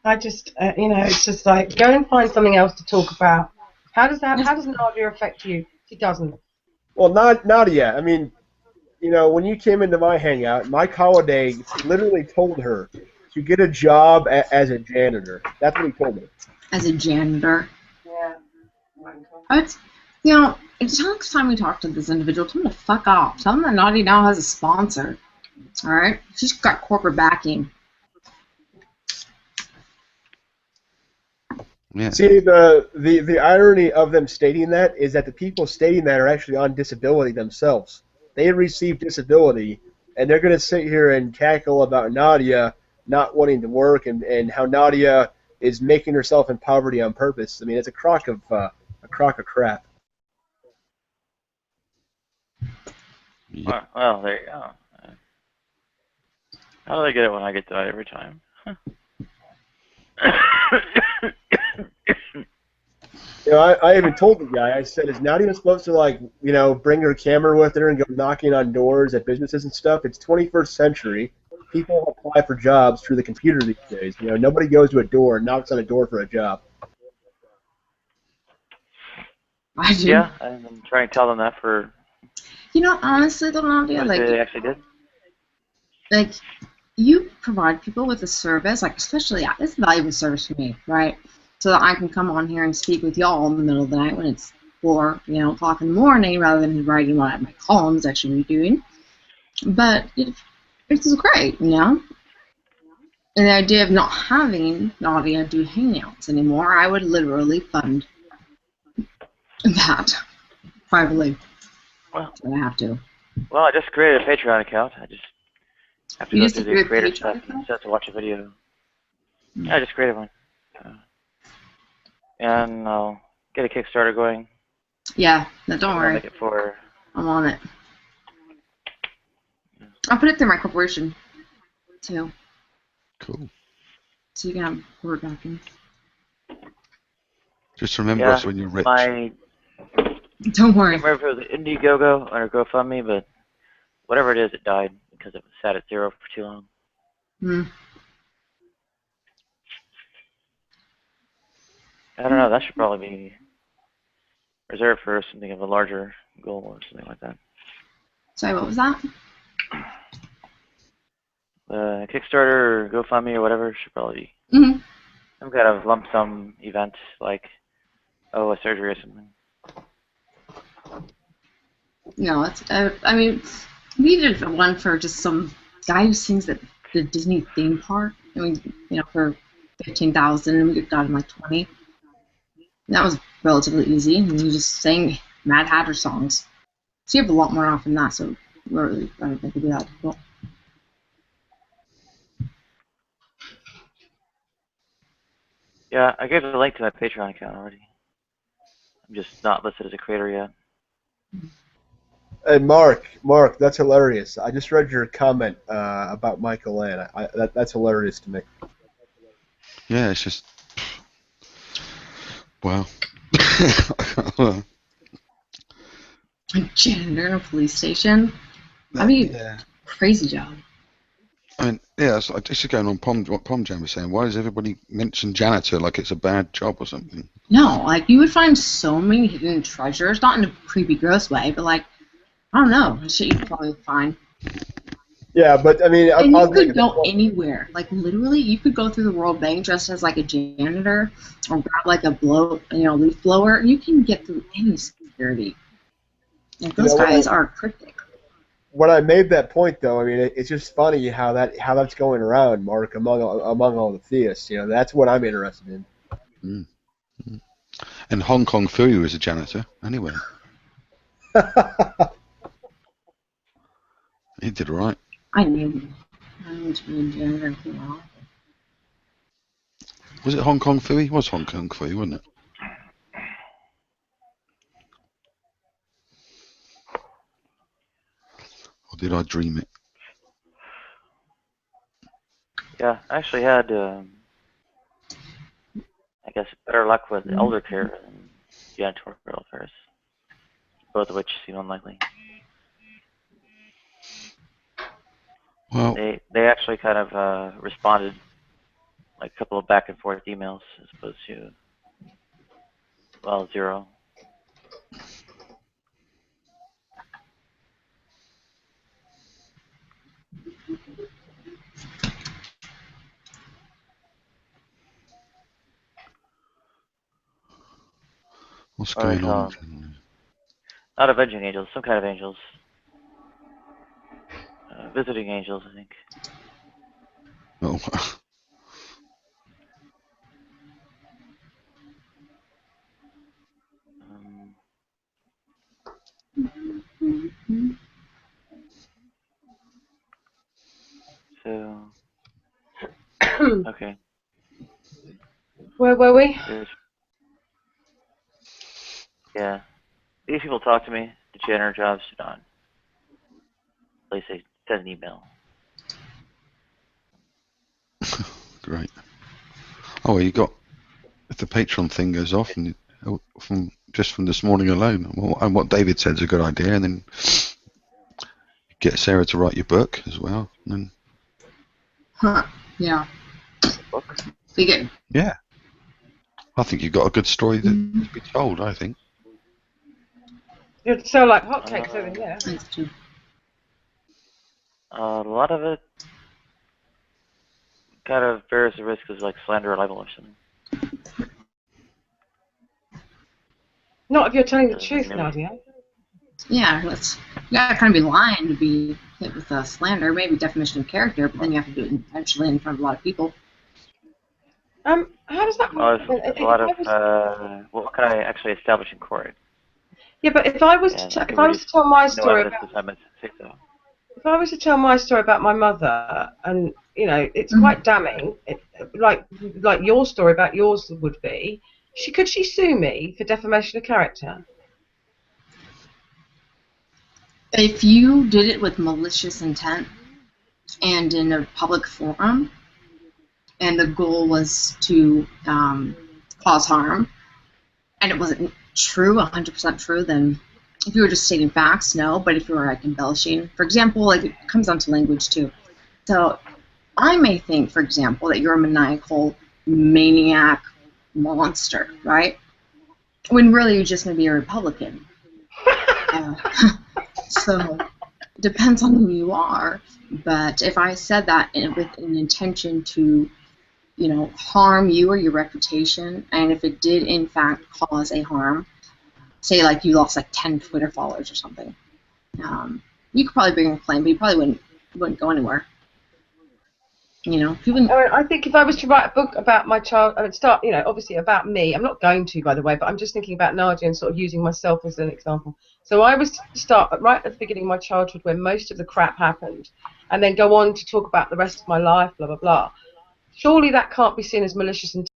I just, it's just like, go and find something else to talk about. How does Nadia affect you? She doesn't. Well, not Nadia. I mean, when you came into my hangout, Mike Holiday literally told her to get a job as a janitor. That's what he told her. As a janitor. Yeah. It's, it's the next time we talk to this individual, tell him to fuck off. Tell him that Naughty now has a sponsor. All right? She's got corporate backing. Yeah. See, the irony of them stating that is that the people stating that are actually on disability themselves. They received disability, and they're going to sit here and cackle about Nadia not wanting to work and how Nadia is making herself in poverty on purpose. I mean, it's a crock of crap. Yep. Well, there you go. How do they get it when I get that every time? I even told the guy, I said, is Nadia supposed to, bring her camera with her and go knocking on doors at businesses and stuff? It's 21st century. People apply for jobs through the computer these days. Nobody goes to a door and knocks on a door for a job. I do. Yeah, I've been trying to tell them that for... Honestly, though, Nadia, they actually did. You provide people with a service, especially, it's a valuable service for me, right? So that I can come on here and speak with y'all in the middle of the night when it's 4, o'clock in the morning, rather than writing what my columns actually be doing. But it's great, And the idea of not having Nadia do hangouts anymore, I would literally fund that privately. Well, I have to. Well, I just created a Patreon account. I just have to You go used through to the create a creator Patreon stuff account? instead to watch a video. Yeah, I just created one. And I'll get a Kickstarter going. Yeah, no, don't I'll worry. make it for... I'm on it. I'll put it through my corporation, too. Cool. So you can have word backing. Just remember us when you're rich. Don't worry. I can't remember if it was Indiegogo or GoFundMe, but whatever it is, it died because it was sat at 0 for too long. Hmm. I don't know. That should probably be reserved for something of a larger goal or something like that. Sorry, what was that? Kickstarter or GoFundMe or whatever should probably be some kind of lump sum event, like a surgery or something. No, it's. I mean, we did one for just some guy who sings at the Disney theme park. I mean, for 15,000, and we got him like 20. And that was relatively easy, and he just sang Mad Hatter songs. So you have a lot more off than that. So I don't think it'd be that difficult. Yeah, I gave the link to my Patreon account already. I'm just not listed as a creator yet. And Mark, that's hilarious. I just read your comment about Michael Ann. That's hilarious to me. Yeah, it's just... Wow. A janitor in a police station? That'd be a crazy job. I mean, yeah, it's just going on what Pom Jam was saying. Why does everybody mention janitor like it's a bad job or something? No, you would find so many hidden treasures, not in a creepy, gross way, but I don't know, shit you'd probably find. Yeah, but I mean, and you could go anywhere. Literally, you could go through the World Bank dressed as a janitor, or grab a leaf blower. You can get through any security. Those guys are cryptic. When I made that point, though, I mean, it's just funny how that's going around, Mark, among all the theists. That's what I'm interested in. Mm. Mm. And Hong Kong Fuyu is a janitor, anyway. He did all right. I knew to be a janitor for a while. Was it Hong Kong Fuyu? It was Hong Kong Fuyu, wasn't it? Or did I dream it? Yeah, I actually had, I guess, better luck with elder care than janitorial affairs, both of which seem unlikely. Well, they actually kind of responded like a couple of back and forth emails as opposed to, well, 0. what's going on? Not avenging angels, some kind of angels. Visiting angels, I think. Oh. So, okay. Where were we? Yeah. These people talk to me. The janitor jobs do not. At least they send an email. Great. Oh, well, you got, if the Patreon thing goes off, and from this morning alone, and what David said is a good idea, and then get Sarah to write your book as well. And then, Huh. Yeah. Book? Be good. Yeah. I think you've got a good story to be told, I think. You'd sell like hotcakes over here. That's true. A lot of it kind of bears the risk of like slander or libel or something. Not if you're telling the truth, Nadia. Yeah, you gotta kind of be lying to be hit with slander, maybe defamation of character, but then you have to do it intentionally in front of a lot of people. How does that Well, work? there's a lot of what can I actually establish in court? Yeah, but if I was to tell my story about, if I was to tell my story about my mother, and you know, it's quite damning, like your story about yours would be. Could she sue me for defamation of character? If you did it with malicious intent and in a public forum, and the goal was to cause harm, and it wasn't true, 100% true, then if you were just stating facts, no. But if you were like embellishing, for example, like it comes down to language too. So I may think, for example, that you're a maniacal maniac monster, right? When really you're just going to be a Republican. So it depends on who you are. But if I said that with an intention to, you know, harm you or your reputation, and if it did in fact cause a harm, say like you lost like 10 Twitter followers or something, you could probably bring a claim, but you probably wouldn't go anywhere. You know, I think if I was to write a book about my child, I would start, you know, obviously about me. I'm not going to, by the way, but I'm just thinking about Nadia and sort of using myself as an example. So I was to start right at the beginning of my childhood where most of the crap happened, and then go on to talk about the rest of my life, blah, blah, blah. Surely that can't be seen as malicious intent.